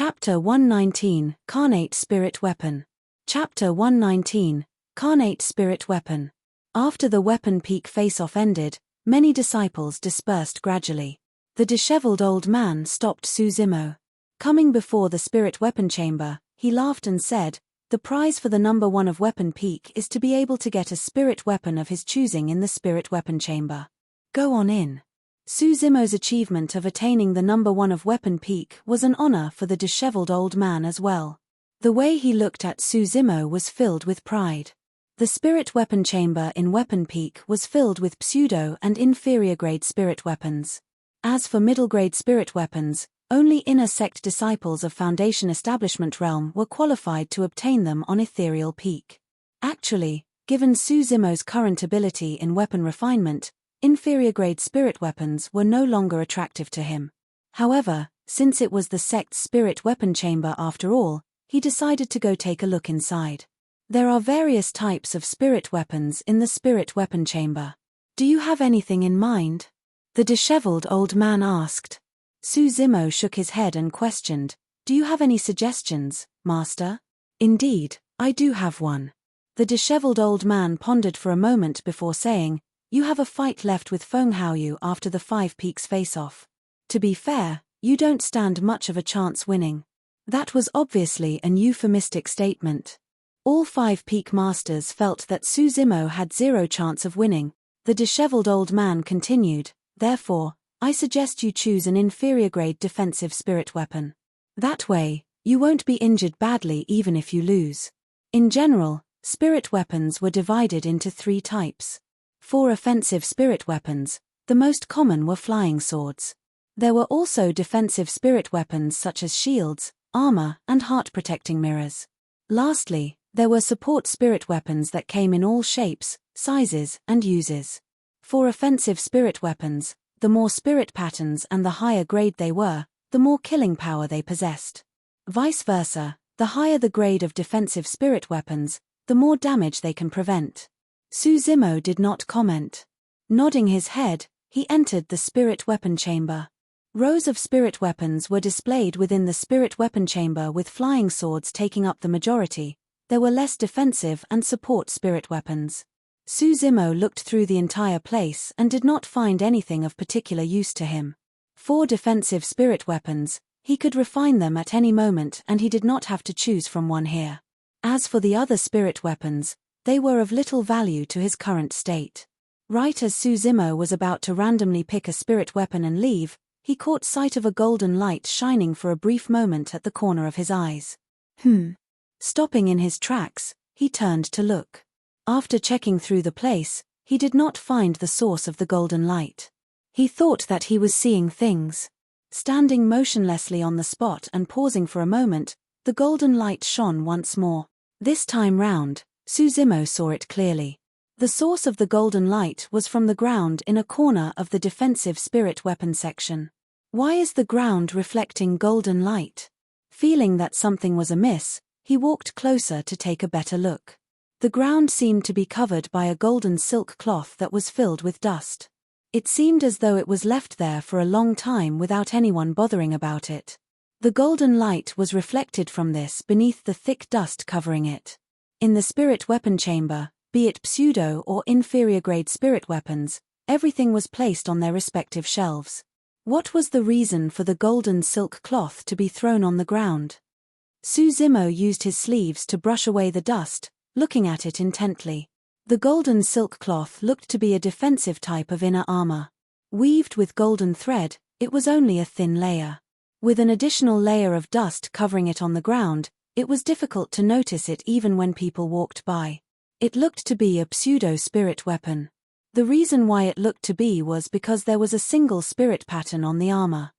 Chapter 119, Carnate Spirit Weapon. Chapter 119, Carnate Spirit Weapon. After the weapon peak face-off ended, many disciples dispersed gradually. The disheveled old man stopped Susimo. Coming before the spirit weapon chamber, he laughed and said, "The prize for the number 1 of weapon peak is to be able to get a spirit weapon of his choosing in the spirit weapon chamber. Go on in." Susimo's achievement of attaining the number 1 of weapon peak was an honor for the disheveled old man as well. The way he looked at Susimo was filled with pride. The spirit weapon chamber in weapon peak was filled with pseudo and inferior grade spirit weapons. As for middle grade spirit weapons, only inner sect disciples of Foundation Establishment Realm were qualified to obtain them on ethereal peak. Actually, given Susimo's current ability in weapon refinement, inferior grade spirit weapons were no longer attractive to him. However, since it was the sect's spirit weapon chamber after all, he decided to go take a look inside. There are various types of spirit weapons in the spirit weapon chamber. "Do you have anything in mind?" the disheveled old man asked. Susimo shook his head and questioned, "Do you have any suggestions, master?" "Indeed, I do have one." The disheveled old man pondered for a moment before saying, "You have a fight left with Feng Haoyu after the 5 peaks face-off. To be fair, you don't stand much of a chance winning." That was obviously an euphemistic statement. All 5 peak masters felt that Susimo had 0 chance of winning. The disheveled old man continued, "Therefore, I suggest you choose an inferior grade defensive spirit weapon. That way, you won't be injured badly even if you lose." In general, spirit weapons were divided into 3 types. For offensive spirit weapons, the most common were flying swords. There were also defensive spirit weapons such as shields, armor, and heart-protecting mirrors. Lastly, there were support spirit weapons that came in all shapes, sizes, and uses. For offensive spirit weapons, the more spirit patterns and the higher grade they were, the more killing power they possessed. Vice versa, the higher the grade of defensive spirit weapons, the more damage they can prevent. Susimo did not comment. Nodding his head, he entered the spirit weapon chamber. Rows of spirit weapons were displayed within the spirit weapon chamber with flying swords taking up the majority. There were less defensive and support spirit weapons. Susimo looked through the entire place and did not find anything of particular use to him. For defensive spirit weapons, he could refine them at any moment and he did not have to choose from one here. As for the other spirit weapons, they were of little value to his current state. Right as Susimo was about to randomly pick a spirit weapon and leave, he caught sight of a golden light shining for a brief moment at the corner of his eyes. Stopping in his tracks, he turned to look. After checking through the place, he did not find the source of the golden light. He thought that he was seeing things. Standing motionlessly on the spot and pausing for a moment, the golden light shone once more. This time round, Susimo saw it clearly. The source of the golden light was from the ground in a corner of the defensive spirit weapon section. Why is the ground reflecting golden light? Feeling that something was amiss, he walked closer to take a better look. The ground seemed to be covered by a golden silk cloth that was filled with dust. It seemed as though it was left there for a long time without anyone bothering about it. The golden light was reflected from this beneath the thick dust covering it. In the spirit weapon chamber, be it pseudo or inferior grade spirit weapons, everything was placed on their respective shelves. What was the reason for the golden silk cloth to be thrown on the ground? Susimo used his sleeves to brush away the dust, looking at it intently. The golden silk cloth looked to be a defensive type of inner armor. Weaved with golden thread, it was only a thin layer. With an additional layer of dust covering it on the ground, it was difficult to notice it even when people walked by. It looked to be a pseudo-spirit weapon. The reason why it looked to be was because there was a single spirit pattern on the armor.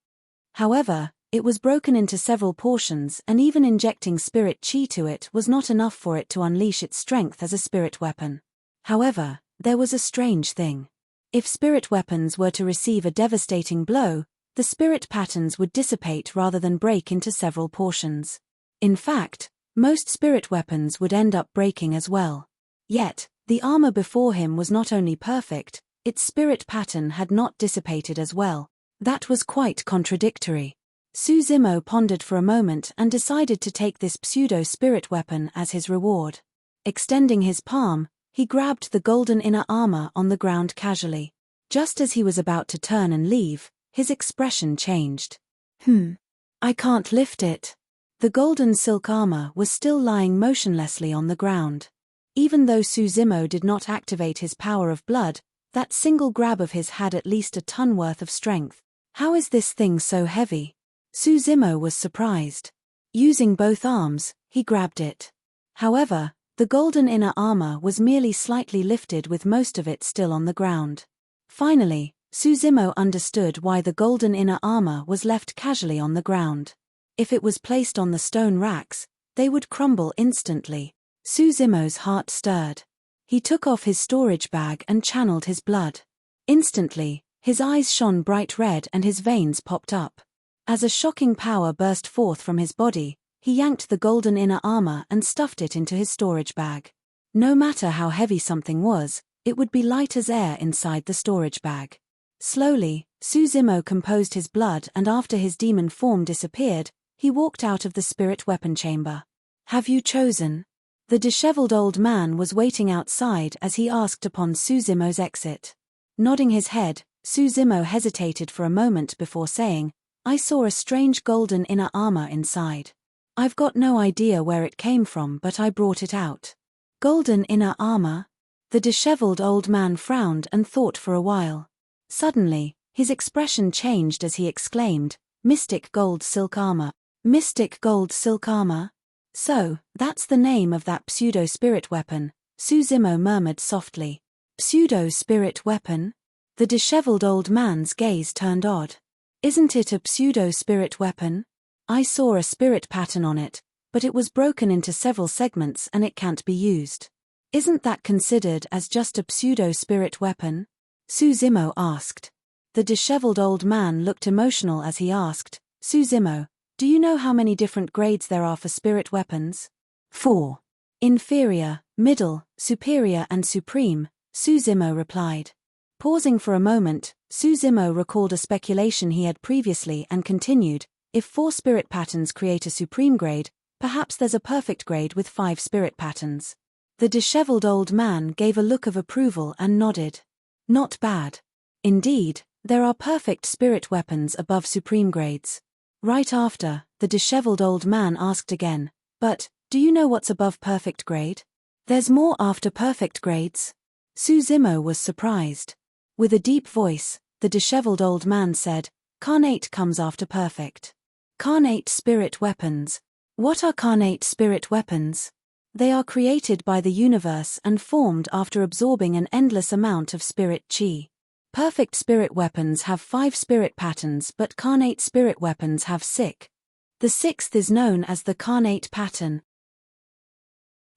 However, it was broken into several portions and even injecting spirit chi to it was not enough for it to unleash its strength as a spirit weapon. However, there was a strange thing. If spirit weapons were to receive a devastating blow, the spirit patterns would dissipate rather than break into several portions. In fact, most spirit weapons would end up breaking as well. Yet, the armor before him was not only perfect, its spirit pattern had not dissipated as well. That was quite contradictory. Suzimo pondered for a moment and decided to take this pseudo-spirit weapon as his reward. Extending his palm, he grabbed the golden inner armor on the ground casually. Just as he was about to turn and leave, his expression changed. I can't lift it. The golden silk armor was still lying motionlessly on the ground. Even though Suzimo did not activate his power of blood, that single grab of his had at least a ton worth of strength. How is this thing so heavy? Suzimo was surprised. Using both arms, he grabbed it. However, the golden inner armor was merely slightly lifted with most of it still on the ground. Finally, Suzimo understood why the golden inner armor was left casually on the ground. If it was placed on the stone racks, they would crumble instantly. Suzimo's heart stirred. He took off his storage bag and channeled his blood. Instantly, his eyes shone bright red and his veins popped up. As a shocking power burst forth from his body, he yanked the golden inner armor and stuffed it into his storage bag. No matter how heavy something was, it would be light as air inside the storage bag. Slowly, Suzimo composed his blood, and after his demon form disappeared, he walked out of the spirit weapon chamber. Have you chosen? The disheveled old man was waiting outside as he asked upon Suzimo's exit. Nodding his head, Suzimo hesitated for a moment before saying, I saw a strange golden inner armor inside. I've got no idea where it came from, but I brought it out. Golden inner armor? The disheveled old man frowned and thought for a while. Suddenly, his expression changed as he exclaimed, Mystic gold silk armor. Mystic gold silk armor? So, that's the name of that pseudo-spirit weapon, Suzimo murmured softly. Pseudo-spirit weapon? The disheveled old man's gaze turned odd. Isn't it a pseudo-spirit weapon? I saw a spirit pattern on it, but it was broken into several segments and it can't be used. Isn't that considered as just a pseudo-spirit weapon? Suzimo asked. The disheveled old man looked emotional as he asked, Suzimo, do you know how many different grades there are for spirit weapons? 4. Inferior, middle, superior and supreme, Suzimo replied. Pausing for a moment, Suzimo recalled a speculation he had previously and continued, if 4 spirit patterns create a supreme grade, perhaps there's a perfect grade with 5 spirit patterns. The disheveled old man gave a look of approval and nodded. Not bad. Indeed, there are perfect spirit weapons above supreme grades. Right after, the disheveled old man asked again, but, do you know what's above perfect grade? There's more after perfect grades? Suzimo was surprised. With a deep voice, the disheveled old man said, Carnate comes after perfect. Carnate spirit weapons. What are carnate spirit weapons? They are created by the universe and formed after absorbing an endless amount of spirit chi. Perfect spirit weapons have 5 spirit patterns, but carnate spirit weapons have 6. The 6th is known as the carnate pattern.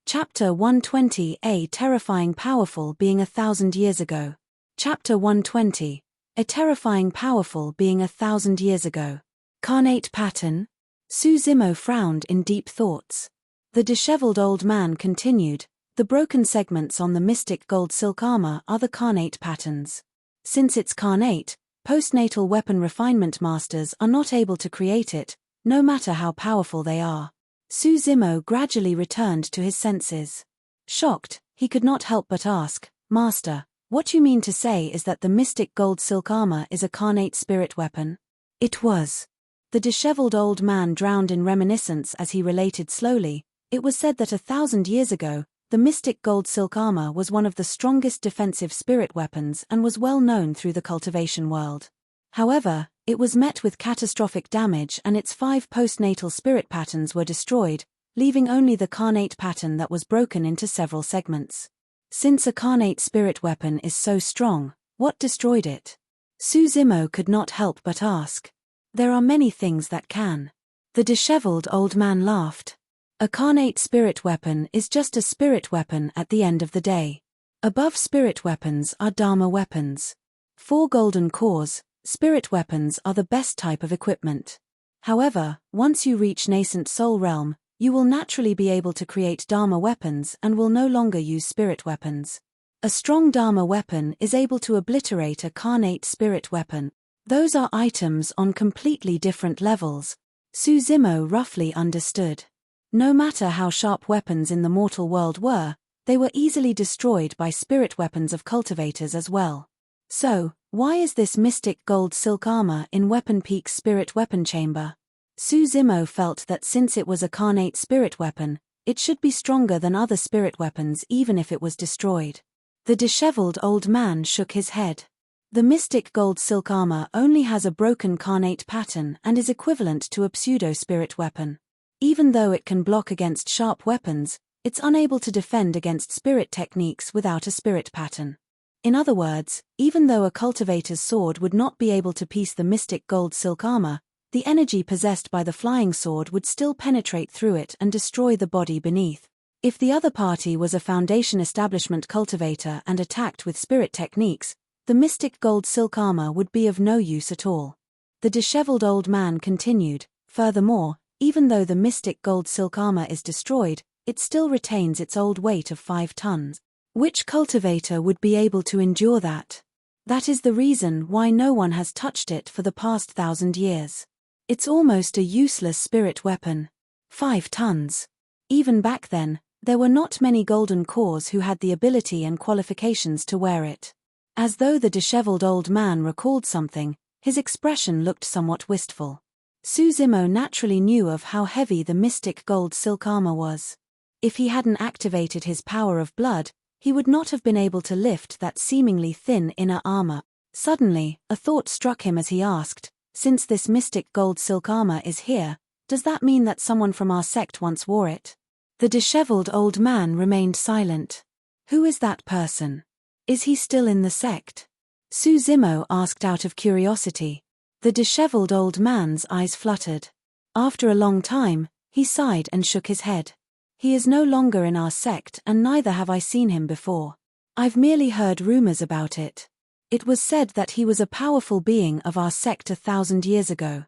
Chapter 120, A terrifying powerful being 1,000 years ago. Chapter 120, A terrifying powerful being 1,000 years ago. Carnate pattern? Suzimo frowned in deep thoughts. The disheveled old man continued, the broken segments on the mystic gold silk armor are the carnate patterns. Since it's carnate, postnatal weapon refinement masters are not able to create it, no matter how powerful they are. Suzimo gradually returned to his senses. Shocked, he could not help but ask, Master, what you mean to say is that the mystic gold silk armor is a carnate spirit weapon? It was. The disheveled old man drowned in reminiscence as he related slowly. It was said that 1,000 years ago, the mystic gold silk armor was one of the strongest defensive spirit weapons and was well known through the cultivation world. However, it was met with catastrophic damage and its 5 postnatal spirit patterns were destroyed, leaving only the carnate pattern that was broken into several segments. Since a carnate spirit weapon is so strong, what destroyed it? Suzimo could not help but ask. There are many things that can. The disheveled old man laughed. A carnate spirit weapon is just a spirit weapon at the end of the day. Above spirit weapons are dharma weapons. 4 golden cores, spirit weapons are the best type of equipment. However, once you reach nascent soul realm, you will naturally be able to create dharma weapons and will no longer use spirit weapons. A strong dharma weapon is able to obliterate a carnate spirit weapon. Those are items on completely different levels. Suzimo roughly understood. No matter how sharp weapons in the mortal world were, they were easily destroyed by spirit weapons of cultivators as well. So, why is this mystic gold silk armor in Weapon Peak's spirit weapon chamber? Suzimo felt that since it was a carnate spirit weapon, it should be stronger than other spirit weapons even if it was destroyed. The disheveled old man shook his head. The mystic gold silk armor only has a broken carnate pattern and is equivalent to a pseudo-spirit weapon. Even though it can block against sharp weapons, it's unable to defend against spirit techniques without a spirit pattern. In other words, even though a cultivator's sword would not be able to piece the mystic gold silk armor, the energy possessed by the flying sword would still penetrate through it and destroy the body beneath. If the other party was a Foundation Establishment cultivator and attacked with spirit techniques, the mystic gold silk armor would be of no use at all. The disheveled old man continued, furthermore, even though the mystic gold silk armor is destroyed, it still retains its old weight of 5 tons. Which cultivator would be able to endure that? That is the reason why no one has touched it for the past 1,000 years. It's almost a useless spirit weapon. 5 tons. Even back then, there were not many golden cores who had the ability and qualifications to wear it. As though the disheveled old man recalled something, his expression looked somewhat wistful. Suzimo naturally knew of how heavy the mystic gold silk armor was. If he hadn't activated his power of blood, he would not have been able to lift that seemingly thin inner armor. Suddenly, a thought struck him as he asked, since this mystic gold silk armor is here, does that mean that someone from our sect once wore it? The disheveled old man remained silent. Who is that person? Is he still in the sect? Suzimo asked out of curiosity. The disheveled old man's eyes fluttered. After a long time, he sighed and shook his head. He is no longer in our sect and neither have I seen him before. I've merely heard rumors about it. It was said that he was a powerful being of our sect 1,000 years ago.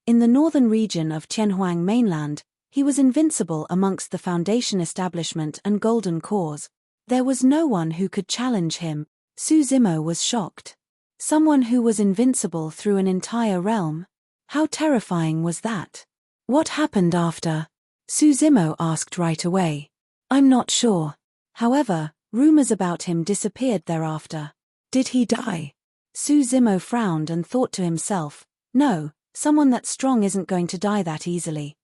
In the northern region of Tianhuang mainland, he was invincible amongst the Foundation Establishment and Golden Cores. There was no one who could challenge him. Suzimo was shocked. Someone who was invincible through an entire realm? How terrifying was that? What happened after? Suzimo asked right away. I'm not sure. However, rumors about him disappeared thereafter. Did he die? Suzimo frowned and thought to himself, no, someone that strong isn't going to die that easily.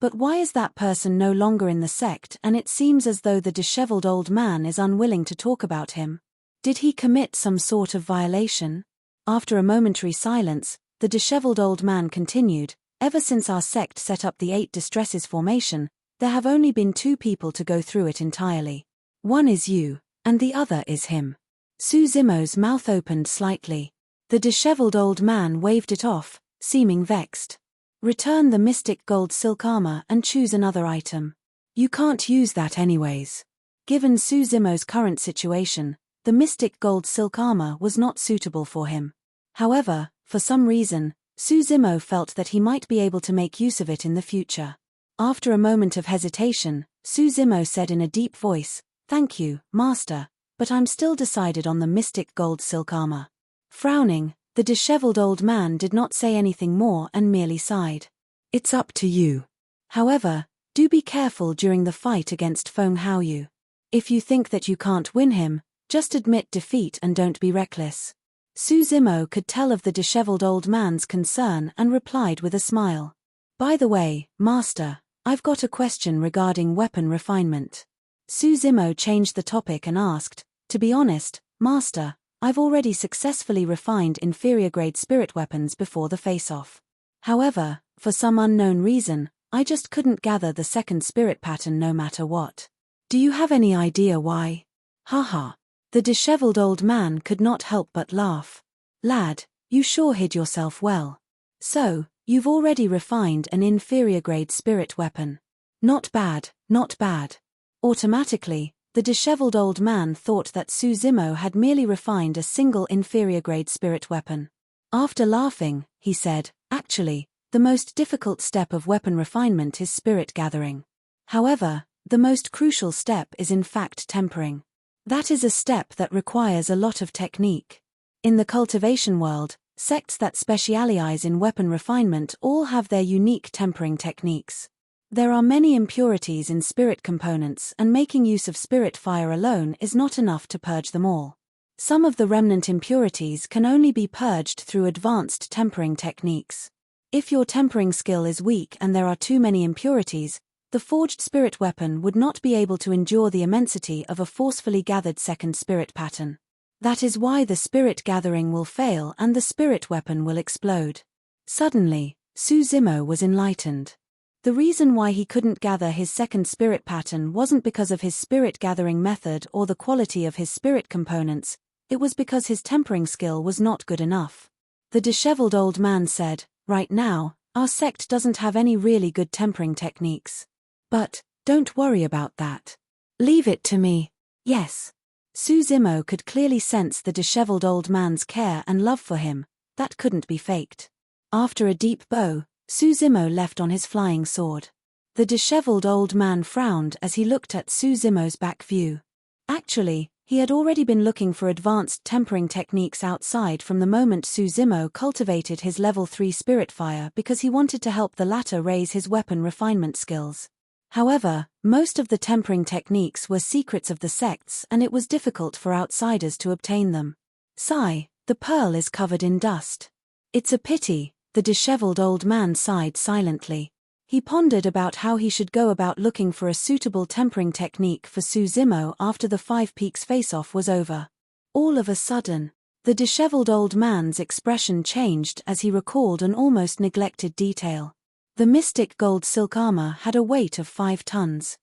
But why is that person no longer in the sect, and it seems as though the disheveled old man is unwilling to talk about him? Did he commit some sort of violation? After a momentary silence, the disheveled old man continued, ever since our sect set up the 8 Distresses formation, there have only been 2 people to go through it entirely. One is you, and the other is him. Suzimo's mouth opened slightly. The disheveled old man waved it off, seeming vexed. Return the mystic gold silk armor and choose another item. You can't use that anyways. Given Suzimo's current situation, the mystic gold silk armor was not suitable for him. However, for some reason, Suzimo felt that he might be able to make use of it in the future. After a moment of hesitation, Suzimo said in a deep voice, "Thank you, Master, but I'm still decided on the mystic gold silk armor." Frowning, the disheveled old man did not say anything more and merely sighed. It's up to you. However, do be careful during the fight against Feng Haoyu. If you think that you can't win him, just admit defeat and don't be reckless. Suzimo could tell of the disheveled old man's concern and replied with a smile. By the way, Master, I've got a question regarding weapon refinement. Suzimo changed the topic and asked, to be honest, Master, I've already successfully refined inferior-grade spirit weapons before the face-off. However, for some unknown reason, I just couldn't gather the second spirit pattern no matter what. Do you have any idea why? Haha. The disheveled old man could not help but laugh. Lad, you sure hid yourself well. So, you've already refined an inferior-grade spirit weapon. Not bad, not bad. Automatically, the disheveled old man thought that Suzimo had merely refined a single inferior-grade spirit weapon. After laughing, he said, actually, the most difficult step of weapon refinement is spirit gathering. However, the most crucial step is in fact tempering. That is a step that requires a lot of technique. In the cultivation world, Sects that specialize in weapon refinement all have their unique tempering techniques. There are many impurities in spirit components, and making use of spirit fire alone is not enough to purge them all. Some of the remnant impurities can only be purged through advanced tempering techniques. If your tempering skill is weak and there are too many impurities, the forged spirit weapon would not be able to endure the immensity of a forcefully gathered second spirit pattern. That is why the spirit gathering will fail and the spirit weapon will explode. Suddenly, Suzimo was enlightened. The reason why he couldn't gather his second spirit pattern wasn't because of his spirit gathering method or the quality of his spirit components, it was because his tempering skill was not good enough. The disheveled old man said, "Right now, our sect doesn't have any really good tempering techniques. But, don't worry about that. Leave it to me." Yes. Suzimo could clearly sense the disheveled old man's care and love for him. That couldn't be faked. After a deep bow, Suzimo left on his flying sword. The disheveled old man frowned as he looked at Suzimo's back view. Actually, he had already been looking for advanced tempering techniques outside from the moment Suzimo cultivated his level 3 spirit fire because he wanted to help the latter raise his weapon refinement skills. However, most of the tempering techniques were secrets of the sects and it was difficult for outsiders to obtain them. Sigh, the pearl is covered in dust. It's a pity, the disheveled old man sighed silently. He pondered about how he should go about looking for a suitable tempering technique for Suzimo after the Five Peaks face-off was over. All of a sudden, the disheveled old man's expression changed as he recalled an almost neglected detail. The mystic gold silk armor had a weight of 5 tons.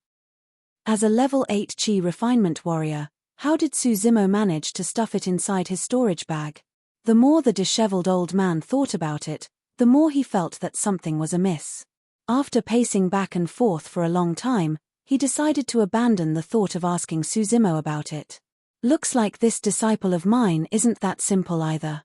As a level 8 chi refinement warrior, how did Suzimo manage to stuff it inside his storage bag? The more the disheveled old man thought about it, the more he felt that something was amiss. After pacing back and forth for a long time, he decided to abandon the thought of asking Suzimo about it. Looks like this disciple of mine isn't that simple either.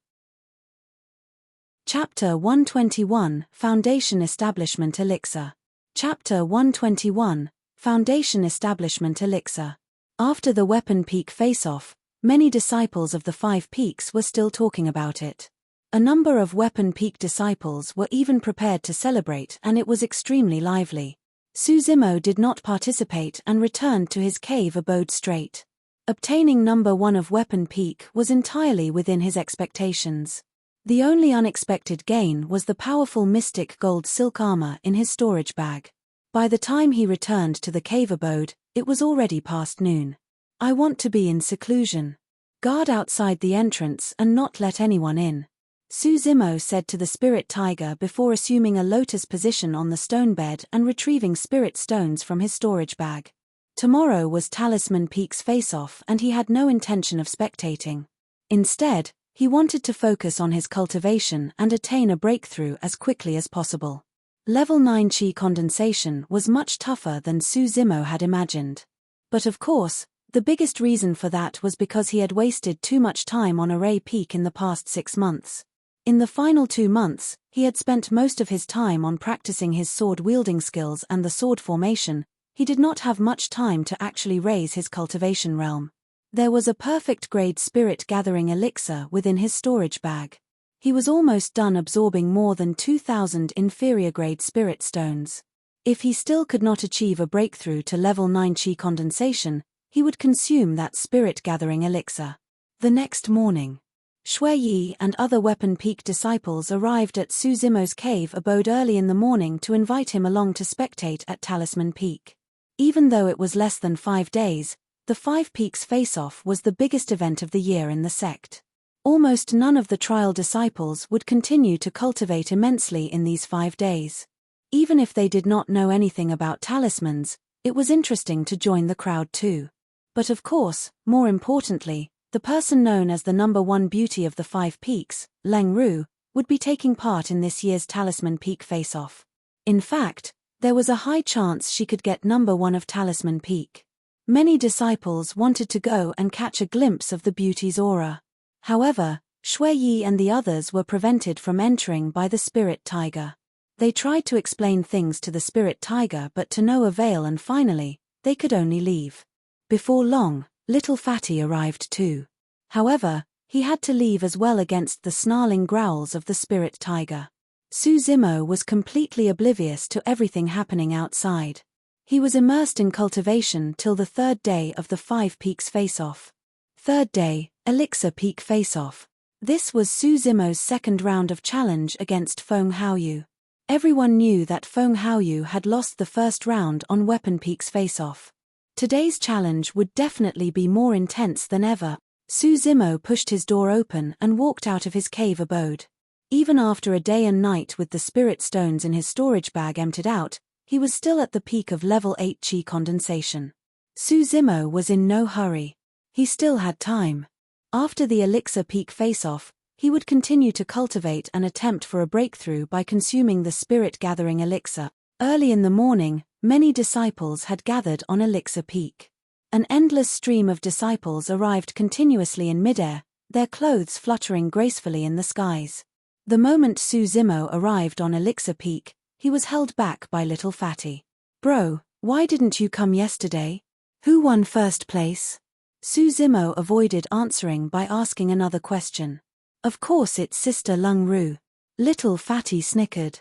Chapter 121, Foundation Establishment Elixir. Chapter 121, Foundation Establishment Elixir. After the Weapon Peak face-off, many disciples of the Five Peaks were still talking about it. A number of Weapon Peak disciples were even prepared to celebrate and it was extremely lively. Suzimo did not participate and returned to his cave abode straight. Obtaining number 1 of Weapon Peak was entirely within his expectations. The only unexpected gain was the powerful mystic gold silk armor in his storage bag. By the time he returned to the cave abode, it was already past noon. I want to be in seclusion. Guard outside the entrance and not let anyone in, Suzimo said to the spirit tiger before assuming a lotus position on the stone bed and retrieving spirit stones from his storage bag. Tomorrow was Talisman Peak's face-off and he had no intention of spectating. Instead, he wanted to focus on his cultivation and attain a breakthrough as quickly as possible. Level 9 chi condensation was much tougher than Suzimo had imagined. But of course, the biggest reason for that was because he had wasted too much time on Array Peak in the past 6 months. In the final 2 months, he had spent most of his time on practicing his sword-wielding skills and the sword formation. He did not have much time to actually raise his cultivation realm. There was a perfect grade spirit gathering elixir within his storage bag. He was almost done absorbing more than 2,000 inferior grade spirit stones. If he still could not achieve a breakthrough to level 9 chi condensation, he would consume that spirit gathering elixir. The next morning, Shui Yi and other Weapon Peak disciples arrived at Suzimo's cave abode early in the morning to invite him along to spectate at Talisman Peak. Even though it was less than 5 days, the Five Peaks face-off was the biggest event of the year in the sect. Almost none of the trial disciples would continue to cultivate immensely in these 5 days. Even if they did not know anything about talismans, it was interesting to join the crowd too. But of course, more importantly, the person known as the number 1 beauty of the Five Peaks, Leng Ru, would be taking part in this year's Talisman Peak face-off. In fact, there was a high chance she could get number 1 of Talisman Peak. Many disciples wanted to go and catch a glimpse of the beauty's aura. However, Shui Yi and the others were prevented from entering by the spirit tiger. They tried to explain things to the spirit tiger but to no avail and finally, they could only leave. Before long, Little Fatty arrived too. However, He had to leave as well against the snarling growls of the spirit tiger. Su Zimo was completely oblivious to everything happening outside. He was immersed in cultivation till the third day of the 5 Peaks face-off. Third day, Elixir Peak face-off. This was Su Zimo's second round of challenge against Feng Haoyu. Everyone knew that Feng Haoyu had lost the first round on Weapon Peaks face-off. Today's challenge would definitely be more intense than ever. Su Zimo pushed his door open and walked out of his cave abode. Even after a day and night with the spirit stones in his storage bag emptied out, he was still at the peak of level 8 Qi condensation. Su Zimo was in no hurry. He still had time. After the Elixir Peak face-off, he would continue to cultivate and attempt for a breakthrough by consuming the spirit-gathering elixir. Early in the morning, many disciples had gathered on Elixir Peak. An endless stream of disciples arrived continuously in midair, their clothes fluttering gracefully in the skies. The moment Su Zimo arrived on Elixir Peak, he was held back by Little Fatty. "Bro, why didn't you come yesterday? Who won first place?" Su Zimo avoided answering by asking another question. "Of course it's Sister Lung Ru." Little Fatty snickered.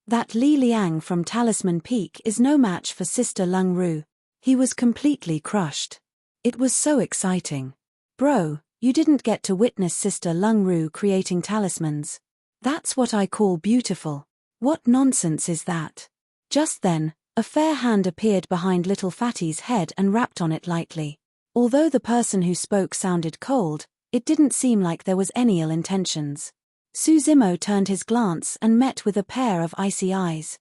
"That Li Liang from Talisman Peak is no match for Sister Lung Ru." He was completely crushed. It was so exciting. "Bro, you didn't get to witness Sister Lung Ru creating talismans. That's what I call beautiful. What nonsense is that?" Just then, a fair hand appeared behind Little Fatty's head and rapped on it lightly. Although the person who spoke sounded cold, it didn't seem like there was any ill intentions. Su Zimo turned his glance and met with a pair of icy eyes.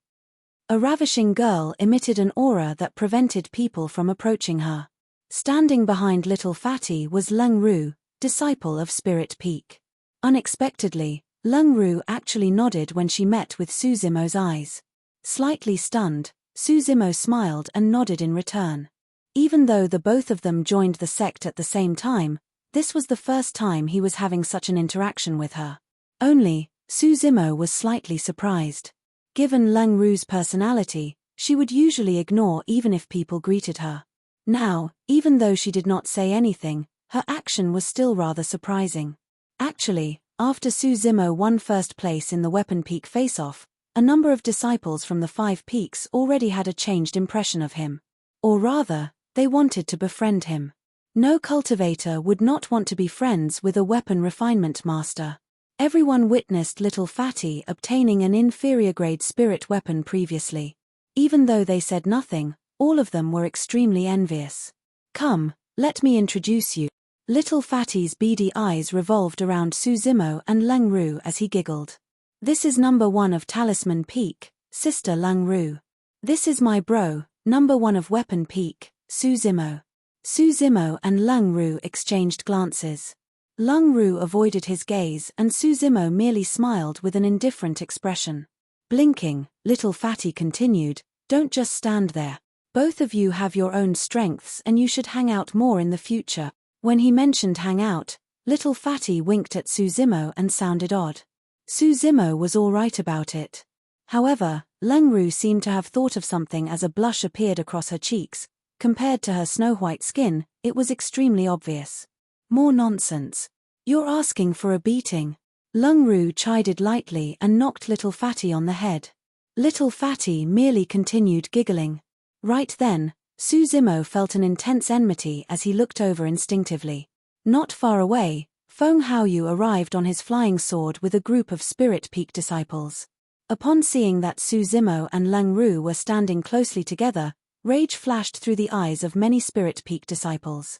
A ravishing girl emitted an aura that prevented people from approaching her. Standing behind Little Fatty was Lung Ru, disciple of Spirit Peak. Unexpectedly, Lung Ru actually nodded when she met with Su Zimo's eyes. Slightly stunned, Su Zimo smiled and nodded in return. Even though the both of them joined the sect at the same time, this was the first time he was having such an interaction with her. Only, Su Zimo was slightly surprised. Given Lung Ru's personality, she would usually ignore even if people greeted her. Now, even though she did not say anything, her action was still rather surprising. Actually, after Su Zimo won first place in the Weapon Peak face-off, a number of disciples from the 5 Peaks already had a changed impression of him. Or rather, they wanted to befriend him. No cultivator would not want to be friends with a weapon refinement master. Everyone witnessed Little Fatty obtaining an inferior-grade spirit weapon previously. Even though they said nothing, all of them were extremely envious. "Come, let me introduce you." Little Fatty's beady eyes revolved around Su Zimo and Lung Ru as he giggled. "This is number 1 of Talisman Peak, Sister Lung Ru. This is my bro, number 1 of Weapon Peak, Su Zimo." Su Zimo and Lung Ru exchanged glances. Lung Ru avoided his gaze and Su Zimo merely smiled with an indifferent expression. Blinking, Little Fatty continued, "Don't just stand there. Both of you have your own strengths and you should hang out more in the future." When he mentioned hang out, Little Fatty winked at Su Zimo and sounded odd. Su Zimo was all right about it. However, Lung Ru seemed to have thought of something as a blush appeared across her cheeks. Compared to her snow-white skin, it was extremely obvious. "More nonsense. You're asking for a beating." Lung Ru chided lightly and knocked Little Fatty on the head. Little Fatty merely continued giggling. Right then, Su Zimo felt an intense enmity as he looked over instinctively. Not far away, Feng Haoyu arrived on his flying sword with a group of Spirit Peak disciples. Upon seeing that Su Zimo and Lung Ru were standing closely together, rage flashed through the eyes of many Spirit Peak disciples.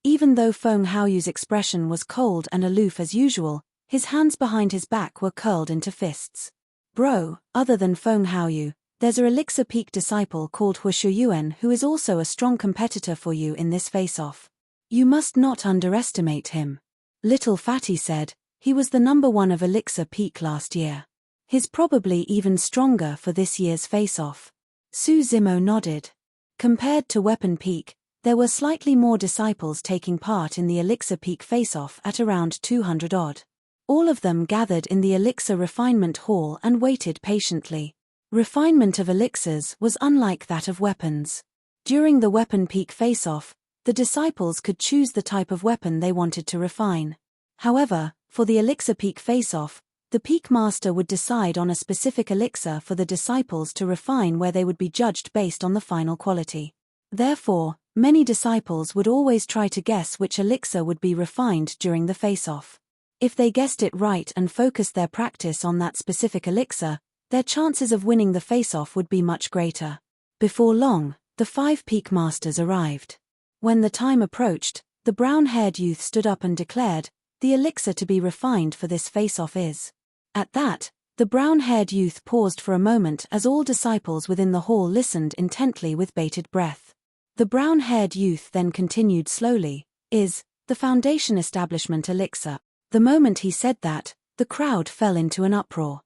Even though Feng Haoyu's expression was cold and aloof as usual, his hands behind his back were curled into fists. "Bro, other than Feng Haoyu, there's a Elixir Peak disciple called Huishu Yuan who is also a strong competitor for you in this face-off. You must not underestimate him." Little Fatty said, "He was the number 1 of Elixir Peak last year. He's probably even stronger for this year's face-off." Su Zimo nodded. Compared to Weapon Peak, there were slightly more disciples taking part in the Elixir Peak face-off at around 200 odd. All of them gathered in the Elixir Refinement Hall and waited patiently. Refinement of elixirs was unlike that of weapons. During the Weapon Peak face-off, the disciples could choose the type of weapon they wanted to refine. However, for the elixir peak face-off, the peak master would decide on a specific elixir for the disciples to refine, where they would be judged based on the final quality. Therefore, many disciples would always try to guess which elixir would be refined during the face-off. If they guessed it right and focused their practice on that specific elixir, their chances of winning the face-off would be much greater. Before long, the 5 peak masters arrived. When the time approached, the brown-haired youth stood up and declared, "The elixir to be refined for this face-off is." At that, the brown-haired youth paused for a moment as all disciples within the hall listened intently with bated breath. The brown-haired youth then continued slowly, "Is the foundation establishment elixir." The moment he said that, the crowd fell into an uproar.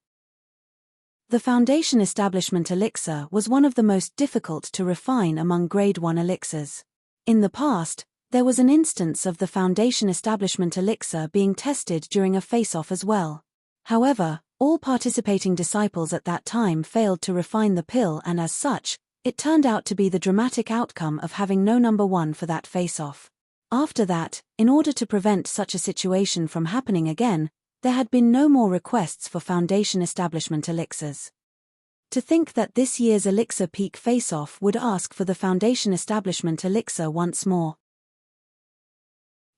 The foundation establishment elixir was one of the most difficult to refine among grade 1 elixirs. In the past, there was an instance of the foundation establishment elixir being tested during a face-off as well. However, all participating disciples at that time failed to refine the pill, and as such, it turned out to be the dramatic outcome of having no number 1 for that face-off. After that, in order to prevent such a situation from happening again, there had been no more requests for foundation establishment elixirs. To think that this year's elixir peak face-off would ask for the foundation establishment elixir once more.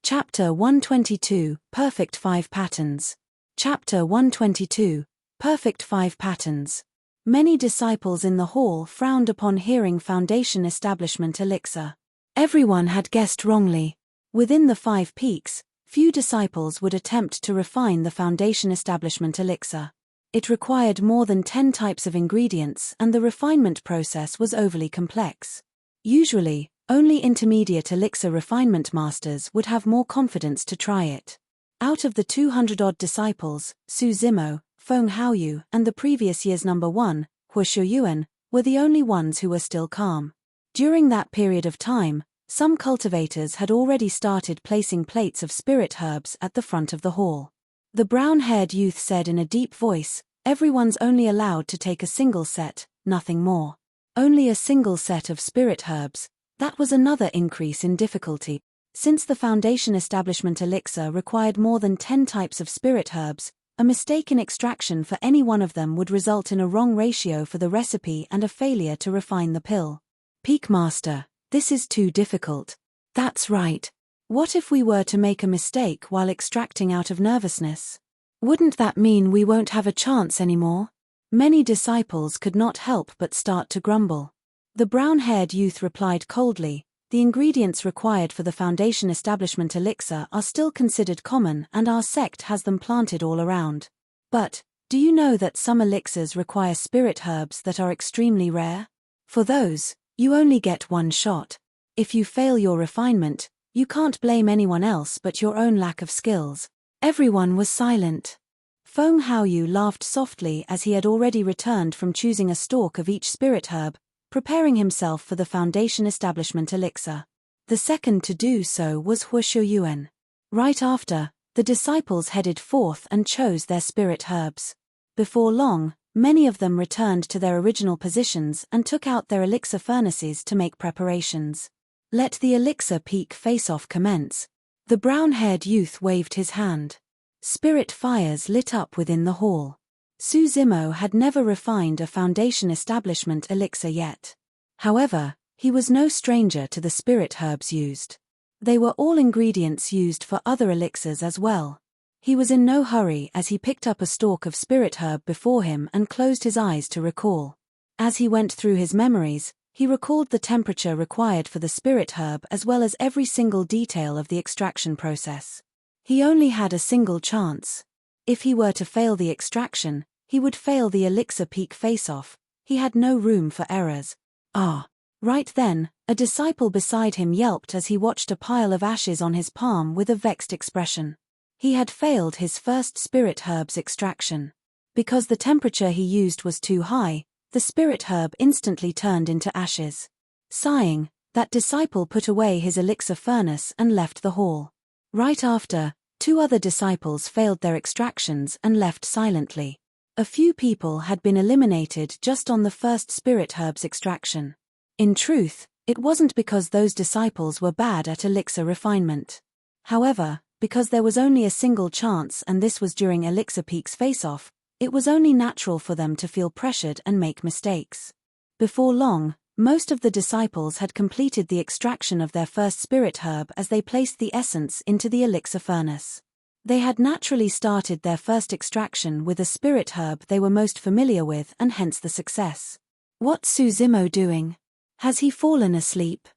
Chapter 122, Perfect 5 Patterns. Chapter 122, Perfect 5 Patterns. Many disciples in the hall frowned upon hearing foundation establishment elixir. Everyone had guessed wrongly. Within the 5 peaks, few disciples would attempt to refine the foundation establishment elixir. It required more than 10 types of ingredients, and the refinement process was overly complex. Usually, only intermediate elixir refinement masters would have more confidence to try it. Out of the 200-odd disciples, Su Zimo, Feng Haoyu, and the previous year's number 1, Hua Shuyuan, were the only ones who were still calm. During that period of time, some cultivators had already started placing plates of spirit herbs at the front of the hall. The brown-haired youth said in a deep voice, "Everyone's only allowed to take a single set, nothing more." Only a single set of spirit herbs. That was another increase in difficulty. Since the foundation establishment elixir required more than 10 types of spirit herbs, a mistake in extraction for any one of them would result in a wrong ratio for the recipe and a failure to refine the pill. "Peak Master, this is too difficult." "That's right. What if we were to make a mistake while extracting out of nervousness? Wouldn't that mean we won't have a chance anymore?" Many disciples could not help but start to grumble. The brown-haired youth replied coldly, "The ingredients required for the foundation establishment elixir are still considered common, and our sect has them planted all around. But, do you know that some elixirs require spirit herbs that are extremely rare? For those, you only get 1 shot. If you fail your refinement, you can't blame anyone else but your own lack of skills." Everyone was silent. Feng Haoyu laughed softly as he had already returned from choosing a stalk of each spirit herb, preparing himself for the foundation establishment elixir. The second to do so was Hua Shuyuan. Right after, the disciples headed forth and chose their spirit herbs. Before long, many of them returned to their original positions and took out their elixir furnaces to make preparations. "Let the elixir peak face-off commence." The brown-haired youth waved his hand. Spirit fires lit up within the hall. Su Zimo had never refined a foundation establishment elixir yet. However, he was no stranger to the spirit herbs used. They were all ingredients used for other elixirs as well. He was in no hurry as he picked up a stalk of spirit herb before him and closed his eyes to recall. As he went through his memories, he recalled the temperature required for the spirit herb as well as every single detail of the extraction process. He only had a single chance. If he were to fail the extraction, he would fail the elixir peak face-off. He had no room for errors. "Ah!" Right then, a disciple beside him yelped as he watched a pile of ashes on his palm with a vexed expression. He had failed his first spirit herb's extraction. Because the temperature he used was too high, the spirit herb instantly turned into ashes. Sighing, that disciple put away his elixir furnace and left the hall. Right after, 2 other disciples failed their extractions and left silently. A few people had been eliminated just on the first spirit herb's extraction. In truth, it wasn't because those disciples were bad at elixir refinement. However, Because there was only a single chance and this was during Elixir Peak's face-off, it was only natural for them to feel pressured and make mistakes. Before long, most of the disciples had completed the extraction of their first spirit herb as they placed the essence into the elixir furnace. They had naturally started their first extraction with a spirit herb they were most familiar with and hence the success. What's Suzimo doing? Has he fallen asleep?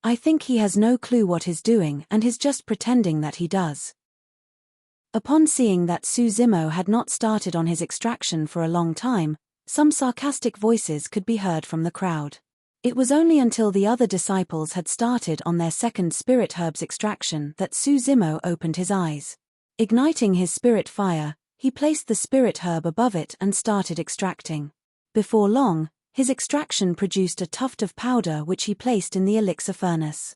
I think he has no clue what he's doing and is just pretending that he does. Upon seeing that Suzimo had not started on his extraction for a long time, some sarcastic voices could be heard from the crowd. It was only until the other disciples had started on their second spirit herb's extraction that Suzimo opened his eyes. Igniting his spirit fire, he placed the spirit herb above it and started extracting. Before long, his extraction produced a tuft of powder which he placed in the elixir furnace.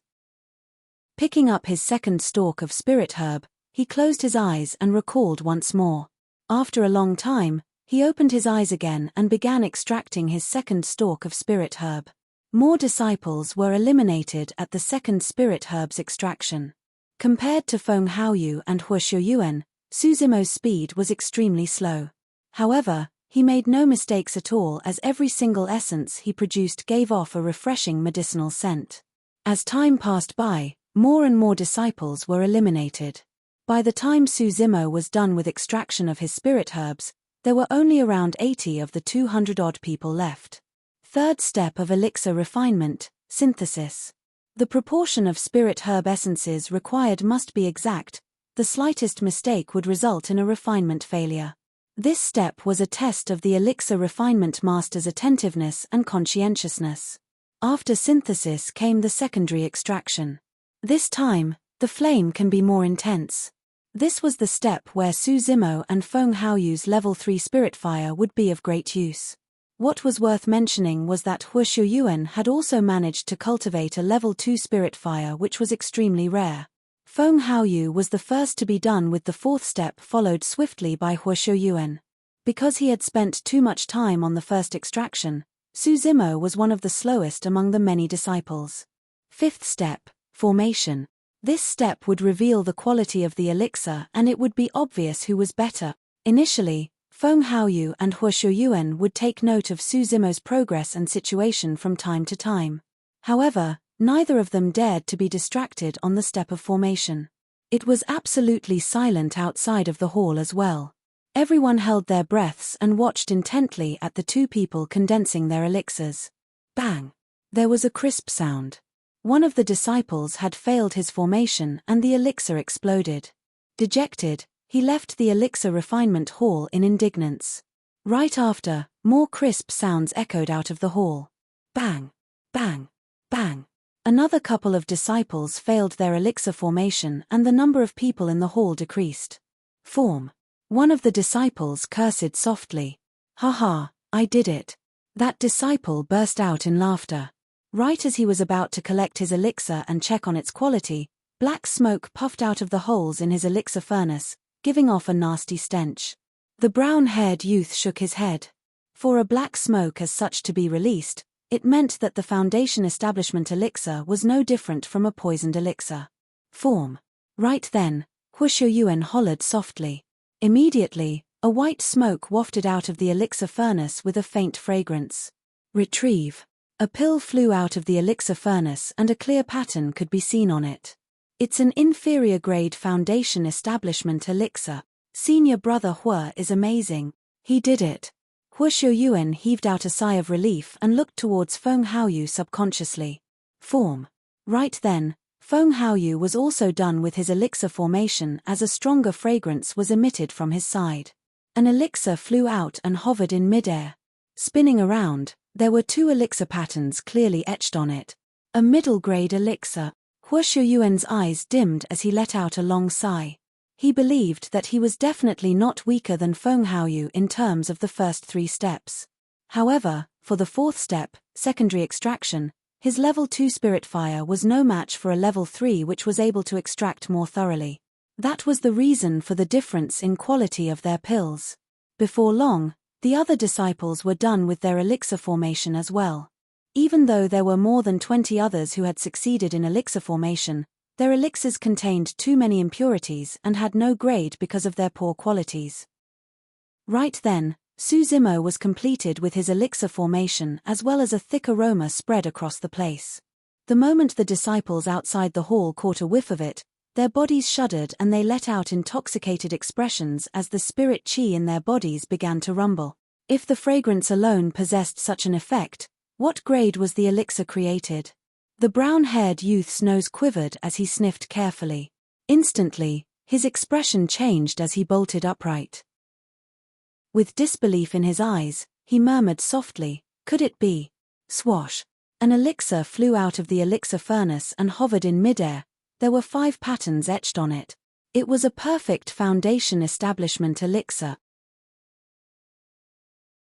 Picking up his second stalk of spirit herb, he closed his eyes and recalled once more. After a long time, he opened his eyes again and began extracting his second stalk of spirit herb. More disciples were eliminated at the second spirit herb's extraction. Compared to Feng Haoyu and He Xiuyuan, Suzimo's speed was extremely slow. However, he made no mistakes at all as every single essence he produced gave off a refreshing medicinal scent. As time passed by, more and more disciples were eliminated. By the time Suzimo was done with extraction of his spirit herbs, there were only around 80 of the 200-odd people left. Third step of elixir refinement, synthesis. The proportion of spirit herb essences required must be exact. The slightest mistake would result in a refinement failure. This step was a test of the elixir refinement master's attentiveness and conscientiousness. After synthesis came the secondary extraction. This time, the flame can be more intense. This was the step where Suzimo and Feng Haoyu's level 3 spirit fire would be of great use. What was worth mentioning was that He Xiuyuan had also managed to cultivate a level 2 spirit fire which was extremely rare. Feng Haoyu was the first to be done with the fourth step followed swiftly by He Xiuyuan. Because he had spent too much time on the first extraction, Suzimo was one of the slowest among the many disciples. Fifth step, formation. This step would reveal the quality of the elixir and it would be obvious who was better. Initially, Feng Haoyu and He Xiuyuan would take note of Suzimo's progress and situation from time to time. However, neither of them dared to be distracted on the step of formation. It was absolutely silent outside of the hall as well. Everyone held their breaths and watched intently at the two people condensing their elixirs. Bang! There was a crisp sound. One of the disciples had failed his formation and the elixir exploded. Dejected, he left the elixir refinement hall in indignance. Right after, more crisp sounds echoed out of the hall. Bang! Bang! Bang! Another couple of disciples failed their elixir formation and the number of people in the hall decreased. Form. One of the disciples cursed softly. "Haha, I did it." That disciple burst out in laughter. Right as he was about to collect his elixir and check on its quality, black smoke puffed out of the holes in his elixir furnace, giving off a nasty stench. The brown-haired youth shook his head. For a black smoke as such to be released, it meant that the Foundation Establishment elixir was no different from a poisoned elixir. Form. Right then, He Xiuyuan hollered softly. Immediately, a white smoke wafted out of the elixir furnace with a faint fragrance. Retrieve. A pill flew out of the elixir furnace and a clear pattern could be seen on it. It's an inferior grade Foundation Establishment elixir. Senior brother He is amazing. He did it. He Xiuyuan heaved out a sigh of relief and looked towards Feng Haoyu subconsciously. Form. Right then, Feng Haoyu was also done with his elixir formation as a stronger fragrance was emitted from his side. An elixir flew out and hovered in midair. Spinning around, there were two elixir patterns clearly etched on it. A middle-grade elixir. He Xiuyuan's eyes dimmed as he let out a long sigh. He believed that he was definitely not weaker than Feng Haoyu in terms of the first three steps. However, for the fourth step, secondary extraction, his level 2 spirit fire was no match for a level 3 which was able to extract more thoroughly. That was the reason for the difference in quality of their pills. Before long, the other disciples were done with their elixir formation as well. Even though there were more than 20 others who had succeeded in elixir formation, Their elixirs contained too many impurities and had no grade because of their poor qualities. Right then, Suzimo was completed with his elixir formation as well as a thick aroma spread across the place. The moment the disciples outside the hall caught a whiff of it, their bodies shuddered and they let out intoxicated expressions as the spirit chi in their bodies began to rumble. If the fragrance alone possessed such an effect, what grade was the elixir created? The brown-haired youth's nose quivered as he sniffed carefully. Instantly, his expression changed as he bolted upright. With disbelief in his eyes, he murmured softly, "Could it be?" Swash! An elixir flew out of the elixir furnace and hovered in midair. There were 5 patterns etched on it. It was a perfect foundation establishment elixir.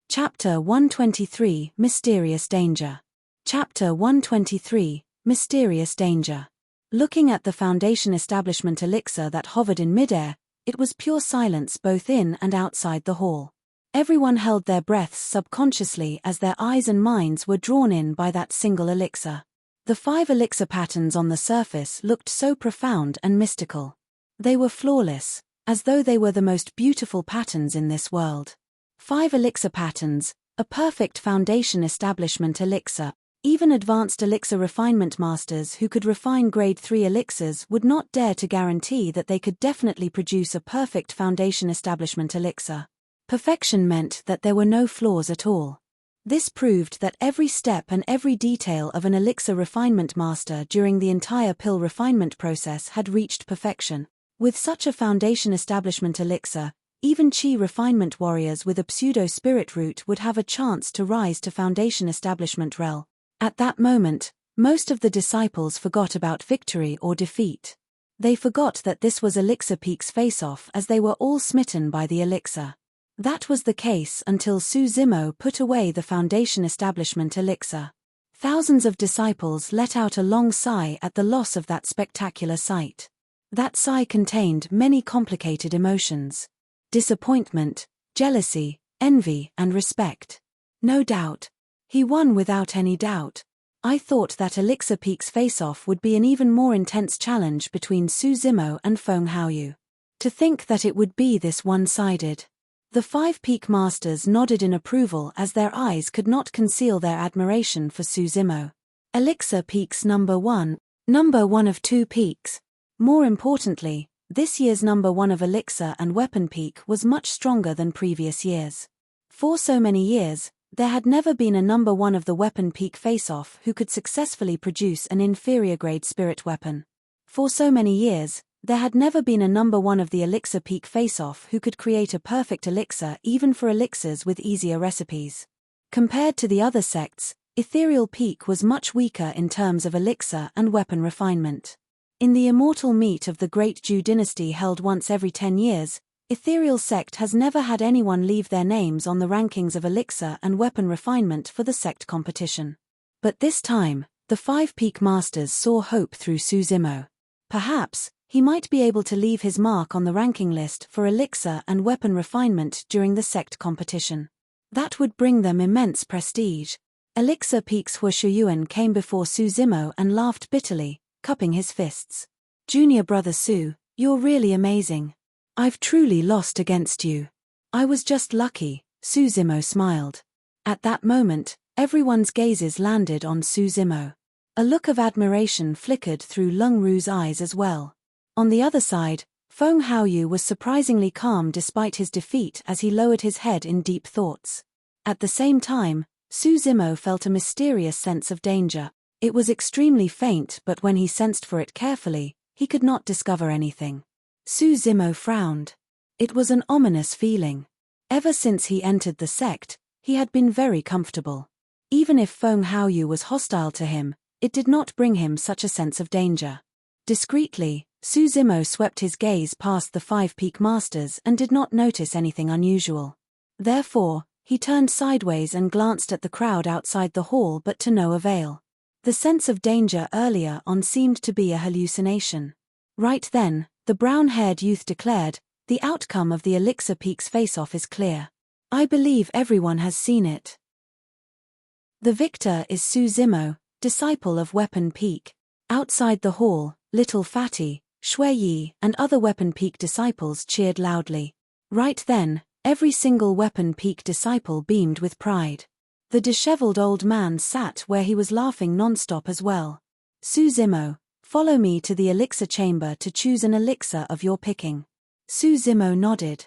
Chapter 123, Mysterious Danger. Chapter 123, Mysterious Danger. Looking at the foundation establishment elixir that hovered in midair, it was pure silence both in and outside the hall. Everyone held their breaths subconsciously as their eyes and minds were drawn in by that single elixir. The 5 elixir patterns on the surface looked so profound and mystical. They were flawless, as though they were the most beautiful patterns in this world. 5 elixir patterns, a perfect foundation establishment elixir. Even advanced elixir refinement masters who could refine grade 3 elixirs would not dare to guarantee that they could definitely produce a perfect foundation establishment elixir. Perfection meant that there were no flaws at all. This proved that every step and every detail of an elixir refinement master during the entire pill refinement process had reached perfection. With such a foundation establishment elixir, even chi refinement warriors with a pseudo-spirit root would have a chance to rise to foundation establishment rel. At that moment, most of the disciples forgot about victory or defeat. They forgot that this was Elixir Peak's face-off as they were all smitten by the elixir. That was the case until Suzimo put away the foundation establishment elixir. Thousands of disciples let out a long sigh at the loss of that spectacular sight. That sigh contained many complicated emotions. Disappointment, jealousy, envy, and respect. No doubt. He won without any doubt. I thought that Elixir Peak's face-off would be an even more intense challenge between Suzimo and Feng Haoyu. To think that it would be this one-sided. The 5 peak masters nodded in approval as their eyes could not conceal their admiration for Suzimo. Elixir Peak's number 1 of 2 peaks. More importantly, this year's number 1 of Elixir and Weapon Peak was much stronger than previous years. For so many years, there had never been a number 1 of the Weapon Peak face-off who could successfully produce an inferior grade spirit weapon. For so many years, there had never been a number 1 of the Elixir Peak face-off who could create a perfect elixir even for elixirs with easier recipes. Compared to the other sects, Ethereal Peak was much weaker in terms of elixir and weapon refinement. In the Immortal meet of the Great Ju dynasty held once every 10 years, Ethereal sect has never had anyone leave their names on the rankings of elixir and weapon refinement for the sect competition. But this time, the 5 peak masters saw hope through Suzimo. Perhaps, he might be able to leave his mark on the ranking list for elixir and weapon refinement during the sect competition. That would bring them immense prestige. Elixir Peak's Hua Shuyuan came before Suzimo and laughed bitterly, cupping his fists. "Junior brother Su, you're really amazing. I've truly lost against you." "I was just lucky," Suzimo smiled. At that moment, everyone's gazes landed on Suzimo. A look of admiration flickered through Lung Ru's eyes as well. On the other side, Feng Haoyu was surprisingly calm despite his defeat as he lowered his head in deep thoughts. At the same time, Suzimo felt a mysterious sense of danger. It was extremely faint, but when he sensed for it carefully, he could not discover anything. Suzimo frowned. It was an ominous feeling. Ever since he entered the sect, he had been very comfortable. Even if Feng Haoyu was hostile to him, it did not bring him such a sense of danger. Discreetly, Suzimo swept his gaze past the 5 peak masters and did not notice anything unusual. Therefore, he turned sideways and glanced at the crowd outside the hall, but to no avail. The sense of danger earlier on seemed to be a hallucination. Right then, the brown-haired youth declared, "The outcome of the Elixir Peak's face-off is clear. I believe everyone has seen it. The victor is Suzimo, disciple of Weapon Peak." Outside the hall, Little Fatty, Shui Yi, and other Weapon Peak disciples cheered loudly. Right then, every single Weapon Peak disciple beamed with pride. The disheveled old man sat where he was laughing non-stop as well. Su Zimo, follow me to the elixir chamber to choose an elixir of your picking. Su Zimo nodded.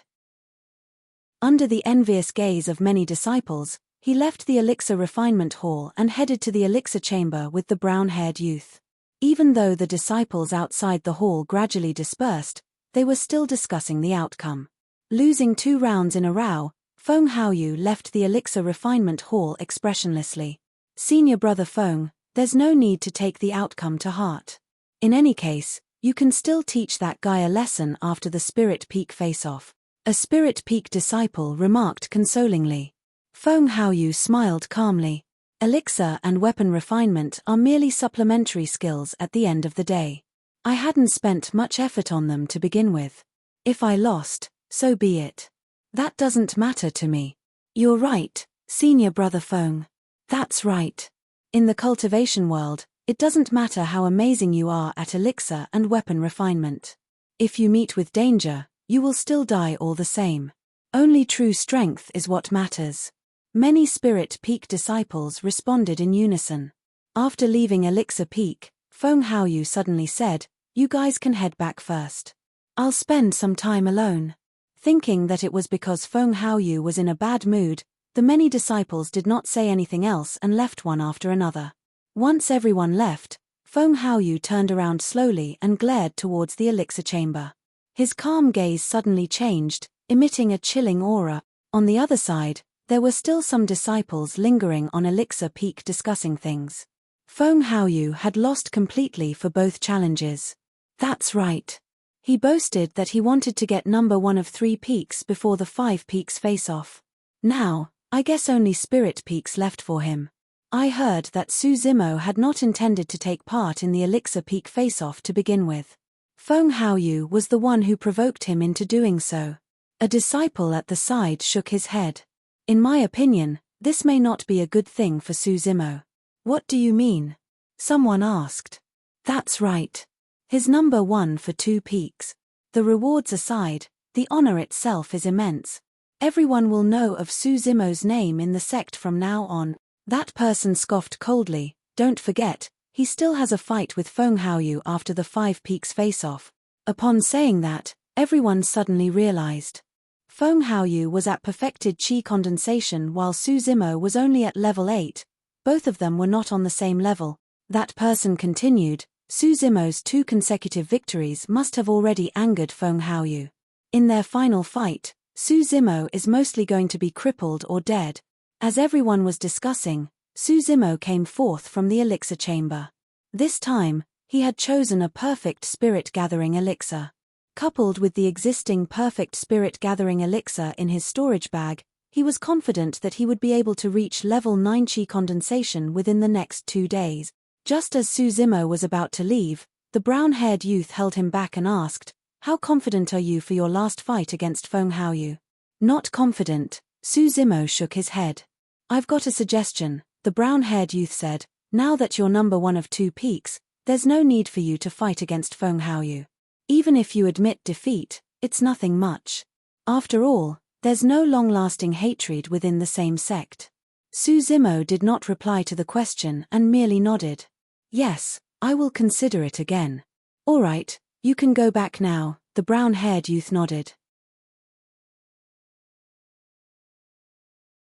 Under the envious gaze of many disciples, he left the elixir refinement hall and headed to the elixir chamber with the brown-haired youth. Even though the disciples outside the hall gradually dispersed, they were still discussing the outcome. Losing 2 rounds in a row, Feng Haoyu left the elixir refinement hall expressionlessly. Senior brother Feng, there's no need to take the outcome to heart. In any case, you can still teach that guy a lesson after the Spirit Peak face-off. A Spirit Peak disciple remarked consolingly. Feng Haoyu smiled calmly. Elixir and weapon refinement are merely supplementary skills at the end of the day. I hadn't spent much effort on them to begin with. If I lost, so be it. That doesn't matter to me. You're right, senior brother Feng. That's right. In the cultivation world, it doesn't matter how amazing you are at elixir and weapon refinement. If you meet with danger, you will still die all the same. Only true strength is what matters. Many Spirit Peak disciples responded in unison. After leaving Elixir Peak, Feng Haoyu suddenly said, "You guys can head back first. I'll spend some time alone." Thinking that it was because Feng Haoyu was in a bad mood, the many disciples did not say anything else and left one after another. Once everyone left, Feng Haoyu turned around slowly and glared towards the elixir chamber. His calm gaze suddenly changed, emitting a chilling aura. On the other side, there were still some disciples lingering on Elixir Peak discussing things. Feng Haoyu had lost completely for both challenges. That's right. He boasted that he wanted to get number 1 of 3 peaks before the 5 peaks face-off. Now, I guess only Spirit Peaks left for him. I heard that Su Zimo had not intended to take part in the Elixir Peak face-off to begin with. Feng Haoyu was the one who provoked him into doing so. A disciple at the side shook his head. In my opinion, this may not be a good thing for Su Zimo. What do you mean? Someone asked. That's right. His number 1 for 2 peaks. The rewards aside, the honor itself is immense. Everyone will know of Su Zimo's name in the sect from now on. That person scoffed coldly. Don't forget, he still has a fight with Feng Haoyu after the 5 peaks face-off. Upon saying that, everyone suddenly realized. Feng Haoyu was at perfected chi condensation while Su Zimo was only at level 8. Both of them were not on the same level. That person continued, Su Zimo's 2 consecutive victories must have already angered Feng Haoyu. In their final fight, Su Zimo is mostly going to be crippled or dead. As everyone was discussing, Su Zimo came forth from the elixir chamber. This time, he had chosen a perfect spirit-gathering elixir. Coupled with the existing perfect spirit-gathering elixir in his storage bag, he was confident that he would be able to reach level 9 chi condensation within the next 2 days. Just as Su Zimo was about to leave, the brown-haired youth held him back and asked, "How confident are you for your last fight against Feng Haoyu?" Not confident, Su Zimo shook his head. "I've got a suggestion," the brown-haired youth said. "Now that you're number 1 of 2 peaks, there's no need for you to fight against Feng Haoyu. Even if you admit defeat, it's nothing much. After all, there's no long-lasting hatred within the same sect." Su Zimo did not reply to the question and merely nodded. "Yes, I will consider it again." "All right, you can go back now," the brown-haired youth nodded.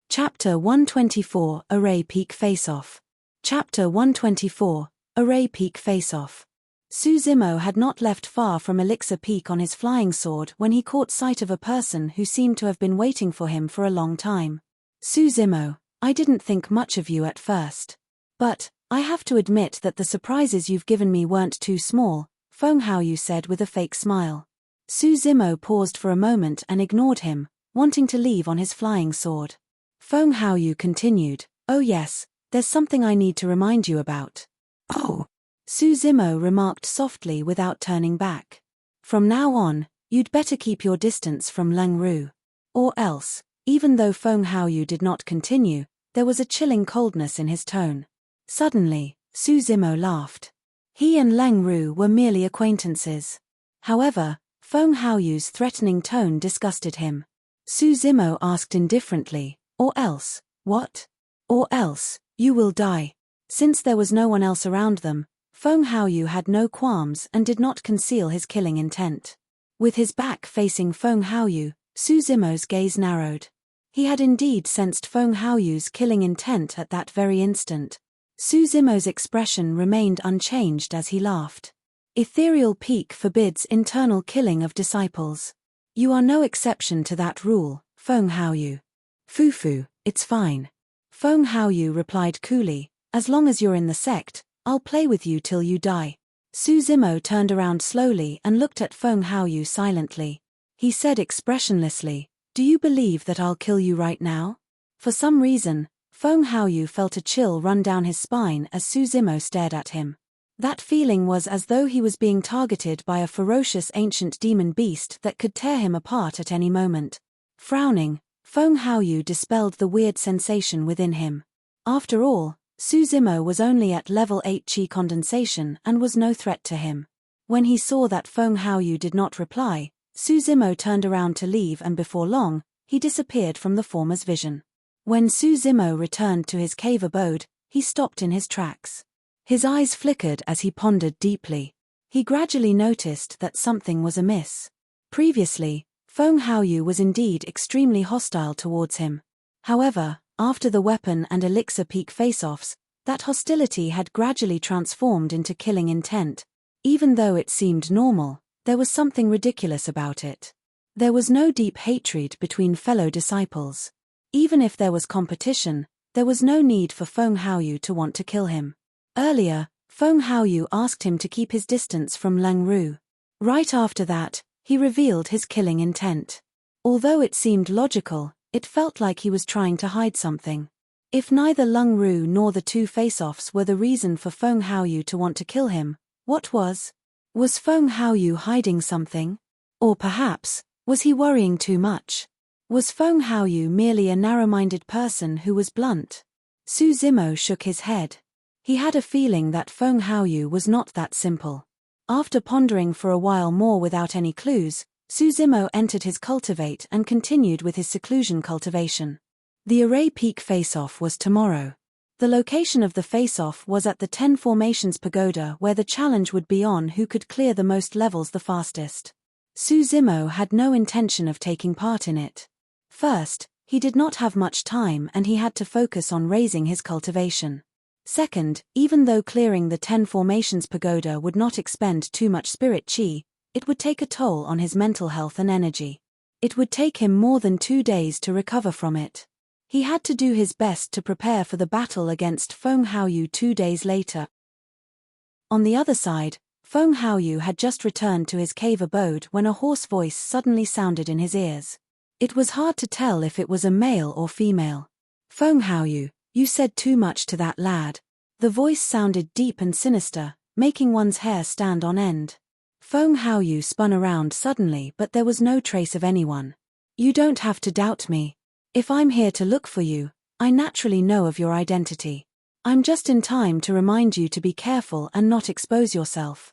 Chapter 124, Array Peak Face-Off. Chapter 124, Array Peak Face-Off. Su Zimo had not left far from Elixir Peak on his flying sword when he caught sight of a person who seemed to have been waiting for him for a long time. "Su Zimo, I didn't think much of you at first. But, I have to admit that the surprises you've given me weren't too small," Feng Haoyu said with a fake smile. Su Zimo paused for a moment and ignored him, wanting to leave on his flying sword. Feng Haoyu continued, "Oh yes, there's something I need to remind you about." "Oh," Su Zimo remarked softly without turning back. "From now on, you'd better keep your distance from Leng Ru. Or else," even though Feng Haoyu did not continue, there was a chilling coldness in his tone. Suddenly, Su Zimo laughed. He and Leng Ru were merely acquaintances. However, Feng Haoyu's threatening tone disgusted him. Su Zimo asked indifferently, "Or else, what? Or else, you will die." Since there was no one else around them, Feng Haoyu had no qualms and did not conceal his killing intent. With his back facing Feng Haoyu, Su Zimo's gaze narrowed. He had indeed sensed Feng Haoyu's killing intent at that very instant. Su Zimo's expression remained unchanged as he laughed. Ethereal Peak forbids internal killing of disciples. You are no exception to that rule, Feng Haoyu. Fufu, it's fine. Feng Haoyu replied coolly, as long as you're in the sect, I'll play with you till you die. Su Zimo turned around slowly and looked at Feng Haoyu silently. He said expressionlessly, "Do you believe that I'll kill you right now?" For some reason, Feng Haoyu felt a chill run down his spine as Su Zimo stared at him. That feeling was as though he was being targeted by a ferocious ancient demon beast that could tear him apart at any moment. Frowning, Feng Haoyu dispelled the weird sensation within him. After all, Su Zimo was only at level 8 Qi condensation and was no threat to him. When he saw that Feng Haoyu did not reply, Su Zimo turned around to leave, and before long, he disappeared from the former's vision. When Su Zimo returned to his cave abode, he stopped in his tracks. His eyes flickered as he pondered deeply. He gradually noticed that something was amiss. Previously, Feng Haoyu was indeed extremely hostile towards him. However, after the weapon and elixir peak face-offs, that hostility had gradually transformed into killing intent. Even though it seemed normal, there was something ridiculous about it. There was no deep hatred between fellow disciples. Even if there was competition, there was no need for Feng Haoyu to want to kill him. Earlier, Feng Haoyu asked him to keep his distance from Leng Ru. Right after that, he revealed his killing intent. Although it seemed logical, it felt like he was trying to hide something. If neither Leng Ru nor the two face-offs were the reason for Feng Haoyu to want to kill him, what was? Was Feng Haoyu hiding something? Or perhaps, was he worrying too much? Was Feng Haoyu merely a narrow-minded person who was blunt? Su Zimo shook his head. He had a feeling that Feng Haoyu was not that simple. After pondering for a while more without any clues, Su Zimo entered his cultivate and continued with his seclusion cultivation. The array peak face-off was tomorrow. The location of the face-off was at the 10 Formations Pagoda, where the challenge would be on who could clear the most levels the fastest. Su Zimo had no intention of taking part in it. First, he did not have much time and he had to focus on raising his cultivation. Second, even though clearing the 10 Formations Pagoda would not expend too much spirit qi, it would take a toll on his mental health and energy. It would take him more than 2 days to recover from it. He had to do his best to prepare for the battle against Feng Haoyu 2 days later. On the other side, Feng Haoyu had just returned to his cave abode when a hoarse voice suddenly sounded in his ears. It was hard to tell if it was a male or female. "Feng Haoyu, you said too much to that lad." The voice sounded deep and sinister, making one's hair stand on end. Feng Haoyu spun around suddenly, but there was no trace of anyone. "You don't have to doubt me. If I'm here to look for you, I naturally know of your identity. I'm just in time to remind you to be careful and not expose yourself.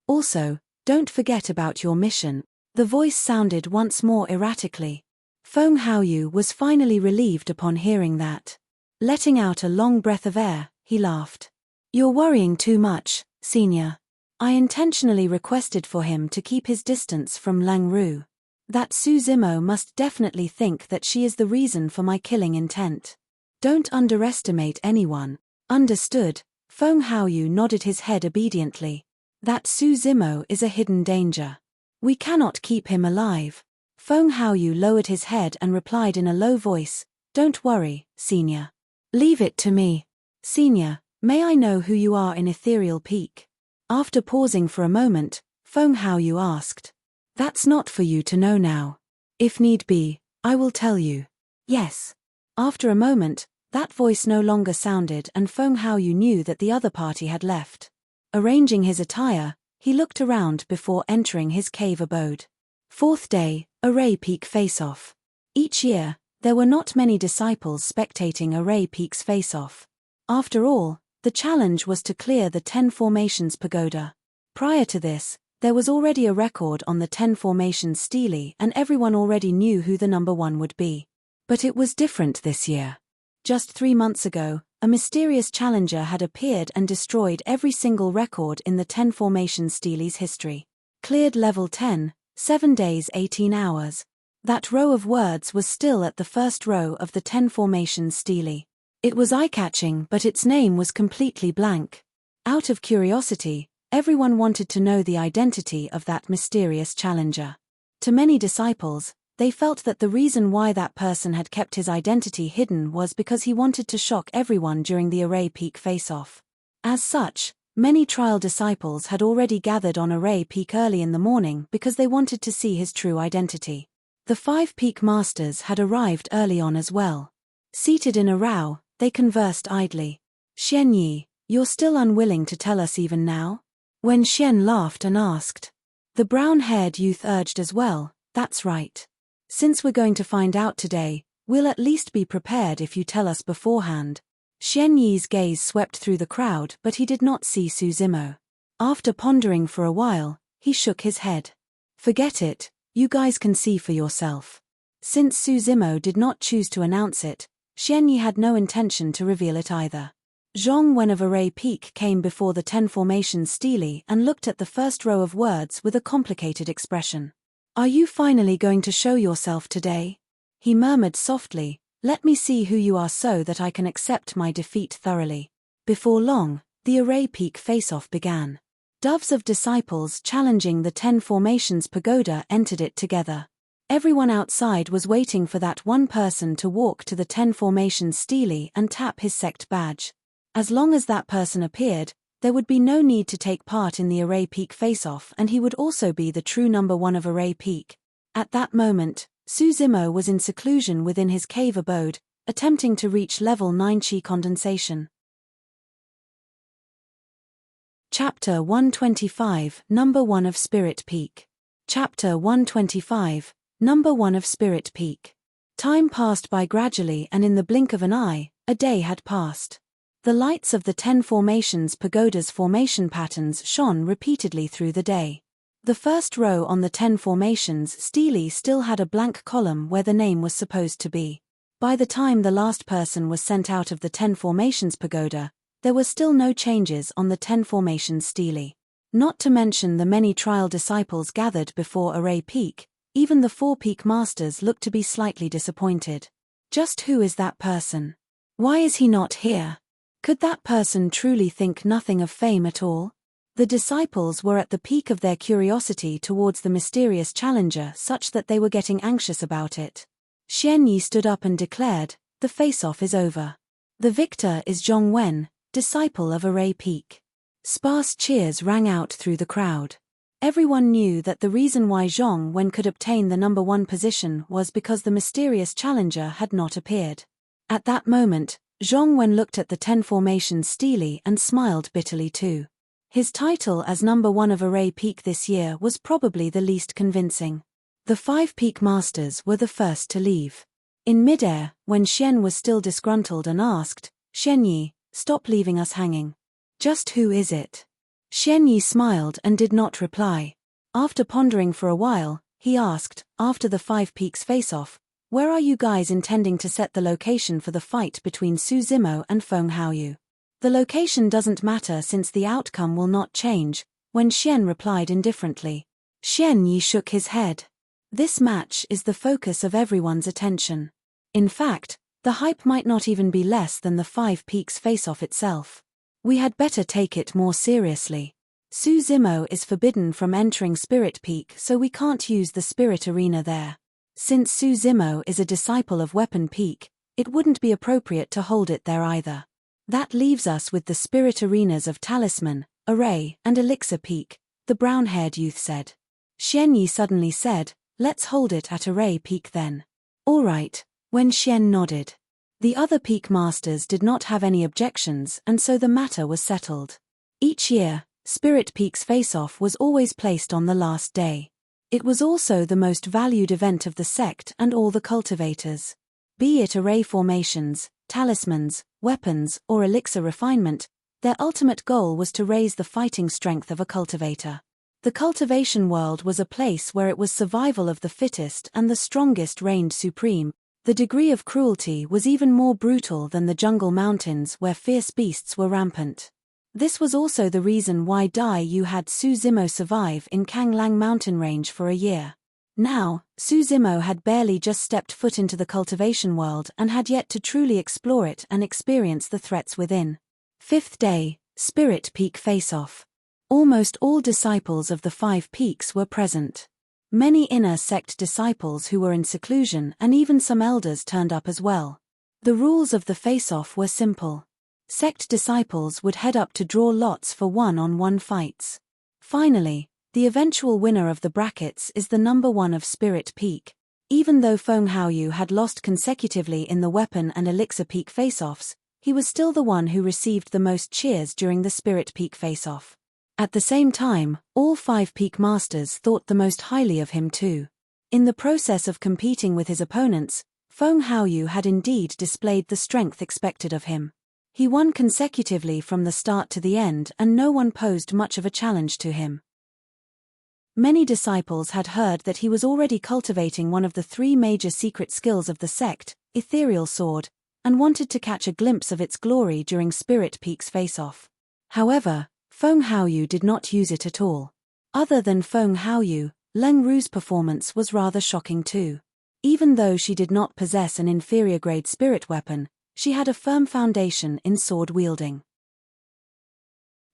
Also, don't forget about your mission." The voice sounded once more erratically. Feng Haoyu was finally relieved upon hearing that. Letting out a long breath of air, he laughed. "You're worrying too much, senior. I intentionally requested for him to keep his distance from Leng Ru. That Su Zimo must definitely think that she is the reason for my killing intent. Don't underestimate anyone." Understood, Feng Haoyu nodded his head obediently. "That Su Zimo is a hidden danger. We cannot keep him alive." Feng Haoyu lowered his head and replied in a low voice, "Don't worry, senior. Leave it to me. Senior, may I know who you are in Ethereal Peak?" After pausing for a moment, Feng Haoyu asked. "That's not for you to know now. If need be, I will tell you." "Yes." After a moment, that voice no longer sounded and Feng Haoyu knew that the other party had left. Arranging his attire, he looked around before entering his cave abode. 4th day, Array Peak face-off. Each year, there were not many disciples spectating Array Peak's face-off. After all, The challenge was to clear the 10 Formations Pagoda. Prior to this, there was already a record on the 10 Formations stele and everyone already knew who the number one would be. But it was different this year. Just 3 months ago, a mysterious challenger had appeared and destroyed every single record in the 10 Formations stele's history. Cleared level 10, 7 days 18 hours. That row of words was still at the first row of the 10 Formations stele. It was eye-catching, but its name was completely blank. Out of curiosity, everyone wanted to know the identity of that mysterious challenger. To many disciples, they felt that the reason why that person had kept his identity hidden was because he wanted to shock everyone during the Array Peak face-off. As such, many trial disciples had already gathered on Array Peak early in the morning because they wanted to see his true identity. The 5 Peak Masters had arrived early on as well. Seated in a row, they conversed idly. "Xian Yi, you're still unwilling to tell us even now?" When Xian laughed and asked. The brown-haired youth urged as well, "That's right. Since we're going to find out today, we'll at least be prepared if you tell us beforehand." Xian Yi's gaze swept through the crowd, but he did not see Su Zimo. After pondering for a while, he shook his head. "Forget it, you guys can see for yourself." Since Su Zimo did not choose to announce it, Xian Yi had no intention to reveal it either. Zhong Wen of Array Peak came before the 10 Formations stele and looked at the first row of words with a complicated expression. "Are you finally going to show yourself today?" He murmured softly, "Let me see who you are so that I can accept my defeat thoroughly." Before long, the Array Peak face-off began. Doves of disciples challenging the 10 Formations Pagoda entered it together. Everyone outside was waiting for that one person to walk to the 10 Formations stele and tap his sect badge. As long as that person appeared, there would be no need to take part in the Array Peak face-off and he would also be the true number one of Array Peak. At that moment, Su Zimo was in seclusion within his cave abode, attempting to reach level 9 Qi condensation. Chapter 125, Number 1 of Spirit Peak. Chapter 125, Number 1 of Spirit Peak. Time passed by gradually and in the blink of an eye, a day had passed. The lights of the 10 Formations Pagoda's formation patterns shone repeatedly through the day. The first row on the 10 Formations stele still had a blank column where the name was supposed to be. By the time the last person was sent out of the 10 Formations Pagoda, there were still no changes on the 10 Formations stele. Not to mention the many trial disciples gathered before Array Peak, even the 4 Peak Masters looked to be slightly disappointed. Just who is that person? Why is he not here? Could that person truly think nothing of fame at all? The disciples were at the peak of their curiosity towards the mysterious challenger such that they were getting anxious about it. Xian Yi stood up and declared, "The face-off is over. The victor is Zhong Wen, disciple of Array Peak." Sparse cheers rang out through the crowd. Everyone knew that the reason why Zhong Wen could obtain the number 1 position was because the mysterious challenger had not appeared. At that moment, Zhong Wen looked at the 10 Formations stele and smiled bitterly too. His title as number 1 of Array Peak this year was probably the least convincing. The 5 Peak Masters were the first to leave. In midair, when Xian was still disgruntled and asked, "Xian Yi, stop leaving us hanging. Just who is it?" Xian Yi smiled and did not reply. After pondering for a while, he asked, after the 5 Peaks face-off, "Where are you guys intending to set the location for the fight between Su Zimo and Feng Haoyu?" "The location doesn't matter since the outcome will not change," when Xian replied indifferently. Xian Yi shook his head. "This match is the focus of everyone's attention. In fact, the hype might not even be less than the 5 Peaks face-off itself. We had better take it more seriously. Su Zimo is forbidden from entering Spirit Peak, so we can't use the Spirit Arena there. Since Su Zimo is a disciple of Weapon Peak, it wouldn't be appropriate to hold it there either. That leaves us with the Spirit Arenas of Talisman, Array, and Elixir Peak," the brown-haired youth said. Xian Yi suddenly said, "Let's hold it at Array Peak then." "All right," when Xian nodded. The other Peak Masters did not have any objections and so the matter was settled. Each year, Spirit Peak's face-off was always placed on the last day. It was also the most valued event of the sect and all the cultivators. Be it array formations, talismans, weapons, or elixir refinement, Their ultimate goal was to raise the fighting strength of a cultivator. The cultivation world was a place where it was survival of the fittest and the strongest reigned supreme. The degree of cruelty was even more brutal than the jungle mountains where fierce beasts were rampant. This was also the reason why Dai Yu had Su Zimo survive in Kanglang mountain range for a year. Now, Su Zimo had barely just stepped foot into the cultivation world and had yet to truly explore it and experience the threats within. 5th day, Spirit Peak Face-Off. Almost all disciples of the 5 peaks were present. Many inner sect disciples who were in seclusion and even some elders turned up as well. The rules of the face-off were simple. Sect disciples would head up to draw lots for one-on-one fights. Finally, the eventual winner of the brackets is the number 1 of Spirit Peak. Even though Feng Haoyu had lost consecutively in the weapon and elixir peak face-offs, he was still the one who received the most cheers during the Spirit Peak face-off. At the same time, all 5 peak masters thought the most highly of him too. In the process of competing with his opponents, Feng Haoyu had indeed displayed the strength expected of him. He won consecutively from the start to the end and no one posed much of a challenge to him. Many disciples had heard that he was already cultivating one of the 3 major secret skills of the sect, Ethereal Sword, and wanted to catch a glimpse of its glory during Spirit Peak's face-off. However, Feng Haoyu did not use it at all. Other than Feng Haoyu, Leng Ru's performance was rather shocking too. Even though she did not possess an inferior-grade spirit weapon, she had a firm foundation in sword wielding.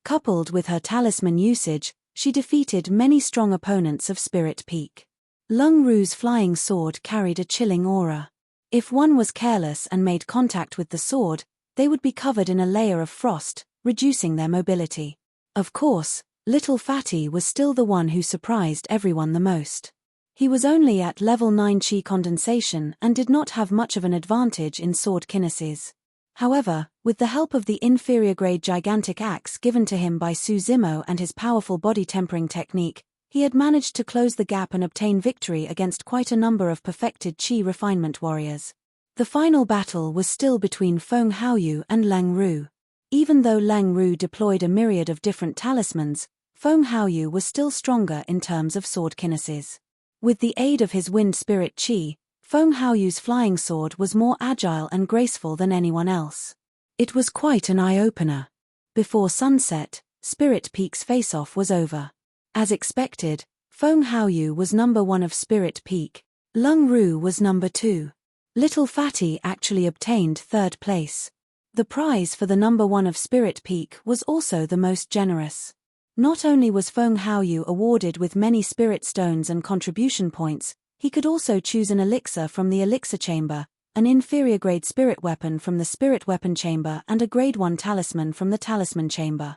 Coupled with her talisman usage, she defeated many strong opponents of Spirit Peak. Leng Ru's flying sword carried a chilling aura. If one was careless and made contact with the sword, they would be covered in a layer of frost, reducing their mobility. Of course, Little Fatty was still the one who surprised everyone the most. He was only at level 9 chi condensation and did not have much of an advantage in sword kinesis. However, with the help of the inferior-grade gigantic axe given to him by Su Zimo and his powerful body tempering technique, he had managed to close the gap and obtain victory against quite a number of perfected chi refinement warriors. The final battle was still between Feng Haoyu and Leng Ru. Even though Leng Ru deployed a myriad of different talismans, Feng Haoyu was still stronger in terms of sword kinesis. With the aid of his wind spirit chi, Feng Haoyu's flying sword was more agile and graceful than anyone else. It was quite an eye-opener. Before sunset, Spirit Peak's face-off was over. As expected, Feng Haoyu was number 1 of Spirit Peak. Leng Ru was number 2. Little Fatty actually obtained 3rd place. The prize for the number 1 of Spirit Peak was also the most generous. Not only was Feng Haoyu awarded with many spirit stones and contribution points, he could also choose an elixir from the elixir chamber, an inferior grade spirit weapon from the spirit weapon chamber and a grade 1 talisman from the talisman chamber.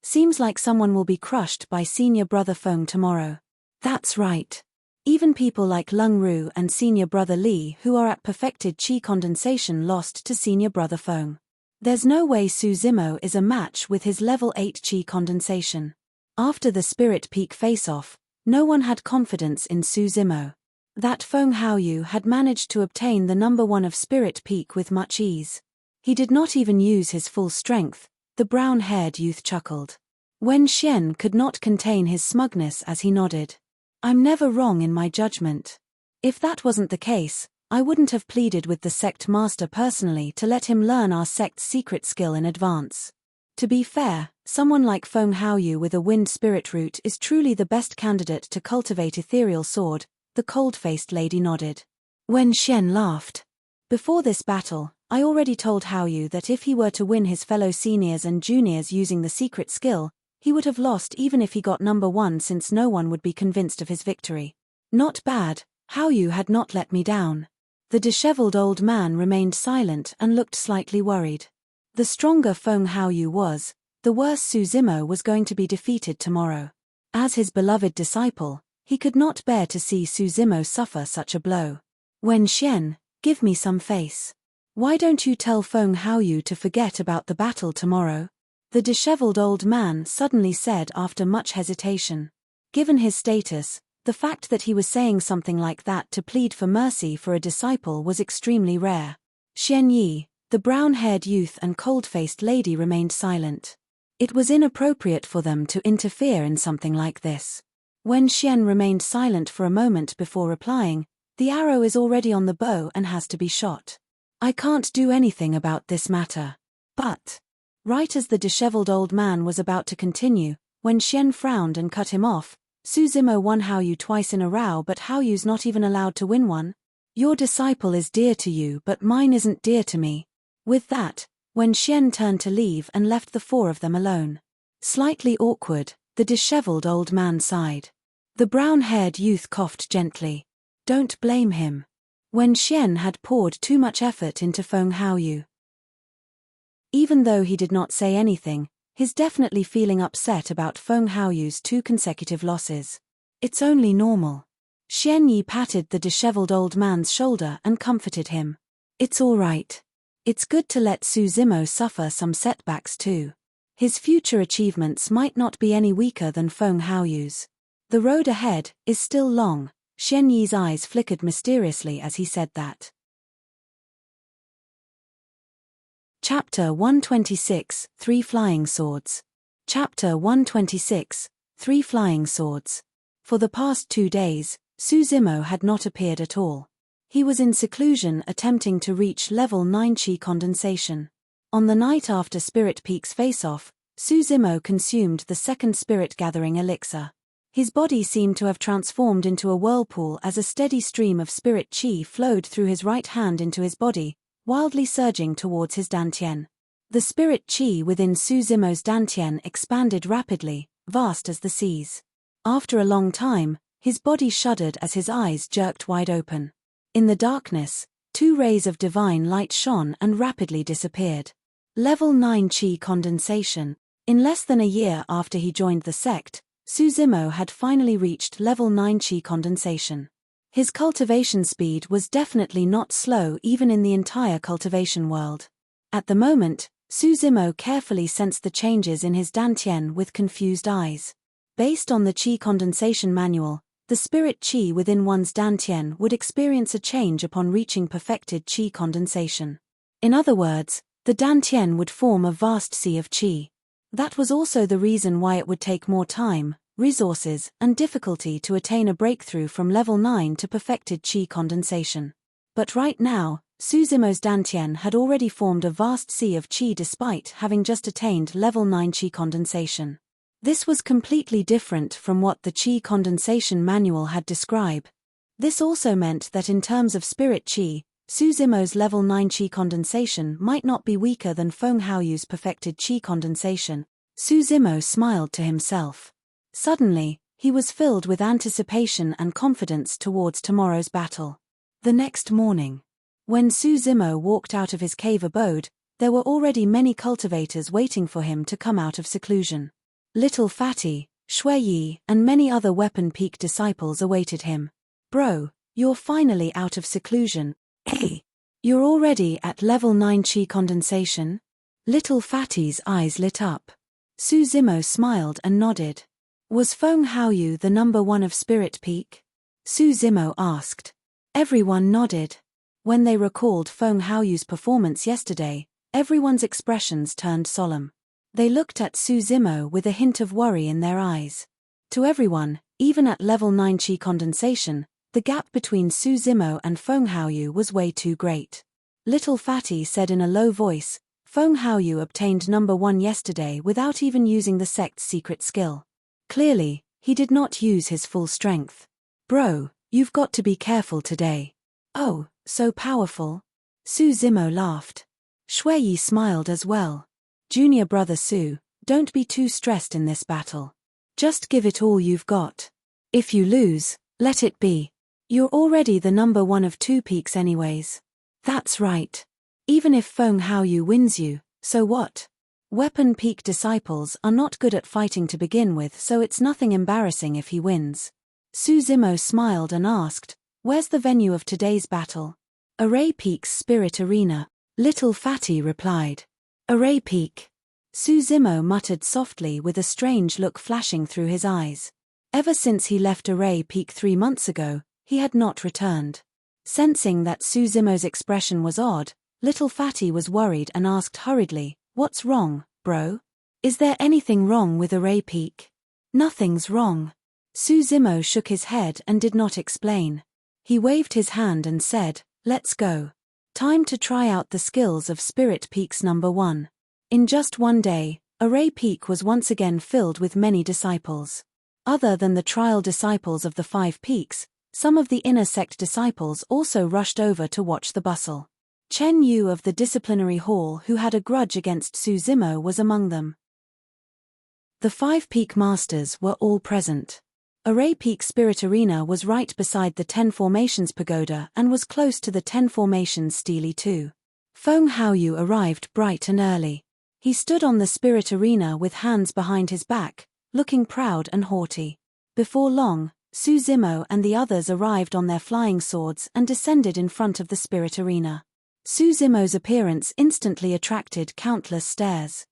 Seems like someone will be crushed by senior brother Feng tomorrow. That's right. Even people like Leng Ru and senior brother Li who are at perfected chi condensation lost to senior brother Feng. There's no way Su Zimo is a match with his level 8 chi condensation. After the Spirit Peak face-off, no one had confidence in Su Zimo. That Feng Haoyu had managed to obtain the number 1 of Spirit Peak with much ease. He did not even use his full strength, the brown-haired youth chuckled. Wen Xian could not contain his smugness as he nodded. I'm never wrong in my judgment. If that wasn't the case, I wouldn't have pleaded with the sect master personally to let him learn our sect's secret skill in advance. To be fair, someone like Feng Haoyu with a wind spirit root is truly the best candidate to cultivate ethereal sword, the cold-faced lady nodded. Wen Xian laughed. Before this battle, I already told Haoyu that if he were to win his fellow seniors and juniors using the secret skill, he would have lost even if he got number 1 since no one would be convinced of his victory. Not bad, Haoyu had not let me down. The disheveled old man remained silent and looked slightly worried. The stronger Feng Haoyu was, the worse Su Zimo was going to be defeated tomorrow. As his beloved disciple, he could not bear to see Su Zimo suffer such a blow. Wen Xian, give me some face. Why don't you tell Feng Haoyu to forget about the battle tomorrow? The disheveled old man suddenly said after much hesitation. Given his status, the fact that he was saying something like that to plead for mercy for a disciple was extremely rare. Xian Yi, The brown-haired youth and cold-faced lady remained silent. It was inappropriate for them to interfere in something like this. Wen Xian remained silent for a moment before replying, "The arrow is already on the bow and has to be shot. I can't do anything about this matter." But, right as the disheveled old man was about to continue, Wen Xian frowned and cut him off. "Su Zimo won Haoyu twice in a row, but Haoyu's not even allowed to win one? Your disciple is dear to you, but mine isn't dear to me." With that, Wen Xian turned to leave and left the four of them alone. Slightly awkward, the disheveled old man sighed. The brown-haired youth coughed gently. Don't blame him. Wen Xian had poured too much effort into Feng Haoyu. Even though he did not say anything, he's definitely feeling upset about Feng Haoyu's 2 consecutive losses. It's only normal. Xian Yi patted the disheveled old man's shoulder and comforted him. It's all right. It's good to let Su Zimo suffer some setbacks too. His future achievements might not be any weaker than Feng Haoyu's. The road ahead is still long. Xian Yi's eyes flickered mysteriously as he said that. Chapter 126, 3 Flying Swords. Chapter 126, 3 Flying Swords. For the past 2 days, Su Zimo had not appeared at all. He was in seclusion attempting to reach level 9 Qi condensation. On the night after Spirit Peak's face-off, Su Zimo consumed the second Spirit Gathering elixir. His body seemed to have transformed into a whirlpool as a steady stream of Spirit Qi flowed through his right hand into his body, wildly surging towards his dantian. The Spirit Qi within Su Zimo's dantian expanded rapidly, vast as the seas. After a long time, his body shuddered as his eyes jerked wide open. In the darkness, 2 rays of divine light shone and rapidly disappeared. Level 9 Qi condensation. In less than a year after he joined the sect, Su Zimo had finally reached level 9 Qi condensation. His cultivation speed was definitely not slow even in the entire cultivation world. At the moment, Su Zimo carefully sensed the changes in his dantian with confused eyes. Based on the Qi condensation manual, the Spirit Qi within one's dantian would experience a change upon reaching perfected Qi condensation. In other words, the dantian would form a vast sea of Qi. That was also the reason why it would take more time, resources, and difficulty to attain a breakthrough from level 9 to perfected Qi condensation. But right now, Su Zimo's dantian had already formed a vast sea of Qi despite having just attained level 9 Qi condensation. This was completely different from what the Qi condensation manual had described. This also meant that in terms of Spirit Qi, Su Zimo's level 9 Qi condensation might not be weaker than Feng Haoyu's perfected Qi condensation. Su Zimo smiled to himself. Suddenly, he was filled with anticipation and confidence towards tomorrow's battle. The next morning, when Su Zimo walked out of his cave abode, there were already many cultivators waiting for him to come out of seclusion. Little Fatty, Shui Yi, and many other Weapon Peak disciples awaited him. "Bro, you're finally out of seclusion. Hey, you're already at level 9 Qi condensation?" Little Fatty's eyes lit up. Su Zimo smiled and nodded. "Was Feng Haoyu the number 1 of Spirit Peak?" Su Zimo asked. Everyone nodded. When they recalled Feng Haoyu's performance yesterday, everyone's expressions turned solemn. They looked at Su Zimo with a hint of worry in their eyes. To everyone, even at level 9 Qi condensation, the gap between Su Zimo and Feng Haoyu was way too great. Little Fatty said in a low voice, "Feng Haoyu obtained number 1 yesterday without even using the sect's secret skill. Clearly, he did not use his full strength. Bro, you've got to be careful today." "Oh, so powerful?" Su Zimo laughed. Shui Yi smiled as well. "Junior brother Su, don't be too stressed in this battle. Just give it all you've got. If you lose, let it be. You're already the number 1 of 2 peaks anyways." "That's right. Even if Feng Haoyu wins you, so what? Weapon Peak disciples are not good at fighting to begin with, so it's nothing embarrassing if he wins." Su Zimo smiled and asked, "Where's the venue of today's battle?" "Array Peak's Spirit Arena," Little Fatty replied. "Array Peak." Su Zimo muttered softly with a strange look flashing through his eyes. Ever since he left Array Peak 3 months ago, he had not returned. Sensing that Su Zimo's expression was odd, Little Fatty was worried and asked hurriedly, "What's wrong, bro? Is there anything wrong with Array Peak?" "Nothing's wrong." Suzimo shook his head and did not explain. He waved his hand and said, "Let's go. Time to try out the skills of Spirit Peaks number 1. In just one day, Array Peak was once again filled with many disciples. Other than the trial disciples of the 5 peaks, some of the inner sect disciples also rushed over to watch the bustle. Chen Yu of the disciplinary hall, who had a grudge against Suzimo, was among them. The 5 peak masters were all present. Array Peak Spirit Arena was right beside the 10 Formations Pagoda and was close to the 10 Formations Stele too. Feng Haoyu arrived bright and early. He stood on the Spirit Arena with hands behind his back, looking proud and haughty. Before long, Suzimo and the others arrived on their flying swords and descended in front of the Spirit Arena. Suzimo's appearance instantly attracted countless stares.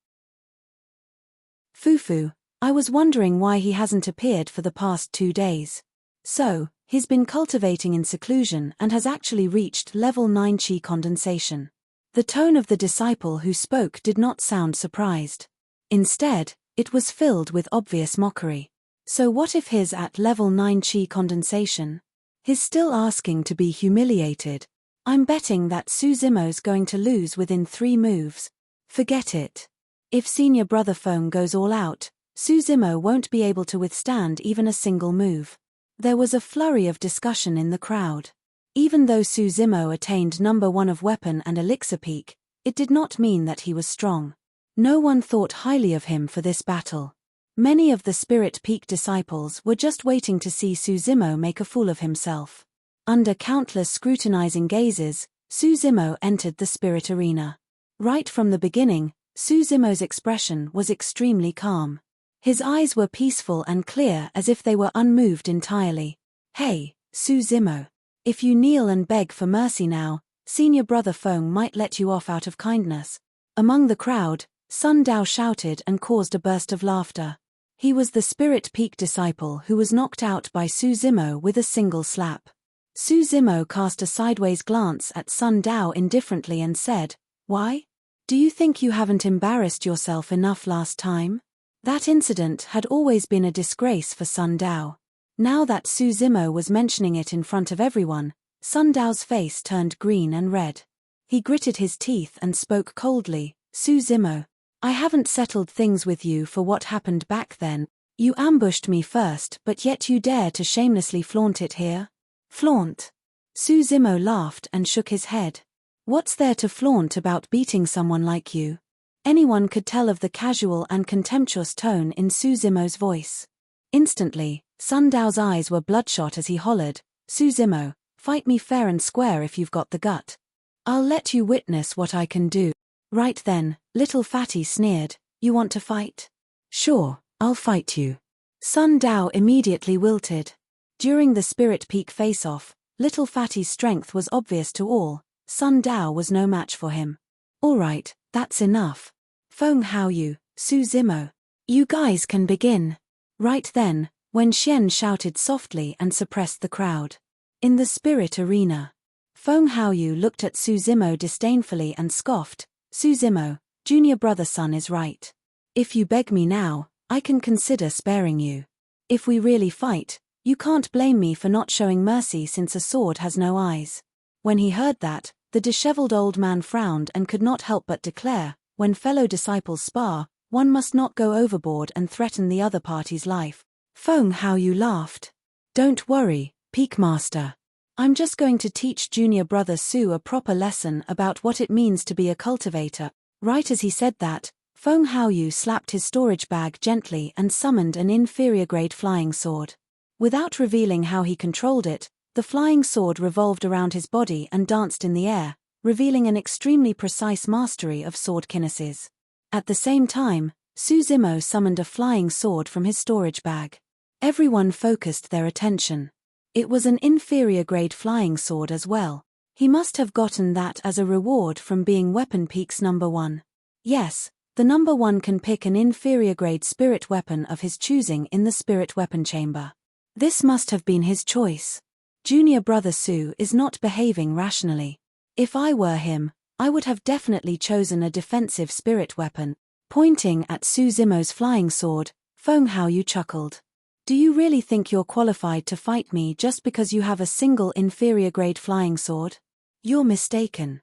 "Fufu, I was wondering why he hasn't appeared for the past 2 days. So, he's been cultivating in seclusion and has actually reached level 9 chi condensation." The tone of the disciple who spoke did not sound surprised. Instead, it was filled with obvious mockery. So what if he's at level 9 chi condensation? He's still asking to be humiliated. I'm betting that Suzimo's going to lose within 3 moves. Forget it. If senior brother Feng goes all out, Suzimo won't be able to withstand even a single move. There was a flurry of discussion in the crowd. Even though Suzimo attained number 1 of weapon and elixir peak, it did not mean that he was strong. No one thought highly of him for this battle. Many of the Spirit Peak disciples were just waiting to see Suzimo make a fool of himself. Under countless scrutinizing gazes, Suzimo entered the Spirit Arena. Right from the beginning, Suzimo's expression was extremely calm. His eyes were peaceful and clear, as if they were unmoved entirely. "Hey, Suzimo. If you kneel and beg for mercy now, senior brother Feng might let you off out of kindness." Among the crowd, Sun Dao shouted and caused a burst of laughter. He was the Spirit Peak disciple who was knocked out by Suzimo with a single slap. Suzimo cast a sideways glance at Sun Dao indifferently and said, "Why? Do you think you haven't embarrassed yourself enough last time?" That incident had always been a disgrace for Sun Dao. Now that Suzimo was mentioning it in front of everyone, Sun Dao's face turned green and red. He gritted his teeth and spoke coldly, "Suzimo, I haven't settled things with you for what happened back then. You ambushed me first, but yet you dare to shamelessly flaunt it here?" "Flaunt?" Suzimo laughed and shook his head. "What's there to flaunt about beating someone like you?" Anyone could tell of the casual and contemptuous tone in Suzimo's voice. Instantly, Sun Dao's eyes were bloodshot as he hollered, "Suzimo, fight me fair and square if you've got the gut. I'll let you witness what I can do." Right then, Little Fatty sneered, "You want to fight? Sure, I'll fight you." Sun Dao immediately wilted. During the Spirit Peak face-off, Little Fatty's strength was obvious to all. Sun Dao was no match for him. "Alright, that's enough. Feng Haoyu, Suzimo. You guys can begin." Right then, Wen Xian shouted softly and suppressed the crowd. In the Spirit Arena, Feng Haoyu looked at Suzimo disdainfully and scoffed, "Suzimo, junior brother Sun is right. If you beg me now, I can consider sparing you. If we really fight, you can't blame me for not showing mercy since a sword has no eyes." When he heard that, the disheveled old man frowned and could not help but declare, when fellow disciples spar, one must not go overboard and threaten the other party's life. Feng Haoyu laughed. "Don't worry, Peak Master. I'm just going to teach junior brother Su a proper lesson about what it means to be a cultivator." Right as he said that, Feng Haoyu slapped his storage bag gently and summoned an inferior-grade flying sword. Without revealing how he controlled it, the flying sword revolved around his body and danced in the air, revealing an extremely precise mastery of sword kinesis. At the same time, Suzimo summoned a flying sword from his storage bag. Everyone focused their attention. It was an inferior-grade flying sword as well. He must have gotten that as a reward from being Weapon Peak's number 1. Yes, the number 1 can pick an inferior-grade spirit weapon of his choosing in the spirit weapon chamber. This must have been his choice. Junior brother Su is not behaving rationally. If I were him, I would have definitely chosen a defensive spirit weapon. Pointing at Su Zimo's flying sword, Feng Haoyu chuckled. Do you really think you're qualified to fight me just because you have a single inferior-grade flying sword? You're mistaken.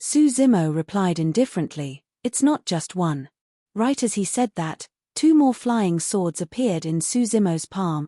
Su Zimo replied indifferently, it's not just one. Right as he said that, two more flying swords appeared in Su Zimo's palm.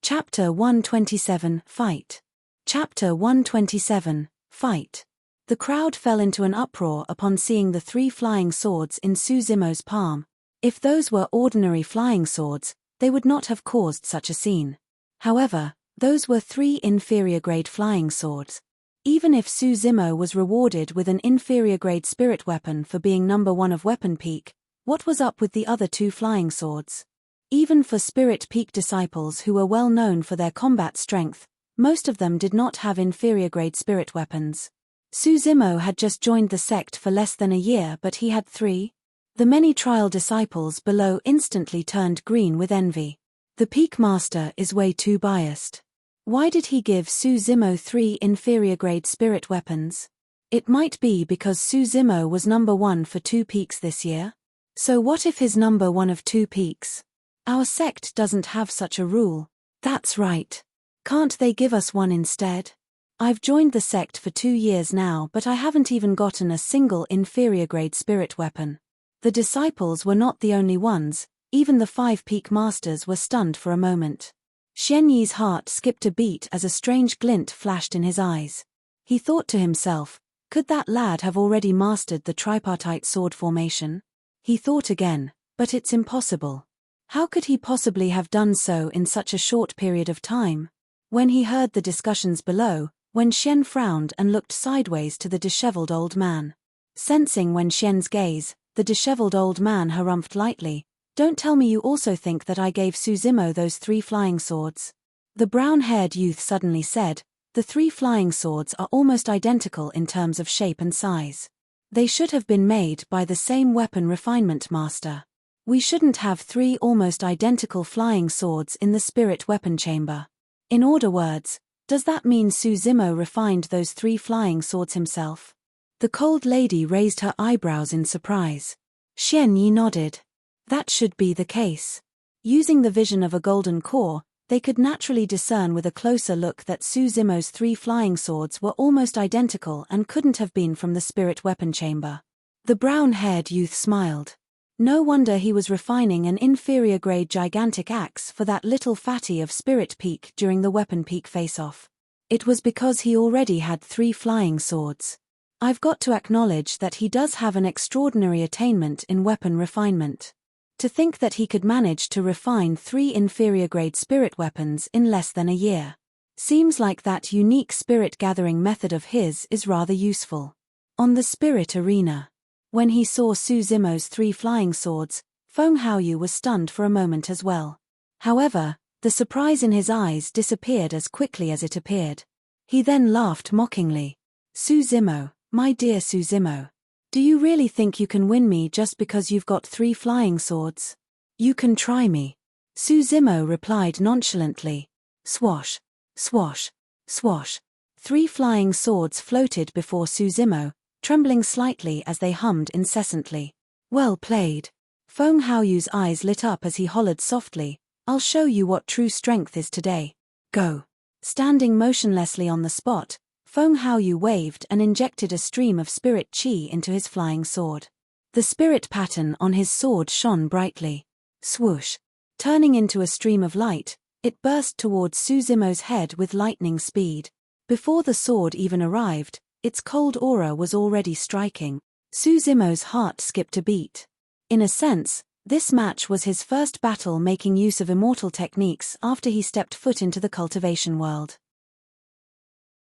Chapter 127, Fight. Chapter 127, Fight. The crowd fell into an uproar upon seeing the three flying swords in Su Zimo's palm. If those were ordinary flying swords, they would not have caused such a scene. However, those were three inferior-grade flying swords. Even if Su Zimo was rewarded with an inferior-grade spirit weapon for being number 1 of Weapon Peak, what was up with the other two flying swords? Even for Spirit Peak disciples who were well known for their combat strength, most of them did not have inferior-grade spirit weapons. Su Zimo had just joined the sect for less than a year, but he had 3. The many trial disciples below instantly turned green with envy. The Peak Master is way too biased. Why did he give Su Zimo 3 inferior-grade spirit weapons? It might be because Su Zimo was number 1 for 2 peaks this year. So what if his number 1 of 2 peaks? Our sect doesn't have such a rule. That's right. Can't they give us one instead? I've joined the sect for 2 years now, but I haven't even gotten a single inferior-grade spirit weapon. The disciples were not the only ones, even the 5 peak masters were stunned for a moment. Xian Yi's heart skipped a beat as a strange glint flashed in his eyes. He thought to himself, could that lad have already mastered the tripartite sword formation? He thought again, but it's impossible. How could he possibly have done so in such a short period of time? When he heard the discussions below, Wen Xian frowned and looked sideways to the disheveled old man. Sensing Wen Xian's gaze, the disheveled old man harumphed lightly, don't tell me you also think that I gave Su Zimo those 3 flying swords. The brown-haired youth suddenly said, the 3 flying swords are almost identical in terms of shape and size. They should have been made by the same weapon refinement master. We shouldn't have 3 almost identical flying swords in the spirit weapon chamber. In other words, does that mean Su Zimo refined those 3 flying swords himself? The cold lady raised her eyebrows in surprise. Xian Yi nodded. That should be the case. Using the vision of a golden core, they could naturally discern with a closer look that Su Zimo's 3 flying swords were almost identical and couldn't have been from the spirit weapon chamber. The brown-haired youth smiled. No wonder he was refining an inferior-grade gigantic axe for that little fatty of Spirit Peak during the Weapon Peak face-off. It was because he already had 3 flying swords. I've got to acknowledge that he does have an extraordinary attainment in weapon refinement. To think that he could manage to refine 3 inferior-grade spirit weapons in less than a year. Seems like that unique spirit-gathering method of his is rather useful. On the spirit arena. When he saw Su Zimo's 3 flying swords, Feng Haoyu was stunned for a moment as well. However, the surprise in his eyes disappeared as quickly as it appeared. He then laughed mockingly. Su Zimo, my dear Su Zimo. Do you really think you can win me just because you've got 3 flying swords? You can try me. Su Zimo replied nonchalantly. Swash, swash, swash. 3 flying swords floated before Su Zimo, trembling slightly as they hummed incessantly. Well played. Feng Haoyu's eyes lit up as he hollered softly, I'll show you what true strength is today. Go. Standing motionlessly on the spot, Feng Haoyu waved and injected a stream of spirit qi into his flying sword. The spirit pattern on his sword shone brightly. Swoosh. Turning into a stream of light, it burst towards Su Zimo's head with lightning speed. Before the sword even arrived, its cold aura was already striking. Su Zimo's heart skipped a beat. In a sense, this match was his first battle making use of immortal techniques after he stepped foot into the cultivation world.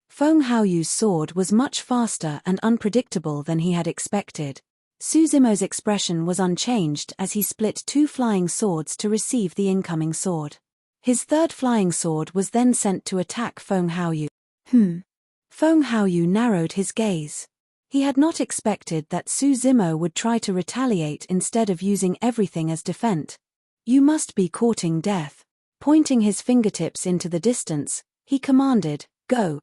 Feng Haoyu's sword was much faster and unpredictable than he had expected. Su Zimo's expression was unchanged as he split 2 flying swords to receive the incoming sword. His 3rd flying sword was then sent to attack Feng Haoyu. Feng Haoyu narrowed his gaze. He had not expected that Su Zimo would try to retaliate instead of using everything as defense. You must be courting death. Pointing his fingertips into the distance, he commanded, Go!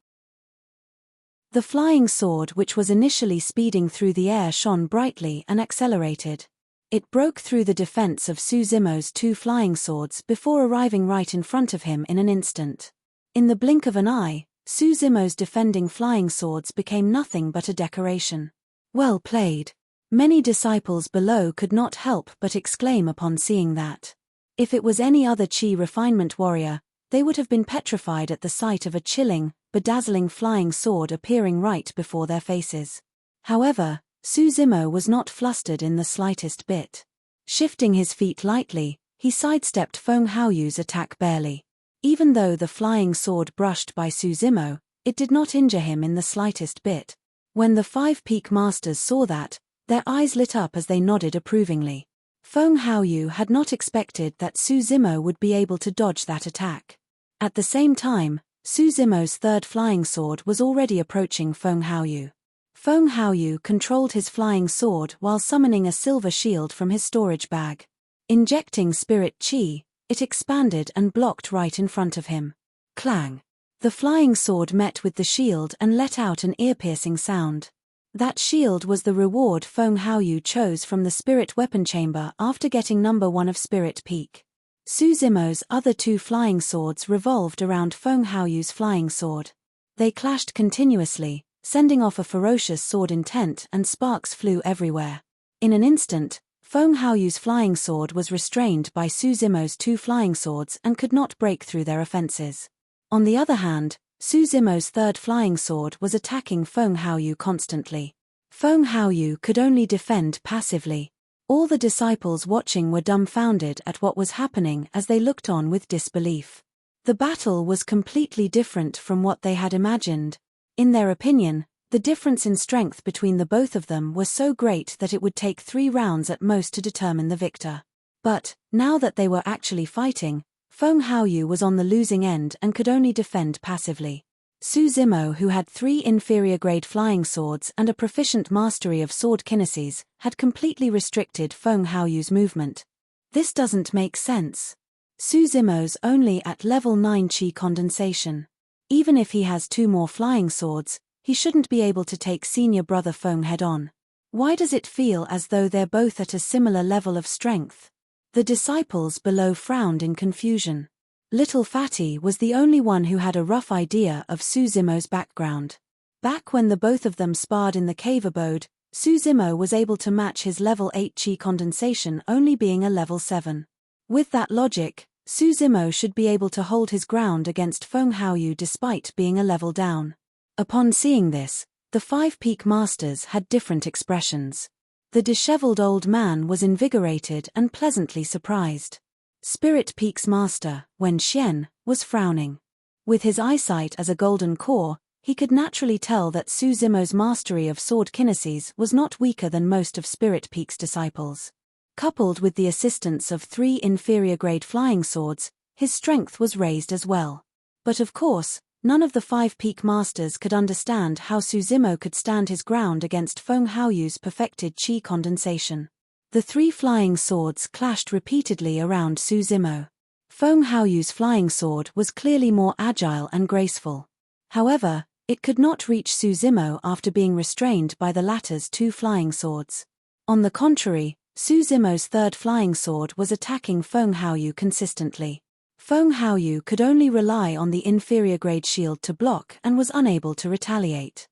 The flying sword, which was initially speeding through the air, shone brightly and accelerated. It broke through the defense of Suzumo's two flying swords before arriving right in front of him in an instant. In the blink of an eye, Suzumo's defending flying swords became nothing but a decoration. Well played. Many disciples below could not help but exclaim upon seeing that. If it was any other chi refinement warrior, they would have been petrified at the sight of a chilling, bedazzling flying sword appearing right before their faces. However, Suzumo was not flustered in the slightest bit. Shifting his feet lightly, he sidestepped Feng Haoyu's attack barely. Even though the flying sword brushed by Suzumo, it did not injure him in the slightest bit. When the 5 peak masters saw that, their eyes lit up as they nodded approvingly. Feng Haoyu had not expected that Suzumo would be able to dodge that attack. At the same time, Suzumo's third flying sword was already approaching Feng Haoyu. Feng Haoyu controlled his flying sword while summoning a silver shield from his storage bag. Injecting spirit chi, it expanded and blocked right in front of him. Clang! The flying sword met with the shield and let out an ear-piercing sound. That shield was the reward Feng Haoyu chose from the spirit weapon chamber after getting number 1 of Spirit Peak. Suzumo's other 2 flying swords revolved around Feng Haoyu's flying sword. They clashed continuously, sending off a ferocious sword intent, and sparks flew everywhere. In an instant, Feng Haoyu's flying sword was restrained by Suzumo's 2 flying swords and could not break through their offenses. On the other hand, Suzumo's third flying sword was attacking Feng Haoyu constantly. Feng Haoyu could only defend passively. All the disciples watching were dumbfounded at what was happening as they looked on with disbelief. The battle was completely different from what they had imagined. In their opinion, the difference in strength between the both of them was so great that it would take 3 rounds at most to determine the victor. But, now that they were actually fighting, Feng Haoyu was on the losing end and could only defend passively. Suzumo, who had 3 inferior-grade flying swords and a proficient mastery of sword kinesis, had completely restricted Feng Haoyu's movement. This doesn't make sense. Suzumo's only at level 9 chi condensation. Even if he has 2 more flying swords, he shouldn't be able to take senior brother Feng head-on. Why does it feel as though they're both at a similar level of strength? The disciples below frowned in confusion. Little Fatty was the only one who had a rough idea of Suzumo's background. Back when the both of them sparred in the cave abode, Suzumo was able to match his level 8 chi condensation only being a level 7. With that logic, Suzumo should be able to hold his ground against Feng Haoyu despite being a level down. Upon seeing this, the 5 peak masters had different expressions. The disheveled old man was invigorated and pleasantly surprised. Spirit Peak's master, Wen Xian, was frowning. With his eyesight as a golden core, he could naturally tell that Suzumo's mastery of sword kinesis was not weaker than most of Spirit Peak's disciples. Coupled with the assistance of 3 inferior-grade flying swords, his strength was raised as well. But of course, none of the 5 peak masters could understand how Suzumo could stand his ground against Feng Haoyu's perfected chi condensation. The 3 flying swords clashed repeatedly around Suzumo. Feng Haoyu's flying sword was clearly more agile and graceful. However, it could not reach Suzumo after being restrained by the latter's 2 flying swords. On the contrary, Suzumo's third flying sword was attacking Feng Haoyu consistently. Feng Haoyu could only rely on the inferior-grade shield to block and was unable to retaliate.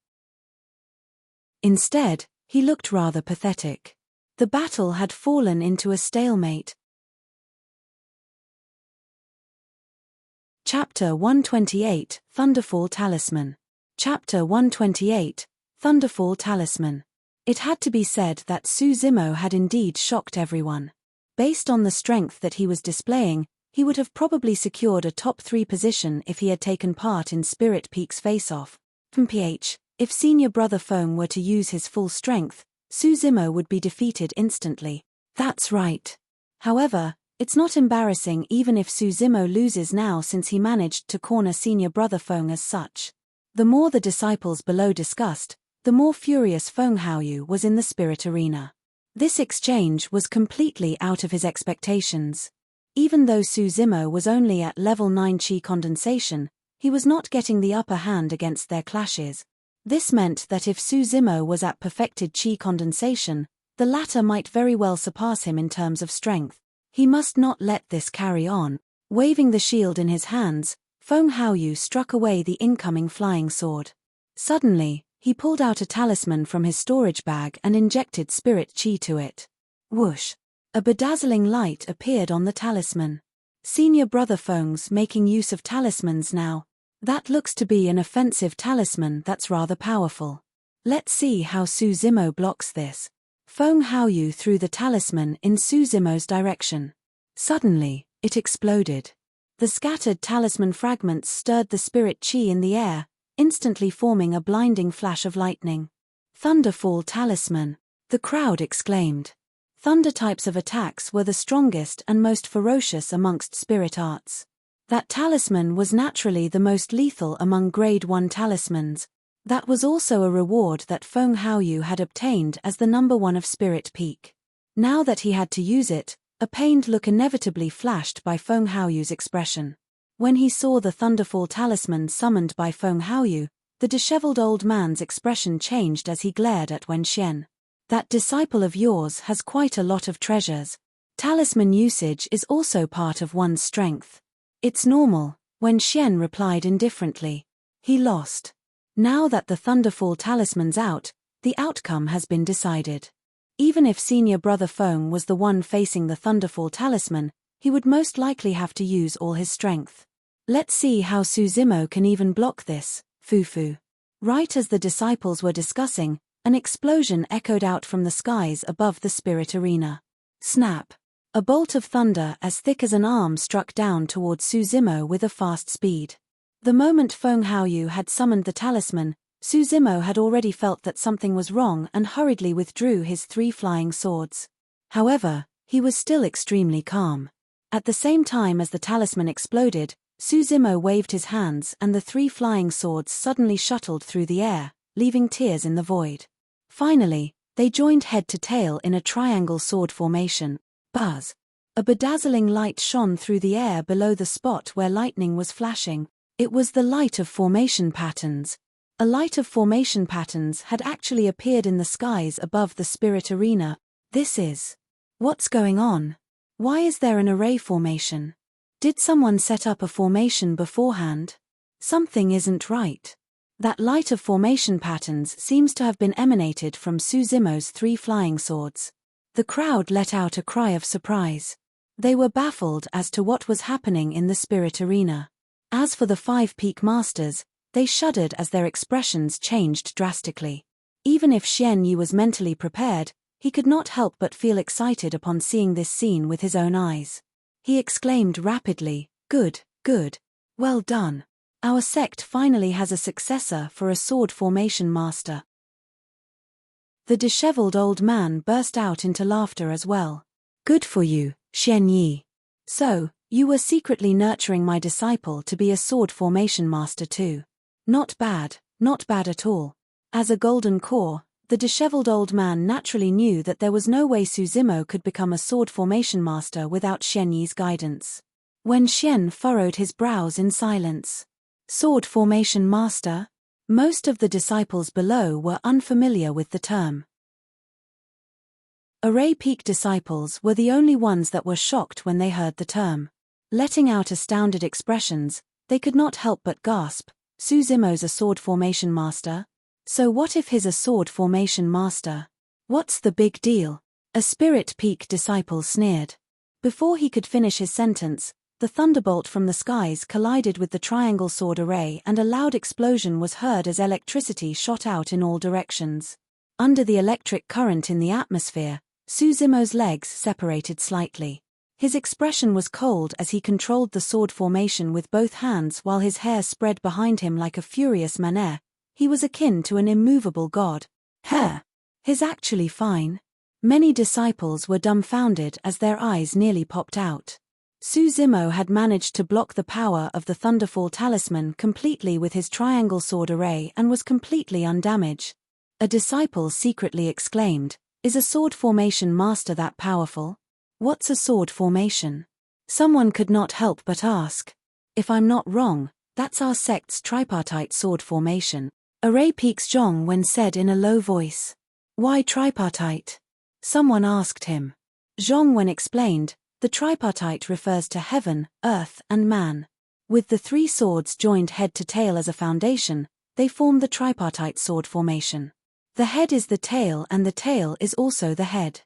Instead, he looked rather pathetic. The battle had fallen into a stalemate. Chapter 128, Thunderfall Talisman. Chapter 128, Thunderfall Talisman. It had to be said that Suzumo had indeed shocked everyone. Based on the strength that he was displaying, he would have probably secured a top 3 position if he had taken part in Spirit Peak's face-off. If senior brother Feng were to use his full strength, Suzumo would be defeated instantly. That's right. However, it's not embarrassing even if Suzumo loses now since he managed to corner senior brother Feng as such. The more the disciples below discussed, the more furious Feng Haoyu was in the spirit arena. This exchange was completely out of his expectations. Even though Suzumo was only at level 9 chi condensation, he was not getting the upper hand against their clashes. This meant that if Suzimo was at perfected chi condensation, the latter might very well surpass him in terms of strength. He must not let this carry on. Waving the shield in his hands, Feng Haoyu struck away the incoming flying sword. Suddenly, he pulled out a talisman from his storage bag and injected spirit chi to it. Whoosh! A bedazzling light appeared on the talisman. Senior brother Feng's making use of talismans now. That looks to be an offensive talisman that's rather powerful. Let's see how Suzimo blocks this. Feng Haoyu threw the talisman in Suzimo's direction. Suddenly, it exploded. The scattered talisman fragments stirred the spirit chi in the air, instantly forming a blinding flash of lightning. Thunderfall talisman, the crowd exclaimed. Thunder types of attacks were the strongest and most ferocious amongst spirit arts. That talisman was naturally the most lethal among grade 1 talismans. That was also a reward that Feng Haoyu had obtained as the number 1 of Spirit Peak. Now that he had to use it, a pained look inevitably flashed by Feng Haoyu's expression. When he saw the Thunderfall talisman summoned by Feng Haoyu, the disheveled old man's expression changed as he glared at Wen Xian. That disciple of yours has quite a lot of treasures. Talisman usage is also part of one's strength. It's normal, Wen Xian replied indifferently. He lost. Now that the Thunderfall talisman's out, the outcome has been decided. Even if senior brother Feng was the one facing the Thunderfall talisman, he would most likely have to use all his strength. Let's see how Suzimo can even block this, Fufu. Right as the disciples were discussing, an explosion echoed out from the skies above the spirit arena. Snap! A bolt of thunder as thick as an arm struck down towards Suzimo with a fast speed. The moment Feng Haoyu had summoned the talisman, Suzimo had already felt that something was wrong and hurriedly withdrew his 3 flying swords. However, he was still extremely calm. At the same time as the talisman exploded, Suzimo waved his hands and the 3 flying swords suddenly shuttled through the air, leaving tears in the void. Finally, they joined head to tail in a triangle sword formation. Buzz! A bedazzling light shone through the air below the spot where lightning was flashing. It was the light of formation patterns. A light of formation patterns had actually appeared in the skies above the spirit arena. This is... What's going on? Why is there an array formation? Did someone set up a formation beforehand? Something isn't right. That light of formation patterns seems to have been emanated from Suzimo's 3 flying swords. The crowd let out a cry of surprise. They were baffled as to what was happening in the spirit arena. As for the 5 peak masters, they shuddered as their expressions changed drastically. Even if Xian Yi was mentally prepared, he could not help but feel excited upon seeing this scene with his own eyes. He exclaimed rapidly, "Good, good. Well done. Our sect finally has a successor for a sword formation master." The disheveled old man burst out into laughter as well. "Good for you, Xian Yi. So, you were secretly nurturing my disciple to be a sword formation master too. Not bad at all." As a golden core, the disheveled old man naturally knew that there was no way Suzimo could become a sword formation master without Xian Yi's guidance. Wen Xian furrowed his brows in silence. Sword formation master? Most of the disciples below were unfamiliar with the term. Array Peak disciples were the only ones that were shocked when they heard the term. Letting out astounded expressions, they could not help but gasp, "Suzimo's a sword formation master? So what if he's a sword formation master? What's the big deal?" A Spirit Peak disciple sneered. Before he could finish his sentence, the thunderbolt from the skies collided with the triangle sword array and a loud explosion was heard as electricity shot out in all directions. Under the electric current in the atmosphere, Suzimo's legs separated slightly. His expression was cold as he controlled the sword formation with both hands while his hair spread behind him like a furious manner. He was akin to an immovable god. He's actually fine. Many disciples were dumbfounded as their eyes nearly popped out. Suzimo had managed to block the power of the Thunderfall talisman completely with his triangle sword array and was completely undamaged. A disciple secretly exclaimed, "Is a sword formation master that powerful? What's a sword formation?" Someone could not help but ask. If I'm not wrong, That's our sect's tripartite sword formation, Array Peaks Zhong Wen said in a low voice. Why tripartite? Someone asked him. Zhong Wen explained, the tripartite refers to heaven, earth, and man. With the three swords joined head to tail as a foundation, they form the tripartite sword formation. The head is the tail and the tail is also the head.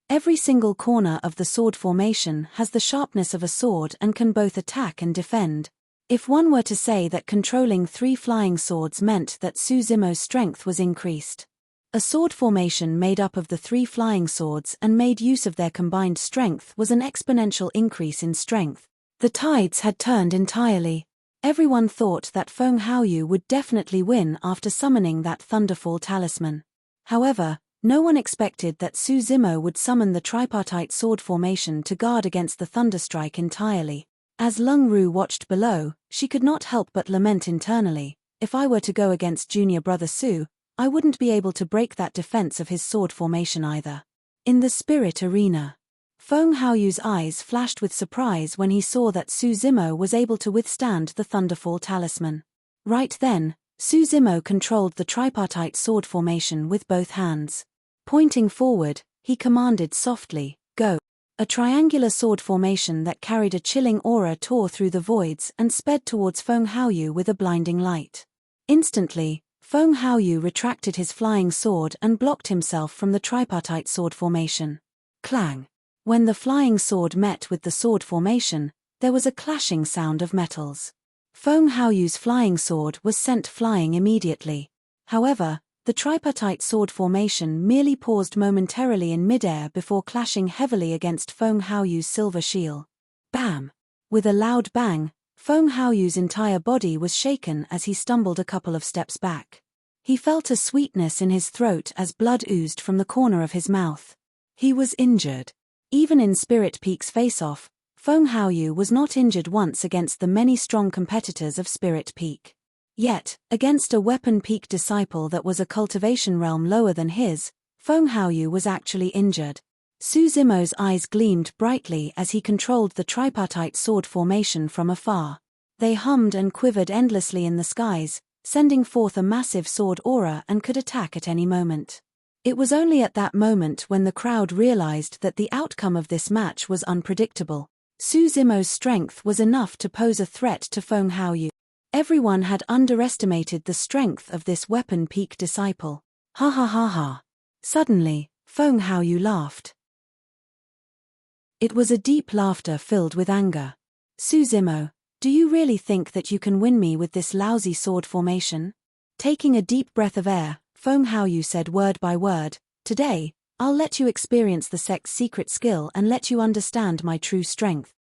Every single corner of the sword formation has the sharpness of a sword and can both attack and defend. If one were to say that controlling three flying swords meant that Su Zimo's strength was increased. A sword formation made up of the three flying swords and made use of their combined strength was an exponential increase in strength. The tides had turned entirely. Everyone thought that Feng Haoyu would definitely win after summoning that Thunderfall talisman. However, no one expected that Su Zimo would summon the tripartite sword formation to guard against the Thunderstrike entirely. As Lung Ru watched below, she could not help but lament internally, if I were to go against junior brother Su, I wouldn't be able to break that defense of his sword formation either. In the spirit arena, Feng Haoyu's eyes flashed with surprise when he saw that Su Zimo was able to withstand the Thunderfall talisman. Right then, Su Zimo controlled the tripartite sword formation with both hands. Pointing forward, he commanded softly, "Go." A triangular sword formation that carried a chilling aura tore through the voids and sped towards Feng Haoyu with a blinding light. Instantly, Feng Haoyu retracted his flying sword and blocked himself from the tripartite sword formation. Clang! When the flying sword met with the sword formation, there was a clashing sound of metals. Feng Haoyu's flying sword was sent flying immediately. However, the tripartite sword formation merely paused momentarily in midair before clashing heavily against Feng Haoyu's silver shield. Bam! With a loud bang, Feng Haoyu's entire body was shaken as he stumbled a couple of steps back. He felt a sweetness in his throat as blood oozed from the corner of his mouth. He was injured. Even in Spirit Peak's face-off, Feng Haoyu was not injured once against the many strong competitors of Spirit Peak. Yet, against a Weapon Peak disciple that was a cultivation realm lower than his, Feng Haoyu was actually injured. Su Zimo's eyes gleamed brightly as he controlled the tripartite sword formation from afar. They hummed and quivered endlessly in the skies, sending forth a massive sword aura and could attack at any moment. It was only at that moment when the crowd realized that the outcome of this match was unpredictable. Su Zimo's strength was enough to pose a threat to Feng Haoyu. Everyone had underestimated the strength of this Weapon Peak disciple. Ha ha ha ha. Suddenly, Feng Haoyu laughed. It was a deep laughter filled with anger. Su Zimo, do you really think that you can win me with this lousy sword formation? Taking a deep breath of air, Feng Haoyu said word by word, "Today, I'll let you experience the sect's secret skill and let you understand my true strength."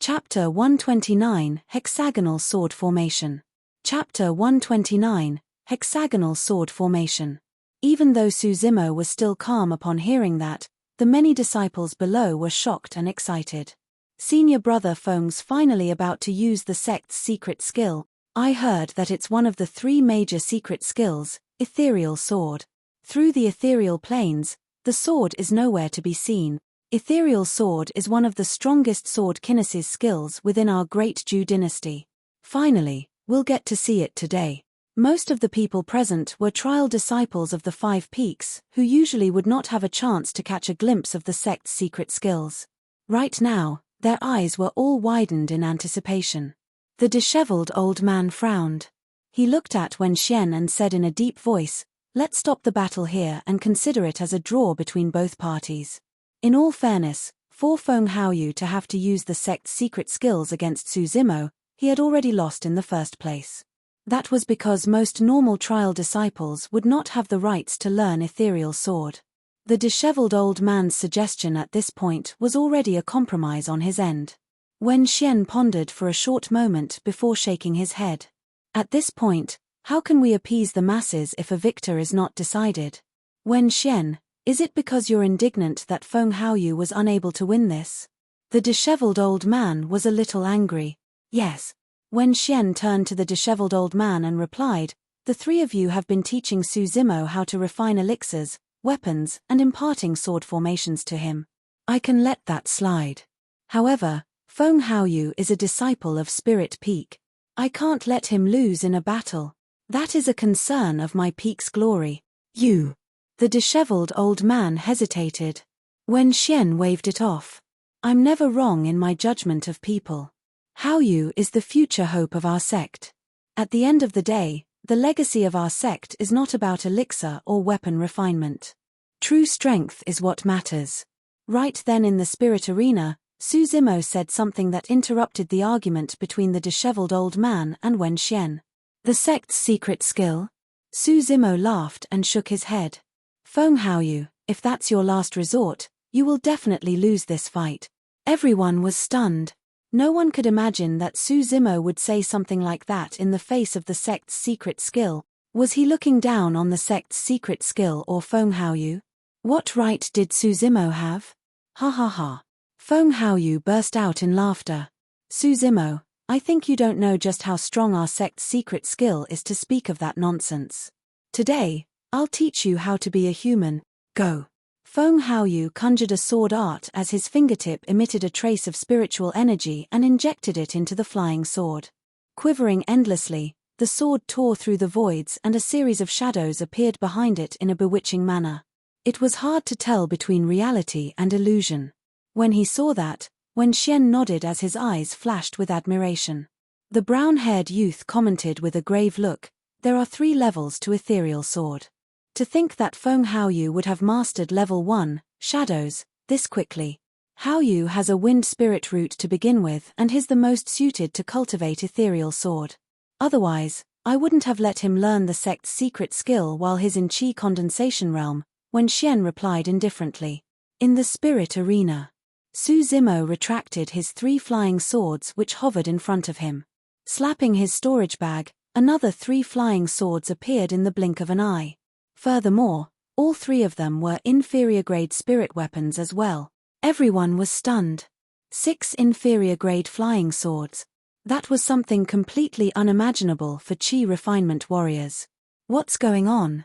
Chapter 129, Hexagonal Sword Formation. Chapter 129, Hexagonal Sword Formation. Even though Su Zimo was still calm upon hearing that, the many disciples below were shocked and excited. Senior brother Feng's finally about to use the sect's secret skill. I heard that it's one of the three major secret skills, Ethereal Sword. Through the ethereal planes, the sword is nowhere to be seen. Ethereal Sword is one of the strongest sword kinesis skills within our great Zhu dynasty. Finally, we'll get to see it today. Most of the people present were trial disciples of the Five Peaks, who usually would not have a chance to catch a glimpse of the sect's secret skills. Right now, their eyes were all widened in anticipation. The disheveled old man frowned. He looked at Wen Xian and said in a deep voice, "Let's stop the battle here and consider it as a draw between both parties." In all fairness, for Feng Haoyu to have to use the sect's secret skills against Su Zimo, he had already lost in the first place. That was because most normal trial disciples would not have the rights to learn Ethereal Sword. The disheveled old man's suggestion at this point was already a compromise on his end. Wen Xian pondered for a short moment before shaking his head. At this point, how can we appease the masses if a victor is not decided? Wen Xian, is it because you're indignant that Feng Haoyu was unable to win this? The disheveled old man was a little angry. Yes. Wen Xian turned to the disheveled old man and replied, "The three of you have been teaching Su Zimo how to refine elixirs, weapons, and imparting sword formations to him. I can let that slide. However, Feng Haoyu is a disciple of Spirit Peak. I can't let him lose in a battle. That is a concern of my peak's glory. You. The disheveled old man hesitated. Wen Xian waved it off. I'm never wrong in my judgment of people. Haoyu is the future hope of our sect. At the end of the day, the legacy of our sect is not about elixir or weapon refinement. True strength is what matters. Right then in the spirit arena, Su Zimo said something that interrupted the argument between the disheveled old man and Wen Xian. The sect's secret skill? Su Zimo laughed and shook his head. Feng Haoyu, if that's your last resort, you will definitely lose this fight. Everyone was stunned. No one could imagine that Su Zimo would say something like that in the face of the sect's secret skill. Was he looking down on the sect's secret skill or Feng Haoyu? What right did Su Zimo have? Ha ha ha. Feng Haoyu burst out in laughter. Su Zimo, I think you don't know just how strong our sect's secret skill is to speak of that nonsense. Today, I'll teach you how to be a human. Go. Feng Haoyu conjured a sword art as his fingertip emitted a trace of spiritual energy and injected it into the flying sword. Quivering endlessly, the sword tore through the voids and a series of shadows appeared behind it in a bewitching manner. It was hard to tell between reality and illusion. When he saw that, Wen Xian nodded as his eyes flashed with admiration. The brown-haired youth commented with a grave look, there are 3 levels to ethereal sword. To think that Feng Haoyu would have mastered level 1, shadows, this quickly. Haoyu has a wind spirit root to begin with and is the most suited to cultivate ethereal sword. Otherwise, I wouldn't have let him learn the sect's secret skill while he's in Qi condensation realm, Wen Xian replied indifferently. In the spirit arena, Su Zimo retracted his 3 flying swords which hovered in front of him. Slapping his storage bag, another 3 flying swords appeared in the blink of an eye. Furthermore, all 3 of them were inferior-grade spirit weapons as well. Everyone was stunned. 6 inferior-grade flying swords. That was something completely unimaginable for Qi refinement warriors. What's going on?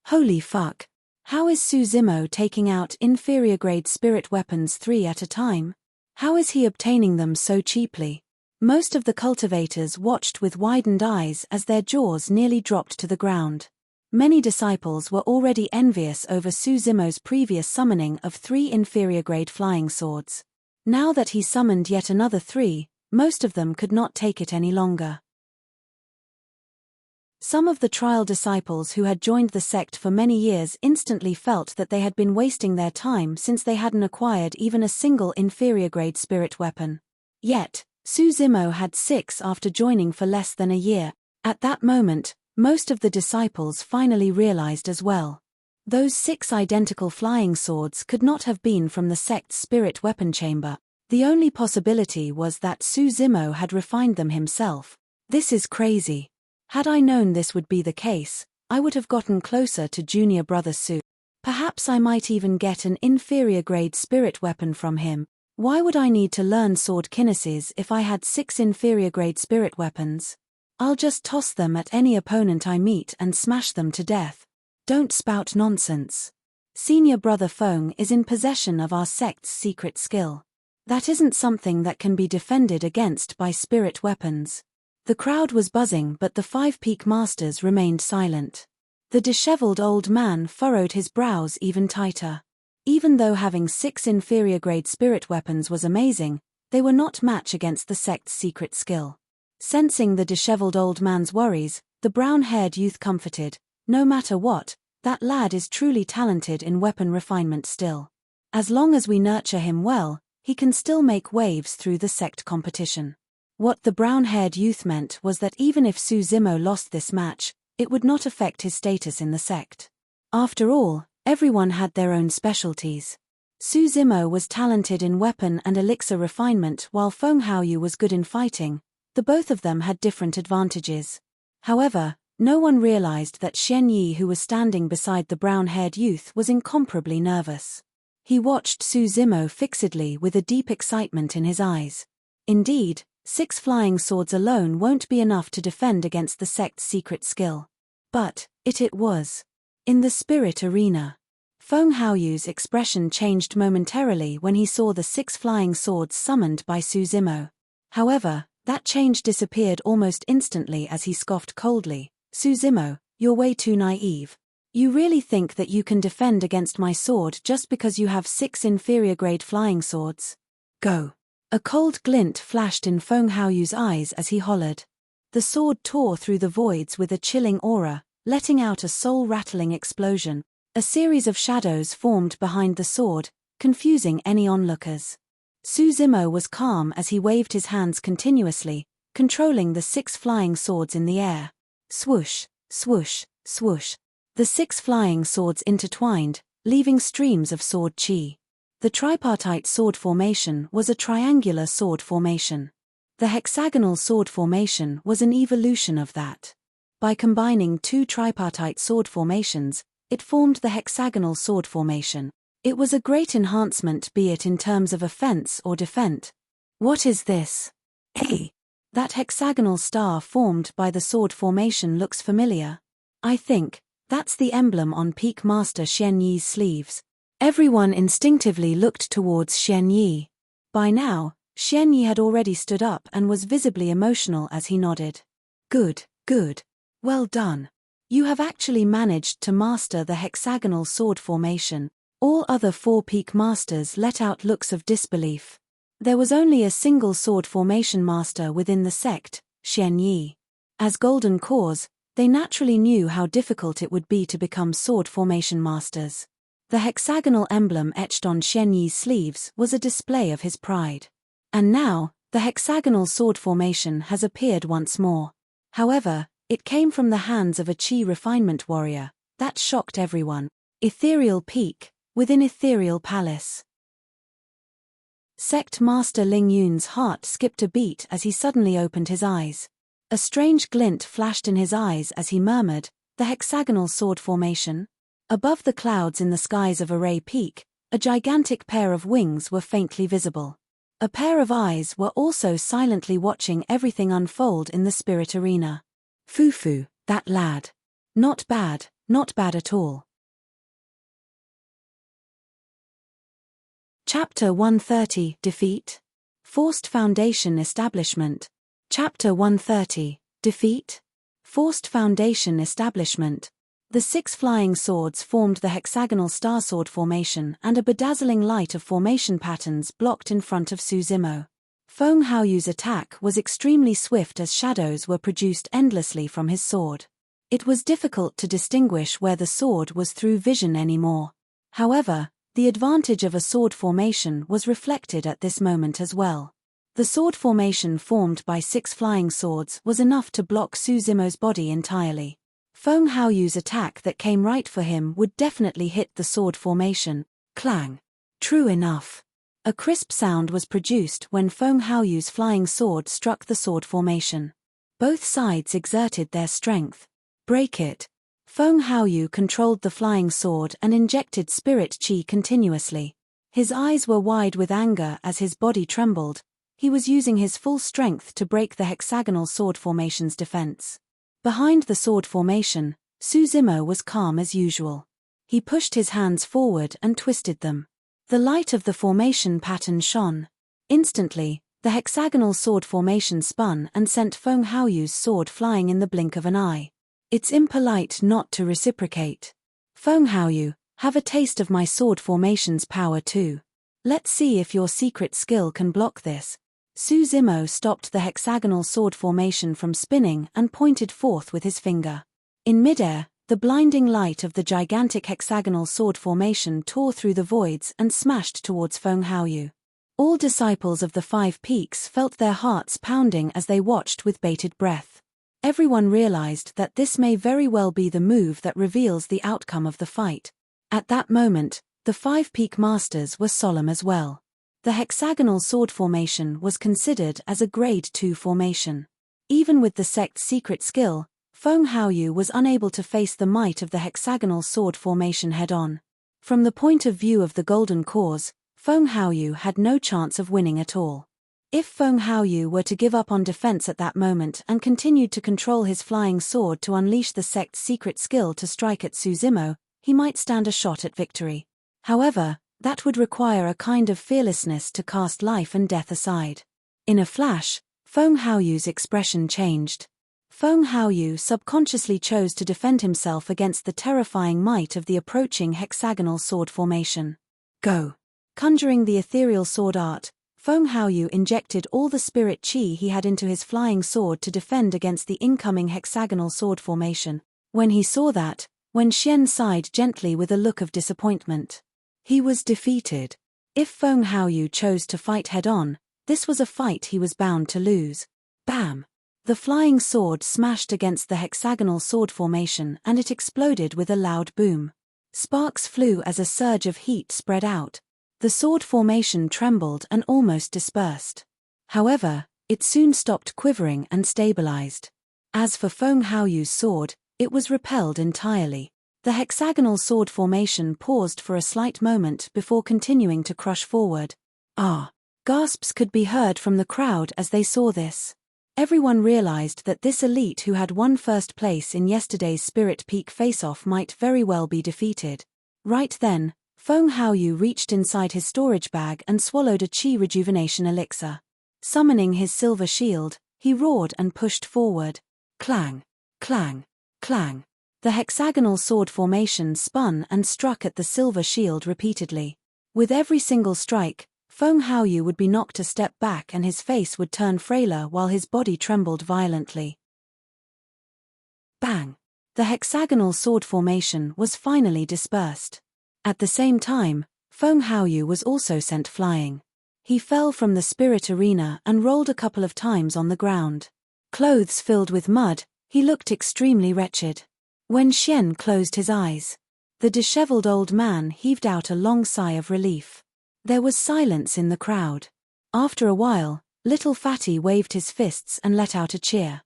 Holy fuck. How is Su Zimo taking out inferior-grade spirit weapons 3 at a time? How is he obtaining them so cheaply? Most of the cultivators watched with widened eyes as their jaws nearly dropped to the ground. Many disciples were already envious over Su Zimo's previous summoning of 3 inferior-grade flying swords. Now that he summoned yet another 3, most of them could not take it any longer. Some of the trial disciples who had joined the sect for many years instantly felt that they had been wasting their time since they hadn't acquired even a single inferior-grade spirit weapon. Yet, Su Zimo had 6 after joining for less than a year. At that moment, most of the disciples finally realized as well. Those 6 identical flying swords could not have been from the sect's spirit weapon chamber. The only possibility was that Su Zimo had refined them himself. This is crazy. Had I known this would be the case, I would have gotten closer to junior brother Su. Perhaps I might even get an inferior-grade spirit weapon from him. Why would I need to learn sword kinesis if I had 6 inferior-grade spirit weapons? I'll just toss them at any opponent I meet and smash them to death. Don't spout nonsense. Senior brother Feng is in possession of our sect's secret skill. That isn't something that can be defended against by spirit weapons. The crowd was buzzing but the 5 peak masters remained silent. The disheveled old man furrowed his brows even tighter. Even though having 6 inferior-grade spirit weapons was amazing, they were not match against the sect's secret skill. Sensing the disheveled old man's worries, the brown-haired youth comforted, no matter what, that lad is truly talented in weapon refinement still. As long as we nurture him well, he can still make waves through the sect competition. What the brown-haired youth meant was that even if Su Zimo lost this match, it would not affect his status in the sect. After all, everyone had their own specialties. Su Zimo was talented in weapon and elixir refinement while Feng Haoyu was good in fighting. The both of them had different advantages. However, no one realized that Xian Yi, who was standing beside the brown-haired youth, was incomparably nervous. He watched Su Zimo fixedly with a deep excitement in his eyes. Indeed, 6 flying swords alone won't be enough to defend against the sect's secret skill. But, it was. In the spirit arena. Feng Haoyu's expression changed momentarily when he saw the 6 flying swords summoned by Su Zimo. However, that change disappeared almost instantly as he scoffed coldly. Su Zimo, you're way too naive. You really think that you can defend against my sword just because you have 6 inferior-grade flying swords? Go. A cold glint flashed in Feng Haoyu's eyes as he hollered. The sword tore through the voids with a chilling aura, letting out a soul-rattling explosion. A series of shadows formed behind the sword, confusing any onlookers. Su Zimo was calm as he waved his hands continuously, controlling the 6 flying swords in the air. Swoosh, swoosh, swoosh. The 6 flying swords intertwined, leaving streams of sword chi. The tripartite sword formation was a triangular sword formation. The hexagonal sword formation was an evolution of that. By combining 2 tripartite sword formations, it formed the hexagonal sword formation. It was a great enhancement, be it in terms of offense or defense. What is this? Hey! That hexagonal star formed by the sword formation looks familiar. I think that's the emblem on Peak Master Xian Yi's sleeves. Everyone instinctively looked towards Xian Yi. By now, Xian Yi had already stood up and was visibly emotional as he nodded. Good, good. Well done. You have actually managed to master the hexagonal sword formation. All other 4 peak masters let out looks of disbelief. There was only a single sword formation master within the sect, Xian Yi. As golden cores, they naturally knew how difficult it would be to become sword formation masters. The hexagonal emblem etched on Xian Yi's sleeves was a display of his pride. And now, the hexagonal sword formation has appeared once more. However, it came from the hands of a chi refinement warrior. That shocked everyone. Ethereal peak, within ethereal palace. Sect Master Ling Yun's heart skipped a beat as he suddenly opened his eyes. A strange glint flashed in his eyes as he murmured, the hexagonal sword formation? Above the clouds in the skies of Array Peak, a gigantic pair of wings were faintly visible. A pair of eyes were also silently watching everything unfold in the spirit arena. Fufu, that lad. Not bad at all. Chapter 130, Defeat. Forced Foundation Establishment. Chapter 130, Defeat. Forced Foundation Establishment. The 6 flying swords formed the hexagonal star sword formation, and a bedazzling light of formation patterns blocked in front of Su Zimo. Feng Haoyu's attack was extremely swift as shadows were produced endlessly from his sword. It was difficult to distinguish where the sword was through vision anymore. However, the advantage of a sword formation was reflected at this moment as well. The sword formation formed by 6 flying swords was enough to block Su Zimo's body entirely. Feng Haoyu's attack that came right for him would definitely hit the sword formation. Clang. True enough. A crisp sound was produced when Feng Haoyu's flying sword struck the sword formation. Both sides exerted their strength. Break it. Feng Haoyu controlled the flying sword and injected spirit chi continuously. His eyes were wide with anger as his body trembled. He was using his full strength to break the hexagonal sword formation's defense. Behind the sword formation, Su Zimo was calm as usual. He pushed his hands forward and twisted them. The light of the formation pattern shone. Instantly, the hexagonal sword formation spun and sent Feng Haoyu's sword flying in the blink of an eye. It's impolite not to reciprocate. Feng Haoyu, have a taste of my sword formation's power too. Let's see if your secret skill can block this. Su Zimo stopped the hexagonal sword formation from spinning and pointed forth with his finger. In midair, the blinding light of the gigantic hexagonal sword formation tore through the voids and smashed towards Feng Haoyu. All disciples of the 5 peaks felt their hearts pounding as they watched with bated breath. Everyone realized that this may very well be the move that reveals the outcome of the fight. At that moment, the 5 peak masters were solemn as well. The hexagonal sword formation was considered as a grade 2 formation. Even with the sect's secret skill, Feng Haoyu was unable to face the might of the hexagonal sword formation head-on. From the point of view of the golden cause, Feng Haoyu had no chance of winning at all. If Feng Haoyu were to give up on defense at that moment and continued to control his flying sword to unleash the sect's secret skill to strike at Su Zimo, he might stand a shot at victory. However, that would require a kind of fearlessness to cast life and death aside. In a flash, Feng Haoyu's expression changed. Feng Haoyu subconsciously chose to defend himself against the terrifying might of the approaching hexagonal sword formation. Go! Conjuring the ethereal sword art, Feng Haoyu injected all the spirit qi he had into his flying sword to defend against the incoming hexagonal sword formation. When he saw that, Wen Xian sighed gently with a look of disappointment. He was defeated. If Feng Haoyu chose to fight head-on, this was a fight he was bound to lose. Bam! The flying sword smashed against the hexagonal sword formation and it exploded with a loud boom. Sparks flew as a surge of heat spread out. The sword formation trembled and almost dispersed. However, it soon stopped quivering and stabilized. As for Feng Haoyu's sword, it was repelled entirely. The hexagonal sword formation paused for a slight moment before continuing to crush forward. Ah! Gasps could be heard from the crowd as they saw this. Everyone realized that this elite who had won first place in yesterday's Spirit Peak face-off might very well be defeated. Right then, Feng Haoyu reached inside his storage bag and swallowed a qi rejuvenation elixir. Summoning his silver shield, he roared and pushed forward. Clang! Clang! Clang! The hexagonal sword formation spun and struck at the silver shield repeatedly. With every single strike, Feng Haoyu would be knocked a step back and his face would turn frailer while his body trembled violently. Bang! The hexagonal sword formation was finally dispersed. At the same time, Feng Haoyu was also sent flying. He fell from the spirit arena and rolled a couple of times on the ground. Clothes filled with mud, he looked extremely wretched. Wen Xian closed his eyes. The disheveled old man heaved out a long sigh of relief. There was silence in the crowd. After a while, little Fatty waved his fists and let out a cheer.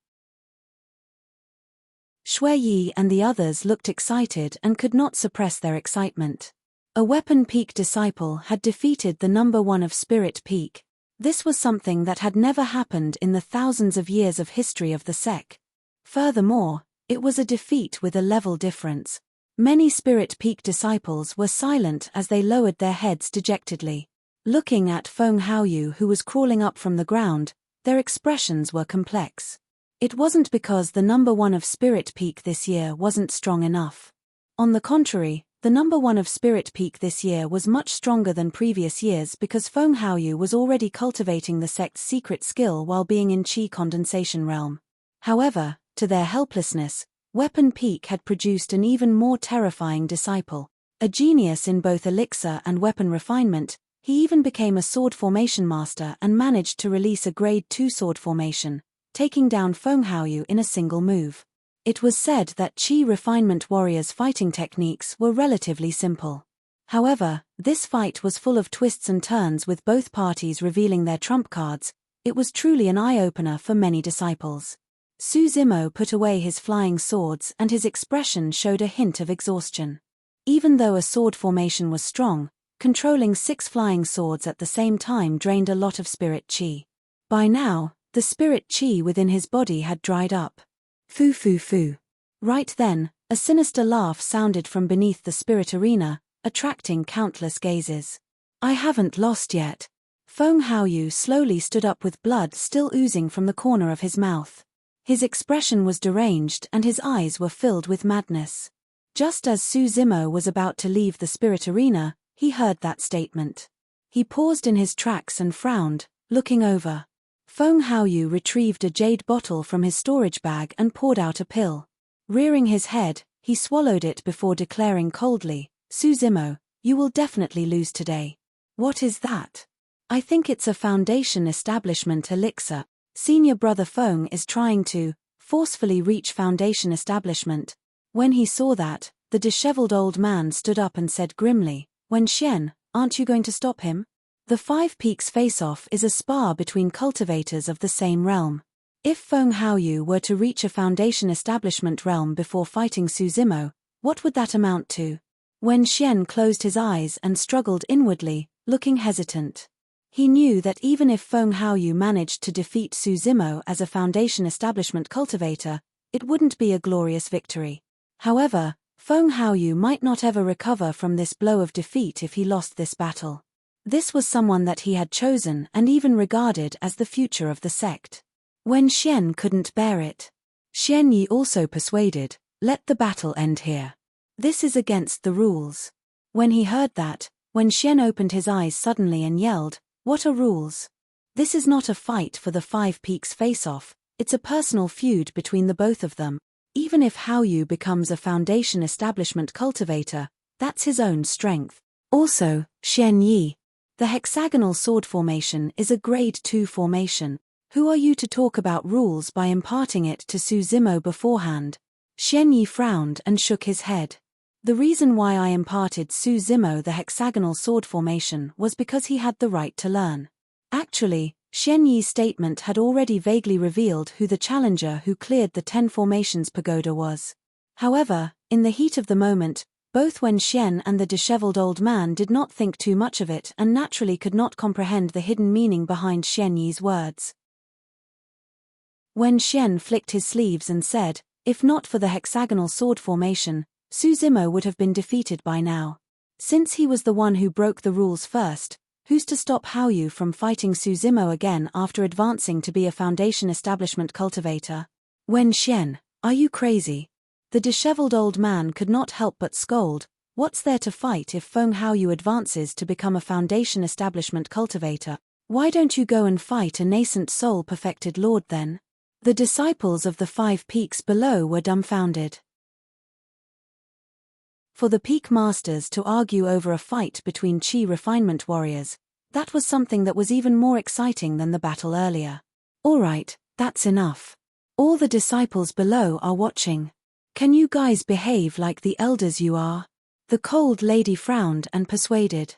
Shui Yi and the others looked excited and could not suppress their excitement. A Weapon Peak disciple had defeated the number 1 of Spirit Peak. This was something that had never happened in the thousands of years of history of the sect. Furthermore, it was a defeat with a level difference. Many Spirit Peak disciples were silent as they lowered their heads dejectedly. Looking at Feng Haoyu who was crawling up from the ground, their expressions were complex. It wasn't because the number 1 of Spirit Peak this year wasn't strong enough. On the contrary, the number 1 of Spirit Peak this year was much stronger than previous years because Feng Haoyu was already cultivating the sect's secret skill while being in Qi condensation realm. However, to their helplessness, Weapon Peak had produced an even more terrifying disciple. A genius in both elixir and weapon refinement, he even became a sword formation master and managed to release a grade 2 sword formation, taking down Feng Haoyu in a single move. It was said that Qi refinement warriors' fighting techniques were relatively simple. However, this fight was full of twists and turns with both parties revealing their trump cards. It was truly an eye-opener for many disciples. Su Zimo put away his flying swords and his expression showed a hint of exhaustion. Even though a sword formation was strong, controlling 6 flying swords at the same time drained a lot of spirit qi. By now, the spirit qi within his body had dried up. Foo foo foo. Right then, a sinister laugh sounded from beneath the spirit arena, attracting countless gazes. I haven't lost yet. Feng Haoyu slowly stood up with blood still oozing from the corner of his mouth. His expression was deranged and his eyes were filled with madness. Just as Su Zimo was about to leave the spirit arena, he heard that statement. He paused in his tracks and frowned, looking over. Feng Haoyu retrieved a jade bottle from his storage bag and poured out a pill. Rearing his head, he swallowed it before declaring coldly, Su Zimo, you will definitely lose today. What is that? I think it's a foundation establishment elixir. Senior brother Feng is trying to forcefully reach foundation establishment. When he saw that, the disheveled old man stood up and said grimly, Wen Xian, aren't you going to stop him? The 5 Peaks face-off is a spar between cultivators of the same realm. If Feng Haoyu were to reach a foundation establishment realm before fighting Su Zimo, what would that amount to? Wen Xian closed his eyes and struggled inwardly, looking hesitant. He knew that even if Feng Haoyu managed to defeat Su Zimo as a foundation establishment cultivator, it wouldn't be a glorious victory. However, Feng Haoyu might not ever recover from this blow of defeat if he lost this battle. This was someone that he had chosen and even regarded as the future of the sect. Wen Xian couldn't bear it. Xian Yi also persuaded, "Let the battle end here. This is against the rules." When he heard that, Wen Xian opened his eyes suddenly and yelled, "What are rules? This is not a fight for the Five Peaks face-off, it's a personal feud between the both of them. Even if Haoyu becomes a foundation establishment cultivator, that's his own strength. Also, Xian Yi, the hexagonal sword formation is a grade 2 formation. Who are you to talk about rules by imparting it to Su Zimo beforehand?" Xian Yi frowned and shook his head. "The reason why I imparted Su Zimo the hexagonal sword formation was because he had the right to learn." Actually, Xian Yi's statement had already vaguely revealed who the challenger who cleared the 10 formations pagoda was. However, in the heat of the moment, both Wen Xian and the disheveled old man did not think too much of it and naturally could not comprehend the hidden meaning behind Xian Yi's words. Wen Xian flicked his sleeves and said, "If not for the hexagonal sword formation, Su Zimo would have been defeated by now. Since he was the one who broke the rules first, who's to stop Haoyu from fighting Su Zimo again after advancing to be a foundation establishment cultivator?" "Wen Xian, are you crazy?" The disheveled old man could not help but scold. "What's there to fight if Feng Haoyu advances to become a foundation establishment cultivator? Why don't you go and fight a nascent soul-perfected lord then?" The disciples of the 5 peaks below were dumbfounded. For the peak masters to argue over a fight between Qi refinement warriors, that was something that was even more exciting than the battle earlier. "Alright, that's enough. All the disciples below are watching. Can you guys behave like the elders you are?" The cold lady frowned and persuaded.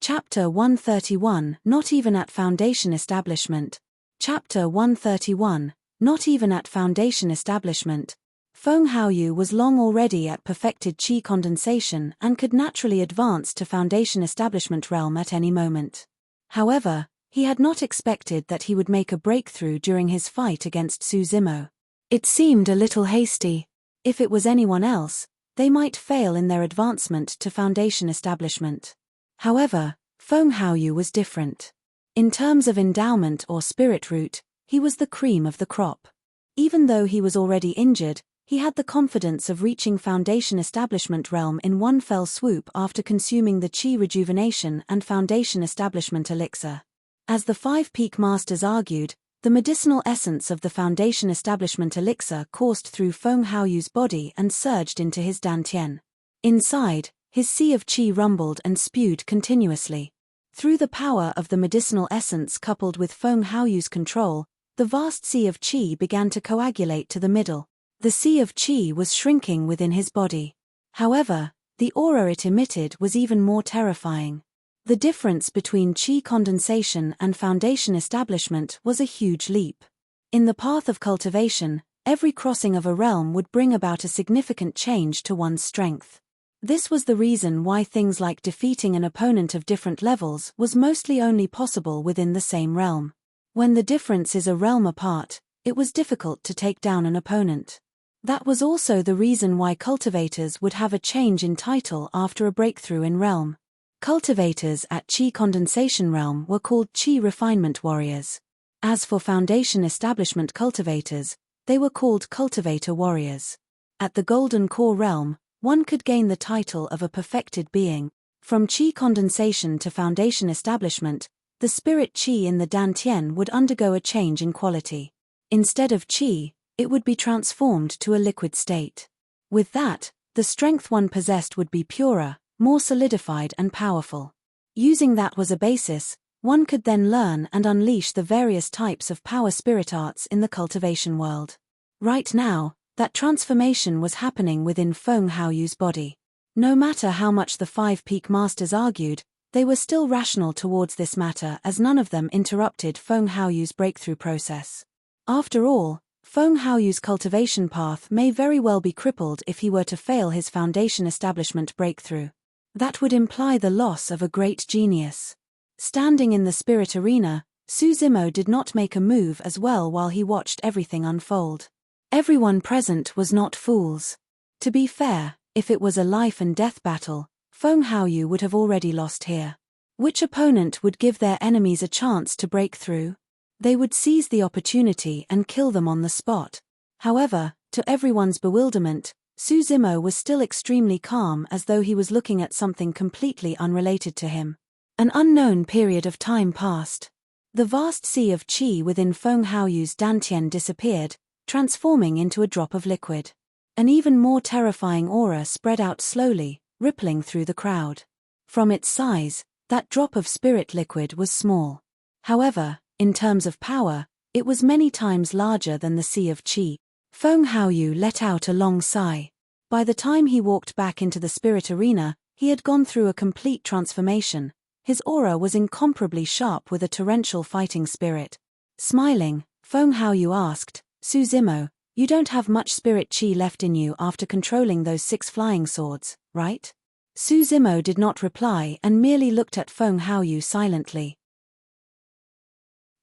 Chapter 131, Not Even at Foundation Establishment. Chapter 131, Not Even at Foundation Establishment. Feng Haoyu was long already at perfected qi condensation and could naturally advance to foundation establishment realm at any moment. However, he had not expected that he would make a breakthrough during his fight against Su Zimo. It seemed a little hasty. If it was anyone else, they might fail in their advancement to foundation establishment. However, Feng Haoyu was different. In terms of endowment or spirit root, he was the cream of the crop. Even though he was already injured, he had the confidence of reaching foundation establishment realm in one fell swoop after consuming the Qi rejuvenation and foundation establishment elixir. As the 5 peak masters argued, the medicinal essence of the foundation establishment elixir coursed through Feng Haoyu's body and surged into his dantian. Inside, his sea of qi rumbled and spewed continuously. Through the power of the medicinal essence coupled with Feng Haoyu's control, the vast sea of qi began to coagulate to the middle. The sea of qi was shrinking within his body. However, the aura it emitted was even more terrifying. The difference between qi condensation and foundation establishment was a huge leap. In the path of cultivation, every crossing of a realm would bring about a significant change to one's strength. This was the reason why things like defeating an opponent of different levels was mostly only possible within the same realm. When the difference is a realm apart, it was difficult to take down an opponent. That was also the reason why cultivators would have a change in title after a breakthrough in realm. Cultivators at Qi condensation realm were called Qi refinement warriors. As for foundation establishment cultivators, they were called cultivator warriors. At the golden core realm, one could gain the title of a perfected being. From qi condensation to foundation establishment, the spirit qi in the dantian would undergo a change in quality. Instead of qi, it would be transformed to a liquid state. With that, the strength one possessed would be purer, more solidified and powerful. Using that as a basis, one could then learn and unleash the various types of power spirit arts in the cultivation world. Right now, that transformation was happening within Feng Haoyu's body. No matter how much the 5 peak masters argued, they were still rational towards this matter as none of them interrupted Feng Haoyu's breakthrough process. After all, Feng Haoyu's cultivation path may very well be crippled if he were to fail his foundation establishment breakthrough. That would imply the loss of a great genius. Standing in the spirit arena, Su Zimo did not make a move as well while he watched everything unfold. Everyone present was not fools. To be fair, if it was a life-and-death battle, Feng Haoyu would have already lost here. Which opponent would give their enemies a chance to break through? They would seize the opportunity and kill them on the spot. However, to everyone's bewilderment, Su Zimo was still extremely calm, as though he was looking at something completely unrelated to him. An unknown period of time passed. The vast sea of qi within Feng Haoyu's dantian disappeared, transforming into a drop of liquid. An even more terrifying aura spread out slowly, rippling through the crowd. From its size, that drop of spirit liquid was small. However, in terms of power, it was many times larger than the sea of qi. Feng Haoyu let out a long sigh. By the time he walked back into the spirit arena, he had gone through a complete transformation. His aura was incomparably sharp with a torrential fighting spirit. Smiling, Feng Haoyu asked, Su Zimo, you don't have much spirit qi left in you after controlling those 6 flying swords, right? Su Zimo did not reply and merely looked at Feng Haoyu silently.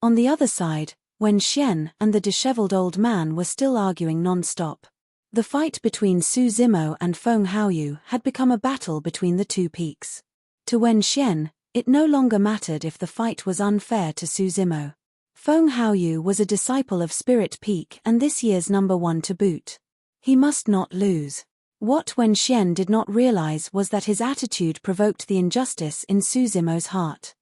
On the other side, Wen Xian and the disheveled old man were still arguing non-stop. The fight between Su Zimo and Feng Haoyu had become a battle between the two peaks. To Wen Xian, it no longer mattered if the fight was unfair to Su Zimo. Feng Haoyu was a disciple of Spirit Peak and this year's #1 to boot. He must not lose. What Wen Xian did not realize was that his attitude provoked the injustice in Su Zimo's heart.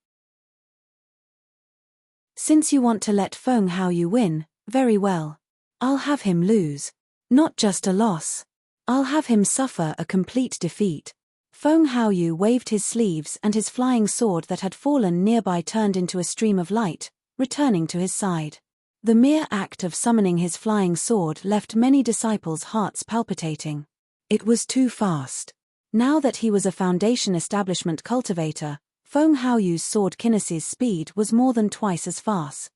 Since you want to let Feng Haoyu win, very well. I'll have him lose. Not just a loss. I'll have him suffer a complete defeat. Feng Haoyu waved his sleeves and his flying sword that had fallen nearby turned into a stream of light, returning to his side. The mere act of summoning his flying sword left many disciples' hearts palpitating. It was too fast. Now that he was a Foundation Establishment cultivator, Feng Haoyu's sword kinesis speed was more than twice as fast.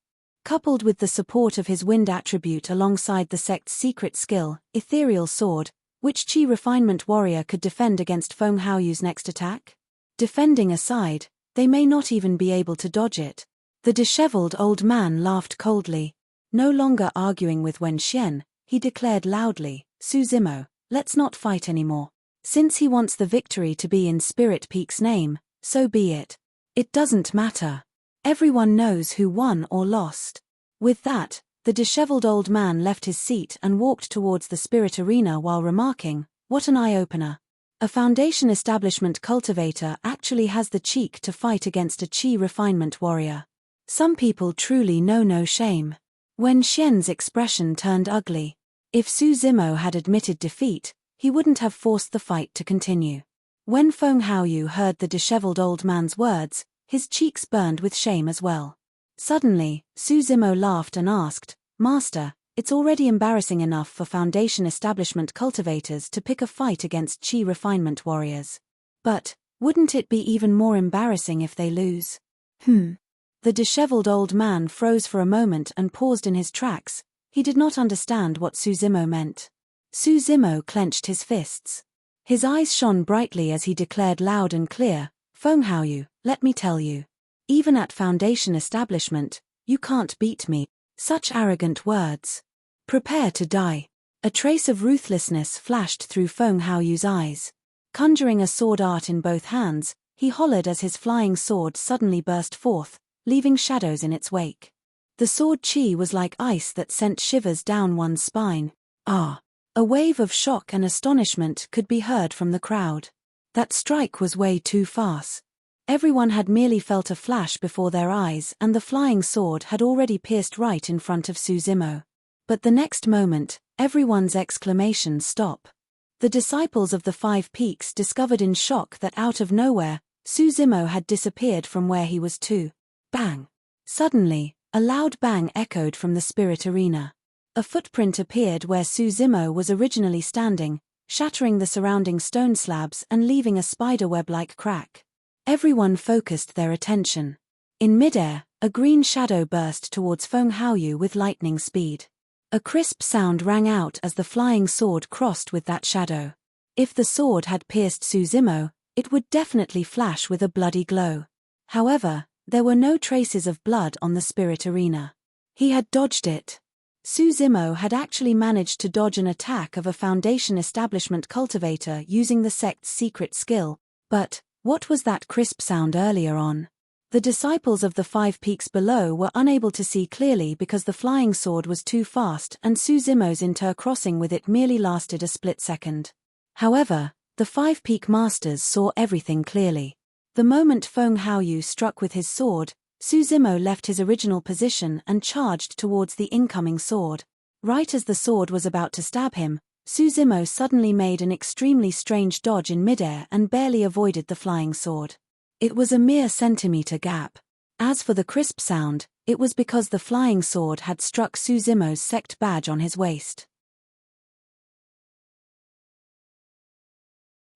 Coupled with the support of his wind attribute alongside the sect's secret skill, Ethereal Sword, which Qi Refinement Warrior could defend against Feng Haoyu's next attack? Defending aside, they may not even be able to dodge it. The disheveled old man laughed coldly. No longer arguing with Wen Xian, he declared loudly, Su Zimo, let's not fight anymore. Since he wants the victory to be in Spirit Peak's name, so be it. It doesn't matter. Everyone knows who won or lost. With that, the disheveled old man left his seat and walked towards the spirit arena while remarking, what an eye-opener. A Foundation Establishment cultivator actually has the cheek to fight against a Qi Refinement warrior. Some people truly know no shame. Wen Xian's expression turned ugly. If Su Zimo had admitted defeat, he wouldn't have forced the fight to continue. When Feng Haoyu heard the disheveled old man's words, his cheeks burned with shame as well. Suddenly, Su Zimo laughed and asked, Master, it's already embarrassing enough for Foundation Establishment cultivators to pick a fight against Qi Refinement warriors. But, wouldn't it be even more embarrassing if they lose? The disheveled old man froze for a moment and paused in his tracks. He did not understand what Su Zimo meant. Su Zimo clenched his fists. His eyes shone brightly as he declared loud and clear, Feng Haoyu, let me tell you. Even at Foundation Establishment, you can't beat me. Such arrogant words. Prepare to die. A trace of ruthlessness flashed through Feng Haoyu's eyes. Conjuring a sword art in both hands, he hollered as his flying sword suddenly burst forth, leaving shadows in its wake. The sword qi was like ice that sent shivers down one's spine. Ah! A wave of shock and astonishment could be heard from the crowd. That strike was way too fast. Everyone had merely felt a flash before their eyes and the flying sword had already pierced right in front of Su Zimo. But the next moment, everyone's exclamations stopped. The disciples of the 5 Peaks discovered in shock that out of nowhere, Su Zimo had disappeared from where he was too. Bang! Suddenly, a loud bang echoed from the spirit arena. A footprint appeared where Su Zimo was originally standing, shattering the surrounding stone slabs and leaving a spiderweb-like crack. Everyone focused their attention. In midair, a green shadow burst towards Feng Haoyu with lightning speed. A crisp sound rang out as the flying sword crossed with that shadow. If the sword had pierced Su Zimo, it would definitely flash with a bloody glow. However, there were no traces of blood on the spirit arena. He had dodged it. Suzimo had actually managed to dodge an attack of a Foundation establishment cultivator using the sect's secret skill. But what was that crisp sound earlier on? The disciples of the 5 peaks below were unable to see clearly because the flying sword was too fast and Suzimo's intercrossing with it merely lasted a split second. However, the 5 peak masters saw everything clearly. The moment Feng Haoyu struck with his sword, Suzimo left his original position and charged towards the incoming sword. Right as the sword was about to stab him, Suzimo suddenly made an extremely strange dodge in midair and barely avoided the flying sword. It was a mere centimeter gap. As for the crisp sound, it was because the flying sword had struck Suzimo's sect badge on his waist.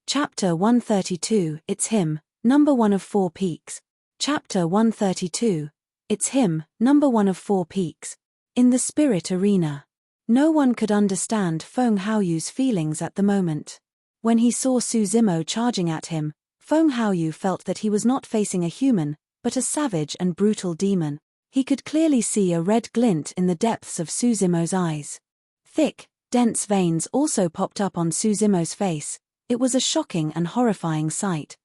Chapter 132, It's Him, Number 1 of 4 Peaks. Chapter 132, It's Him, Number 1 of 4 Peaks. In the spirit arena. No one could understand Feng Haoyu's feelings at the moment. When he saw Suzimo charging at him, Feng Haoyu felt that he was not facing a human, but a savage and brutal demon. He could clearly see a red glint in the depths of Suzimo's eyes. Thick, dense veins also popped up on Suzimo's face. It was a shocking and horrifying sight.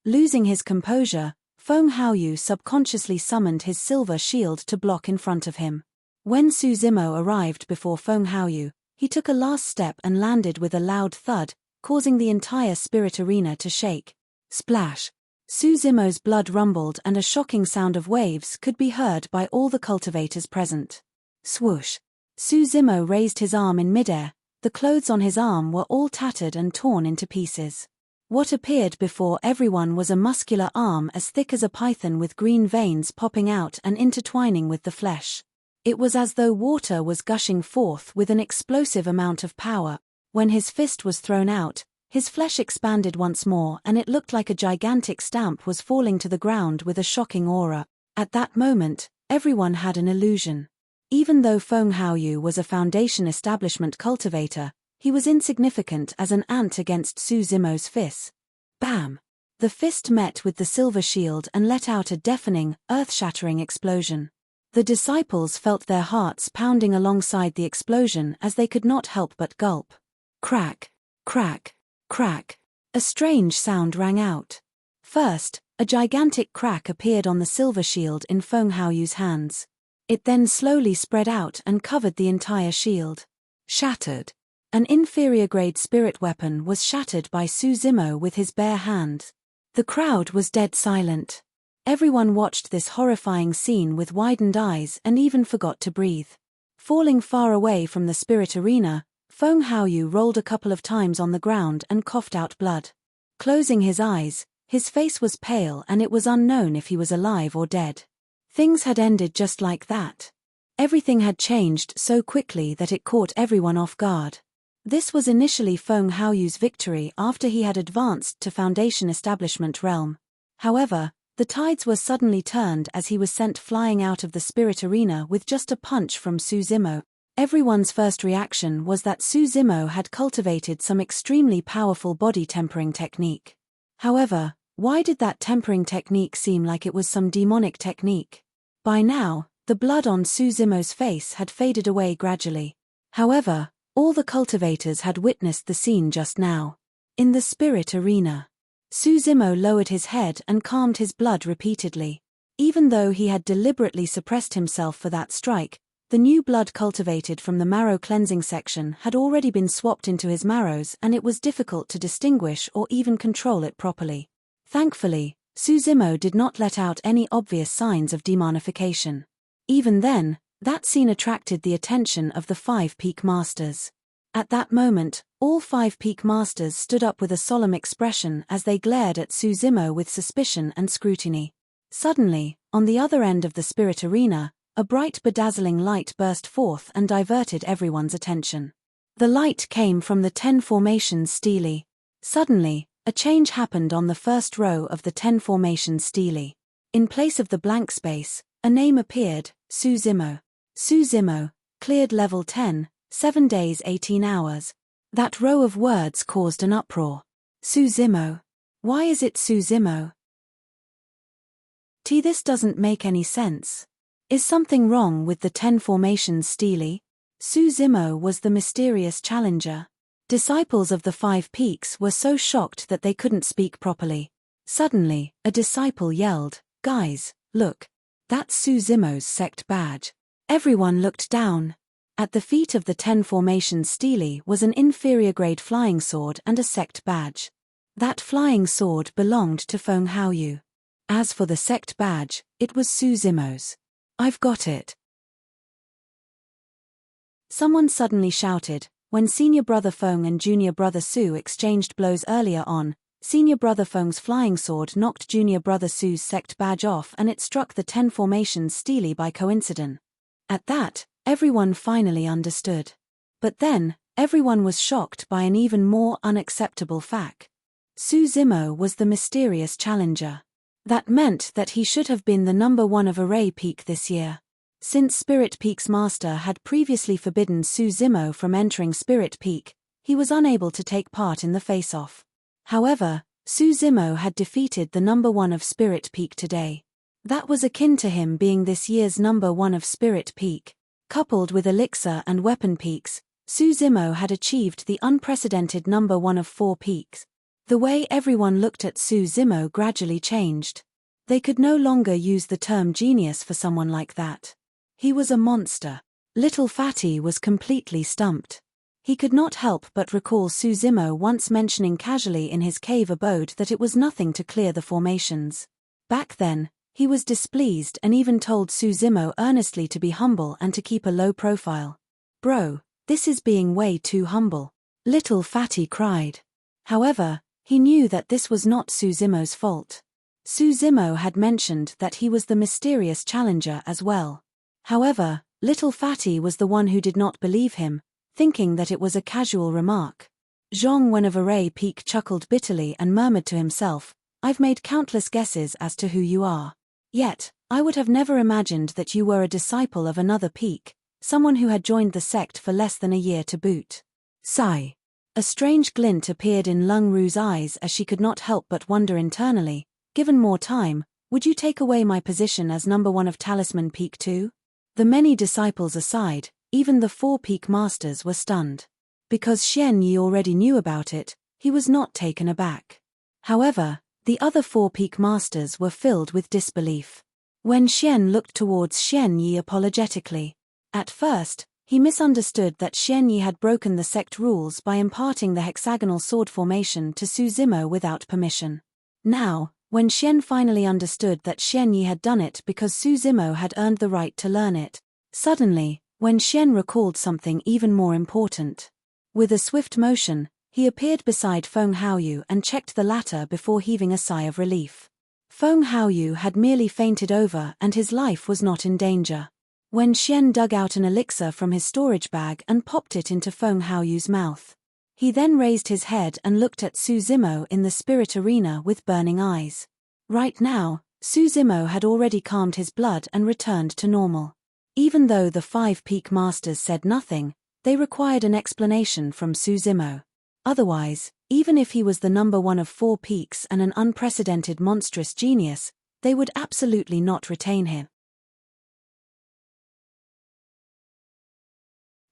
Losing his composure, Feng Haoyu subconsciously summoned his silver shield to block in front of him. When Suzimo arrived before Feng Haoyu, he took a last step and landed with a loud thud, causing the entire spirit arena to shake. Splash! Suzimo's blood rumbled and a shocking sound of waves could be heard by all the cultivators present. Swoosh! Suzimo raised his arm in midair. The clothes on his arm were all tattered and torn into pieces. What appeared before everyone was a muscular arm as thick as a python with green veins popping out and intertwining with the flesh. It was as though water was gushing forth with an explosive amount of power. When his fist was thrown out, his flesh expanded once more and it looked like a gigantic stamp was falling to the ground with a shocking aura. At that moment, everyone had an illusion. Even though Feng Haoyu was a Foundation establishment cultivator, he was insignificant as an ant against Suzimo's fist. Bam! The fist met with the silver shield and let out a deafening, earth-shattering explosion. The disciples felt their hearts pounding alongside the explosion as they could not help but gulp. Crack, crack, crack. A strange sound rang out. First, a gigantic crack appeared on the silver shield in Feng Haoyu's hands. It then slowly spread out and covered the entire shield. Shattered. An inferior-grade spirit weapon was shattered by Suzimo with his bare hand. The crowd was dead silent. Everyone watched this horrifying scene with widened eyes and even forgot to breathe. Falling far away from the spirit arena, Feng Haoyu rolled a couple of times on the ground and coughed out blood. Closing his eyes, his face was pale and it was unknown if he was alive or dead. Things had ended just like that. Everything had changed so quickly that it caught everyone off guard. This was initially Feng Haoyu's victory after he had advanced to Foundation Establishment realm. However, the tides were suddenly turned as he was sent flying out of the spirit arena with just a punch from Suzimo. Everyone's first reaction was that Suzimo had cultivated some extremely powerful body tempering technique. However, why did that tempering technique seem like it was some demonic technique? By now, the blood on Suzimo's face had faded away gradually. However, all the cultivators had witnessed the scene just now. In the spirit arena, Suzimo lowered his head and calmed his blood repeatedly. Even though he had deliberately suppressed himself for that strike, the new blood cultivated from the marrow cleansing section had already been swapped into his marrows and it was difficult to distinguish or even control it properly. Thankfully, Suzimo did not let out any obvious signs of demonification. Even then, that scene attracted the attention of the 5 peak masters. At that moment, all 5 peak masters stood up with a solemn expression as they glared at Suzimo with suspicion and scrutiny. Suddenly, on the other end of the spirit arena, a bright bedazzling light burst forth and diverted everyone's attention. The light came from the 10 formations stele. Suddenly, a change happened on the first row of the 10 formations stele. In place of the blank space, a name appeared, Suzimo. Suzimo, cleared level 10, 7 days 18 hours. That row of words caused an uproar. Suzimo. Why is it Suzimo? This doesn't make any sense. Is something wrong with the 10 formations stele? Su-Zimo was the mysterious challenger. Disciples of the 5 peaks were so shocked that they couldn't speak properly. Suddenly, a disciple yelled, "Guys, look! That's Su-Zimo's sect badge." Everyone looked down. At the feet of the 10 formations stele was an inferior-grade flying sword and a sect badge. That flying sword belonged to Feng Haoyu. As for the sect badge, it was Su-Zimo's. "I've got it!" Someone suddenly shouted. When senior brother Feng and junior brother Su exchanged blows earlier on, senior brother Feng's flying sword knocked junior brother Su's sect badge off and it struck the 10 formations stele by coincidence. At that, everyone finally understood. But then, everyone was shocked by an even more unacceptable fact. Su-Zimo was the mysterious challenger. That meant that he should have been the number 1 of Array Peak this year. Since Spirit Peak's master had previously forbidden Su-Zimo from entering Spirit Peak, he was unable to take part in the face-off. However, Su-Zimo had defeated the number 1 of Spirit Peak today. That was akin to him being this year's number 1 of Spirit Peak. Coupled with Elixir and Weapon Peaks, Su-Zimo had achieved the unprecedented number 1 of 4 peaks. The way everyone looked at Su-Zimo gradually changed. They could no longer use the term genius for someone like that. He was a monster. Little Fatty was completely stumped. He could not help but recall Su-Zimo once mentioning casually in his cave abode that it was nothing to clear the formations. Back then, he was displeased and even told Su-Zimo earnestly to be humble and to keep a low profile. "Bro, this is being way too humble," Little Fatty cried. However, he knew that this was not Su-Zimo's fault. Su-Zimo had mentioned that he was the mysterious challenger as well. However, Little Fatty was the one who did not believe him, thinking that it was a casual remark. Zhong Wen of Array Peak chuckled bitterly and murmured to himself, "I've made countless guesses as to who you are. Yet, I would have never imagined that you were a disciple of another peak, someone who had joined the sect for less than a year to boot." Sigh. A strange glint appeared in Lung Ru's eyes as she could not help but wonder internally, given more time, would you take away my position as number 1 of Talisman Peak too? The many disciples aside, even the 4 peak masters were stunned. Because Xian Yi already knew about it, he was not taken aback. However, the other 4 peak masters were filled with disbelief. When Xian looked towards Xian Yi apologetically. At first, he misunderstood that Xian Yi had broken the sect rules by imparting the hexagonal sword formation to Su-Zimo without permission. Now, when Xian finally understood that Xian Yi had done it because Su-Zimo had earned the right to learn it, suddenly, when Xian recalled something even more important. With a swift motion, he appeared beside Feng Haoyu and checked the latter before heaving a sigh of relief. Feng Haoyu had merely fainted over and his life was not in danger. When Xian dug out an elixir from his storage bag and popped it into Feng Haoyu's mouth. He then raised his head and looked at Su-Zimo in the spirit arena with burning eyes. Right now, Su-Zimo had already calmed his blood and returned to normal. Even though the 5 peak masters said nothing, they required an explanation from Su-Zimo. Otherwise, even if he was the number 1 of 4 peaks and an unprecedented monstrous genius, they would absolutely not retain him.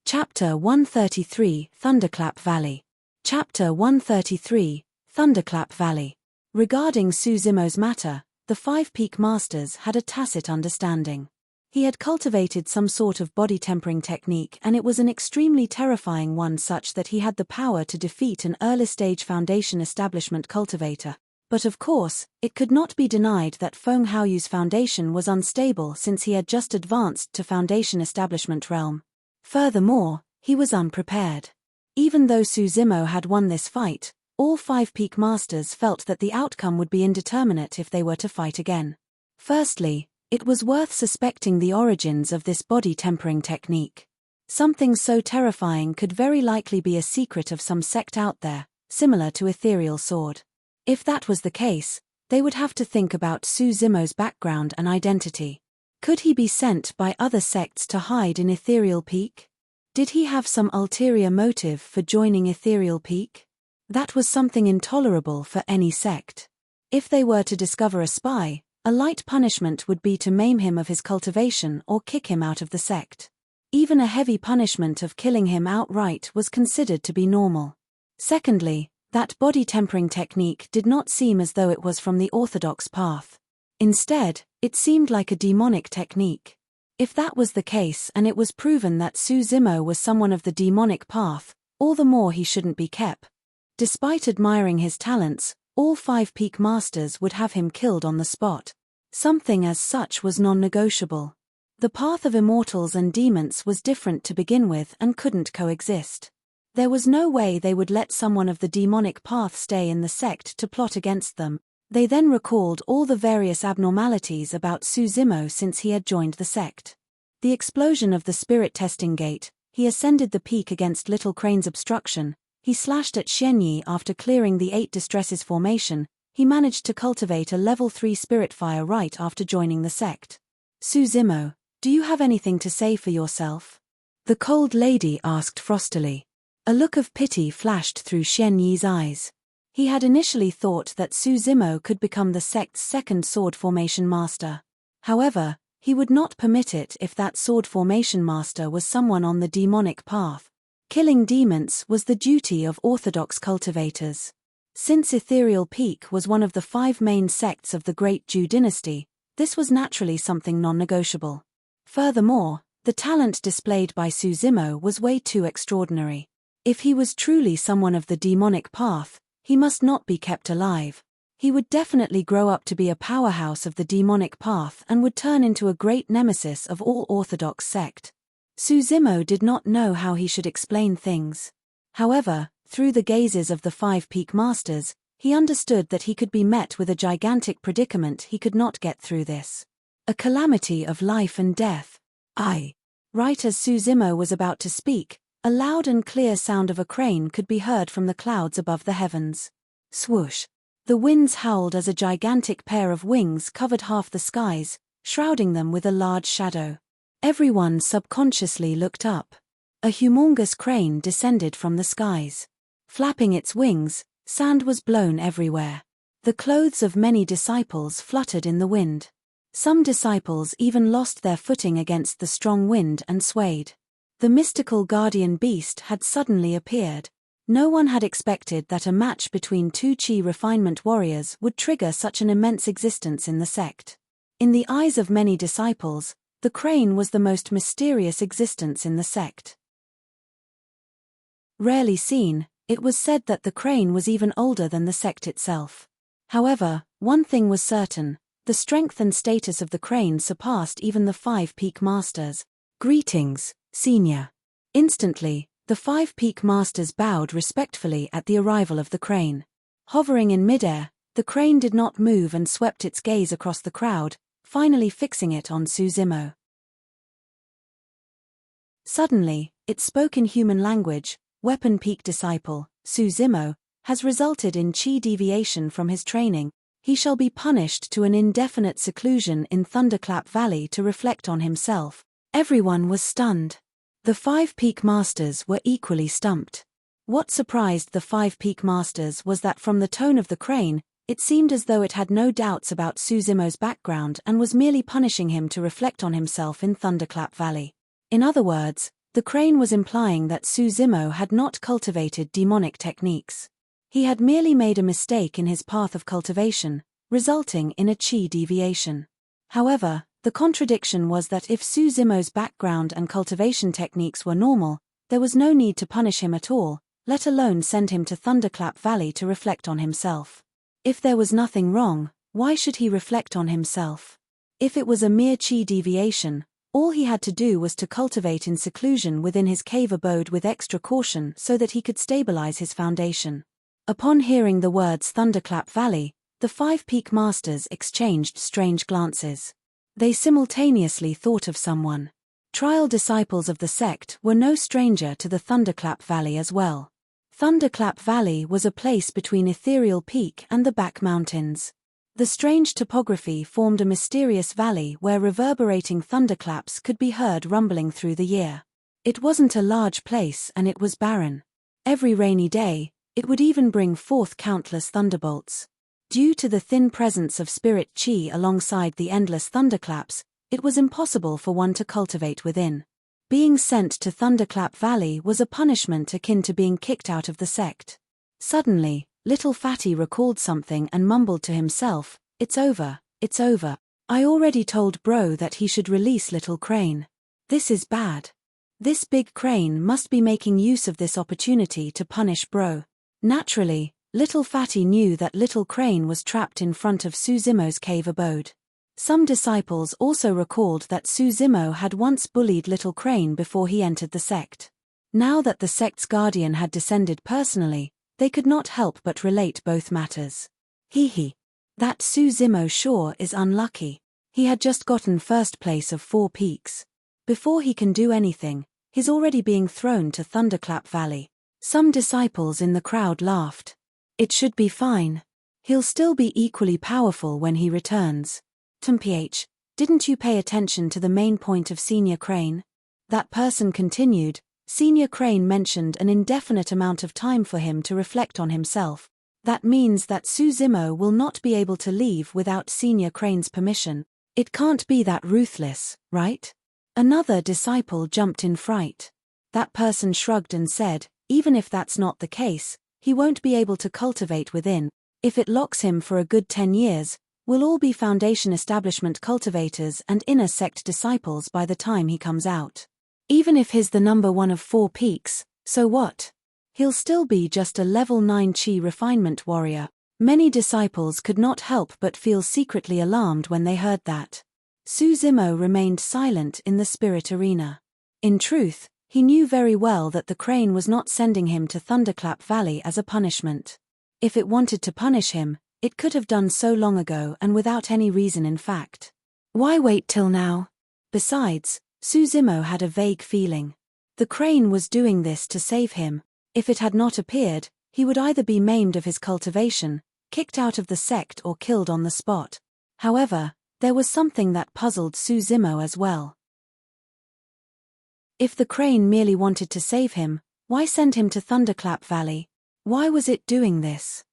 Chapter 133, Thunderclap Valley. Chapter 133, Thunderclap Valley. Regarding Su-Zimo's matter, the 5 peak masters had a tacit understanding. He had cultivated some sort of body tempering technique and it was an extremely terrifying one such that he had the power to defeat an early-stage foundation establishment cultivator. But of course, it could not be denied that Feng Haoyu's foundation was unstable since he had just advanced to foundation establishment realm. Furthermore, he was unprepared. Even though Su-Zimo had won this fight, all 5 peak masters felt that the outcome would be indeterminate if they were to fight again. Firstly, it was worth suspecting the origins of this body tempering technique. Something so terrifying could very likely be a secret of some sect out there, similar to Ethereal Sword. If that was the case, they would have to think about Su-Zimo's background and identity. Could he be sent by other sects to hide in Ethereal Peak? Did he have some ulterior motive for joining Ethereal Peak? That was something intolerable for any sect. If they were to discover a spy, A light punishment would be to maim him of his cultivation or kick him out of the sect. Even a heavy punishment of killing him outright was considered to be normal. Secondly, that body tempering technique did not seem as though it was from the orthodox path. Instead, it seemed like a demonic technique. If that was the case and it was proven that Su Zimo was someone of the demonic path, all the more he shouldn't be kept. Despite admiring his talents, all 5 peak masters would have him killed on the spot. Something as such was non-negotiable. The path of immortals and demons was different to begin with and couldn't coexist. There was no way they would let someone of the demonic path stay in the sect to plot against them. They then recalled all the various abnormalities about Su Zimo since he had joined the sect. The explosion of the spirit testing gate, he ascended the peak against Little Crane's obstruction, he slashed at Xianyi after clearing the 8 distresses formation, he managed to cultivate a level 3 spirit fire right after joining the sect. Su Zimo, do you have anything to say for yourself? The cold lady asked frostily. A look of pity flashed through Xianyi's eyes. He had initially thought that Su Zimo could become the sect's second sword formation master. However, he would not permit it if that sword formation master was someone on the demonic path. Killing demons was the duty of orthodox cultivators. Since Ethereal Peak was one of the 5 main sects of the Great Zhou dynasty, this was naturally something non-negotiable. Furthermore, the talent displayed by Su Zimo was way too extraordinary. If he was truly someone of the demonic path, he must not be kept alive. He would definitely grow up to be a powerhouse of the demonic path and would turn into a great nemesis of all orthodox sect. Su Zimo did not know how he should explain things. However, through the gazes of the 5 peak masters, he understood that he could be met with a gigantic predicament he could not get through this. A calamity of life and death. Right as Su Zimo was about to speak, a loud and clear sound of a crane could be heard from the clouds above the heavens. Swoosh! The winds howled as a gigantic pair of wings covered half the skies, shrouding them with a large shadow. Everyone subconsciously looked up. A humongous crane descended from the skies. Flapping its wings, sand was blown everywhere. The clothes of many disciples fluttered in the wind. Some disciples even lost their footing against the strong wind and swayed. The mystical guardian beast had suddenly appeared. No one had expected that a match between 2 chi refinement warriors would trigger such an immense existence in the sect. In the eyes of many disciples, the crane was the most mysterious existence in the sect. Rarely seen, it was said that the crane was even older than the sect itself. However, one thing was certain, the strength and status of the crane surpassed even the 5 peak masters. Greetings, Senior. Instantly, the 5 peak masters bowed respectfully at the arrival of the crane. Hovering in midair, the crane did not move and swept its gaze across the crowd, finally fixing it on Su Zimo. Suddenly, it spoke in human language. Weapon peak disciple, Su Zimo, has resulted in chi deviation from his training. He shall be punished to an indefinite seclusion in Thunderclap Valley to reflect on himself. Everyone was stunned. The 5 peak masters were equally stumped. What surprised the 5 peak masters was that from the tone of the crane, it seemed as though it had no doubts about Su Zimo's background and was merely punishing him to reflect on himself in Thunderclap Valley. In other words, the crane was implying that Su Zimo had not cultivated demonic techniques. He had merely made a mistake in his path of cultivation, resulting in a chi deviation. However, the contradiction was that if Su Zimo's background and cultivation techniques were normal, there was no need to punish him at all, let alone send him to Thunderclap Valley to reflect on himself. If there was nothing wrong, why should he reflect on himself? If it was a mere chi deviation, all he had to do was to cultivate in seclusion within his cave abode with extra caution so that he could stabilize his foundation. Upon hearing the words Thunderclap Valley, the 5 peak masters exchanged strange glances. They simultaneously thought of someone. Trial disciples of the sect were no stranger to the Thunderclap Valley as well. Thunderclap Valley was a place between Ethereal Peak and the Back Mountains. The strange topography formed a mysterious valley where reverberating thunderclaps could be heard rumbling through the year. It wasn't a large place and it was barren. Every rainy day, it would even bring forth countless thunderbolts. Due to the thin presence of spirit chi alongside the endless thunderclaps, it was impossible for one to cultivate within. Being sent to Thunderclap Valley was a punishment akin to being kicked out of the sect. Suddenly, Little Fatty recalled something and mumbled to himself, "It's over, it's over. I already told Bro that he should release Little Crane. This is bad. This big crane must be making use of this opportunity to punish Bro." Naturally, Little Fatty knew that Little Crane was trapped in front of Suzimo's cave abode. Some disciples also recalled that Suzimo had once bullied Little Crane before he entered the sect. Now that the sect's guardian had descended personally, they could not help but relate both matters. Hee. That Suzimo sure is unlucky. He had just gotten first place of 4 peaks. Before he can do anything, he's already being thrown to Thunderclap Valley. Some disciples in the crowd laughed. It should be fine. He'll still be equally powerful when he returns. "Mph, didn't you pay attention to the main point of Senior Crane?" That person continued. Senior Crane mentioned an indefinite amount of time for him to reflect on himself. That means that Suzimo will not be able to leave without Senior Crane's permission. It can't be that ruthless, right? Another disciple jumped in fright. That person shrugged and said, even if that's not the case, he won't be able to cultivate within. If it locks him for a good 10 years, we'll all be Foundation Establishment cultivators and inner sect disciples by the time he comes out. Even if he's the number 1 of 4 peaks, so what? He'll still be just a level 9 chi refinement warrior. Many disciples could not help but feel secretly alarmed when they heard that. Suzimo remained silent in the spirit arena. In truth, he knew very well that the crane was not sending him to Thunderclap Valley as a punishment. If it wanted to punish him, it could have done so long ago and without any reason in fact. Why wait till now? Besides, Suzimo had a vague feeling. The crane was doing this to save him. If it had not appeared, he would either be maimed of his cultivation, kicked out of the sect or killed on the spot. However, there was something that puzzled Suzimo as well. If the crane merely wanted to save him, why send him to Thunderclap Valley? Why was it doing this?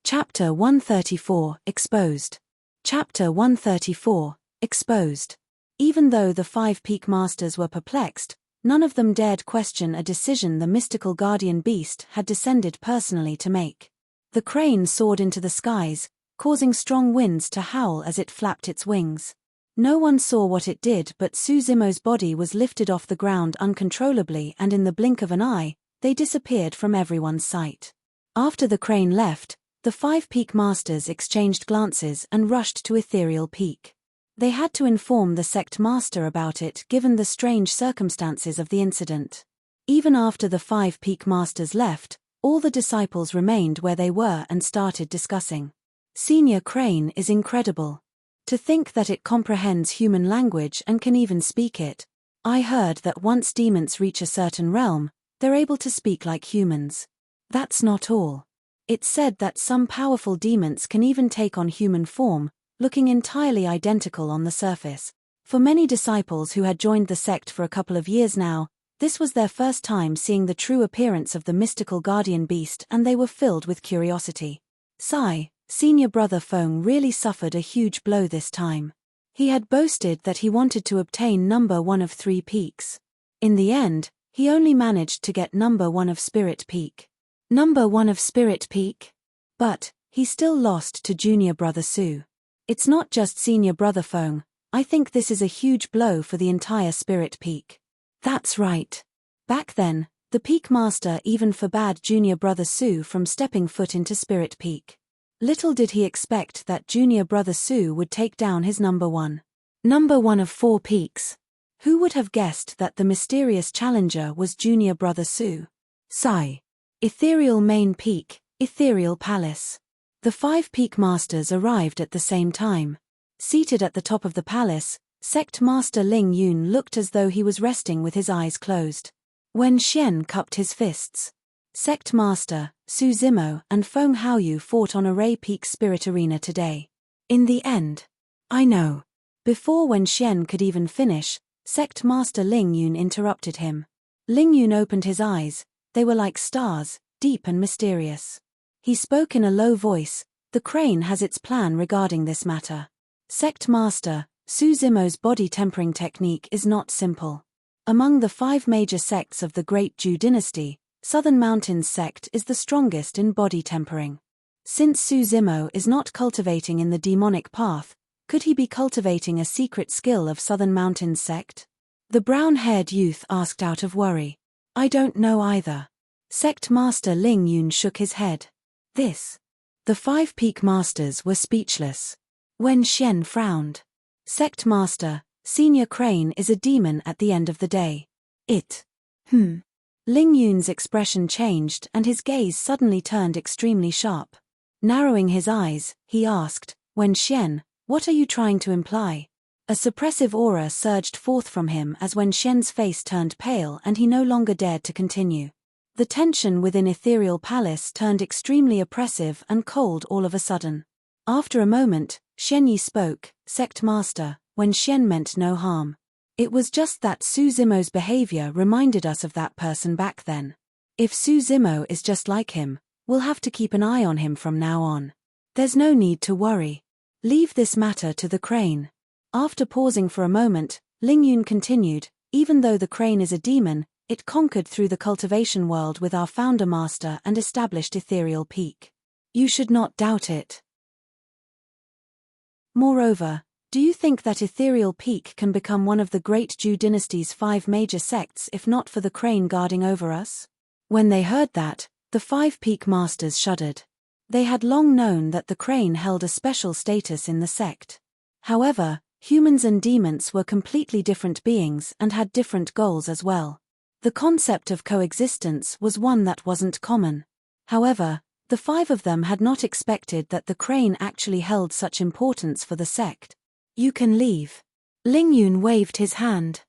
Chapter 134, Exposed. Chapter 134, Exposed. Even though the 5 peak masters were perplexed, none of them dared question a decision the mystical guardian beast had descended personally to make. The crane soared into the skies, causing strong winds to howl as it flapped its wings. No one saw what it did, but Suzimo's body was lifted off the ground uncontrollably, and in the blink of an eye, they disappeared from everyone's sight. After the crane left, the 5 peak masters exchanged glances and rushed to Ethereal Peak. They had to inform the sect master about it given the strange circumstances of the incident. Even after the 5 peak masters left, all the disciples remained where they were and started discussing. Senior Crane is incredible. To think that it comprehends human language and can even speak it. I heard that once demons reach a certain realm, they're able to speak like humans. That's not all. It's said that some powerful demons can even take on human form, looking entirely identical on the surface. For many disciples who had joined the sect for a couple of years now, this was their first time seeing the true appearance of the mystical guardian beast, and they were filled with curiosity. Sigh, senior brother Feng really suffered a huge blow this time. He had boasted that he wanted to obtain number 1 of 3 peaks. In the end, he only managed to get number 1 of Spirit Peak. Number 1 of Spirit Peak? But he still lost to junior brother Su. It's not just senior brother Feng, I think this is a huge blow for the entire Spirit Peak. That's right. Back then, the Peak Master even forbade junior brother Su from stepping foot into Spirit Peak. Little did he expect that junior brother Su would take down his number 1. Number 1 of 4 peaks. Who would have guessed that the mysterious challenger was junior brother Su? Sigh. Ethereal Main Peak, Ethereal Palace. The 5 peak masters arrived at the same time. Seated at the top of the palace, Sect Master Ling Yun looked as though he was resting with his eyes closed. Wen Xian cupped his fists. Sect Master, Suzimo, and Feng Haoyu fought on Array Peak Spirit Arena today. In the end. I know. Before Wen Xian could even finish, Sect Master Ling Yun interrupted him. Ling Yun opened his eyes, They were like stars, deep and mysterious. He spoke in a low voice. The crane has its plan regarding this matter. Sect Master, Suzimo's body tempering technique is not simple. Among the 5 major sects of the Great Ju dynasty, Southern Mountains sect is the strongest in body tempering. Since Suzimo is not cultivating in the demonic path, could he be cultivating a secret skill of Southern Mountains sect? The brown-haired youth asked out of worry. I don't know either. Sect Master Ling Yun shook his head. The 5 peak masters were speechless. Wen Xian frowned. Sect Master, Senior Crane is a demon at the end of the day. Ling Yun's expression changed and his gaze suddenly turned extremely sharp. Narrowing his eyes, he asked, Wen Xian, what are you trying to imply? A suppressive aura surged forth from him as Wen Xian's face turned pale and he no longer dared to continue. The tension within Ethereal Palace turned extremely oppressive and cold all of a sudden. After a moment, Xianyi spoke, Sect Master, Wen Xian meant no harm. It was just that Suzimo's behavior reminded us of that person back then. If Suzimo is just like him, we'll have to keep an eye on him from now on. There's no need to worry. Leave this matter to the crane. After pausing for a moment, Ling Yun continued, even though the crane is a demon, it conquered through the cultivation world with our founder master and established Ethereal Peak. You should not doubt it. Moreover, do you think that Ethereal Peak can become one of the Great Ju dynasty's 5 major sects if not for the crane guarding over us? When they heard that, the 5 peak masters shuddered. They had long known that the crane held a special status in the sect. However, humans and demons were completely different beings and had different goals as well. The concept of coexistence was one that wasn't common. However, the 5 of them had not expected that the crane actually held such importance for the sect. You can leave. Ling Yun waved his hand.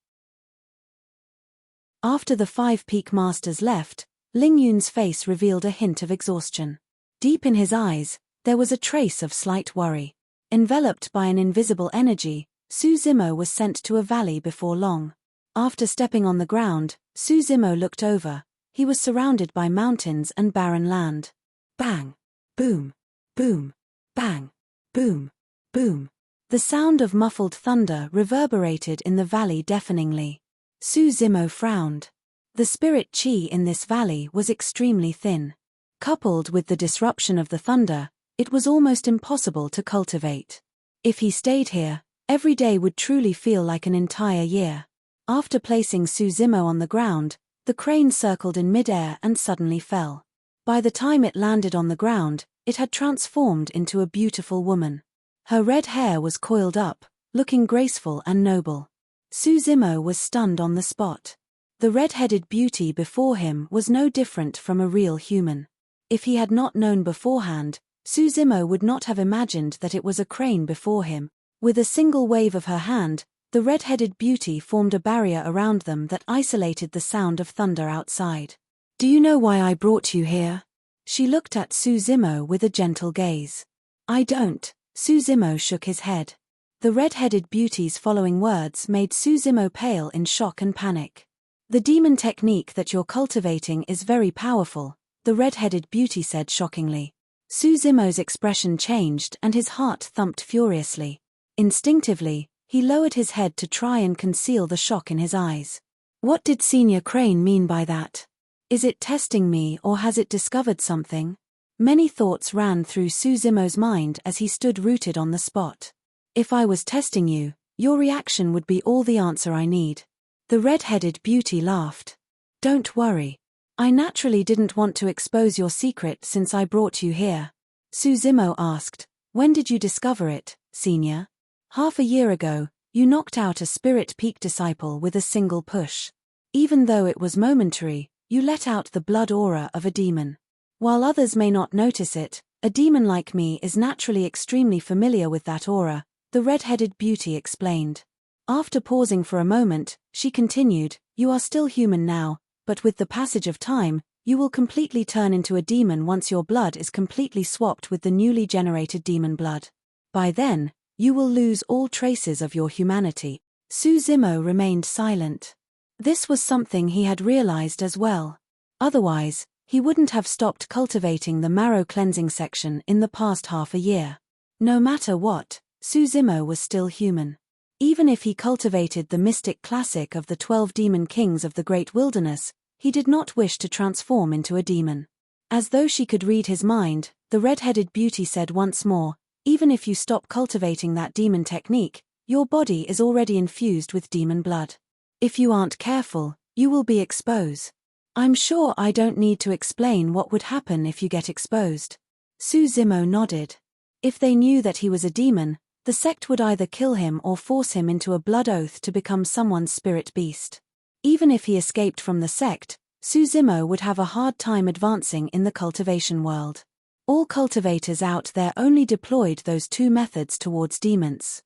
After the 5 peak masters left, Ling Yun's face revealed a hint of exhaustion. Deep in his eyes, there was a trace of slight worry. Enveloped by an invisible energy, Suzimo was sent to a valley before long. After stepping on the ground, Suzimo looked over. He was surrounded by mountains and barren land. Bang! Boom! Boom! Bang! Boom! Boom! The sound of muffled thunder reverberated in the valley deafeningly. Suzimo frowned. The spirit chi in this valley was extremely thin. Coupled with the disruption of the thunder, it was almost impossible to cultivate. If he stayed here, every day would truly feel like an entire year. After placing Suzimo on the ground, the crane circled in midair and suddenly fell. By the time it landed on the ground, it had transformed into a beautiful woman. Her red hair was coiled up, looking graceful and noble. Suzimo was stunned on the spot. The red-headed beauty before him was no different from a real human. If he had not known beforehand, Suzimo would not have imagined that it was a crane before him. With a single wave of her hand, the red-headed beauty formed a barrier around them that isolated the sound of thunder outside. Do you know why I brought you here? She looked at Suzimo with a gentle gaze. I don't. Suzimo shook his head. The red-headed beauty's following words made Suzimo pale in shock and panic. The demon technique that you're cultivating is very powerful, the red-headed beauty said shockingly. Suzimo's expression changed and his heart thumped furiously. Instinctively, he lowered his head to try and conceal the shock in his eyes. What did Senior Crane mean by that? Is it testing me or has it discovered something? Many thoughts ran through Suzimo's mind as he stood rooted on the spot. If I was testing you, your reaction would be all the answer I need. The red-headed beauty laughed. Don't worry. I naturally didn't want to expose your secret since I brought you here. Suzimo asked, when did you discover it, Senior? Half a year ago, you knocked out a spirit peak disciple with a single push. Even though it was momentary, you let out the blood aura of a demon. While others may not notice it, a demon like me is naturally extremely familiar with that aura, the red-headed beauty explained. After pausing for a moment, she continued, you are still human now, but with the passage of time, you will completely turn into a demon once your blood is completely swapped with the newly generated demon blood. By then, you will lose all traces of your humanity. Suzimo remained silent. This was something he had realized as well. Otherwise, he wouldn't have stopped cultivating the marrow cleansing section in the past half a year. No matter what, Suzimo was still human. Even if he cultivated the mystic classic of the 12 demon kings of the great wilderness, he did not wish to transform into a demon. As though she could read his mind, the red-headed beauty said once more, even if you stop cultivating that demon technique, your body is already infused with demon blood. If you aren't careful, you will be exposed. I'm sure I don't need to explain what would happen if you get exposed. Suzimo nodded. If they knew that he was a demon, the sect would either kill him or force him into a blood oath to become someone's spirit beast. Even if he escaped from the sect, Suzimo would have a hard time advancing in the cultivation world. All cultivators out there only deployed those two methods towards demons.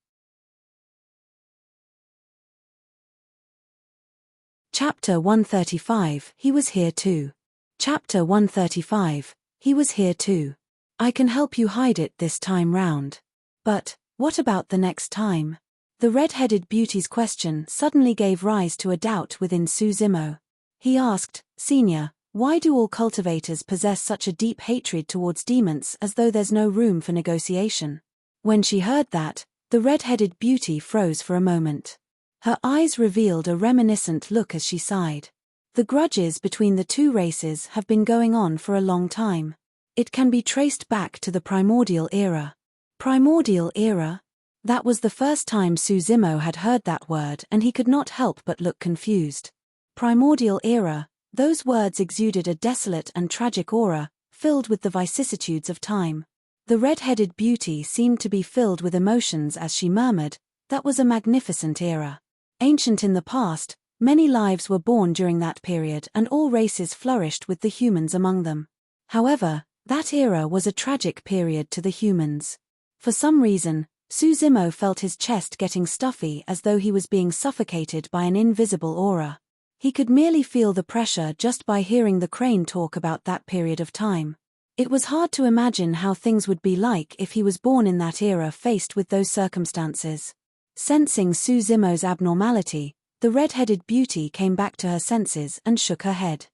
Chapter 135, He was here too. Chapter 135, He was here too. I can help you hide it this time round. But, what about the next time? The red-headed beauty's question suddenly gave rise to a doubt within Suzimo. He asked, Senior, why do all cultivators possess such a deep hatred towards demons as though there's no room for negotiation? When she heard that, the red-headed beauty froze for a moment. Her eyes revealed a reminiscent look as she sighed. The grudges between the two races have been going on for a long time. It can be traced back to the primordial era. Primordial era? That was the first time Suzimo had heard that word, and he could not help but look confused. Primordial era, those words exuded a desolate and tragic aura, filled with the vicissitudes of time. The red-headed beauty seemed to be filled with emotions as she murmured, that was a magnificent era. Ancient in the past, many lives were born during that period and all races flourished with the humans among them. However, that era was a tragic period to the humans. For some reason, Suzimo felt his chest getting stuffy as though he was being suffocated by an invisible aura. He could merely feel the pressure just by hearing the crane talk about that period of time. It was hard to imagine how things would be like if he was born in that era faced with those circumstances. Sensing Suzimo's abnormality, the red-headed beauty came back to her senses and shook her head.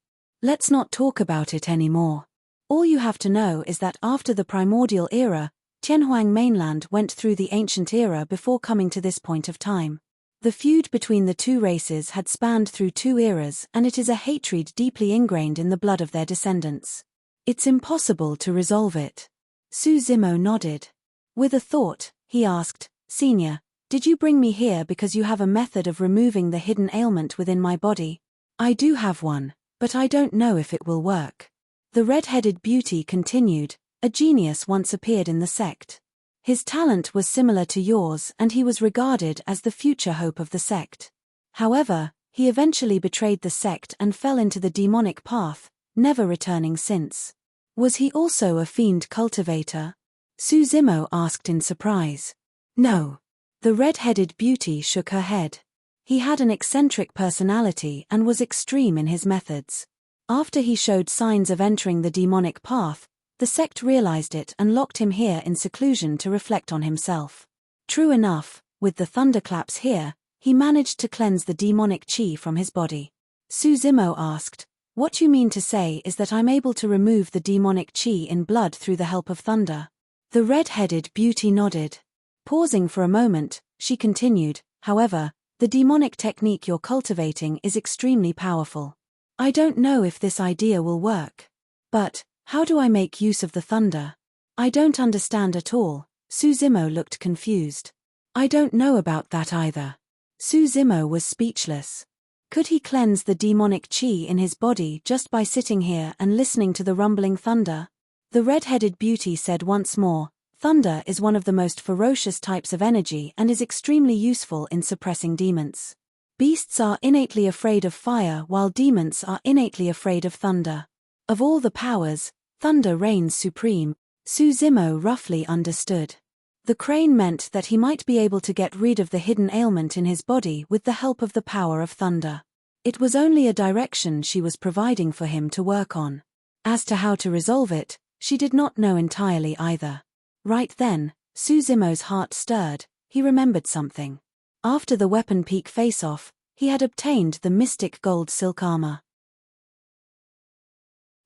Let's not talk about it anymore. All you have to know is that after the primordial era, Tianhuang mainland went through the ancient era before coming to this point of time. The feud between the two races had spanned through two eras, and it is a hatred deeply ingrained in the blood of their descendants. It's impossible to resolve it. Suzimo nodded. With a thought, he asked, Senior, did you bring me here because you have a method of removing the hidden ailment within my body? I do have one, but I don't know if it will work. The red-headed beauty continued, a genius once appeared in the sect. His talent was similar to yours and he was regarded as the future hope of the sect. However, he eventually betrayed the sect and fell into the demonic path, never returning since. Was he also a fiend cultivator? Suzimo asked in surprise. No. The red-headed beauty shook her head. He had an eccentric personality and was extreme in his methods. After he showed signs of entering the demonic path, the sect realized it and locked him here in seclusion to reflect on himself. True enough, with the thunderclaps here, he managed to cleanse the demonic chi from his body. Suzimo asked, What you mean to say is that I'm able to remove the demonic chi in blood through the help of thunder? The red-headed beauty nodded. Pausing for a moment, she continued, However, the demonic technique you're cultivating is extremely powerful. I don't know if this idea will work. But, how do I make use of the thunder? I don't understand at all. Suzimo looked confused. I don't know about that either. Suzimo was speechless. Could he cleanse the demonic chi in his body just by sitting here and listening to the rumbling thunder? The red-headed beauty said once more, Thunder is one of the most ferocious types of energy and is extremely useful in suppressing demons. Beasts are innately afraid of fire while demons are innately afraid of thunder. Of all the powers, thunder reigns supreme. Suzimo roughly understood. The crane meant that he might be able to get rid of the hidden ailment in his body with the help of the power of thunder. It was only a direction she was providing for him to work on. As to how to resolve it, she did not know entirely either. Right then, Suzimo's heart stirred, he remembered something. After the weapon peak face-off, he had obtained the mystic gold silk armor.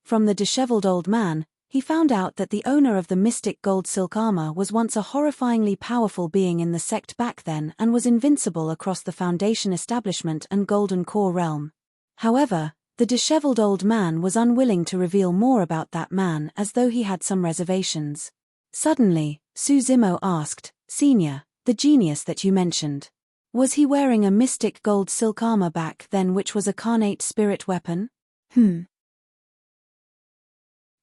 From the disheveled old man, he found out that the owner of the mystic gold silk armor was once a horrifyingly powerful being in the sect back then and was invincible across the Foundation establishment and Golden Core realm. However, the disheveled old man was unwilling to reveal more about that man, as though he had some reservations. Suddenly, Suzimo asked, "Senior, the genius that you mentioned. Was he wearing a mystic gold silk armor back then which was a carnate spirit weapon?"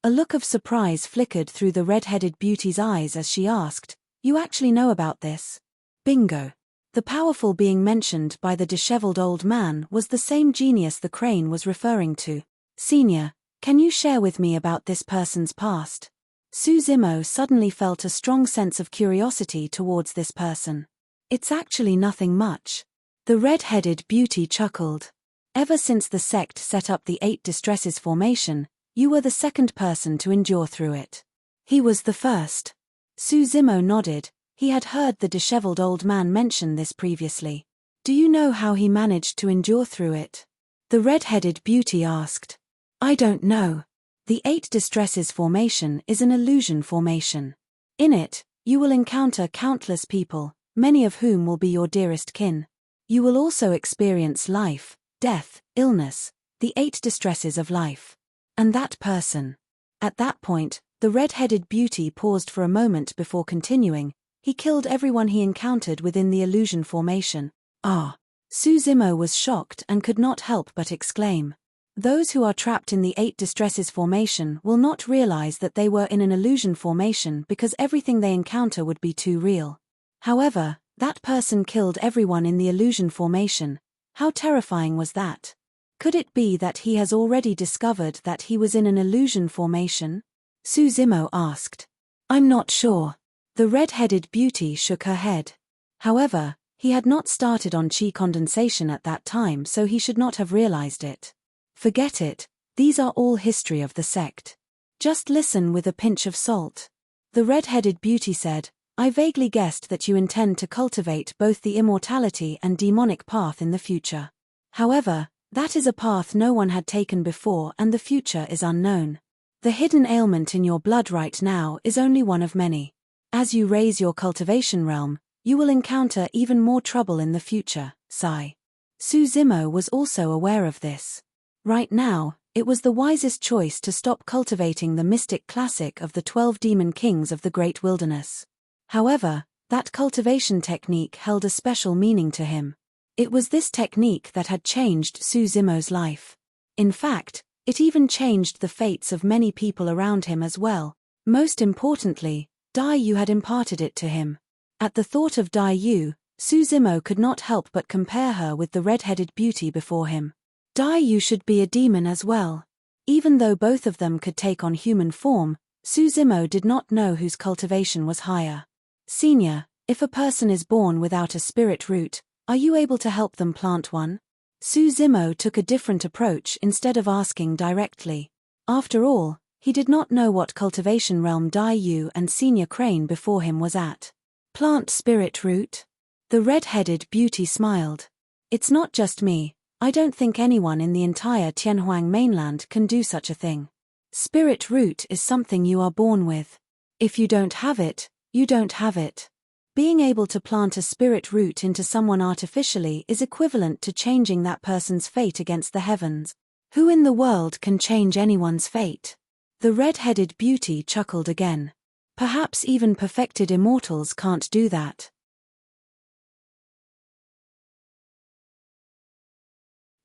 A look of surprise flickered through the red-headed beauty's eyes as she asked, "You actually know about this?" Bingo. The powerful being mentioned by the disheveled old man was the same genius the crane was referring to. "Senior, can you share with me about this person's past?" Suzimo suddenly felt a strong sense of curiosity towards this person. "It's actually nothing much." The red-headed beauty chuckled. "Ever since the sect set up the 8 Distresses formation, you were the second person to endure through it." "He was the first." Suzimo nodded. He had heard the disheveled old man mention this previously. "Do you know how he managed to endure through it?" the red-headed beauty asked. "I don't know. The 8 Distresses formation is an illusion formation. In it, you will encounter countless people, many of whom will be your dearest kin. You will also experience life, death, illness, the 8 distresses of life. And that person." At that point, the red-headed beauty paused for a moment before continuing. "He killed everyone he encountered within the illusion formation." "Ah!" Suzimo was shocked and could not help but exclaim. Those who are trapped in the 8 Distresses formation will not realize that they were in an illusion formation because everything they encounter would be too real. However, that person killed everyone in the illusion formation. How terrifying was that? Could it be that he has already discovered that he was in an illusion formation? Suzimo asked. "I'm not sure." The red-headed beauty shook her head. However, he had not started on chi condensation at that time, so he should not have realized it. "Forget it, these are all history of the sect. Just listen with a pinch of salt." The red-headed beauty said, "I vaguely guessed that you intend to cultivate both the immortality and demonic path in the future. However, that is a path no one had taken before and the future is unknown. The hidden ailment in your blood right now is only one of many. As you raise your cultivation realm, you will encounter even more trouble in the future." Sigh. Suzimo was also aware of this. Right now, it was the wisest choice to stop cultivating the mystic classic of the 12 demon kings of the great wilderness. However, that cultivation technique held a special meaning to him. It was this technique that had changed Suzimo's life. In fact, it even changed the fates of many people around him as well. Most importantly, Dai Yu had imparted it to him. At the thought of Dai Yu, Suzimo could not help but compare her with the red-headed beauty before him. Dai Yu should be a demon as well. Even though both of them could take on human form, Suzimo did not know whose cultivation was higher. "Senior, if a person is born without a spirit root, are you able to help them plant one?" Suzimo took a different approach instead of asking directly. After all, he did not know what cultivation realm Dai Yu and Senior Crane before him was at. "Plant spirit root?" The red-headed beauty smiled. "It's not just me. I don't think anyone in the entire Tianhuang mainland can do such a thing. Spirit root is something you are born with. If you don't have it, you don't have it. Being able to plant a spirit root into someone artificially is equivalent to changing that person's fate against the heavens. Who in the world can change anyone's fate?" The red-headed beauty chuckled again. "Perhaps even perfected immortals can't do that."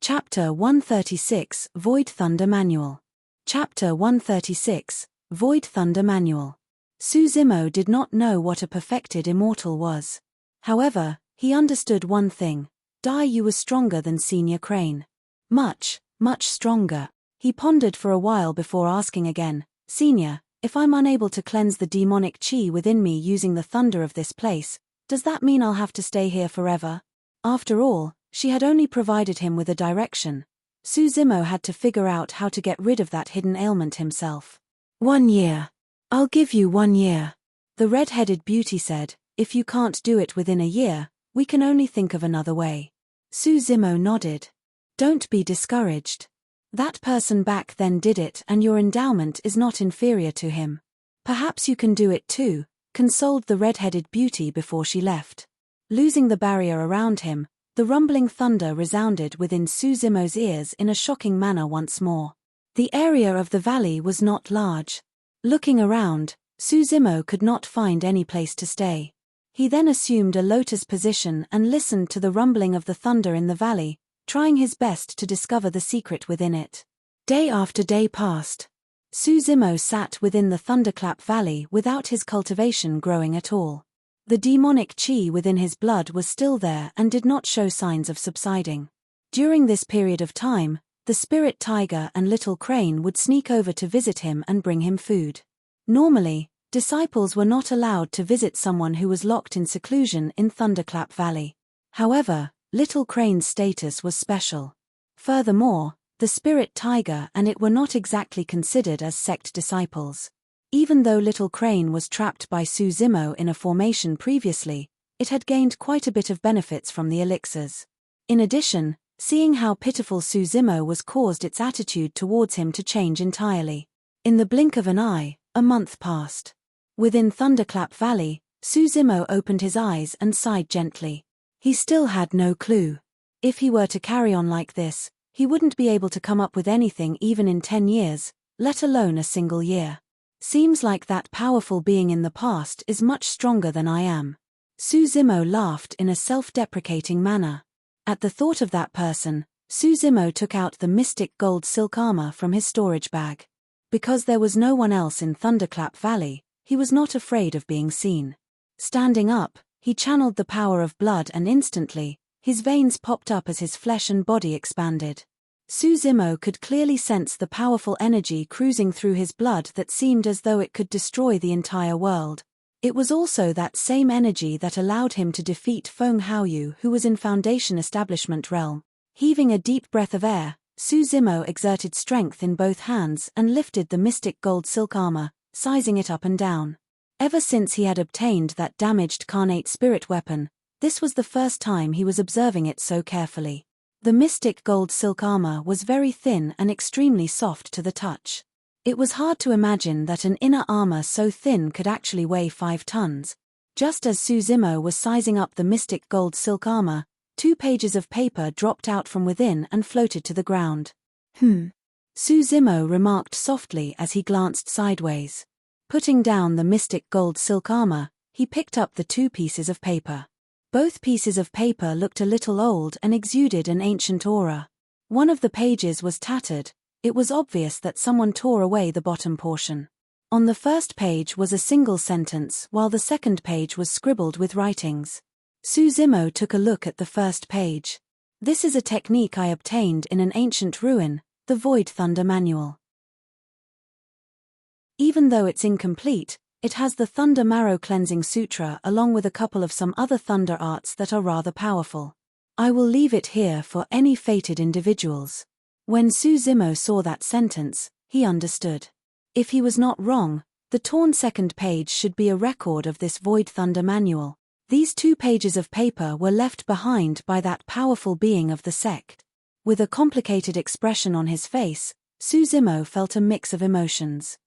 Chapter 136, Void Thunder Manual. Chapter 136, Void Thunder Manual. Suzimo did not know what a perfected immortal was. However, he understood one thing. Dai Yu was stronger than Senior Crane. Much, much stronger. He pondered for a while before asking again, "Senior, if I'm unable to cleanse the demonic chi within me using the thunder of this place, does that mean I'll have to stay here forever?" After all, she had only provided him with a direction. Suzimo had to figure out how to get rid of that hidden ailment himself. "1 year. I'll give you 1 year." The red-headed beauty said, "If you can't do it within a year, we can only think of another way." Suzimo nodded. "Don't be discouraged. That person back then did it and your endowment is not inferior to him. Perhaps you can do it too, consoled the red-headed beauty before she left. Losing the barrier around him, the rumbling thunder resounded within Suzumo's ears in a shocking manner once more. The area of the valley was not large. Looking around, Suzumo could not find any place to stay. He then assumed a lotus position and listened to the rumbling of the thunder in the valley, trying his best to discover the secret within it. Day after day passed. Suzumo sat within the thunderclap valley without his cultivation growing at all. The demonic chi within his blood was still there and did not show signs of subsiding. During this period of time, the spirit tiger and little crane would sneak over to visit him and bring him food. Normally, disciples were not allowed to visit someone who was locked in seclusion in Thunderclap Valley. However, Little Crane's status was special. Furthermore, the spirit tiger and it were not exactly considered as sect disciples. Even though Little Crane was trapped by Suzumo in a formation previously, it had gained quite a bit of benefits from the elixirs. In addition, seeing how pitiful Suzumo was caused its attitude towards him to change entirely. In the blink of an eye, a month passed. Within Thunderclap Valley, Suzumo opened his eyes and sighed gently. He still had no clue. If he were to carry on like this, he wouldn't be able to come up with anything even in 10 years, let alone a single year. Seems like that powerful being in the past is much stronger than I am. Suzumo laughed in a self-deprecating manner. At the thought of that person, Suzumo took out the mystic gold silk armor from his storage bag. Because there was no one else in Thunderclap Valley, he was not afraid of being seen. Standing up, he channeled the power of blood and instantly, his veins popped up as his flesh and body expanded. Suzumo could clearly sense the powerful energy cruising through his blood that seemed as though it could destroy the entire world. It was also that same energy that allowed him to defeat Feng Haoyu, who was in Foundation Establishment realm. Heaving a deep breath of air, Suzumo exerted strength in both hands and lifted the mystic gold silk armor, sizing it up and down. Ever since he had obtained that damaged carnate spirit weapon, this was the first time he was observing it so carefully. The mystic gold silk armor was very thin and extremely soft to the touch. It was hard to imagine that an inner armor so thin could actually weigh 5 tons. Just as Suzumo was sizing up the mystic gold silk armor, 2 pages of paper dropped out from within and floated to the ground. Suzumo remarked softly as he glanced sideways. Putting down the mystic gold silk armor, he picked up the 2 pieces of paper. Both pieces of paper looked a little old and exuded an ancient aura. One of the pages was tattered. It was obvious that someone tore away the bottom portion. On the first page was a single sentence while the second page was scribbled with writings. Suzumo took a look at the first page. This is a technique I obtained in an ancient ruin, the Void Thunder Manual. Even though it's incomplete, it has the Thunder Marrow Cleansing Sutra along with a couple of some other thunder arts that are rather powerful. I will leave it here for any fated individuals. When Suzumo saw that sentence, he understood. If he was not wrong, the torn second page should be a record of this Void Thunder Manual. These 2 pages of paper were left behind by that powerful being of the sect. With a complicated expression on his face, Suzumo felt a mix of emotions.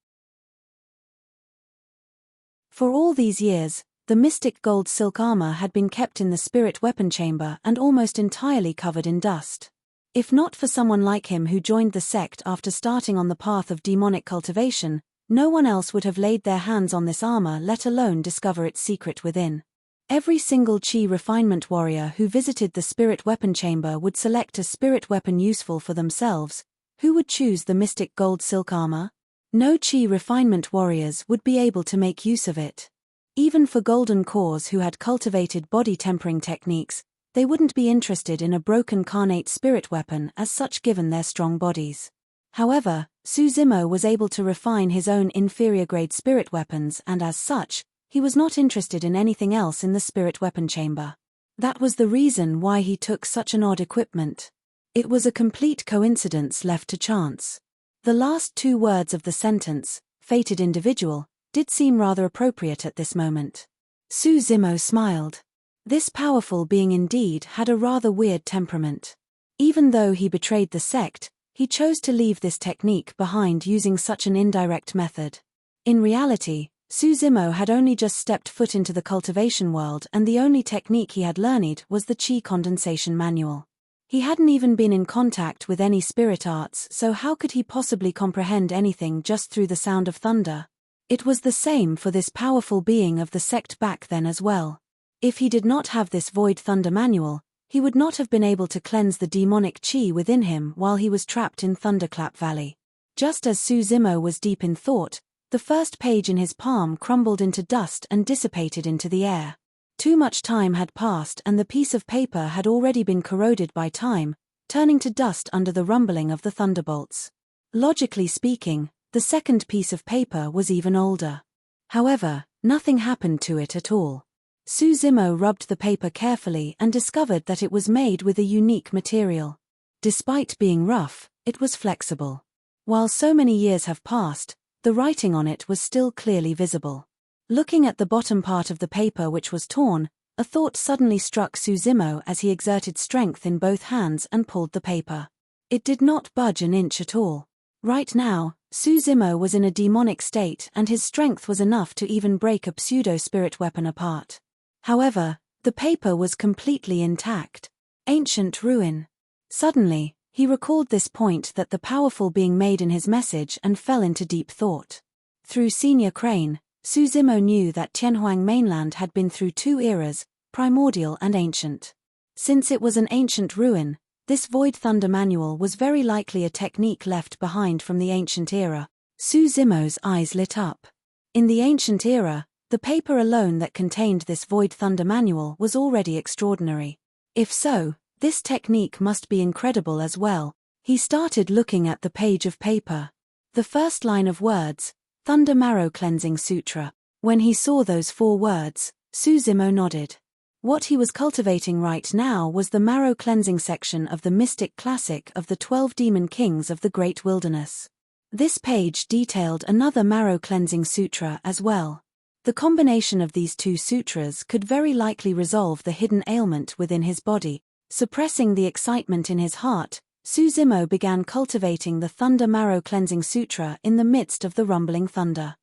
For all these years, the mystic gold silk armor had been kept in the spirit weapon chamber and almost entirely covered in dust. If not for someone like him who joined the sect after starting on the path of demonic cultivation, no one else would have laid their hands on this armor, let alone discover its secret within. Every single chi refinement warrior who visited the spirit weapon chamber would select a spirit weapon useful for themselves. Who would choose the mystic gold silk armor? No chi refinement warriors would be able to make use of it. Even for golden cores who had cultivated body tempering techniques, they wouldn't be interested in a broken carnate spirit weapon as such given their strong bodies. However, Suzumo was able to refine his own inferior grade spirit weapons and as such, he was not interested in anything else in the spirit weapon chamber. That was the reason why he took such an odd equipment. It was a complete coincidence left to chance. The last 2 words of the sentence, fated individual, did seem rather appropriate at this moment. Suzumo smiled. This powerful being indeed had a rather weird temperament. Even though he betrayed the sect, He chose to leave this technique behind using such an indirect method. In reality, Suzimo had only just stepped foot into the cultivation world, and the only technique he had learned was the chi condensation manual. He hadn't even been in contact with any spirit arts, so how could he possibly comprehend anything just through the sound of thunder? It was the same for this powerful being of the sect back then as well. If he did not have this void thunder manual, he would not have been able to cleanse the demonic chi within him while he was trapped in Thunderclap Valley. Just as Suzimo was deep in thought, the first page in his palm crumbled into dust and dissipated into the air. Too much time had passed and the piece of paper had already been corroded by time, turning to dust under the rumbling of the thunderbolts. Logically speaking, the second piece of paper was even older. However, nothing happened to it at all. Suzimo rubbed the paper carefully and discovered that it was made with a unique material. Despite being rough, it was flexible. While so many years have passed, the writing on it was still clearly visible. Looking at the bottom part of the paper which was torn, a thought suddenly struck Suzimo as he exerted strength in both hands and pulled the paper. It did not budge an inch at all. Right now, Suzimo was in a demonic state and his strength was enough to even break a pseudo-spirit weapon apart. However, the paper was completely intact. Ancient ruin. Suddenly, he recalled this point that the powerful being made in his message and fell into deep thought. Through Senior Crane, Suzimo knew that Tianhuang mainland had been through two eras, primordial and ancient. Since it was an ancient ruin, this void thunder manual was very likely a technique left behind from the ancient era. Suzimo's eyes lit up. In the ancient era, the paper alone that contained this void thunder manual was already extraordinary. If so, this technique must be incredible as well. He started looking at the page of paper. The first line of words, Thunder Marrow Cleansing Sutra. When he saw those 4 words, Suzimo nodded. What he was cultivating right now was the marrow cleansing section of the mystic classic of the 12 demon kings of the Great Wilderness. This page detailed another marrow cleansing sutra as well. The combination of these 2 sutras could very likely resolve the hidden ailment within his body. Suppressing the excitement in his heart, Suzimo began cultivating the Thunder Marrow Cleansing Sutra in the midst of the rumbling thunder.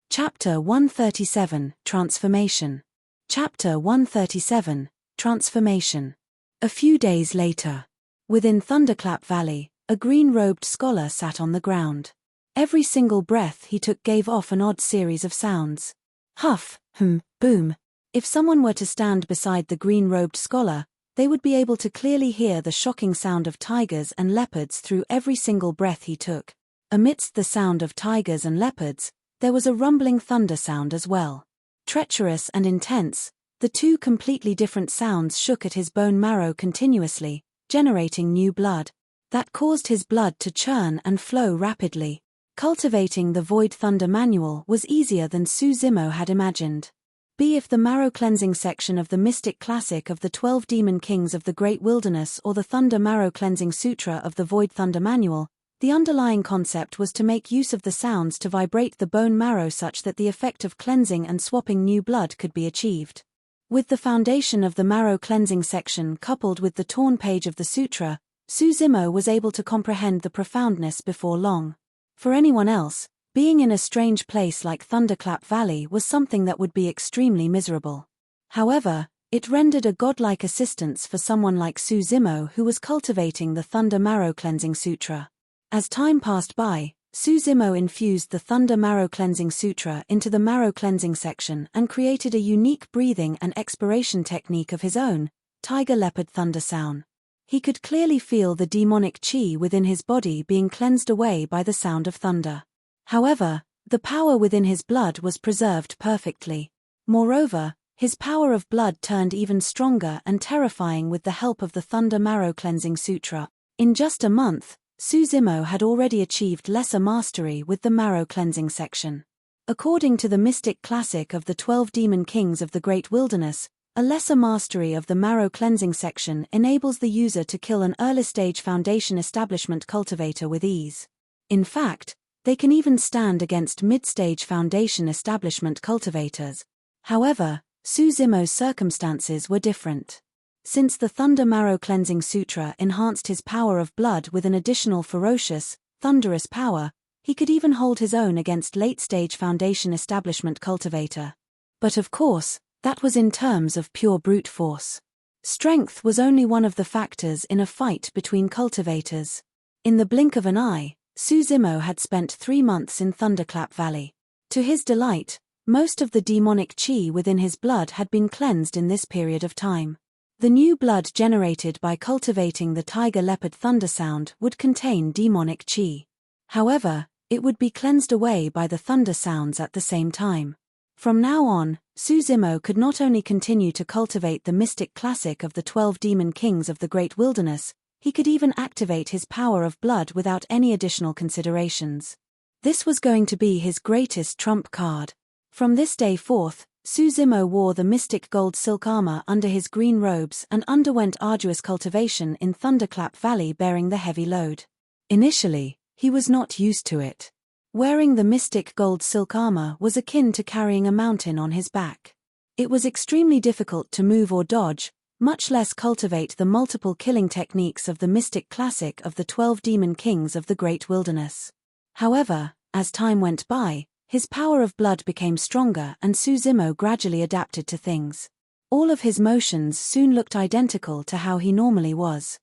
Chapter 137, Transformation. Chapter 137, Transformation. A few days later. Within Thunderclap Valley, a green-robed scholar sat on the ground. Every single breath he took gave off an odd series of sounds. Huff, boom. If someone were to stand beside the green-robed scholar, they would be able to clearly hear the shocking sound of tigers and leopards through every single breath he took. Amidst the sound of tigers and leopards, there was a rumbling thunder sound as well. Treacherous and intense, the 2 completely different sounds shook at his bone marrow continuously, generating new blood. That caused his blood to churn and flow rapidly. Cultivating the Void Thunder Manual was easier than Suzimo had imagined. If the marrow cleansing section of the mystic classic of the 12 demon kings of the Great Wilderness or the Thunder Marrow Cleansing Sutra of the Void Thunder Manual, the underlying concept was to make use of the sounds to vibrate the bone marrow such that the effect of cleansing and swapping new blood could be achieved. With the foundation of the marrow cleansing section coupled with the torn page of the sutra, Suzimo was able to comprehend the profoundness before long. For anyone else, being in a strange place like Thunderclap Valley was something that would be extremely miserable. However, it rendered a godlike assistance for someone like Suzimo who was cultivating the Thunder Marrow Cleansing Sutra. As time passed by, Suzimo infused the Thunder Marrow Cleansing Sutra into the marrow cleansing section and created a unique breathing and expiration technique of his own, Tiger Leopard Thunder Sound. He could clearly feel the demonic chi within his body being cleansed away by the sound of thunder. However, the power within his blood was preserved perfectly. Moreover, his power of blood turned even stronger and terrifying with the help of the Thunder Marrow Cleansing Sutra. In just a month, Suzimo had already achieved lesser mastery with the marrow cleansing section. According to the mystic classic of the 12 demon kings of the Great Wilderness, a lesser mastery of the marrow cleansing section enables the user to kill an early-stage foundation establishment cultivator with ease. In fact, they can even stand against mid-stage foundation establishment cultivators. However, Suzimo's circumstances were different. Since the Thunder Marrow Cleansing Sutra enhanced his power of blood with an additional ferocious, thunderous power, he could even hold his own against late-stage Foundation Establishment cultivator. But of course, that was in terms of pure brute force. Strength was only one of the factors in a fight between cultivators. In the blink of an eye, Suzimo had spent 3 months in Thunderclap Valley. To his delight, most of the demonic chi within his blood had been cleansed in this period of time. The new blood generated by cultivating the tiger-leopard thunder sound would contain demonic chi. However, it would be cleansed away by the thunder sounds at the same time. From now on, Suzimo could not only continue to cultivate the mystic classic of the 12 demon kings of the Great Wilderness, he could even activate his power of blood without any additional considerations. This was going to be his greatest trump card. From this day forth, Suzimo wore the mystic gold silk armor under his green robes and underwent arduous cultivation in Thunderclap Valley bearing the heavy load. Initially, he was not used to it. Wearing the mystic gold silk armor was akin to carrying a mountain on his back. It was extremely difficult to move or dodge, much less cultivate the multiple killing techniques of the mystic classic of the 12 demon kings of the Great Wilderness. However, as time went by, his power of blood became stronger and Suzimo gradually adapted to things. All of his motions soon looked identical to how he normally was.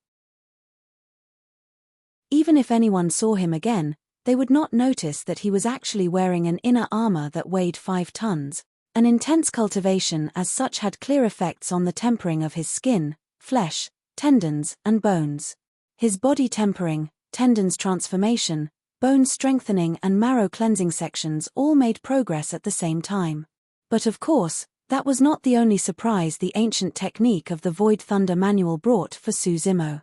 Even if anyone saw him again, they would not notice that he was actually wearing an inner armor that weighed 5 tons. An intense cultivation as such had clear effects on the tempering of his skin, flesh, tendons, and bones. His body tempering, tendons transformation, bone strengthening and marrow cleansing sections all made progress at the same time. But of course, that was not the only surprise the ancient technique of the Void Thunder manual brought for Suzimo.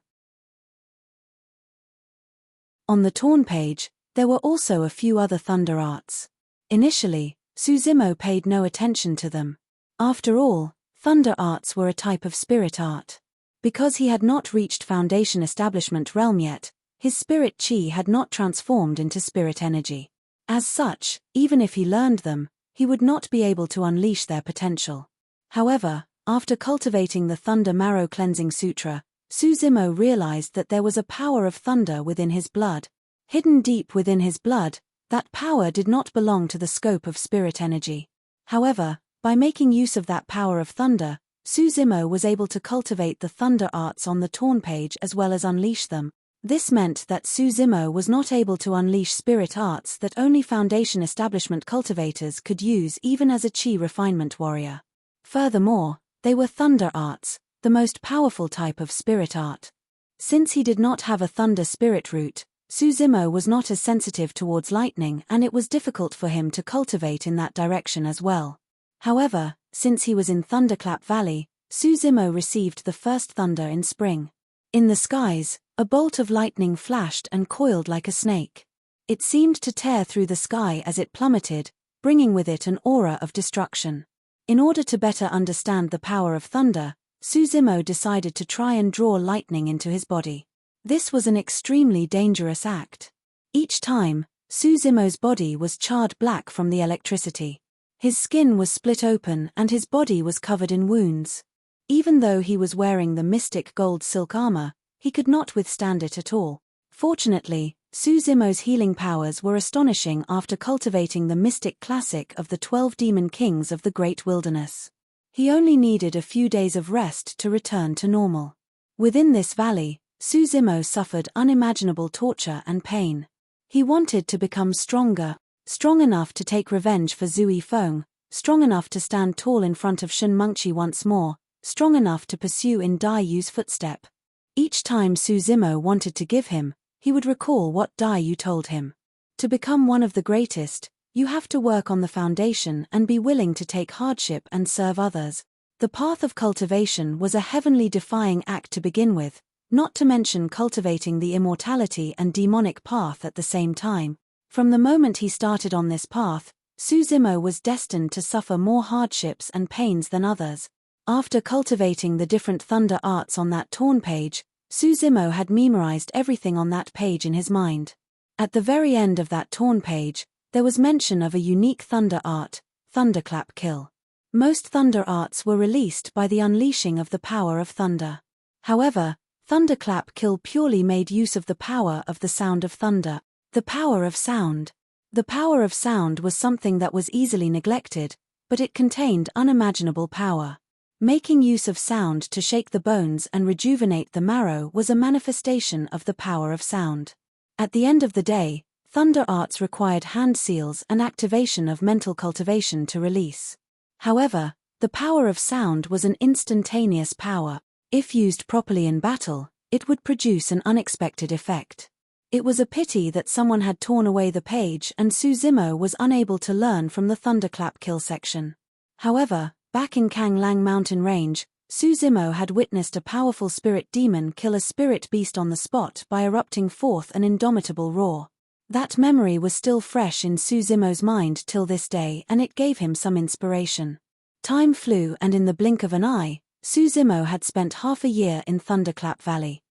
On the Torn page, there were also a few other thunder arts. Initially, Suzimo paid no attention to them. After all, thunder arts were a type of spirit art. Because he had not reached Foundation Establishment realm yet, his spirit chi had not transformed into spirit energy. As such, even if he learned them, he would not be able to unleash their potential. However, after cultivating the Thunder Marrow Cleansing Sutra, Suzimo realized that there was a power of thunder within his blood. Hidden deep within his blood, that power did not belong to the scope of spirit energy. However, by making use of that power of thunder, Suzimo was able to cultivate the thunder arts on the Torn page as well as unleash them. This meant that Suzimo was not able to unleash spirit arts that only Foundation Establishment cultivators could use even as a chi refinement warrior. Furthermore, they were thunder arts, the most powerful type of spirit art. Since he did not have a thunder spirit root, Suzimo was not as sensitive towards lightning and it was difficult for him to cultivate in that direction as well. However, since he was in Thunderclap Valley, Suzimo received the first thunder in spring. In the skies, a bolt of lightning flashed and coiled like a snake. It seemed to tear through the sky as it plummeted, bringing with it an aura of destruction. In order to better understand the power of thunder, Suzimo decided to try and draw lightning into his body. This was an extremely dangerous act. Each time, Suzimo's body was charred black from the electricity. His skin was split open and his body was covered in wounds. Even though he was wearing the mystic gold silk armor, he could not withstand it at all. Fortunately, Suzimo's healing powers were astonishing after cultivating the mystic classic of the 12 demon kings of the Great Wilderness. He only needed a few days of rest to return to normal. Within this valley, Suzimo suffered unimaginable torture and pain. He wanted to become stronger, strong enough to take revenge for Zui Feng, strong enough to stand tall in front of Shun Mengqi once more, strong enough to pursue in Dai Yu's footstep. Each time Suzimo wanted to give him, he would recall what Dai Yu told him. To become one of the greatest, you have to work on the foundation and be willing to take hardship and serve others. The path of cultivation was a heavenly defying act to begin with, not to mention cultivating the immortality and demonic path at the same time. From the moment he started on this path, Suzimo was destined to suffer more hardships and pains than others. After cultivating the different thunder arts on that Torn page, Suzimo had memorized everything on that page in his mind. At the very end of that Torn page, there was mention of a unique thunder art, Thunderclap Kill. Most thunder arts were released by the unleashing of the power of thunder. However, Thunderclap Kill purely made use of the power of the sound of thunder. The power of sound. The power of sound was something that was easily neglected, but it contained unimaginable power. Making use of sound to shake the bones and rejuvenate the marrow was a manifestation of the power of sound. At the end of the day, thunder arts required hand seals and activation of mental cultivation to release. However, the power of sound was an instantaneous power. If used properly in battle, it would produce an unexpected effect. It was a pity that someone had torn away the page and Suzimo was unable to learn from the Thunderclap Kill section. However, back in Kanglang Mountain Range, Suzimo had witnessed a powerful spirit demon kill a spirit beast on the spot by erupting forth an indomitable roar. That memory was still fresh in Suzimo's mind till this day and it gave him some inspiration. Time flew and in the blink of an eye, Suzimo had spent half a year in Thunderclap Valley.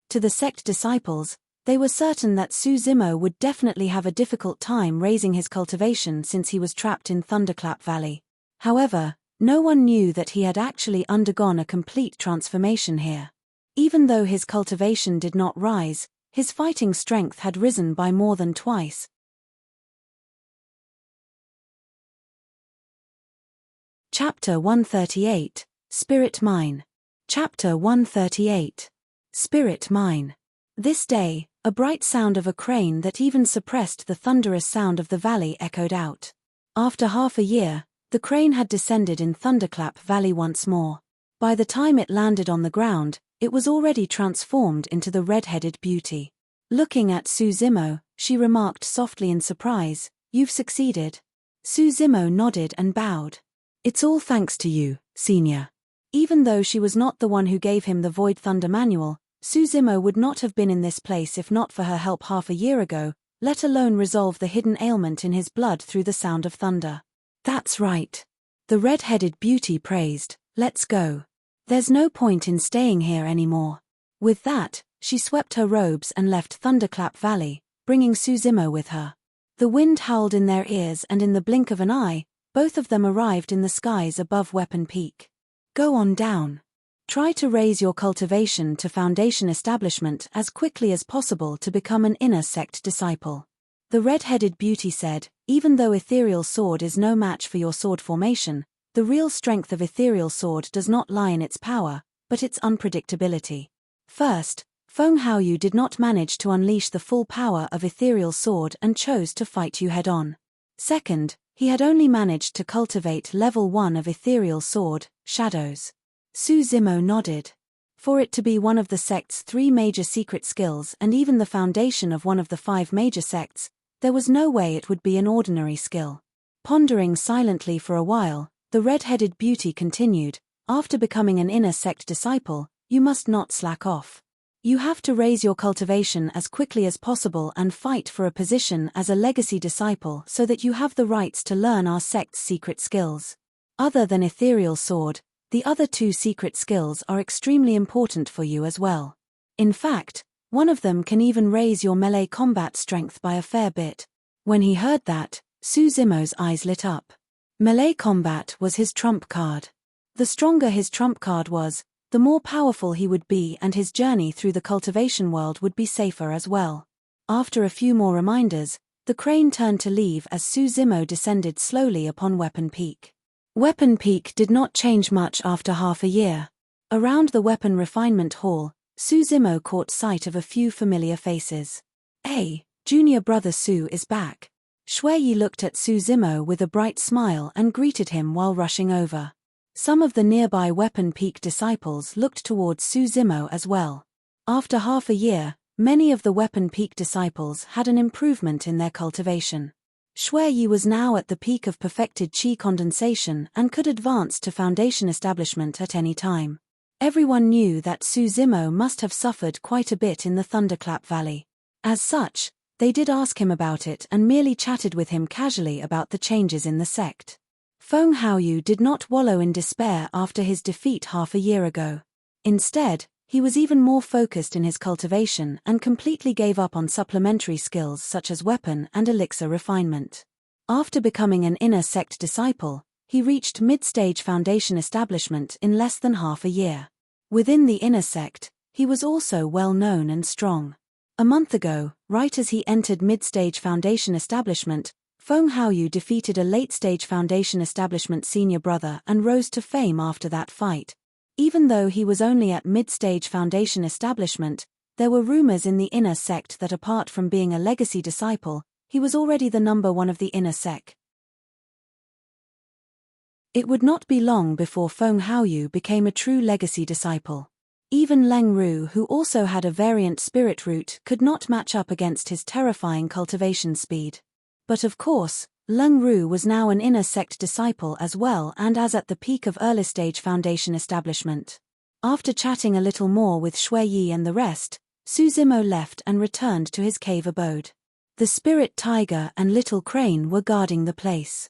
To the sect disciples, they were certain that Suzimo would definitely have a difficult time raising his cultivation since he was trapped in Thunderclap Valley. However, no one knew that he had actually undergone a complete transformation here. Even though his cultivation did not rise, his fighting strength had risen by more than twice. Chapter 138, Spirit Mine. Chapter 138. Spirit Mine. This day, a bright sound of a crane that even suppressed the thunderous sound of the valley echoed out. After half a year, the crane had descended in Thunderclap Valley once more. By the time it landed on the ground, it was already transformed into the red-headed beauty. Looking at Suzimo, she remarked softly in surprise, "You've succeeded." Suzimo nodded and bowed. "It's all thanks to you, Senior." Even though she was not the one who gave him the Void Thunder Manual, Suzimo would not have been in this place if not for her help half a year ago, let alone resolve the hidden ailment in his blood through the sound of thunder. "That's right." The red-headed beauty praised, "Let's go. There's no point in staying here anymore." With that, she swept her robes and left Thunderclap Valley, bringing Suzimo with her. The wind howled in their ears and in the blink of an eye, both of them arrived in the skies above Weapon Peak. "Go on down. Try to raise your cultivation to foundation establishment as quickly as possible to become an inner sect disciple." The red-headed beauty said, "Even though Ethereal Sword is no match for your sword formation, the real strength of Ethereal Sword does not lie in its power, but its unpredictability. First, Feng Haoyu did not manage to unleash the full power of Ethereal Sword and chose to fight you head-on. Second, he had only managed to cultivate level 1 of Ethereal Sword, Shadows." Suzimo nodded. For it to be one of the sect's 3 major secret skills and even the foundation of one of the 5 major sects, there was no way it would be an ordinary skill. Pondering silently for a while, the red-headed beauty continued, "After becoming an inner sect disciple, you must not slack off. You have to raise your cultivation as quickly as possible and fight for a position as a legacy disciple so that you have the rights to learn our sect's secret skills. Other than Ethereal Sword, the other 2 secret skills are extremely important for you as well. In fact, one of them can even raise your melee combat strength by a fair bit." When he heard that, Suzimo's eyes lit up. Melee combat was his trump card. The stronger his trump card was, the more powerful he would be and his journey through the cultivation world would be safer as well. After a few more reminders, the crane turned to leave as Suzimo descended slowly upon Weapon Peak. Weapon Peak did not change much after half a year. Around the Weapon Refinement Hall, Suzimo caught sight of a few familiar faces. "Hey, junior brother Su is back." Shuiyi looked at Suzimo with a bright smile and greeted him while rushing over. Some of the nearby Weapon Peak disciples looked towards Suzimo as well. After half a year, many of the Weapon Peak disciples had an improvement in their cultivation. Shuiyi was now at the peak of perfected qi condensation and could advance to foundation establishment at any time. Everyone knew that Suzimo must have suffered quite a bit in the Thunderclap Valley. As such, they did ask him about it and merely chatted with him casually about the changes in the sect. Feng Haoyu did not wallow in despair after his defeat half a year ago. Instead, he was even more focused in his cultivation and completely gave up on supplementary skills such as weapon and elixir refinement. After becoming an inner sect disciple, he reached mid-stage foundation establishment in less than half a year. Within the inner sect, he was also well known and strong. A month ago, right as he entered mid-stage foundation establishment, Feng Haoyu defeated a late-stage foundation establishment senior brother and rose to fame after that fight. Even though he was only at mid-stage foundation establishment, there were rumors in the inner sect that apart from being a legacy disciple, he was already the number one of the inner sect. It would not be long before Feng Haoyu became a true legacy disciple. Even Leng Ru, who also had a variant spirit root, could not match up against his terrifying cultivation speed. But of course, Leng Ru was now an inner sect disciple as well, and as at the peak of early stage foundation establishment. After chatting a little more with Shui Yi and the rest, Su Zimo left and returned to his cave abode. The spirit tiger and little crane were guarding the place.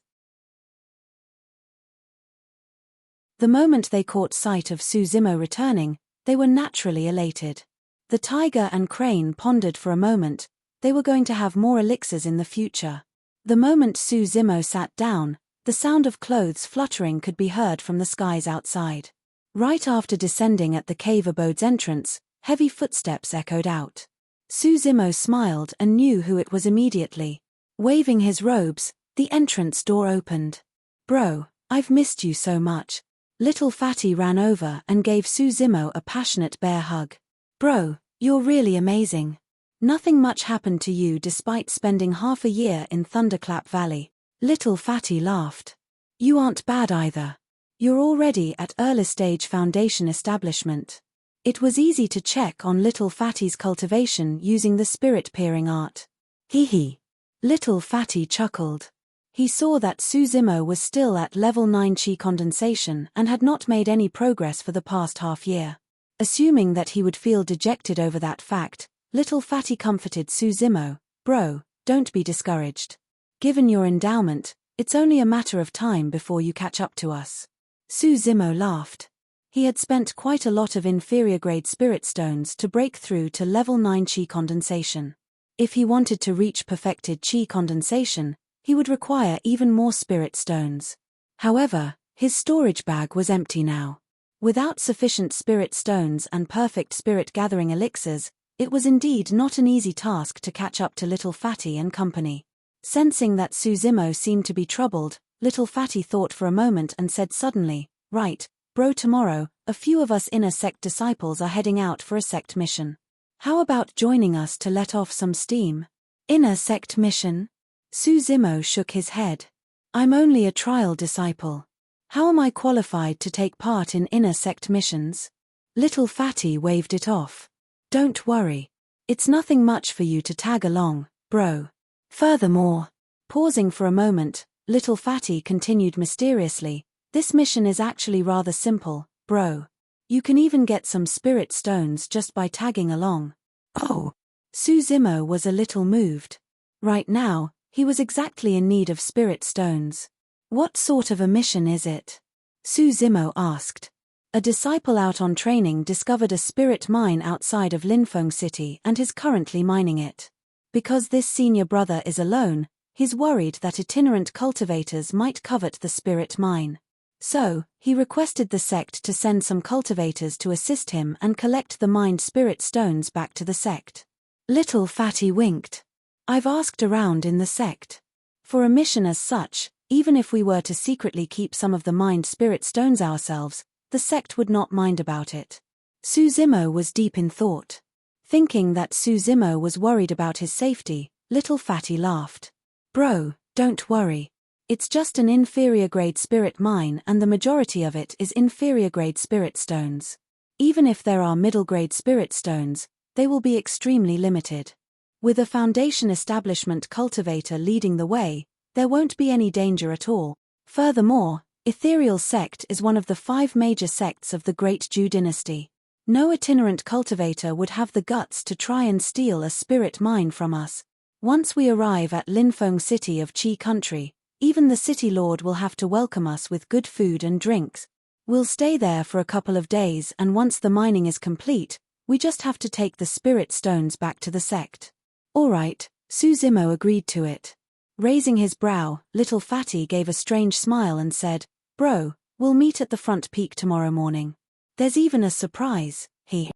The moment they caught sight of Su Zimo returning, they were naturally elated. The tiger and crane pondered for a moment. They were going to have more elixirs in the future. The moment Su Zimo sat down, the sound of clothes fluttering could be heard from the skies outside. Right after descending at the cave abode's entrance, heavy footsteps echoed out. Su Zimo smiled and knew who it was immediately. Waving his robes, the entrance door opened. "Bro, I've missed you so much." Little Fatty ran over and gave Su Zimo a passionate bear hug. "Bro, you're really amazing. Nothing much happened to you despite spending half a year in Thunderclap Valley." Little Fatty laughed. "You aren't bad either. You're already at early stage foundation establishment." It was easy to check on Little Fatty's cultivation using the spirit peering art. Hee hee. Little Fatty chuckled. He saw that Su Zimo was still at level 9 chi condensation and had not made any progress for the past half year. Assuming that he would feel dejected over that fact, Little Fatty comforted Su Zimo. "Bro, don't be discouraged. Given your endowment, it's only a matter of time before you catch up to us." Su Zimo laughed. He had spent quite a lot of inferior-grade spirit stones to break through to level 9 chi condensation. If he wanted to reach perfected chi condensation, he would require even more spirit stones. However, his storage bag was empty now. Without sufficient spirit stones and perfect spirit-gathering elixirs, it was indeed not an easy task to catch up to Little Fatty and company. Sensing that Su Zimo seemed to be troubled, Little Fatty thought for a moment and said suddenly, "Right, bro, tomorrow, a few of us inner sect disciples are heading out for a sect mission. How about joining us to let off some steam?" "Inner sect mission?" Su Zimo shook his head. "I'm only a trial disciple. How am I qualified to take part in inner sect missions?" Little Fatty waved it off. "Don't worry. It's nothing much for you to tag along, bro. Furthermore," pausing for a moment, Little Fatty continued mysteriously, "this mission is actually rather simple, bro. You can even get some spirit stones just by tagging along." "Oh." Su Zimo was a little moved. Right now, he was exactly in need of spirit stones. "What sort of a mission is it?" Su Zimo asked. A disciple out on training discovered a spirit mine outside of Linfeng City and is currently mining it. Because this senior brother is alone, he's worried that itinerant cultivators might covet the spirit mine. So, he requested the sect to send some cultivators to assist him and collect the mined spirit stones back to the sect. Little Fatty winked. "I've asked around in the sect. For a mission as such, even if we were to secretly keep some of the mined spirit stones ourselves, the sect would not mind about it." Su Zimo was deep in thought. Thinking that Su Zimo was worried about his safety, Little Fatty laughed. "Bro, don't worry. It's just an inferior-grade spirit mine and the majority of it is inferior-grade spirit stones. Even if there are middle-grade spirit stones, they will be extremely limited. With a foundation establishment cultivator leading the way, there won't be any danger at all. Furthermore, Ethereal Sect is one of the 5 major sects of the Great Zhou dynasty. No itinerant cultivator would have the guts to try and steal a spirit mine from us. Once we arrive at Linfeng City of Qi Country, even the city lord will have to welcome us with good food and drinks. We'll stay there for a couple of days and once the mining is complete, we just have to take the spirit stones back to the sect." Alright, Su Zimo agreed to it. Raising his brow, little fatty gave a strange smile and said, "Bro, we'll meet at the front peak tomorrow morning. There's even a surprise, he."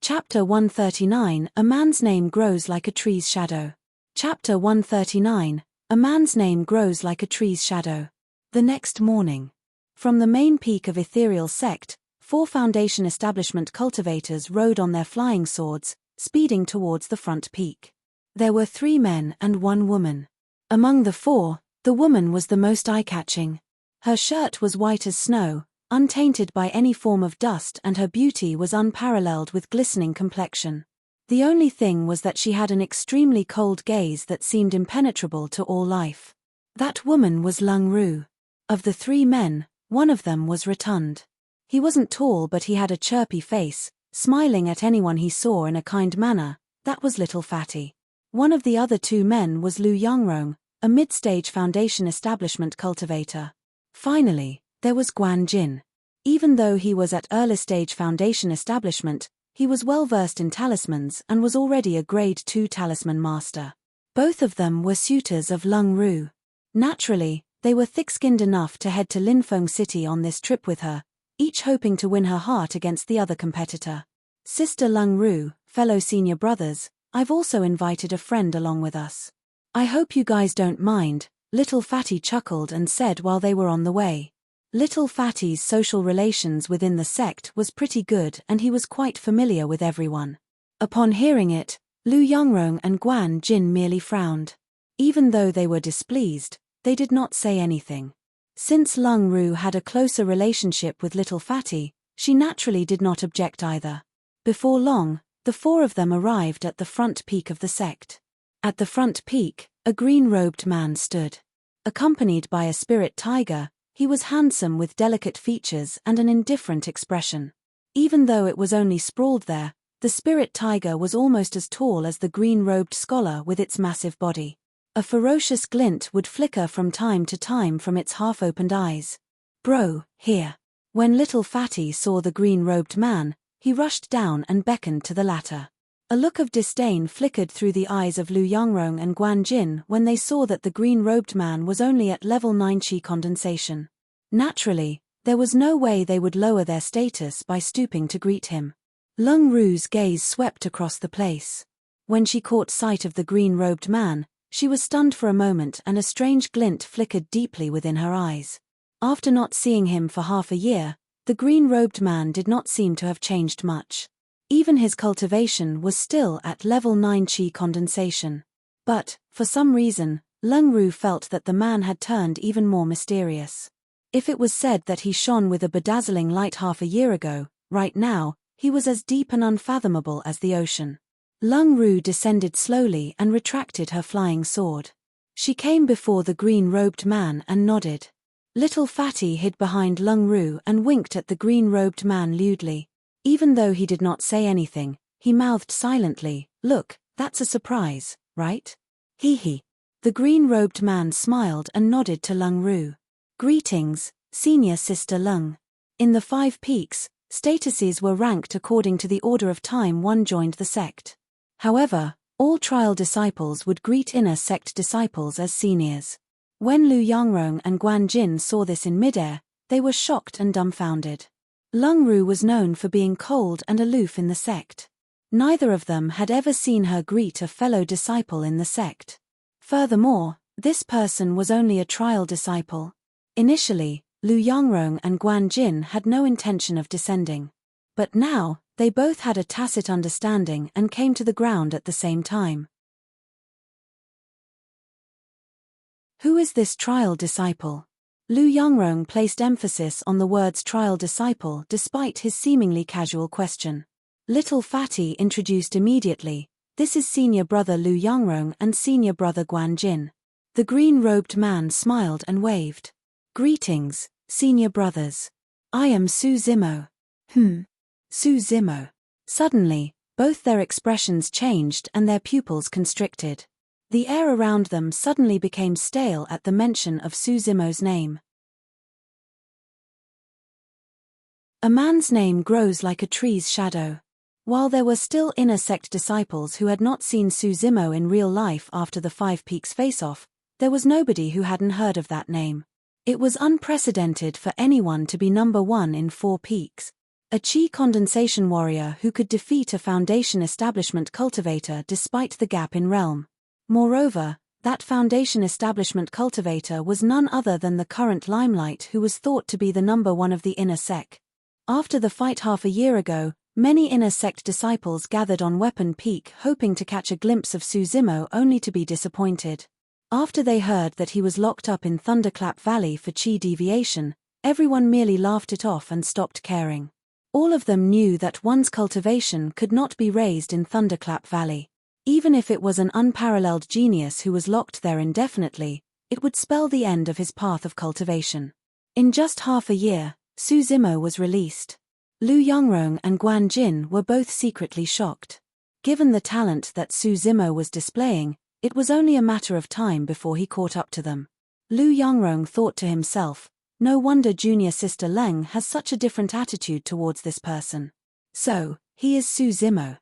Chapter 139, A Man's Name Grows Like a Tree's Shadow. Chapter 139, A Man's Name Grows Like a Tree's Shadow. The next morning. From the main peak of Ethereal Sect, 4 Foundation Establishment cultivators rode on their flying swords, speeding towards the front peak. There were 3 men and 1 woman. Among the 4, the woman was the most eye-catching. Her shirt was white as snow, untainted by any form of dust, and her beauty was unparalleled with glistening complexion. The only thing was that she had an extremely cold gaze that seemed impenetrable to all life. That woman was Lung Ru. Of the 3 men, one of them was rotund. He wasn't tall, but he had a chirpy face, smiling at anyone he saw in a kind manner. That was little fatty. One of the other 2 men was Lu Yongrong, a mid-stage Foundation Establishment cultivator. Finally, there was Guan Jin. Even though he was at early-stage Foundation Establishment, he was well-versed in talismans and was already a Grade 2 talisman master. Both of them were suitors of Lung Ru. Naturally, they were thick-skinned enough to head to Linfeng City on this trip with her, each hoping to win her heart against the other competitor. "Sister Lung Ru, fellow senior brothers, I've also invited a friend along with us. I hope you guys don't mind," little fatty chuckled and said while they were on the way. Little fatty's social relations within the sect was pretty good and he was quite familiar with everyone. Upon hearing it, Lu Yongrong and Guan Jin merely frowned. Even though they were displeased, they did not say anything. Since Lung Ru had a closer relationship with little fatty, she naturally did not object either. Before long, the 4 of them arrived at the front peak of the sect. At the front peak, a green-robed man stood. Accompanied by a spirit tiger, he was handsome with delicate features and an indifferent expression. Even though it was only sprawled there, the spirit tiger was almost as tall as the green-robed scholar with its massive body. A ferocious glint would flicker from time to time from its half-opened eyes. "Bro, here." When little fatty saw the green-robed man, he rushed down and beckoned to the latter. A look of disdain flickered through the eyes of Lu Yongrong and Guan Jin when they saw that the green-robed man was only at level 9 chi condensation. Naturally, there was no way they would lower their status by stooping to greet him. Lung Ru's gaze swept across the place. When she caught sight of the green-robed man, she was stunned for a moment and a strange glint flickered deeply within her eyes. After not seeing him for half a year, the green-robed man did not seem to have changed much. Even his cultivation was still at level 9 chi condensation. But, for some reason, Lung Ru felt that the man had turned even more mysterious. If it was said that he shone with a bedazzling light half a year ago, right now, he was as deep and unfathomable as the ocean. Lung Ru descended slowly and retracted her flying sword. She came before the green-robed man and nodded. Little fatty hid behind Lung Ru and winked at the green-robed man lewdly. Even though he did not say anything, he mouthed silently, "Look, that's a surprise, right?" "Hee hee." The green-robed man smiled and nodded to Lung Ru. "Greetings, Senior Sister Lung." In the 5 peaks, statuses were ranked according to the order of time one joined the sect. However, all trial disciples would greet inner sect disciples as seniors. When Lu Yongrong and Guan Jin saw this in midair, they were shocked and dumbfounded. Lung Ru was known for being cold and aloof in the sect. Neither of them had ever seen her greet a fellow disciple in the sect. Furthermore, this person was only a trial disciple. Initially, Lu Yongrong and Guan Jin had no intention of descending. But now, they both had a tacit understanding and came to the ground at the same time. Who is this trial disciple? Lu Yongrong placed emphasis on the words trial disciple despite his seemingly casual question. Little fatty introduced immediately, "This is senior brother Lu Yongrong and senior brother Guan Jin." The green-robed man smiled and waved. "Greetings, senior brothers. I am Su Zimo." Su Zimo. Suddenly, both their expressions changed and their pupils constricted. The air around them suddenly became stale at the mention of Su Zimo's name. A man's name grows like a tree's shadow. While there were still inner sect disciples who had not seen Suzimo in real life after the Five Peaks face-off, there was nobody who hadn't heard of that name. It was unprecedented for anyone to be number one in Four Peaks. A chi condensation warrior who could defeat a Foundation establishment cultivator despite the gap in realm. Moreover, that Foundation establishment cultivator was none other than the current limelight who was thought to be the number one of the inner sect. After the fight half a year ago, many inner sect disciples gathered on Weapon Peak hoping to catch a glimpse of Suzimo only to be disappointed. After they heard that he was locked up in Thunderclap Valley for chi deviation, everyone merely laughed it off and stopped caring. All of them knew that one's cultivation could not be raised in Thunderclap Valley. Even if it was an unparalleled genius who was locked there indefinitely, it would spell the end of his path of cultivation. In just half a year, Suzimo was released. Lu Yongrong and Guan Jin were both secretly shocked. Given the talent that Suzimo was displaying, it was only a matter of time before he caught up to them. Lu Yongrong thought to himself, no wonder junior sister Leng has such a different attitude towards this person. So, he is Suzimo.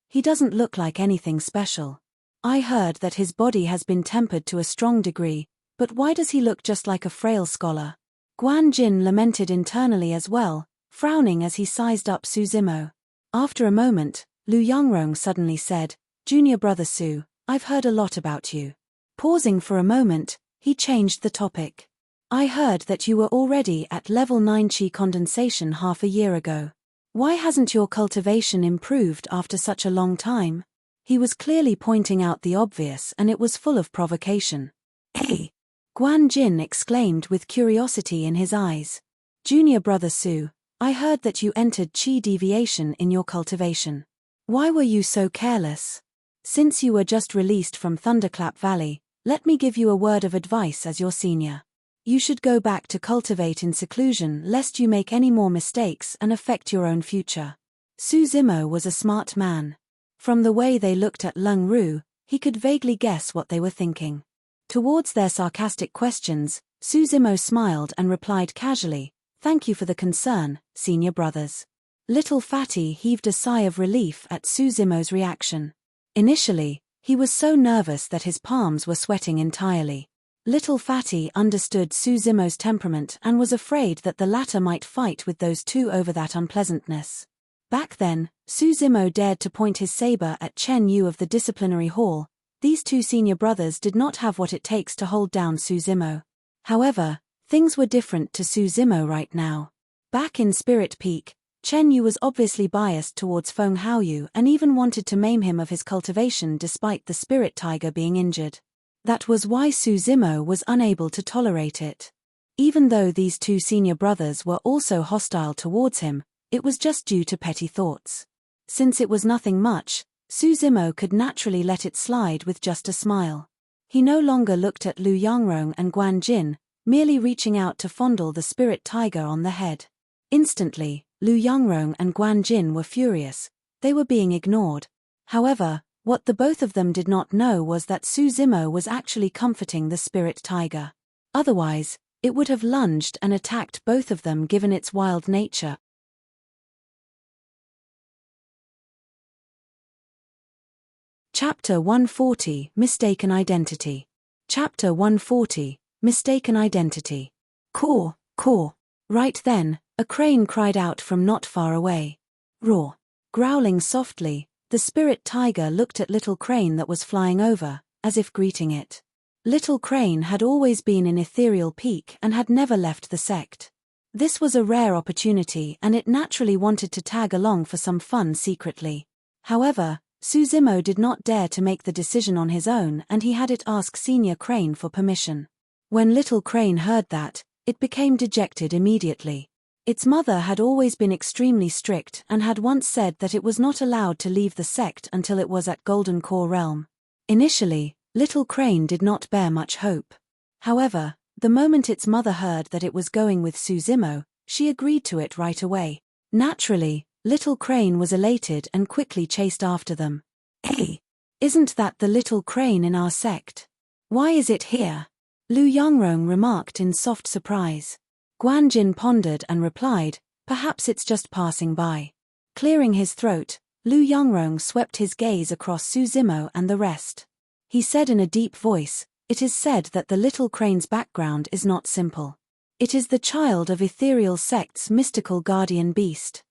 He doesn't look like anything special. I heard that his body has been tempered to a strong degree, but why does he look just like a frail scholar? Guan Jin lamented internally as well, frowning as he sized up Suzimo. After a moment, Lu Yongrong suddenly said, "Junior brother Su, I've heard a lot about you." Pausing for a moment, he changed the topic. "I heard that you were already at level 9 chi condensation half a year ago. Why hasn't your cultivation improved after such a long time?" He was clearly pointing out the obvious and it was full of provocation. "Hey!" Guan Jin exclaimed with curiosity in his eyes. "Junior brother Su, I heard that you entered chi deviation in your cultivation. Why were you so careless? Since you were just released from Thunderclap Valley, let me give you a word of advice as your senior. You should go back to cultivate in seclusion lest you make any more mistakes and affect your own future." Suzimo was a smart man. From the way they looked at Leng Ru, he could vaguely guess what they were thinking. Towards their sarcastic questions, Suzimo smiled and replied casually, "Thank you for the concern, senior brothers." Little Fatty heaved a sigh of relief at Suzimo's reaction. Initially, he was so nervous that his palms were sweating entirely. Little Fatty understood Suzimo's temperament and was afraid that the latter might fight with those two over that unpleasantness. Back then, Suzimo dared to point his saber at Chen Yu of the disciplinary hall. These two senior brothers did not have what it takes to hold down Suzimo. However, things were different to Suzimo right now. Back in Spirit Peak, Chen Yu was obviously biased towards Feng Haoyu and even wanted to maim him of his cultivation despite the spirit tiger being injured. That was why Suzimo was unable to tolerate it. Even though these two senior brothers were also hostile towards him, it was just due to petty thoughts. Since it was nothing much, Suzimo could naturally let it slide with just a smile. He no longer looked at Lu Yongrong and Guan Jin, merely reaching out to fondle the spirit tiger on the head. Instantly, Lu Yongrong and Guan Jin were furious. They were being ignored. However, what the both of them did not know was that Suzimo was actually comforting the spirit tiger. Otherwise, it would have lunged and attacked both of them given its wild nature. Chapter 140, Mistaken Identity. Chapter 140, Mistaken Identity. Caw, caw. Right then, a crane cried out from not far away. Roar. Growling softly, the spirit tiger looked at Little Crane that was flying over, as if greeting it. Little Crane had always been in Ethereal Peak and had never left the sect. This was a rare opportunity and it naturally wanted to tag along for some fun secretly. However, Suzimo did not dare to make the decision on his own and he had it ask Senior Crane for permission. When Little Crane heard that, it became dejected immediately. Its mother had always been extremely strict and had once said that it was not allowed to leave the sect until it was at Golden Core Realm. Initially, Little Crane did not bear much hope. However, the moment its mother heard that it was going with Suzimo, she agreed to it right away. Naturally, Little Crane was elated and quickly chased after them. "Hey! Isn't that the Little Crane in our sect? Why is it here?" Lu Yongrong remarked in soft surprise. Guan Jin pondered and replied, "Perhaps it's just passing by." Clearing his throat, Lu Yongrong swept his gaze across Su Zimo and the rest. He said in a deep voice, "It is said that the little crane's background is not simple. It is the child of ethereal sect's mystical guardian beast."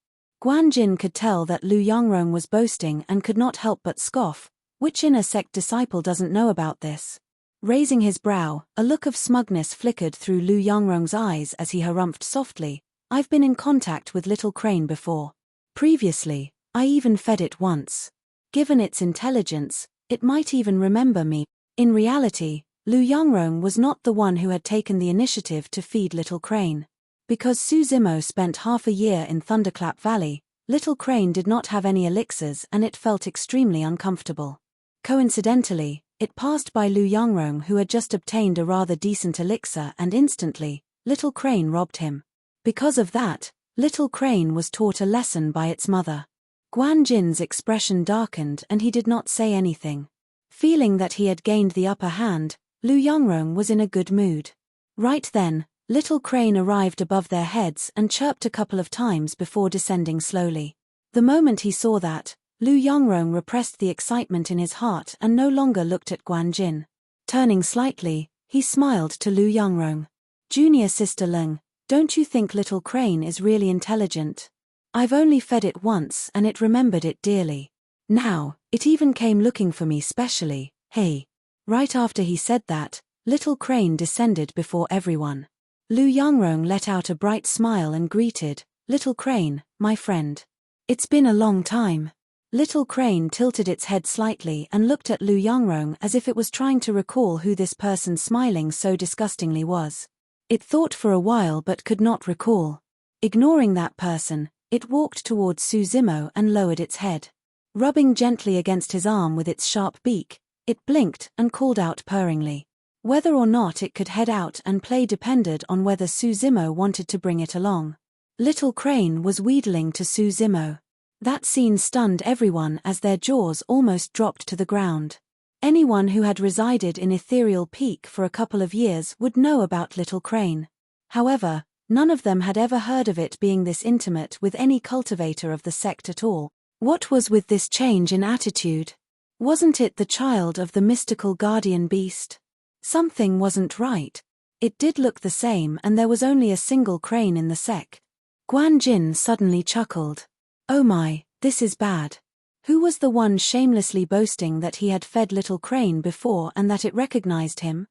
Guan Jin could tell that Lu Yongrong was boasting and could not help but scoff. Which inner sect disciple doesn't know about this? Raising his brow, a look of smugness flickered through Lu Yongrong's eyes as he harumphed softly, "I've been in contact with Little Crane before. Previously, I even fed it once. Given its intelligence, it might even remember me." In reality, Lu Yongrong was not the one who had taken the initiative to feed Little Crane. Because Su Zimo spent half a year in Thunderclap Valley, Little Crane did not have any elixirs and it felt extremely uncomfortable. Coincidentally, it passed by Lu Yongrong, who had just obtained a rather decent elixir, and instantly, Little Crane robbed him. Because of that, Little Crane was taught a lesson by its mother. Guan Jin's expression darkened and he did not say anything. Feeling that he had gained the upper hand, Lu Yongrong was in a good mood. Right then, Little Crane arrived above their heads and chirped a couple of times before descending slowly. The moment he saw that, Lu Yongrong repressed the excitement in his heart and no longer looked at Guan Jin. Turning slightly, he smiled to Lu Yongrong. "Junior Sister Leng, don't you think Little Crane is really intelligent? I've only fed it once and it remembered it dearly. Now, it even came looking for me specially, hey." Right after he said that, Little Crane descended before everyone. Lu Yongrong let out a bright smile and greeted, "Little Crane, my friend. It's been a long time." Little Crane tilted its head slightly and looked at Lu Yongrong as if it was trying to recall who this person smiling so disgustingly was. It thought for a while but could not recall. Ignoring that person, it walked towards Su Zimo and lowered its head. Rubbing gently against his arm with its sharp beak, it blinked and called out purringly. Whether or not it could head out and play depended on whether Su Zimo wanted to bring it along. Little Crane was wheedling to Su Zimo. That scene stunned everyone as their jaws almost dropped to the ground. Anyone who had resided in Ethereal Peak for a couple of years would know about Little Crane. However, none of them had ever heard of it being this intimate with any cultivator of the sect at all. What was with this change in attitude? Wasn't it the child of the mystical guardian beast? Something wasn't right. It did look the same and there was only a single crane in the sect. Guan Jin suddenly chuckled. "Oh my, this is bad. Who was the one shamelessly boasting that he had fed Little Crane before and that it recognized him?"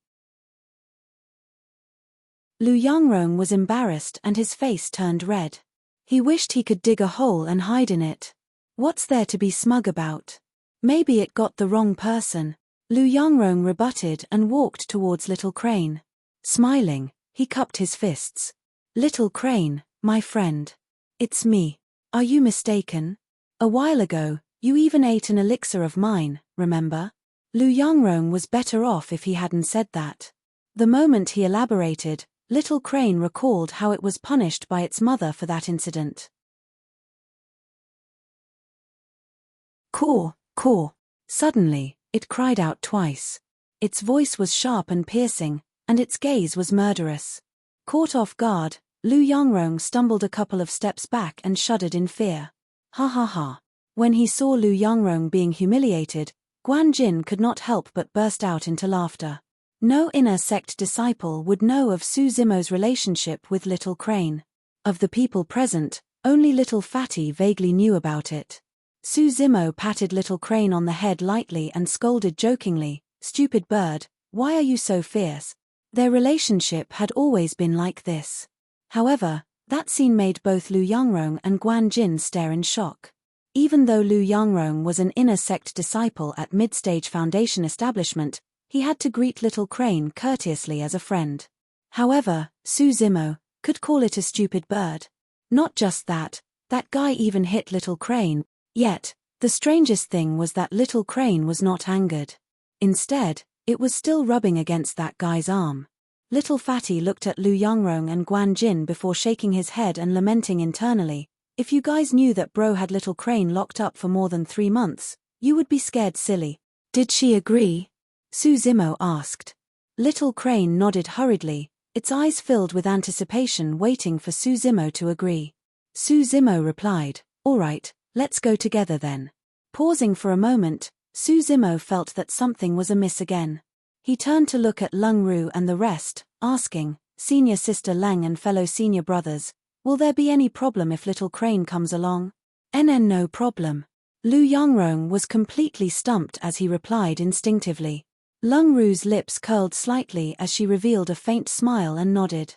Lu Yongrong was embarrassed and his face turned red. He wished he could dig a hole and hide in it. What's there to be smug about? Maybe it got the wrong person. Lu Yongrong rebutted and walked towards Little Crane. Smiling, he cupped his fists. "Little Crane, my friend. It's me. Are you mistaken? A while ago, you even ate an elixir of mine, remember?" Lu Yongrong was better off if he hadn't said that. The moment he elaborated, Little Crane recalled how it was punished by its mother for that incident. "Caw, caw." Suddenly, it cried out twice. Its voice was sharp and piercing, and its gaze was murderous. Caught off guard, Lu Yongrong stumbled a couple of steps back and shuddered in fear. Ha ha ha. When he saw Lu Yongrong being humiliated, Guan Jin could not help but burst out into laughter. No inner sect disciple would know of Su Zimo's relationship with Little Crane. Of the people present, only Little Fatty vaguely knew about it. Su Zimo patted Little Crane on the head lightly and scolded jokingly, "Stupid bird, why are you so fierce?" Their relationship had always been like this. However, that scene made both Lu Yongrong and Guan Jin stare in shock. Even though Lu Yongrong was an inner sect disciple at mid-stage foundation establishment, he had to greet Little Crane courteously as a friend. However, Su Zimo could call it a stupid bird. Not just that guy even hit Little Crane. Yet, the strangest thing was that Little Crane was not angered. Instead, it was still rubbing against that guy's arm. Little Fatty looked at Lu Yongrong and Guan Jin before shaking his head and lamenting internally, "If you guys knew that bro had Little Crane locked up for more than 3 months, you would be scared silly." "Did she agree?" Su Zimo asked. Little Crane nodded hurriedly, its eyes filled with anticipation waiting for Su Zimo to agree. Su Zimo replied, "All right, Let's go together then. Pausing for a moment, Suzimo felt that something was amiss again. He turned to look at Lung Ru and the rest, asking, Senior Sister Lang and fellow senior brothers, will there be any problem if little Crane comes along? No problem. Lu Yongrong was completely stumped as he replied instinctively. Lung Ru's lips curled slightly as she revealed a faint smile and nodded.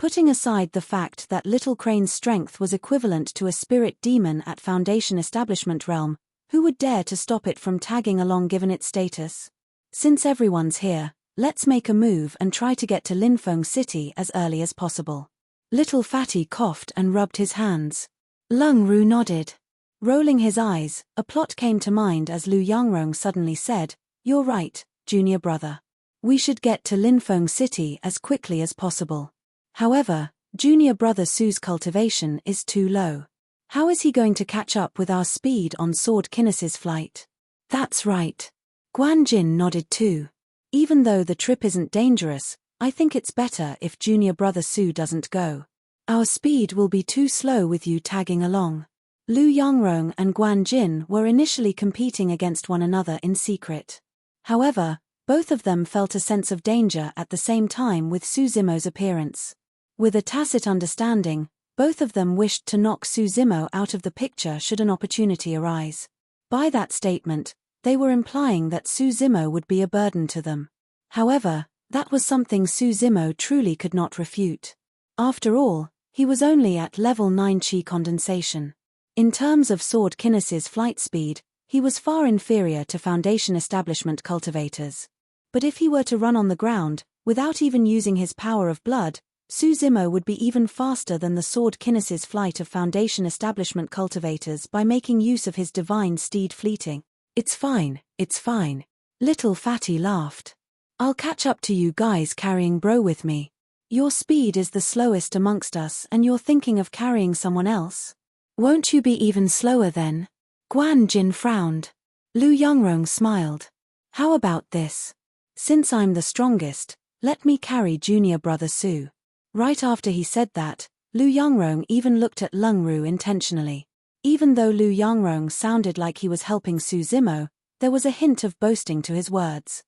Putting aside the fact that little Crane's strength was equivalent to a spirit demon at Foundation Establishment Realm, who would dare to stop it from tagging along given its status? Since everyone's here, let's make a move and try to get to Linfeng City as early as possible. Little Fatty coughed and rubbed his hands. Lung Ru nodded. Rolling his eyes, a plot came to mind as Lu Yongrong suddenly said, You're right, junior brother. We should get to Linfeng City as quickly as possible. However, junior brother Su's cultivation is too low. How is he going to catch up with our speed on Sword Kinesis flight? That's right. Guan Jin nodded too. Even though the trip isn't dangerous, I think it's better if junior brother Su doesn't go. Our speed will be too slow with you tagging along. Lu Yongrong and Guan Jin were initially competing against one another in secret. However, both of them felt a sense of danger at the same time with Suzimo's appearance. With a tacit understanding, both of them wished to knock Suzimo out of the picture should an opportunity arise. By that statement, they were implying that Suzimo would be a burden to them. However, that was something Suzimo truly could not refute. After all, he was only at level 9 Qi condensation. In terms of Sword Kinesis flight speed, he was far inferior to Foundation Establishment cultivators. But if he were to run on the ground, without even using his power of blood, Suzimo would be even faster than the Sword Kinesis flight of Foundation Establishment cultivators by making use of his divine steed fleeting. It's fine, it's fine. Little Fatty laughed. I'll catch up to you guys carrying bro with me. Your speed is the slowest amongst us and you're thinking of carrying someone else? Won't you be even slower then? Guan Jin frowned. Lu Yongrong smiled. How about this? Since I'm the strongest, let me carry junior brother Su. Right after he said that, Lu Yongrong even looked at Lung Ru intentionally. Even though Lu Yongrong sounded like he was helping Suzimo, there was a hint of boasting to his words.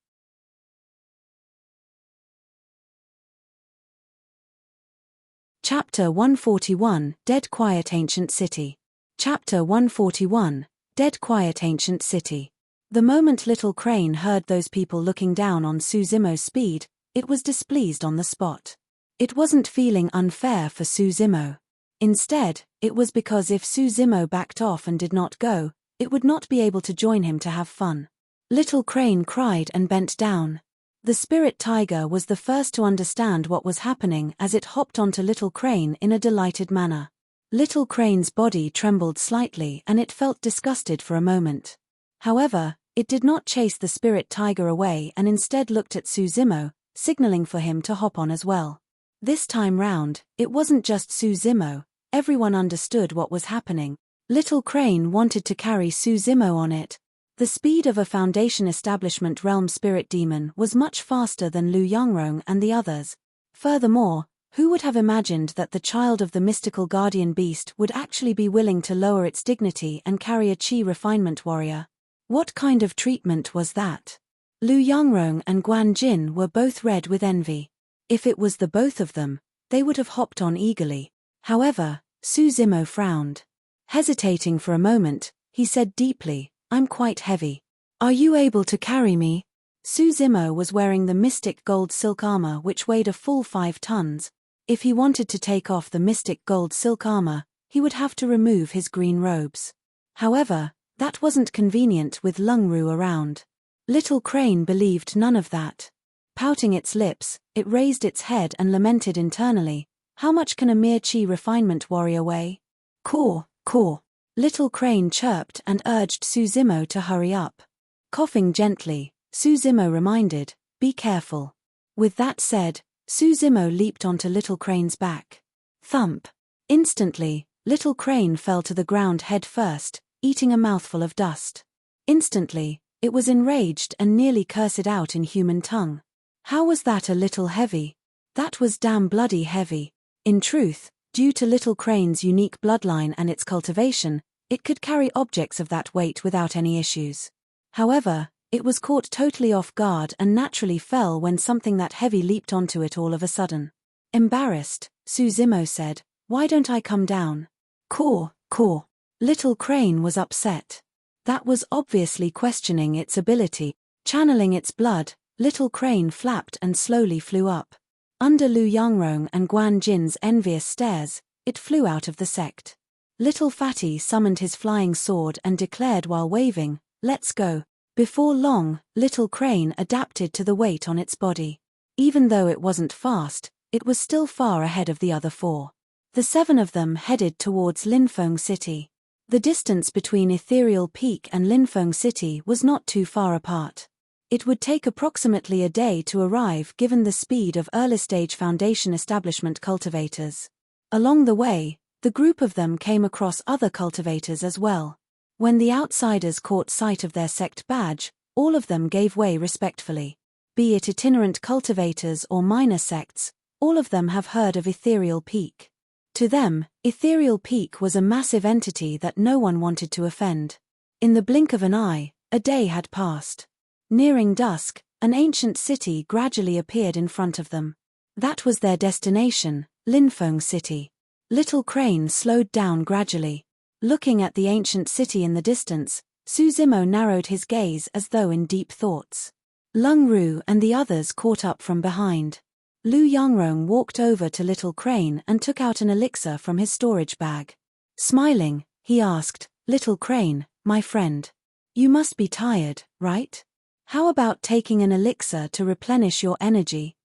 Chapter 141, Dead Quiet Ancient City. Chapter 141, Dead Quiet Ancient City. The moment little Crane heard those people looking down on Suzimo's speed, it was displeased on the spot. It wasn't feeling unfair for Suzimo. Instead, it was because if Suzimo backed off and did not go, it would not be able to join him to have fun. Little Crane cried and bent down. The spirit tiger was the first to understand what was happening as it hopped onto Little Crane in a delighted manner. Little Crane's body trembled slightly and it felt disgusted for a moment. However, it did not chase the spirit tiger away and instead looked at Suzimo, signaling for him to hop on as well. This time round, it wasn't just Suzimo, everyone understood what was happening. Little Crane wanted to carry Suzimo on it. The speed of a Foundation Establishment Realm Spirit Demon was much faster than Lu Yongrong and the others. Furthermore, who would have imagined that the child of the mystical guardian beast would actually be willing to lower its dignity and carry a Qi refinement warrior? What kind of treatment was that? Lu Yongrong and Guan Jin were both red with envy. If it was the both of them, they would have hopped on eagerly. However, Suzimo frowned. Hesitating for a moment, he said deeply, I'm quite heavy. Are you able to carry me? Suzimo was wearing the mystic gold silk armor which weighed a full 5 tons. If he wanted to take off the mystic gold silk armor, he would have to remove his green robes. However, that wasn't convenient with Lung Ru around. Little Crane believed none of that. Pouting its lips, it raised its head and lamented internally, how much can a mere Qi refinement warrior weigh? Caw, caw. Little Crane chirped and urged Suzimo to hurry up. Coughing gently, Suzimo reminded, be careful. With that said, Suzimo leaped onto Little Crane's back. Thump. Instantly, Little Crane fell to the ground head first, eating a mouthful of dust. Instantly, it was enraged and nearly cursed out in human tongue. How was that a little heavy? That was damn bloody heavy. In truth, due to Little Crane's unique bloodline and its cultivation, It could carry objects of that weight without any issues. However, it was caught totally off guard and naturally fell when something that heavy leaped onto it all of a sudden. Embarrassed, Suzimo said, "Why don't I come down?" Caw, caw. Little Crane was upset. That was obviously questioning its ability. Channeling its blood, Little Crane flapped and slowly flew up. Under Lu Yongrong and Guan Jin's envious stares, it flew out of the sect. Little Fatty summoned his flying sword and declared while waving, "Let's go." Before long, Little Crane adapted to the weight on its body. Even though it wasn't fast, it was still far ahead of the other four. The 7 of them headed towards Linfeng City. The distance between Ethereal Peak and Linfeng City was not too far apart. It would take approximately a day to arrive given the speed of early-stage Foundation establishment cultivators. Along the way, the group of them came across other cultivators as well. When the outsiders caught sight of their sect badge, all of them gave way respectfully. Be it itinerant cultivators or minor sects, all of them have heard of Ethereal Peak. To them, Ethereal Peak was a massive entity that no one wanted to offend. In the blink of an eye, a day had passed. Nearing dusk, an ancient city gradually appeared in front of them. That was their destination, Linfeng City. Little Crane slowed down gradually. Looking at the ancient city in the distance, Suzimo narrowed his gaze as though in deep thoughts. Lung Ru and the others caught up from behind. Lu Yongrong walked over to Little Crane and took out an elixir from his storage bag. Smiling, he asked, "Little Crane, my friend. You must be tired, right? How about taking an elixir to replenish your energy?"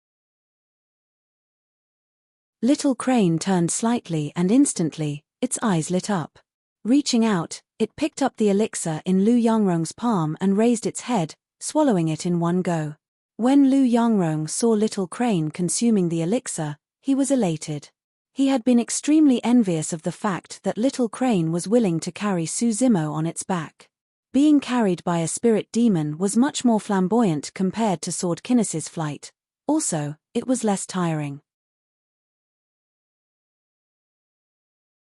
Little Crane turned slightly and instantly, its eyes lit up. Reaching out, it picked up the elixir in Lu Yongrong's palm and raised its head, swallowing it in one go. When Lu Yongrong saw Little Crane consuming the elixir, he was elated. He had been extremely envious of the fact that Little Crane was willing to carry Suzimo on its back. Being carried by a spirit demon was much more flamboyant compared to Sword Kinnes's flight. Also, it was less tiring.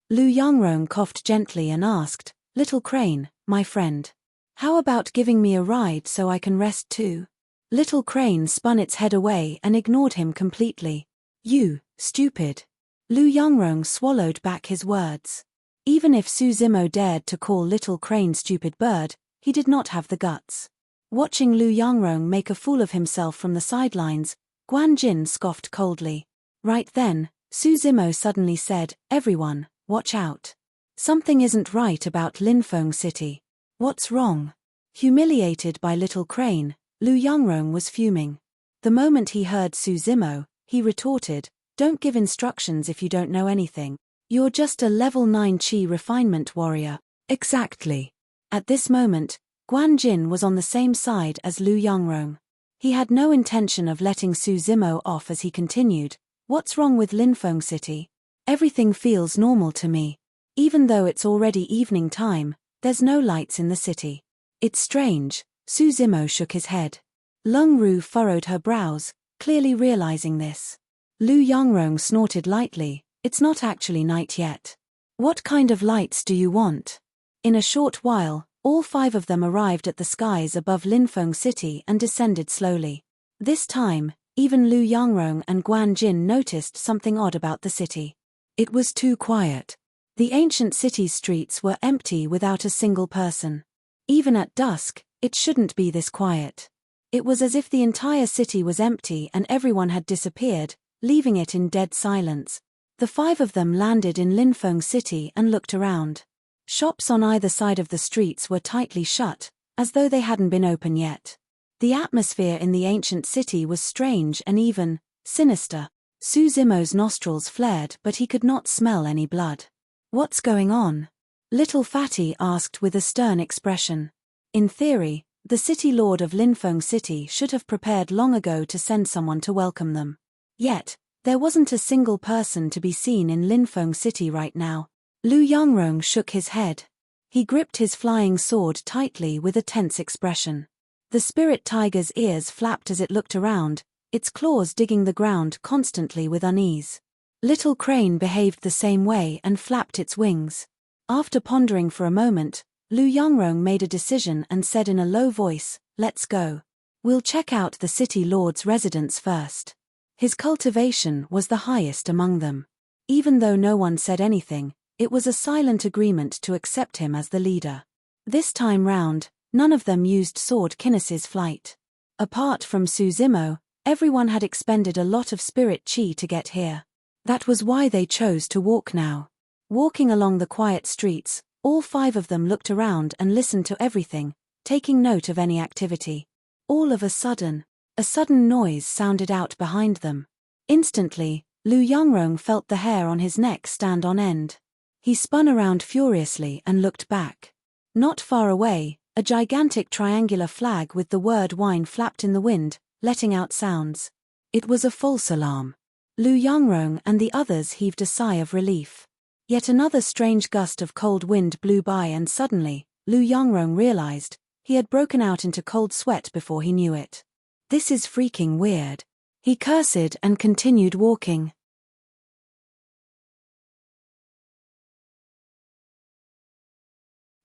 Lu Yongrong coughed gently and asked, "Little Crane, my friend. How about giving me a ride so I can rest too?" Little Crane spun its head away and ignored him completely. "You, stupid." Lu Yongrong swallowed back his words. Even if Suzimo dared to call Little Crane stupid bird, he did not have the guts. Watching Lu Yongrong make a fool of himself from the sidelines, Guan Jin scoffed coldly. Right then, Suzimo suddenly said, "Everyone, watch out. Something isn't right about Linfeng City." "What's wrong?" Humiliated by Little Crane, Lu Yongrong was fuming. The moment he heard Suzimo, he retorted, "Don't give instructions if you don't know anything. You're just a level 9 Chi refinement warrior." Exactly. At this moment, Guan Jin was on the same side as Lu Yongrong. He had no intention of letting Suzimo off as he continued, "What's wrong with Linfeng City? Everything feels normal to me. Even though it's already evening time, there's no lights in the city." "It's strange." Suzimo shook his head. Lung Ru furrowed her brows, clearly realizing this. Lu Yongrong snorted lightly, "It's not actually night yet. What kind of lights do you want?" In a short while, all 5 of them arrived at the skies above Linfeng City and descended slowly. This time, even Lu Yongrong and Guan Jin noticed something odd about the city. It was too quiet. The ancient city's streets were empty without a single person. Even at dusk, it shouldn't be this quiet. It was as if the entire city was empty and everyone had disappeared, leaving it in dead silence. The 5 of them landed in Linfeng City and looked around. Shops on either side of the streets were tightly shut, as though they hadn't been open yet. The atmosphere in the ancient city was strange and even sinister. Suzimo's nostrils flared, but he could not smell any blood. "What's going on?" Little Fatty asked with a stern expression. In theory, the city lord of Linfeng City should have prepared long ago to send someone to welcome them. Yet, there wasn't a single person to be seen in Linfeng City right now. Lu Yongrong shook his head. He gripped his flying sword tightly with a tense expression. The spirit tiger's ears flapped as it looked around, its claws digging the ground constantly with unease. Little Crane behaved the same way and flapped its wings. After pondering for a moment, Lu Yongrong made a decision and said in a low voice, "Let's go. We'll check out the city lord's residence first." His cultivation was the highest among them. Even though no one said anything, it was a silent agreement to accept him as the leader. This time round, none of them used sword kinesis flight. Apart from Su Zimo, everyone had expended a lot of spirit chi to get here. That was why they chose to walk now. Walking along the quiet streets, all 5 of them looked around and listened to everything, taking note of any activity. All of a sudden noise sounded out behind them. Instantly, Lu Yongrong felt the hair on his neck stand on end. He spun around furiously and looked back. Not far away, a gigantic triangular flag with the word wine flapped in the wind, letting out sounds. It was a false alarm. Lu Yongrong and the others heaved a sigh of relief. Yet another strange gust of cold wind blew by and suddenly, Lu Yongrong realized he had broken out into cold sweat before he knew it. This is freaking weird. He cursed and continued walking.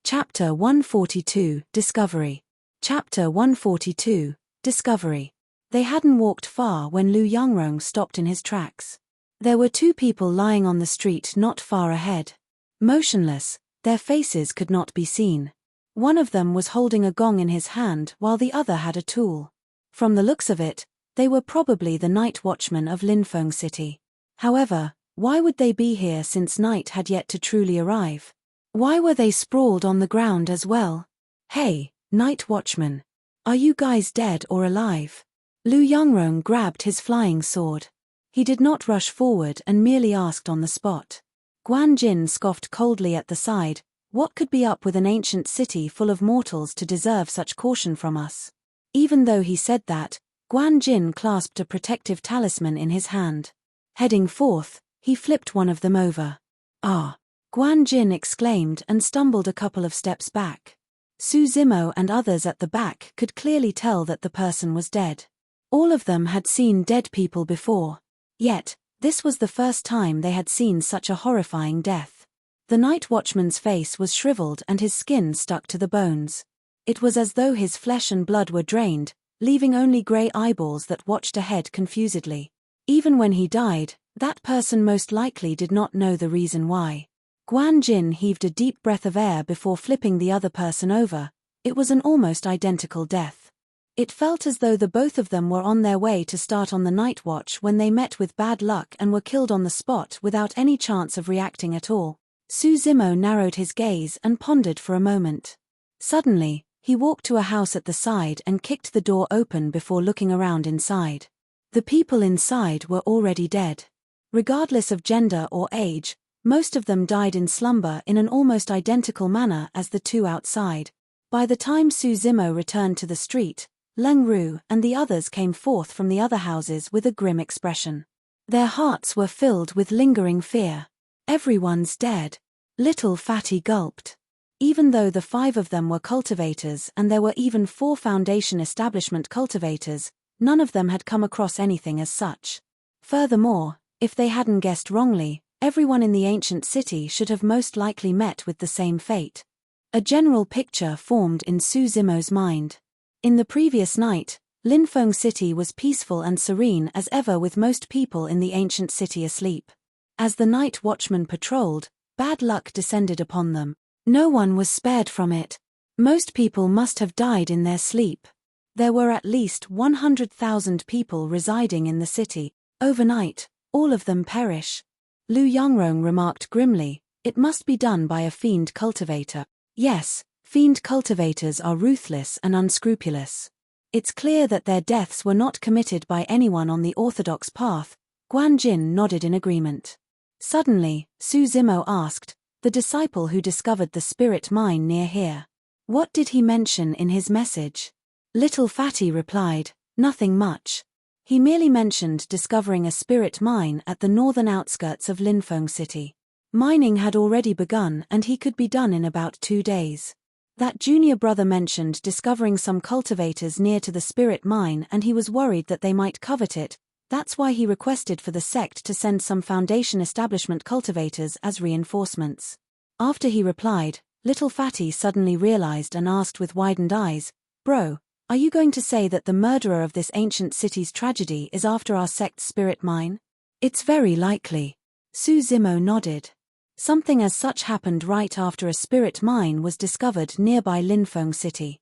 Chapter 142, Discovery. Chapter 142, Discovery. They hadn't walked far when Lu Yongrong stopped in his tracks. There were 2 people lying on the street not far ahead. Motionless, their faces could not be seen. One of them was holding a gong in his hand while the other had a tool. From the looks of it, they were probably the night watchmen of Linfeng City. However, why would they be here since night had yet to truly arrive? Why were they sprawled on the ground as well? "Hey, night watchman. Are you guys dead or alive?" Lu Yongrong grabbed his flying sword. He did not rush forward and merely asked on the spot. Guan Jin scoffed coldly at the side. "What could be up with an ancient city full of mortals to deserve such caution from us?" Even though he said that, Guan Jin clasped a protective talisman in his hand. Heading forth, he flipped one of them over. "Ah!" Guan Jin exclaimed and stumbled a couple of steps back. Su Zimo and others at the back could clearly tell that the person was dead. All of them had seen dead people before. Yet, this was the first time they had seen such a horrifying death. The night watchman's face was shriveled and his skin stuck to the bones. It was as though his flesh and blood were drained, leaving only grey eyeballs that watched ahead confusedly. Even when he died, that person most likely did not know the reason why. Guan Jin heaved a deep breath of air before flipping the other person over. It was an almost identical death. It felt as though the both of them were on their way to start on the night watch when they met with bad luck and were killed on the spot without any chance of reacting at all. Su Zimo narrowed his gaze and pondered for a moment. Suddenly, he walked to a house at the side and kicked the door open before looking around inside. The people inside were already dead. Regardless of gender or age, most of them died in slumber in an almost identical manner as the 2 outside. By the time Su Zimo returned to the street, Leng Ru and the others came forth from the other houses with a grim expression. Their hearts were filled with lingering fear. "Everyone's dead." Little Fatty gulped. Even though the 5 of them were cultivators and there were even 4 Foundation establishment cultivators, none of them had come across anything as such. Furthermore, if they hadn't guessed wrongly, everyone in the ancient city should have most likely met with the same fate. A general picture formed in Su Zimo's mind. In the previous night, Linfeng City was peaceful and serene as ever with most people in the ancient city asleep. As the night watchmen patrolled, bad luck descended upon them. No one was spared from it. Most people must have died in their sleep. There were at least 100,000 people residing in the city. Overnight, all of them perish. Lu Yongrong remarked grimly, "It must be done by a fiend cultivator." Yes, fiend cultivators are ruthless and unscrupulous. It's clear that their deaths were not committed by anyone on the orthodox path. Guan Jin nodded in agreement. Suddenly, Su Zimo asked, "The disciple who discovered the spirit mine near here. What did he mention in his message?" Little Fatty replied, "Nothing much. He merely mentioned discovering a spirit mine at the northern outskirts of Linfeng City. Mining had already begun and he could be done in about 2 days. That junior brother mentioned discovering some cultivators near to the spirit mine and he was worried that they might covet it. That's why he requested for the sect to send some Foundation establishment cultivators as reinforcements. After he replied, Little Fatty suddenly realized and asked with widened eyes, "Bro, are you going to say that the murderer of this ancient city's tragedy is after our sect's spirit mine?" "It's very likely." Su Zimo nodded. Something as such happened right after a spirit mine was discovered nearby Linfeng City.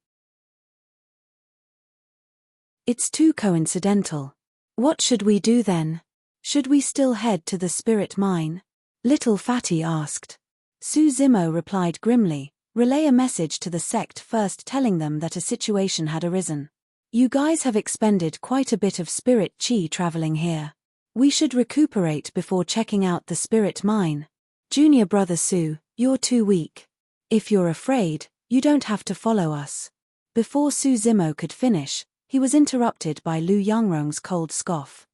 It's too coincidental. What should we do then? Should we still head to the spirit mine? Little Fatty asked. Su Zimo replied grimly, "Relay a message to the sect first telling them that a situation had arisen. You guys have expended quite a bit of spirit chi traveling here. We should recuperate before checking out the spirit mine. Junior brother Su, you're too weak. If you're afraid, you don't have to follow us." Before Su Zimo could finish, he was interrupted by Lu Yongrong's cold scoff.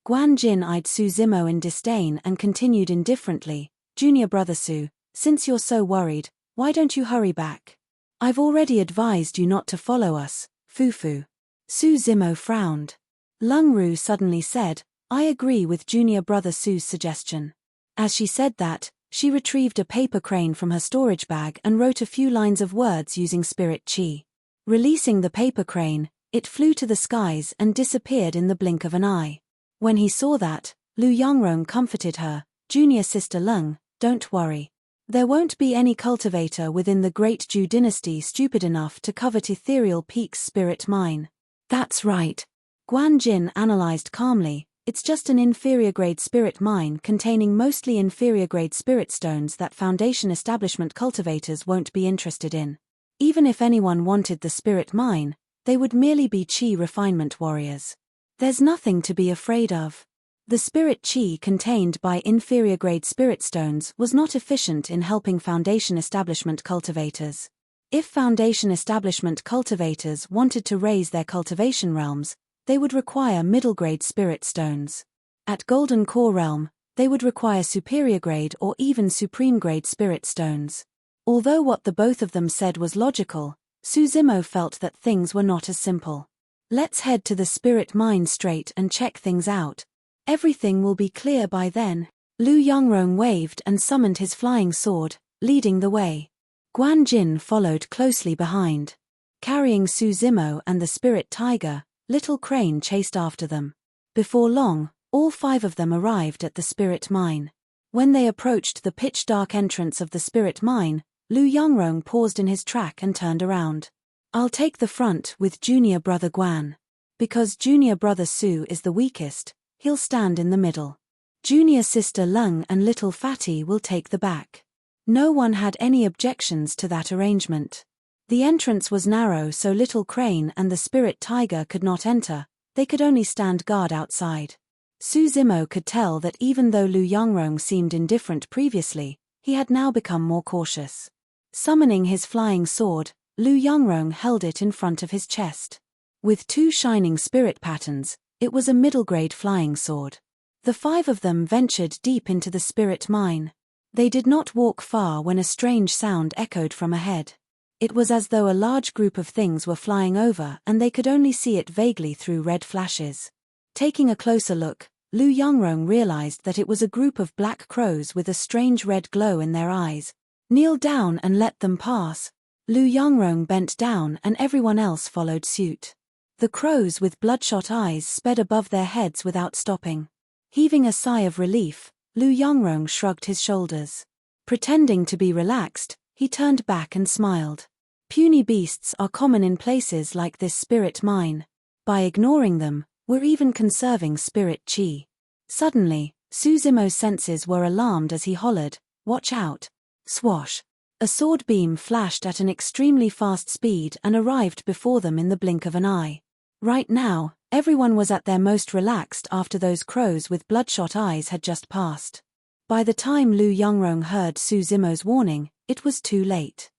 Guan Jin eyed Su Zimo in disdain and continued indifferently, "Junior brother Su, since you're so worried, why don't you hurry back? I've already advised you not to follow us, Fufu." Su Zimo frowned. Lung Ru suddenly said, "I agree with junior brother Su's suggestion." As she said that, she retrieved a paper crane from her storage bag and wrote a few lines of words using spirit chi. Releasing the paper crane, it flew to the skies and disappeared in the blink of an eye. When he saw that, Lu Yongrong comforted her, "Junior sister Lung, don't worry. There won't be any cultivator within the Great Ju dynasty stupid enough to covet Ethereal Peak's spirit mine." "That's right." Guan Jin analyzed calmly, "It's just an inferior-grade spirit mine containing mostly inferior-grade spirit stones that Foundation establishment cultivators won't be interested in. Even if anyone wanted the spirit mine, they would merely be chi refinement warriors. There's nothing to be afraid of." The spirit chi contained by inferior-grade spirit stones was not efficient in helping Foundation establishment cultivators. If Foundation establishment cultivators wanted to raise their cultivation realms, they would require middle-grade spirit stones. At Golden Core Realm, they would require superior-grade or even supreme-grade spirit stones. Although what the both of them said was logical, Su Zimo felt that things were not as simple. "Let's head to the spirit mine straight and check things out. Everything will be clear by then." Lu Yongrong waved and summoned his flying sword, leading the way. Guan Jin followed closely behind. Carrying Su Zimo and the spirit tiger, Little Crane chased after them. Before long, all 5 of them arrived at the spirit mine. When they approached the pitch-dark entrance of the spirit mine, Lu Yongrong paused in his track and turned around. "I'll take the front with junior brother Guan. Because junior brother Su is the weakest, he'll stand in the middle. Junior sister Lung and Little Fatty will take the back." No one had any objections to that arrangement. The entrance was narrow so Little Crane and the spirit tiger could not enter, they could only stand guard outside. Su Zimo could tell that even though Lu Yongrong seemed indifferent previously, he had now become more cautious. Summoning his flying sword, Lu Yongrong held it in front of his chest. With 2 shining spirit patterns, it was a middle-grade flying sword. The 5 of them ventured deep into the spirit mine. They did not walk far when a strange sound echoed from ahead. It was as though a large group of things were flying over and they could only see it vaguely through red flashes. Taking a closer look, Lu Yongrong realized that it was a group of black crows with a strange red glow in their eyes. "Kneel down and let them pass." Lu Yongrong bent down and everyone else followed suit. The crows with bloodshot eyes sped above their heads without stopping. Heaving a sigh of relief, Lu Yongrong shrugged his shoulders. Pretending to be relaxed, he turned back and smiled. Puny beasts are common in places like this spirit mine. By ignoring them, we're even conserving spirit chi. Suddenly, Su Zimo's senses were alarmed as he hollered, "Watch out." Swash! A sword beam flashed at an extremely fast speed and arrived before them in the blink of an eye. Right now, everyone was at their most relaxed after those crows with bloodshot eyes had just passed. By the time Lu Yongrong heard Su Zimo's warning, it was too late.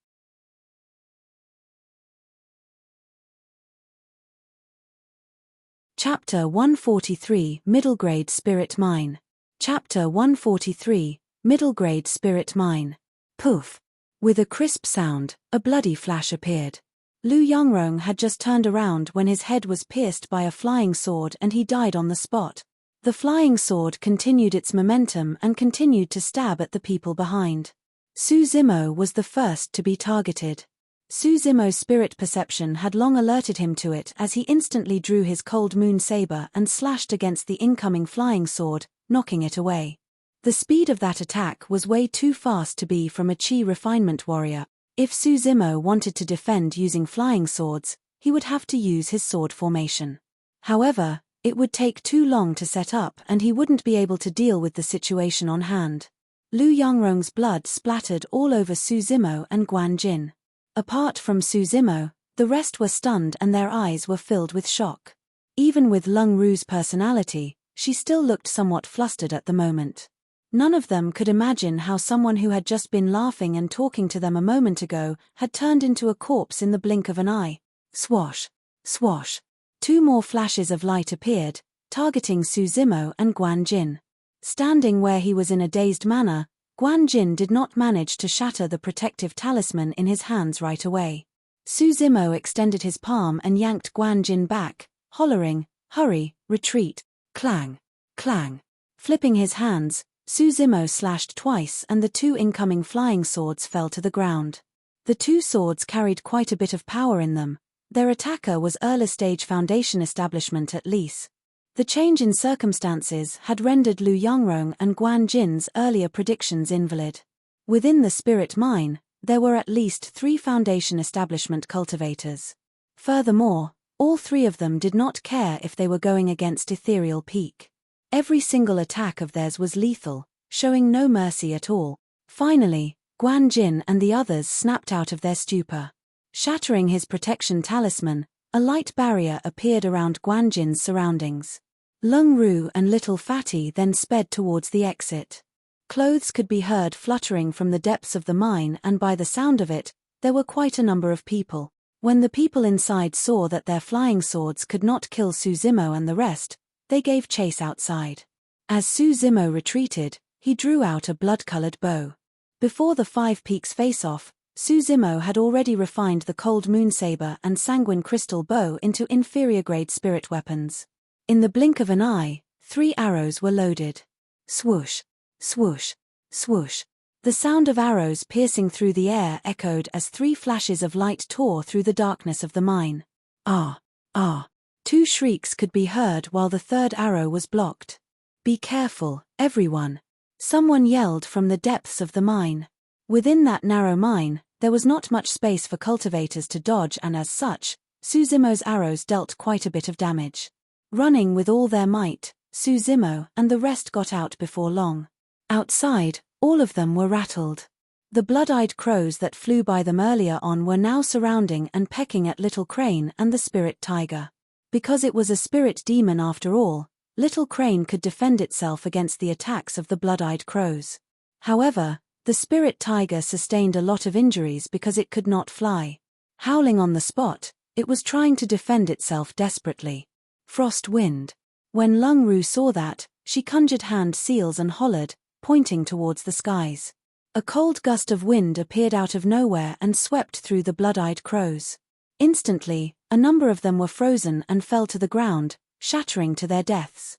Chapter 143 Middle Grade Spirit Mine. Chapter 143 Middle Grade Spirit Mine. Poof! With a crisp sound, a bloody flash appeared. Lu Yongrong had just turned around when his head was pierced by a flying sword and he died on the spot. The flying sword continued its momentum and continued to stab at the people behind. Suzimo was the first to be targeted. Suzimo's spirit perception had long alerted him to it as he instantly drew his cold moon saber and slashed against the incoming flying sword, knocking it away. The speed of that attack was way too fast to be from a chi refinement warrior. If Suzimo wanted to defend using flying swords, he would have to use his sword formation. However, it would take too long to set up and he wouldn't be able to deal with the situation on hand. Lu Yongrong's blood splattered all over Suzimo and Guan Jin. Apart from Suzimo, the rest were stunned and their eyes were filled with shock. Even with Lung Ru's personality, she still looked somewhat flustered at the moment. None of them could imagine how someone who had just been laughing and talking to them a moment ago had turned into a corpse in the blink of an eye. Swash! Swash! 2 more flashes of light appeared, targeting Suzimo and Guan Jin. Standing where he was in a dazed manner, Guan Jin did not manage to shatter the protective talisman in his hands right away. Suzimo extended his palm and yanked Guan Jin back, hollering, "Hurry, retreat!" Clang! Clang! Flipping his hands, Suzimo slashed twice and the 2 incoming flying swords fell to the ground. The 2 swords carried quite a bit of power in them. Their attacker was early-stage foundation establishment at least. The change in circumstances had rendered Lu Yongrong and Guan Jin's earlier predictions invalid. Within the spirit mine, there were at least 3 foundation establishment cultivators. Furthermore, all 3 of them did not care if they were going against Ethereal Peak. Every single attack of theirs was lethal, showing no mercy at all. Finally, Guan Jin and the others snapped out of their stupor. Shattering his protection talisman, a light barrier appeared around Guan Jin's surroundings. Lung Ru and Little Fatty then sped towards the exit. Clothes could be heard fluttering from the depths of the mine, and by the sound of it, there were quite a number of people. When the people inside saw that their flying swords could not kill Suzimo and the rest, they gave chase outside. As Suzimo retreated, he drew out a blood-colored bow. Before the 5 peaks face-off, Suzimo had already refined the cold moon saber and sanguine crystal bow into inferior-grade spirit weapons. In the blink of an eye, 3 arrows were loaded. Swoosh! Swoosh! Swoosh! The sound of arrows piercing through the air echoed as 3 flashes of light tore through the darkness of the mine. Ah! Ah! 2 shrieks could be heard while the 3rd arrow was blocked. "Be careful, everyone!" Someone yelled from the depths of the mine. Within that narrow mine, there was not much space for cultivators to dodge, and as such, Suzimo's arrows dealt quite a bit of damage. Running with all their might, Suzimo and the rest got out before long. Outside, all of them were rattled. The blood-eyed crows that flew by them earlier on were now surrounding and pecking at Little Crane and the spirit tiger. Because it was a spirit demon after all, Little Crane could defend itself against the attacks of the blood-eyed crows. However, the spirit tiger sustained a lot of injuries because it could not fly. Howling on the spot, it was trying to defend itself desperately. Frost wind. When Lung Ru saw that, she conjured hand seals and hollered, pointing towards the skies. A cold gust of wind appeared out of nowhere and swept through the blood-eyed crows. Instantly, a number of them were frozen and fell to the ground, shattering to their deaths.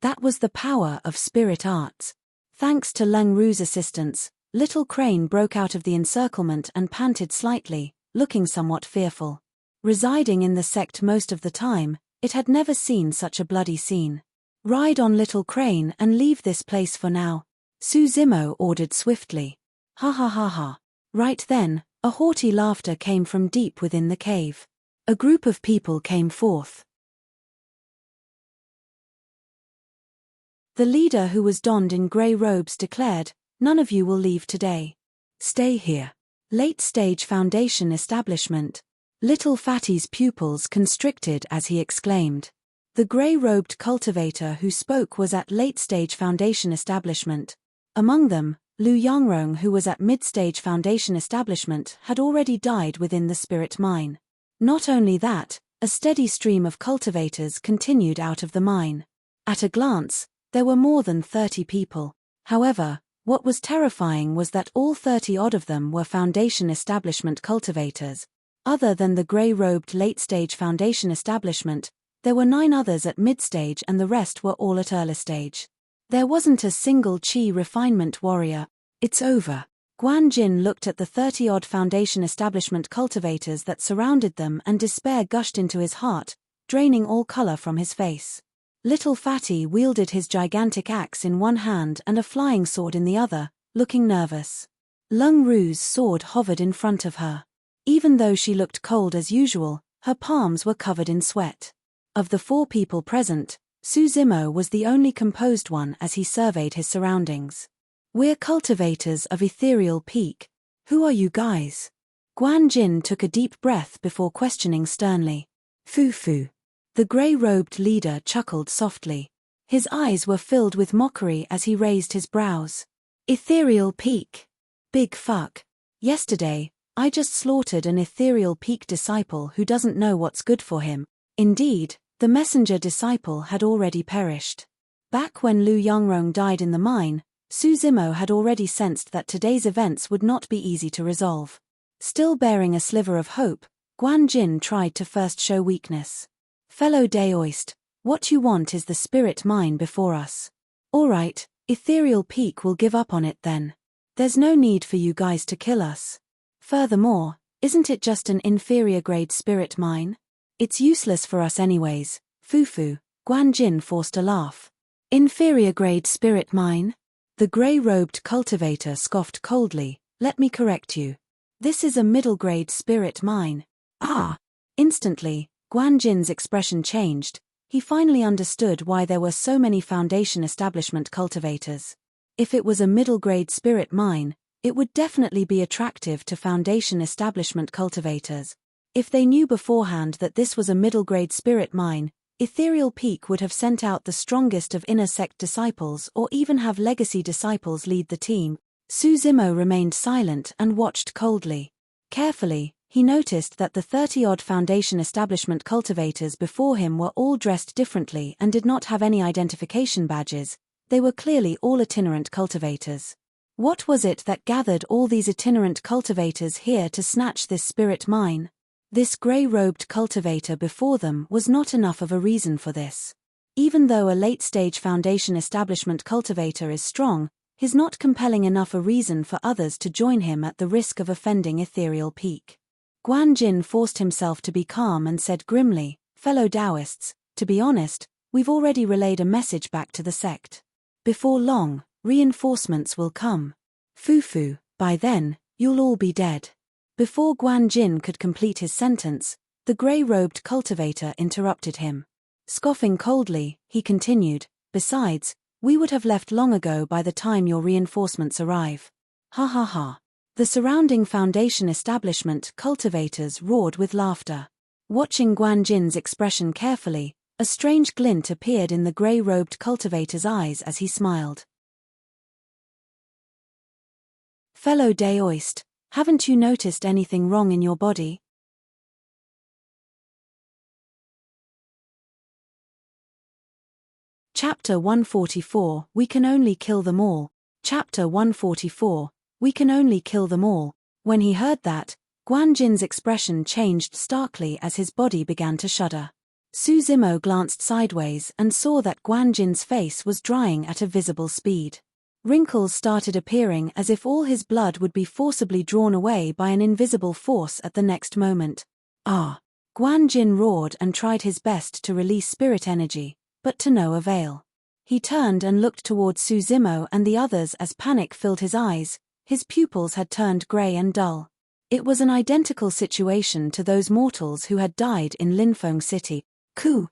That was the power of spirit arts. Thanks to Lung Ru's assistance, Little Crane broke out of the encirclement and panted slightly, looking somewhat fearful. Residing in the sect most of the time, it had never seen such a bloody scene. "Ride on, Little Crane, and leave this place for now," Suzimo ordered swiftly. "Ha ha ha ha." Right then, a haughty laughter came from deep within the cave. A group of people came forth. The leader, who was donned in grey robes, declared, "None of you will leave today. Stay here." Late-stage foundation establishment. Little Fatty's pupils constricted as he exclaimed. The grey-robed cultivator who spoke was at late-stage foundation establishment. Among them, Lu Yongrong, who was at mid-stage foundation establishment, had already died within the spirit mine. Not only that, a steady stream of cultivators continued out of the mine. At a glance, there were more than 30 people. However, what was terrifying was that all 30-odd of them were foundation establishment cultivators. Other than the grey-robed late-stage foundation establishment, There were 9 others at mid-stage and the rest were all at early stage. There wasn't a single Qi refinement warrior. It's over. Guan Jin looked at the 30-odd foundation establishment cultivators that surrounded them and despair gushed into his heart, draining all color from his face. Little Fatty wielded his gigantic axe in one hand and a flying sword in the other, looking nervous. Lung Ru's sword hovered in front of her. Even though she looked cold as usual, her palms were covered in sweat. Of the 4 people present, Su Zimo was the only composed one as he surveyed his surroundings. "We're cultivators of Ethereal Peak. Who are you guys?" Guan Jin took a deep breath before questioning sternly. "Fu." The grey-robed leader chuckled softly. His eyes were filled with mockery as he raised his brows. "Ethereal Peak? Big fuck. Yesterday, I just slaughtered an Ethereal Peak disciple who doesn't know what's good for him. Indeed, the messenger disciple had already perished. Back when Lu Yongrong died in the mine, Su Zimo had already sensed that today's events would not be easy to resolve. Still bearing a sliver of hope, Guan Jin tried to first show weakness. "Fellow Daoist, what you want is the spirit mine before us. Alright, Ethereal Peak will give up on it then. There's no need for you guys to kill us. Furthermore, isn't it just an inferior grade spirit mine? It's useless for us anyways." Fu. Guan Jin forced a laugh. "Inferior grade spirit mine?" The grey-robed cultivator scoffed coldly. "Let me correct you. This is a middle-grade spirit mine." "Ah!" Instantly, Guan Jin's expression changed. He finally understood why there were so many foundation establishment cultivators. If it was a middle-grade spirit mine, it would definitely be attractive to foundation establishment cultivators. If they knew beforehand that this was a middle-grade spirit mine, Ethereal Peak would have sent out the strongest of inner sect disciples or even have legacy disciples lead the team. Su Zimo remained silent and watched coldly. Carefully, he noticed that the 30-odd foundation establishment cultivators before him were all dressed differently and did not have any identification badges. They were clearly all itinerant cultivators. What was it that gathered all these itinerant cultivators here to snatch this spirit mine? This grey-robed cultivator before them was not enough of a reason for this. Even though a late-stage foundation establishment cultivator is strong, he's not compelling enough a reason for others to join him at the risk of offending Ethereal Peak. Guan Jin forced himself to be calm and said grimly, "Fellow Taoists, to be honest, we've already relayed a message back to the sect. Before long, reinforcements will come. Fu, by then, you'll all be dead." Before Guan Jin could complete his sentence, the grey-robed cultivator interrupted him. Scoffing coldly, he continued, "Besides, we would have left long ago by the time your reinforcements arrive." Ha. The surrounding foundation establishment cultivators roared with laughter. Watching Guan Jin's expression carefully, a strange glint appeared in the grey-robed cultivator's eyes as he smiled. "Fellow Daoist, haven't you noticed anything wrong in your body?" Chapter 144, We Can Only Kill Them All. Chapter 144, We Can Only Kill Them All. When he heard that, Guan Jin's expression changed starkly as his body began to shudder. Su Zimo glanced sideways and saw that Guan Jin's face was drying at a visible speed. Wrinkles started appearing as if all his blood would be forcibly drawn away by an invisible force at the next moment. "Ah!" Guan Jin roared and tried his best to release spirit energy, but to no avail. He turned and looked towards Su Zimo and the others as panic filled his eyes. His pupils had turned grey and dull. It was an identical situation to those mortals who had died in Linfeng City. Ku.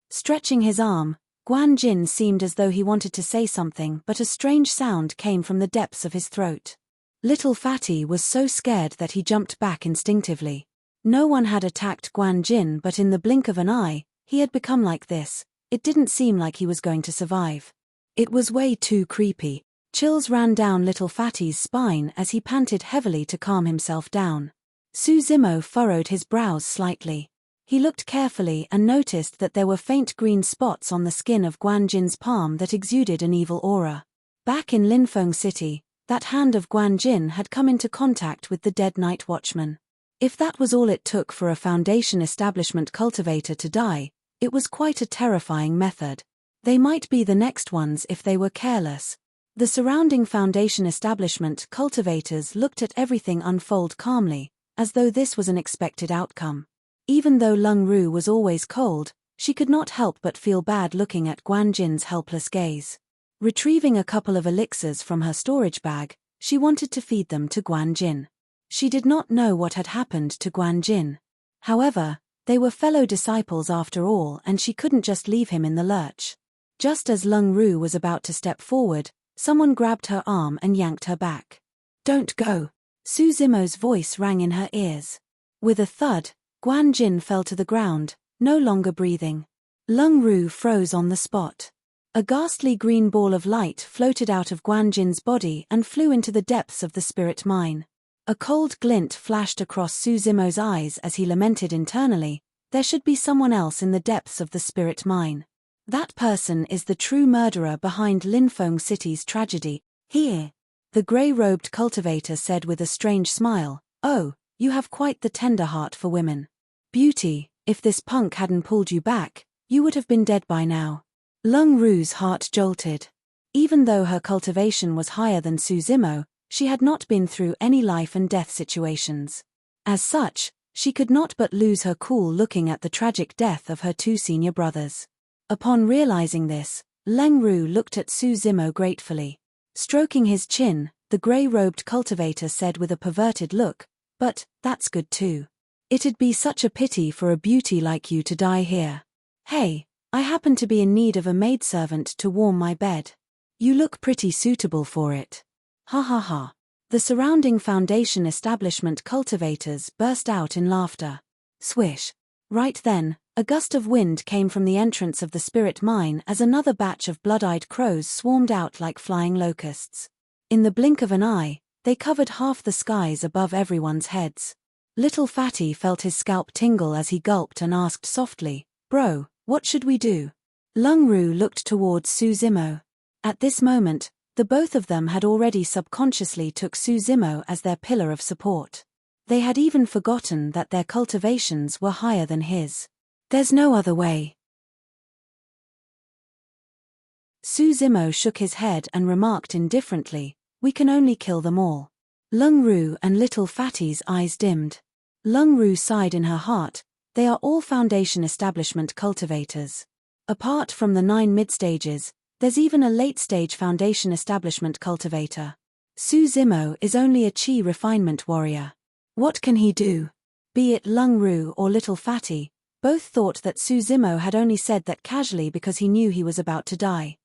Stretching his arm, Guan Jin seemed as though he wanted to say something, but a strange sound came from the depths of his throat. Little Fatty was so scared that he jumped back instinctively. No one had attacked Guan Jin, but in the blink of an eye, he had become like this. It didn't seem like he was going to survive. It was way too creepy. Chills ran down Little Fatty's spine as he panted heavily to calm himself down. Su Zimo furrowed his brows slightly. He looked carefully and noticed that there were faint green spots on the skin of Guan Jin's palm that exuded an evil aura. Back in Linfeng City, that hand of Guan Jin had come into contact with the dead night watchman. If that was all it took for a foundation establishment cultivator to die, It was quite a terrifying method. They might be the next ones if they were careless. The surrounding Foundation establishment cultivators looked at everything unfold calmly, as though this was an expected outcome. Even though Lung Ru was always cold, she could not help but feel bad looking at Guan Jin's helpless gaze. Retrieving a couple of elixirs from her storage bag, she wanted to feed them to Guan Jin. She did not know what had happened to Guan Jin. However, they were fellow disciples after all, and she couldn't just leave him in the lurch. Just as Lung Ru was about to step forward, someone grabbed her arm and yanked her back. "Don't go!" Su Zimo's voice rang in her ears. With a thud, Guan Jin fell to the ground, no longer breathing. Lung Ru froze on the spot. A ghastly green ball of light floated out of Guan Jin's body and flew into the depths of the spirit mine. A cold glint flashed across Su Zimo's eyes as he lamented internally, there should be someone else in the depths of the spirit mine. That person is the true murderer behind Linfeng City's tragedy. Here, the grey-robed cultivator said with a strange smile, "Oh, you have quite the tender heart for women. Beauty, if this punk hadn't pulled you back, you would have been dead by now." Lung Ru's heart jolted. Even though her cultivation was higher than Su Zimo, she had not been through any life and death situations. As such, she could not but lose her cool looking at the tragic death of her two senior brothers. Upon realizing this, Lung Ru looked at Su Zimo gratefully. Stroking his chin, the grey-robed cultivator said with a perverted look, "But, that's good too. It'd be such a pity for a beauty like you to die here. Hey, I happen to be in need of a maidservant to warm my bed. You look pretty suitable for it." Ha ha ha. The surrounding Foundation establishment cultivators burst out in laughter. Swish. Right then, a gust of wind came from the entrance of the spirit mine as another batch of blood-eyed crows swarmed out like flying locusts. In the blink of an eye, they covered half the skies above everyone's heads. Little Fatty felt his scalp tingle as he gulped and asked softly, "Bro, what should we do?" Lung Ru looked towards Su Zimo. At this moment, the both of them had already subconsciously took Su Zimo as their pillar of support. They had even forgotten that their cultivations were higher than his. "There's no other way." Su Zimo shook his head and remarked indifferently, "We can only kill them all." Lung Ru and Little Fatty's eyes dimmed. Lung Ru sighed in her heart, they are all Foundation establishment cultivators. Apart from the 9 mid-stages, there's even a late-stage Foundation establishment cultivator. Su Zimo is only a chi refinement warrior. What can he do? Be it Lung Ru or Little Fatty, both thought that Su Zimo had only said that casually because he knew he was about to die.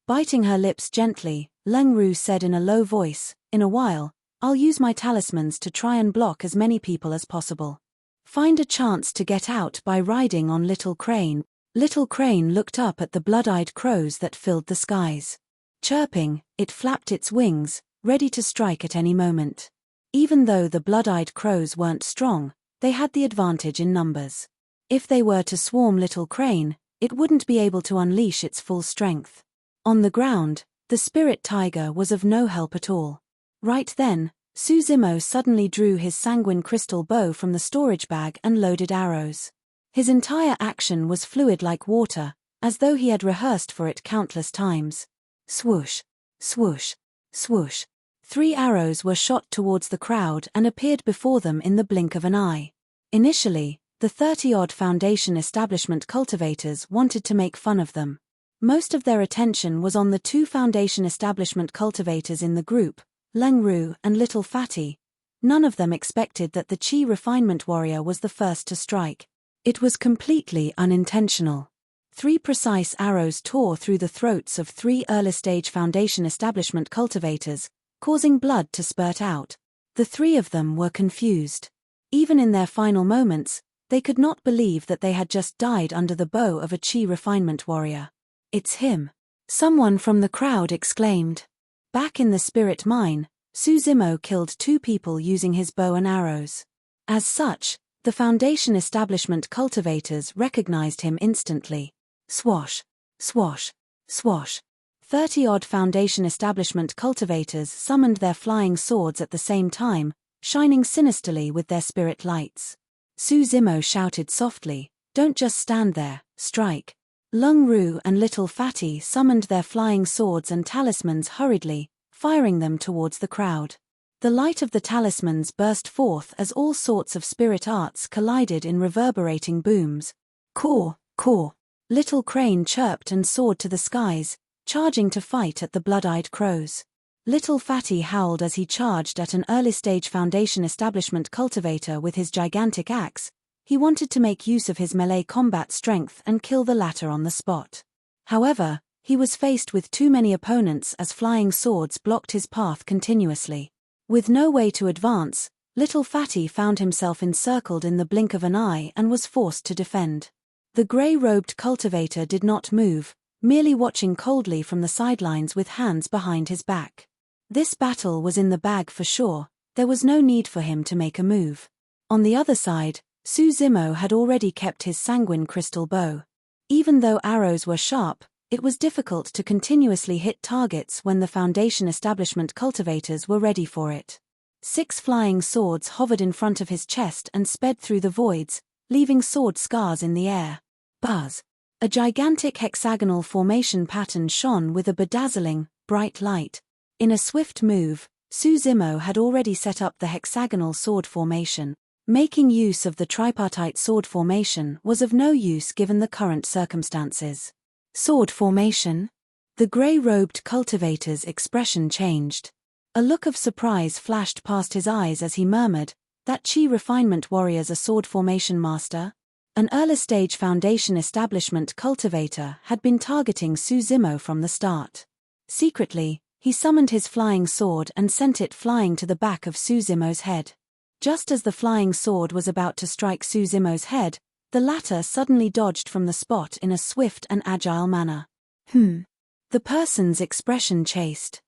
Biting her lips gently, Lung Ru said in a low voice, "In a while, I'll use my talismans to try and block as many people as possible. Find a chance to get out by riding on Little Crane." Little Crane looked up at the blood-eyed crows that filled the skies. Chirping, it flapped its wings, ready to strike at any moment. Even though the blood-eyed crows weren't strong, they had the advantage in numbers. If they were to swarm Little Crane, it wouldn't be able to unleash its full strength. On the ground, the spirit tiger was of no help at all. Right then, Su Zimo suddenly drew his sanguine crystal bow from the storage bag and loaded arrows. His entire action was fluid like water, as though he had rehearsed for it countless times. Swoosh, swoosh, swoosh. 3 arrows were shot towards the crowd and appeared before them in the blink of an eye. Initially, the 30-odd Foundation establishment cultivators wanted to make fun of them. Most of their attention was on the 2 Foundation establishment cultivators in the group, Lung Ru and Little Fatty. None of them expected that the Chi refinement warrior was the first to strike. It was completely unintentional. 3 precise arrows tore through the throats of 3 early-stage Foundation establishment cultivators, causing blood to spurt out. The 3 of them were confused. Even in their final moments, they could not believe that they had just died under the bow of a Chi refinement warrior. "It's him!" someone from the crowd exclaimed. Back in the spirit mine, Su Zimo killed 2 people using his bow and arrows. As such, the Foundation establishment cultivators recognized him instantly. Swash, swash, swash. 30-odd Foundation establishment cultivators summoned their flying swords at the same time, shining sinisterly with their spirit lights. Su Zimo shouted softly, "Don't just stand there, strike." Lung Ru and Little Fatty summoned their flying swords and talismans hurriedly, firing them towards the crowd. The light of the talismans burst forth as all sorts of spirit arts collided in reverberating booms. Caw, caw. Little Crane chirped and soared to the skies, charging to fight at the blood-eyed crows. Little Fatty howled as he charged at an early-stage Foundation Establishment cultivator with his gigantic axe. He wanted to make use of his melee combat strength and kill the latter on the spot. However, he was faced with too many opponents as flying swords blocked his path continuously. With no way to advance, Little Fatty found himself encircled in the blink of an eye and was forced to defend. The grey-robed cultivator did not move, merely watching coldly from the sidelines with hands behind his back. This battle was in the bag for sure, there was no need for him to make a move. On the other side, Su Zimo had already kept his sanguine crystal bow. Even though arrows were sharp, it was difficult to continuously hit targets when the Foundation Establishment cultivators were ready for it. 6 flying swords hovered in front of his chest and sped through the voids, leaving sword scars in the air. Buzz! A gigantic hexagonal formation pattern shone with a bedazzling, bright light. In a swift move, Su Zimo had already set up the hexagonal sword formation. Making use of the tripartite sword formation was of no use given the current circumstances. Sword formation? The grey-robed cultivator's expression changed. A look of surprise flashed past his eyes as he murmured, "That Chi refinement warrior's a sword formation master?" An early-stage Foundation Establishment cultivator had been targeting Su Zimo from the start. Secretly, he summoned his flying sword and sent it flying to the back of Su Zimo's head. Just as the flying sword was about to strike Su Zimo's head, the latter suddenly dodged from the spot in a swift and agile manner. The person's expression changed.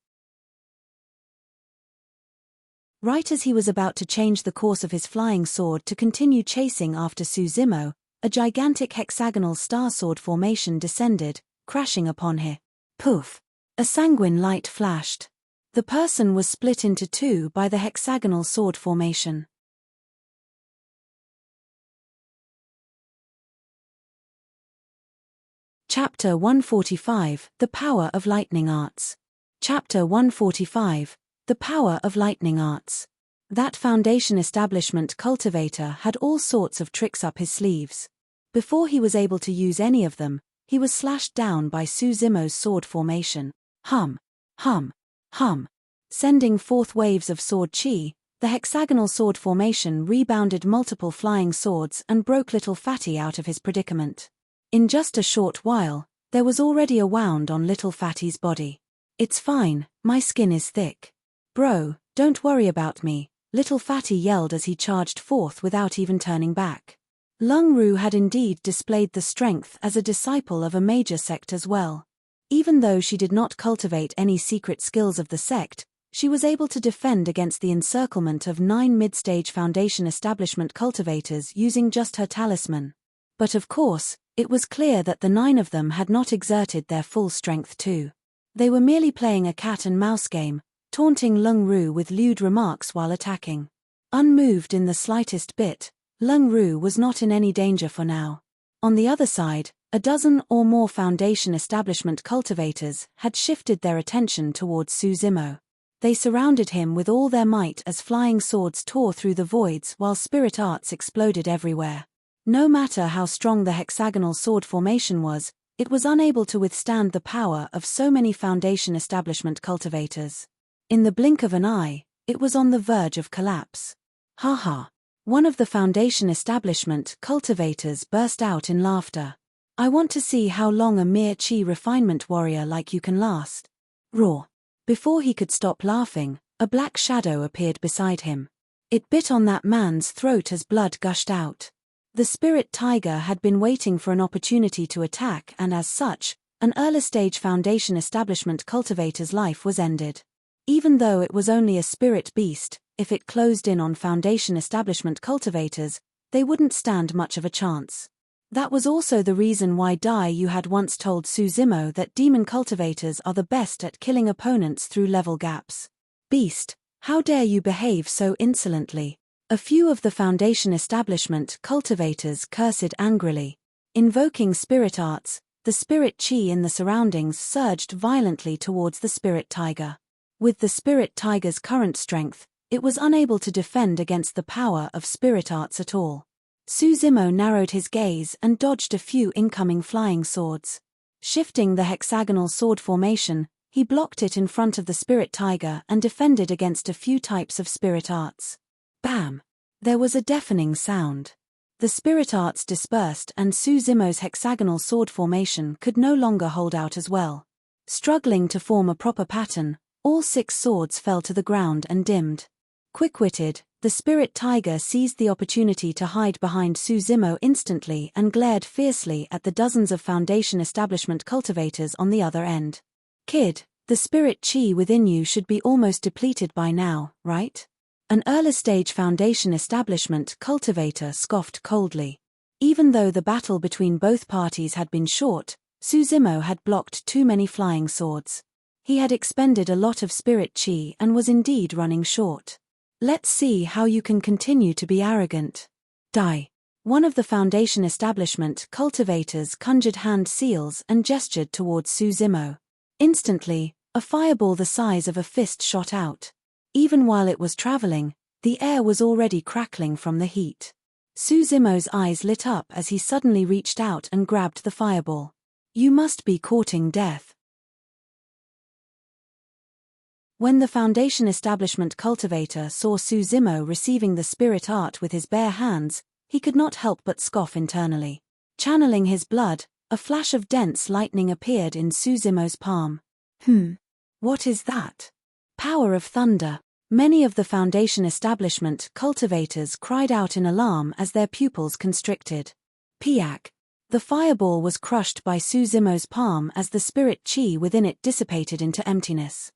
Right as he was about to change the course of his flying sword to continue chasing after Su Zimo, a gigantic hexagonal star sword formation descended, crashing upon him. Poof! A sanguine light flashed. The person was split into 2 by the hexagonal sword formation. Chapter 145, The Power of Lightning Arts. Chapter 145, The Power of Lightning Arts. That Foundation Establishment cultivator had all sorts of tricks up his sleeves. Before he was able to use any of them, he was slashed down by Su Zimo's sword formation. Hum, hum, hum. Sending forth waves of sword chi, the hexagonal sword formation rebounded multiple flying swords and broke Little Fatty out of his predicament. In just a short while, there was already a wound on Little Fatty's body. "It's fine, my skin is thick. Bro, don't worry about me," Little Fatty yelled as he charged forth without even turning back. Lung Ru had indeed displayed the strength as a disciple of a major sect as well. Even though she did not cultivate any secret skills of the sect, she was able to defend against the encirclement of 9 mid-stage Foundation Establishment cultivators using just her talisman. But of course, it was clear that the 9 of them had not exerted their full strength too. They were merely playing a cat-and-mouse game, taunting Lung Ru with lewd remarks while attacking. Unmoved in the slightest bit, Lung Ru was not in any danger for now. On the other side, a dozen or more Foundation Establishment cultivators had shifted their attention towards Su Zimo. They surrounded him with all their might as flying swords tore through the voids while spirit arts exploded everywhere. No matter how strong the hexagonal sword formation was, it was unable to withstand the power of so many Foundation Establishment cultivators. In the blink of an eye, it was on the verge of collapse. Ha ha! One of the Foundation Establishment cultivators burst out in laughter. "I want to see how long a mere chi refinement warrior like you can last." Roar! Before he could stop laughing, a black shadow appeared beside him. It bit on that man's throat as blood gushed out. The spirit tiger had been waiting for an opportunity to attack, and as such, an early-stage Foundation Establishment cultivator's life was ended. Even though it was only a spirit beast, if it closed in on Foundation Establishment cultivators, they wouldn't stand much of a chance. That was also the reason why Dai Yu had once told Su Zimo that demon cultivators are the best at killing opponents through level gaps. "Beast, how dare you behave so insolently?" A few of the Foundation establishment cultivators cursed angrily. Invoking spirit arts, the spirit chi in the surroundings surged violently towards the spirit tiger. With the spirit tiger's current strength, it was unable to defend against the power of spirit arts at all. Suzimo narrowed his gaze and dodged a few incoming flying swords. Shifting the hexagonal sword formation, he blocked it in front of the spirit tiger and defended against a few types of spirit arts. Bam! There was a deafening sound. The spirit arts dispersed and Suzimo's hexagonal sword formation could no longer hold out as well. Struggling to form a proper pattern, all 6 swords fell to the ground and dimmed. Quick-witted, the spirit tiger seized the opportunity to hide behind Suzimo instantly and glared fiercely at the dozens of Foundation establishment cultivators on the other end. Kid, the spirit chi within you should be almost depleted by now, right? An early-stage Foundation establishment cultivator scoffed coldly. Even though the battle between both parties had been short, Suzimo had blocked too many flying swords. He had expended a lot of spirit chi and was indeed running short. Let's see how you can continue to be arrogant. Die. One of the Foundation establishment cultivators conjured hand seals and gestured towards Suzimo. Instantly, a fireball the size of a fist shot out. Even while it was traveling, the air was already crackling from the heat. Suzimo's eyes lit up as he suddenly reached out and grabbed the fireball. You must be courting death. When the Foundation establishment cultivator saw Suzimo receiving the spirit art with his bare hands, he could not help but scoff internally. Channeling his blood, a flash of dense lightning appeared in Suzimo's palm. What is that? Power of thunder. Many of the Foundation establishment cultivators cried out in alarm as their pupils constricted. Piak. The fireball was crushed by Suzimo's palm as the spirit chi within it dissipated into emptiness.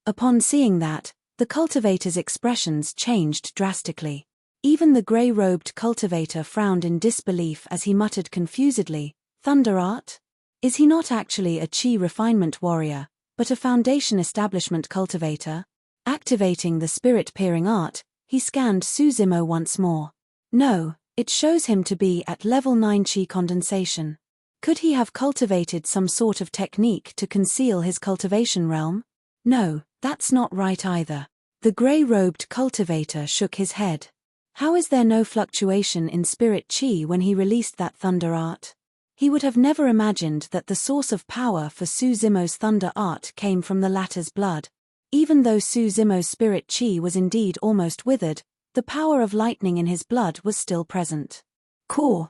Upon seeing that, the cultivators' expressions changed drastically. Even the grey-robed cultivator frowned in disbelief as he muttered confusedly, "Thunder art? Is he not actually a chi refinement warrior, but a Foundation establishment cultivator?" Activating the spirit-peering art, he scanned Suzimo once more. No, it shows him to be at level 9 chi condensation. Could he have cultivated some sort of technique to conceal his cultivation realm? No, that's not right either. The grey-robed cultivator shook his head. How is there no fluctuation in spirit chi when he released that thunder art? He would have never imagined that the source of power for Suzimo's thunder art came from the latter's blood. Even though Suzimo's spirit chi was indeed almost withered, the power of lightning in his blood was still present. Caw.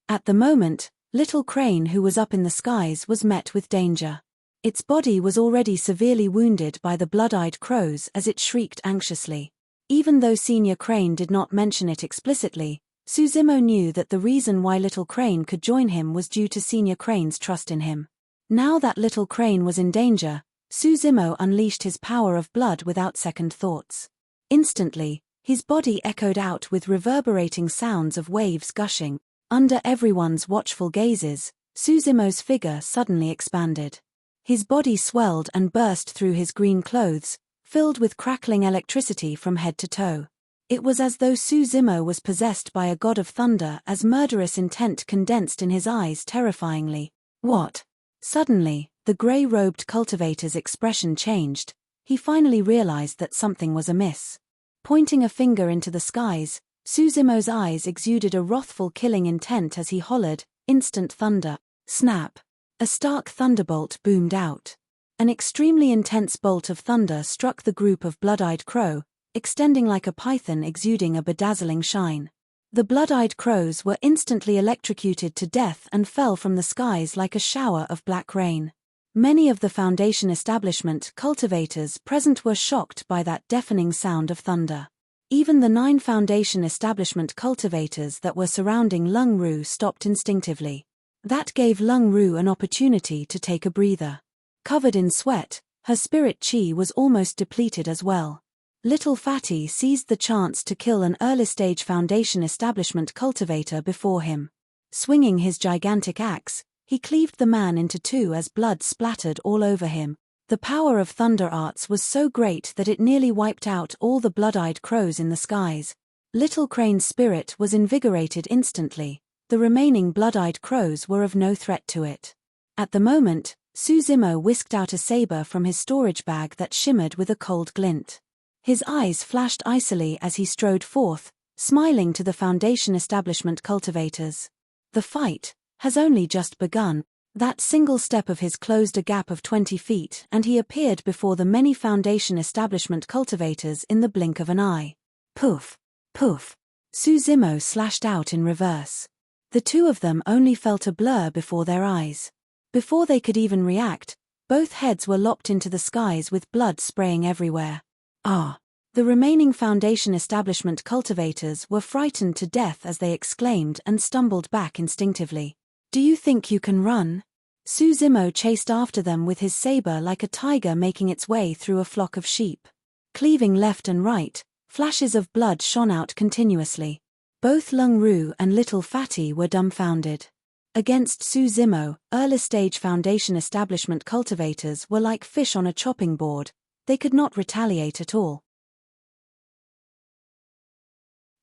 At the moment, Little Crane, who was up in the skies, was met with danger. Its body was already severely wounded by the blood-eyed crows as it shrieked anxiously. Even though Senior Crane did not mention it explicitly, Suzimo knew that the reason why Little Crane could join him was due to Senior Crane's trust in him. Now that Little Crane was in danger, Suzimo unleashed his power of blood without second thoughts. Instantly, his body echoed out with reverberating sounds of waves gushing. Under everyone's watchful gazes, Suzimo's figure suddenly expanded. His body swelled and burst through his green clothes, filled with crackling electricity from head to toe. It was as though Suzimo was possessed by a god of thunder as murderous intent condensed in his eyes terrifyingly. What? Suddenly, the grey-robed cultivator's expression changed. He finally realized that something was amiss. Pointing a finger into the skies, Suzimo's eyes exuded a wrathful killing intent as he hollered, "Instant thunder." Snap. A stark thunderbolt boomed out. An extremely intense bolt of thunder struck the group of blood-eyed crow, extending like a python exuding a bedazzling shine. The blood-eyed crows were instantly electrocuted to death and fell from the skies like a shower of black rain. Many of the Foundation establishment cultivators present were shocked by that deafening sound of thunder. Even the 9 Foundation establishment cultivators that were surrounding Lung Ru stopped instinctively. That gave Lung Ru an opportunity to take a breather. Covered in sweat, her spirit chi was almost depleted as well. Little Fatty seized the chance to kill an early-stage Foundation establishment cultivator before him. Swinging his gigantic axe, he cleaved the man into two as blood splattered all over him. The power of thunder arts was so great that it nearly wiped out all the blood-eyed crows in the skies. Little Crane's spirit was invigorated instantly. The remaining blood-eyed crows were of no threat to it. At the moment, Suzimo whisked out a saber from his storage bag that shimmered with a cold glint. His eyes flashed icily as he strode forth, smiling to the Foundation establishment cultivators. The fight has only just begun. That single step of his closed a gap of 20 feet and he appeared before the many Foundation establishment cultivators in the blink of an eye. Poof! Poof! Suzimo slashed out in reverse. The two of them only felt a blur before their eyes. Before they could even react, both heads were lopped into the skies with blood spraying everywhere. Ah! The remaining Foundation establishment cultivators were frightened to death as they exclaimed and stumbled back instinctively. Do you think you can run? Suzimo chased after them with his saber like a tiger making its way through a flock of sheep. Cleaving left and right, flashes of blood shone out continuously. Both Lung Ru and Little Fatty were dumbfounded. Against Suzimo, early-stage Foundation establishment cultivators were like fish on a chopping board. They could not retaliate at all.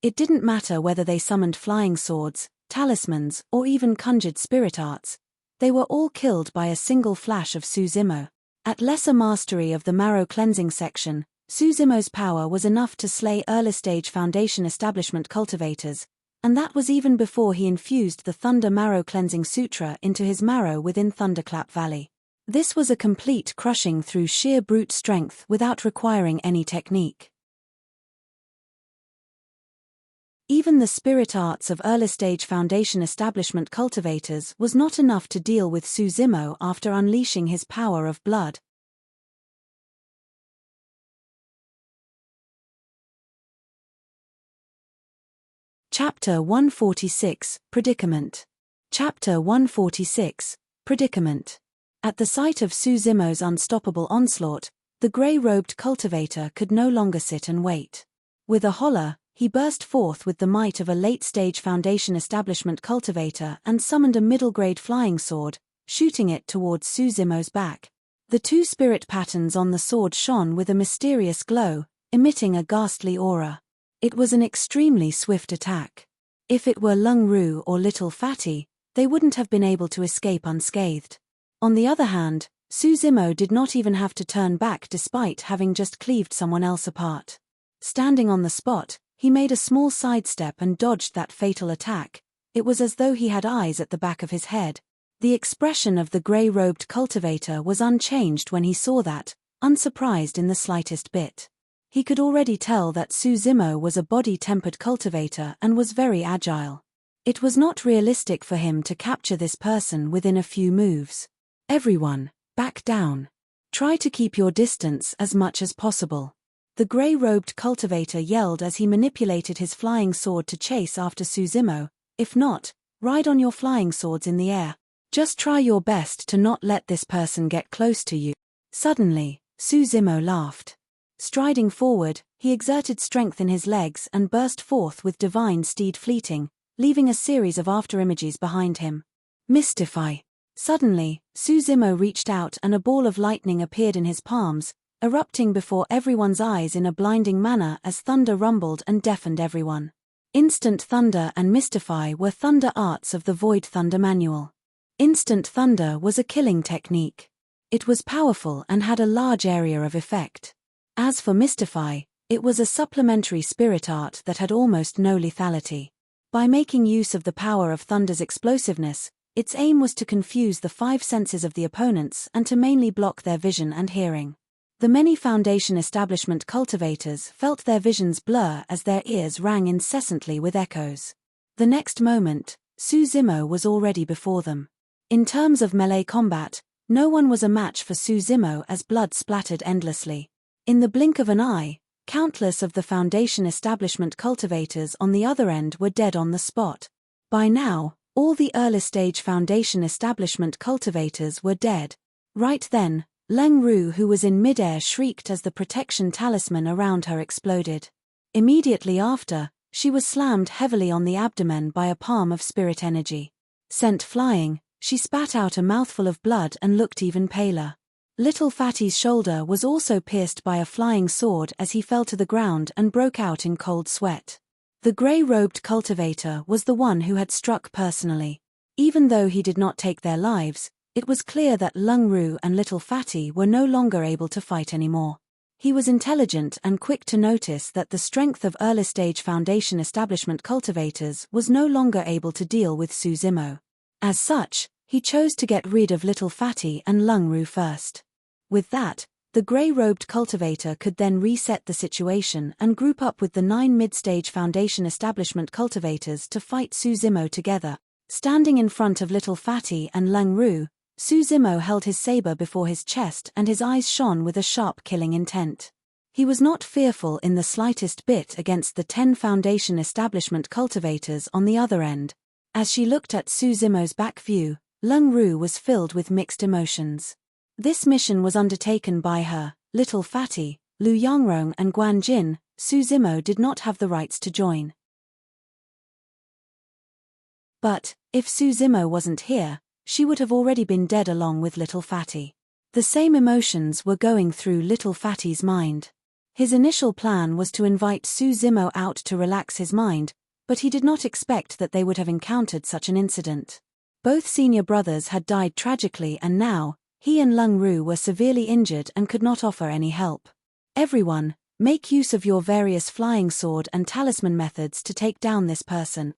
It didn't matter whether they summoned flying swords, talismans, or even conjured spirit arts. They were all killed by a single flash of Suzimo. At lesser mastery of the marrow cleansing section, Suzimo's power was enough to slay early-stage Foundation establishment cultivators, and that was even before he infused the Thunder Marrow Cleansing Sutra into his marrow within Thunderclap Valley. This was a complete crushing through sheer brute strength without requiring any technique. Even the spirit arts of early-stage Foundation establishment cultivators was not enough to deal with Suzimo after unleashing his power of blood. Chapter 146, Predicament. Chapter 146, Predicament. At the sight of Suzimo's unstoppable onslaught, the grey-robed cultivator could no longer sit and wait. With a holler, he burst forth with the might of a late-stage Foundation establishment cultivator and summoned a middle-grade flying sword, shooting it towards Suzimo's back. The two spirit patterns on the sword shone with a mysterious glow, emitting a ghastly aura. It was an extremely swift attack. If it were Lung Ru or Little Fatty, they wouldn't have been able to escape unscathed. On the other hand, Suzimo did not even have to turn back despite having just cleaved someone else apart. Standing on the spot, he made a small sidestep and dodged that fatal attack. It was as though he had eyes at the back of his head. The expression of the grey-robed cultivator was unchanged when he saw that, unsurprised in the slightest bit. He could already tell that Suzimo was a body-tempered cultivator and was very agile. It was not realistic for him to capture this person within a few moves. Everyone, back down. Try to keep your distance as much as possible. The grey-robed cultivator yelled as he manipulated his flying sword to chase after Suzimo. If not, ride on your flying swords in the air. Just try your best to not let this person get close to you. Suddenly, Suzimo laughed. Striding forward, he exerted strength in his legs and burst forth with divine steed fleeting, leaving a series of afterimages behind him. Mystify. Suddenly, Suzimo reached out and a ball of lightning appeared in his palms, erupting before everyone's eyes in a blinding manner as thunder rumbled and deafened everyone. Instant Thunder and Mystify were thunder arts of the Void Thunder Manual. Instant Thunder was a killing technique. It was powerful and had a large area of effect. As for Mystify, it was a supplementary spirit art that had almost no lethality. By making use of the power of Thunder's explosiveness, its aim was to confuse the five senses of the opponents and to mainly block their vision and hearing. The many Foundation establishment cultivators felt their visions blur as their ears rang incessantly with echoes. The next moment, Suzimo was already before them. In terms of melee combat, no one was a match for Suzimo as blood splattered endlessly. In the blink of an eye, countless of the Foundation establishment cultivators on the other end were dead on the spot. By now, all the early-stage Foundation establishment cultivators were dead. Right then, Lung Ru, who was in midair, shrieked as the protection talisman around her exploded. Immediately after, she was slammed heavily on the abdomen by a palm of spirit energy. Sent flying, she spat out a mouthful of blood and looked even paler. Little Fatty's shoulder was also pierced by a flying sword as he fell to the ground and broke out in cold sweat. The grey-robed cultivator was the one who had struck personally. Even though he did not take their lives, it was clear that Lung Ru and Little Fatty were no longer able to fight anymore. He was intelligent and quick to notice that the strength of early-stage Foundation establishment cultivators was no longer able to deal with Su Zimo. As such, he chose to get rid of Little Fatty and Lung Ru first. With that, the grey-robed cultivator could then reset the situation and group up with the 9 mid-stage Foundation establishment cultivators to fight Su Zimo together. Standing in front of Little Fatty and Lung Ru, Su Zimo held his saber before his chest and his eyes shone with a sharp killing intent. He was not fearful in the slightest bit against the 10 Foundation establishment cultivators on the other end. As she looked at Su Zimo's back view, Lung Ru was filled with mixed emotions. This mission was undertaken by her, Little Fatty, Lu Yongrong and Guan Jin. Su Zimo did not have the rights to join. But, if Su Zimo wasn't here, she would have already been dead along with Little Fatty. The same emotions were going through Little Fatty's mind. His initial plan was to invite Su Zimo out to relax his mind, but he did not expect that they would have encountered such an incident. Both senior brothers had died tragically and now, he and Lung Ru were severely injured and could not offer any help. Everyone, make use of your various flying sword and talisman methods to take down this person.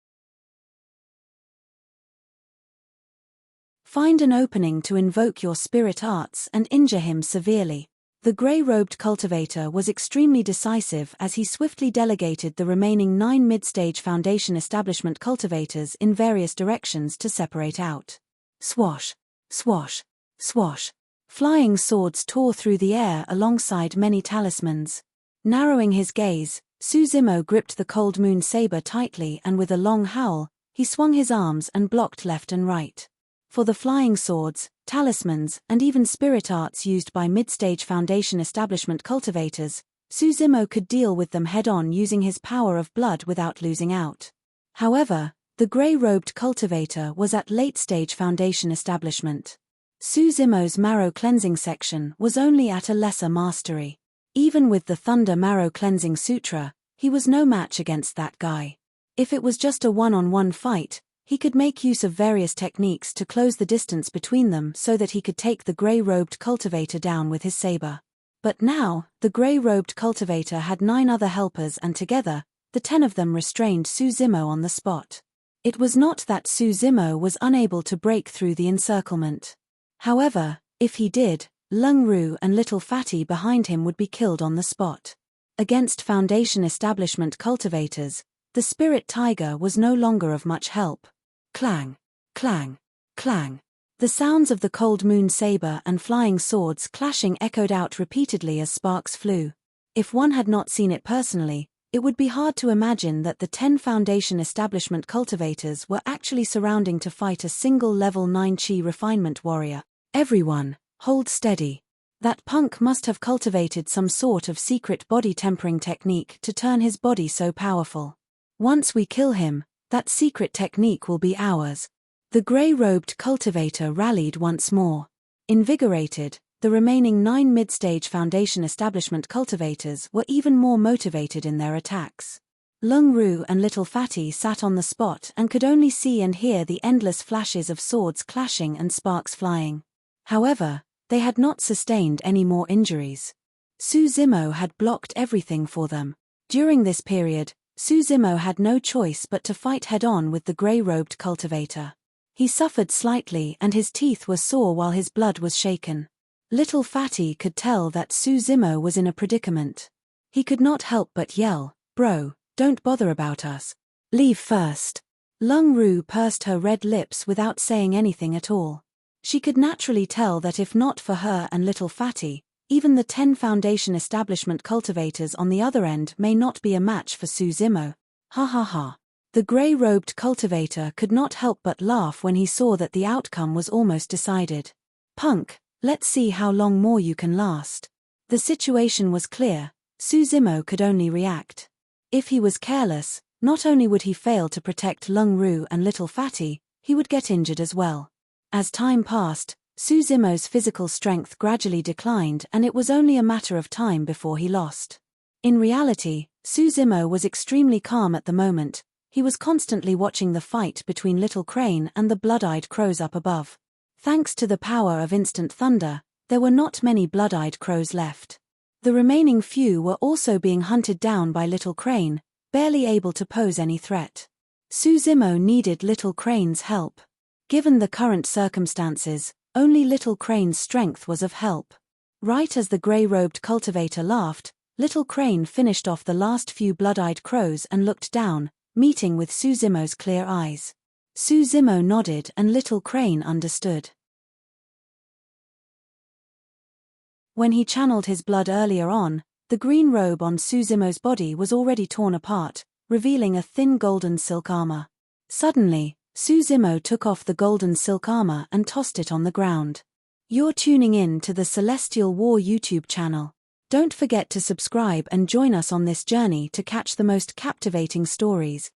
Find an opening to invoke your spirit arts and injure him severely. The grey-robed cultivator was extremely decisive as he swiftly delegated the remaining 9 mid-stage Foundation establishment cultivators in various directions to separate out. Swash, swash, swash. Flying swords tore through the air alongside many talismans. Narrowing his gaze, Su Zimo gripped the cold moon saber tightly and with a long howl, he swung his arms and blocked left and right. For the flying swords, talismans, and even spirit arts used by mid-stage Foundation establishment cultivators, Su Zimo could deal with them head-on using his power of blood without losing out. However, the grey-robed cultivator was at late-stage Foundation establishment. Su Zimo's marrow cleansing section was only at a lesser mastery. Even with the Thunder Marrow Cleansing Sutra, he was no match against that guy. If it was just a one-on-one fight, he could make use of various techniques to close the distance between them so that he could take the grey-robed cultivator down with his saber. But now, the grey-robed cultivator had 9 other helpers and together, the 10 of them restrained Su Zimo on the spot. It was not that Su Zimo was unable to break through the encirclement. However, if he did, Lung Ru and Little Fatty behind him would be killed on the spot. Against Foundation establishment cultivators, the spirit tiger was no longer of much help. Clang, clang, clang. The sounds of the cold moon saber and flying swords clashing echoed out repeatedly as sparks flew. If one had not seen it personally, it would be hard to imagine that the 10 Foundation establishment cultivators were actually surrounding to fight a single level 9 Chi refinement warrior. Everyone, hold steady. That punk must have cultivated some sort of secret body tempering technique to turn his body so powerful. Once we kill him, that secret technique will be ours. The grey-robed cultivator rallied once more. Invigorated, the remaining 9 mid-stage Foundation establishment cultivators were even more motivated in their attacks. Lung Ru and Little Fatty sat on the spot and could only see and hear the endless flashes of swords clashing and sparks flying. However, they had not sustained any more injuries. Su Zimo had blocked everything for them. During this period, Su Zimo had no choice but to fight head-on with the grey-robed cultivator. He suffered slightly and his teeth were sore while his blood was shaken. Little Fatty could tell that Su Zimo was in a predicament. He could not help but yell, "Bro, don't bother about us. Leave first." Lung Ru pursed her red lips without saying anything at all. She could naturally tell that if not for her and Little Fatty, even the 10 Foundation establishment cultivators on the other end may not be a match for Su Zimo. Ha ha ha. The grey-robed cultivator could not help but laugh when he saw that the outcome was almost decided. Punk, let's see how long more you can last. The situation was clear, Su Zimo could only react. If he was careless, not only would he fail to protect Lung Ru and Little Fatty, he would get injured as well. As time passed, Suzumo's physical strength gradually declined and it was only a matter of time before he lost. In reality, Suzumo was extremely calm at the moment. He was constantly watching the fight between Little Crane and the blood-eyed crows up above. Thanks to the power of instant thunder, there were not many blood-eyed crows left. The remaining few were also being hunted down by Little Crane, barely able to pose any threat. Suzumo needed Little Crane's help. Given the current circumstances, only Little Crane's strength was of help. Right as the grey-robed cultivator laughed, Little Crane finished off the last few blood-eyed crows and looked down, meeting with Suzumo's clear eyes. Suzumo nodded and Little Crane understood. When he channeled his blood earlier on, the green robe on Suzumo's body was already torn apart, revealing a thin golden silk armor. Suddenly, Suzumo took off the golden silk armor and tossed it on the ground. You're tuning in to the Celestial War YouTube channel. Don't forget to subscribe and join us on this journey to catch the most captivating stories.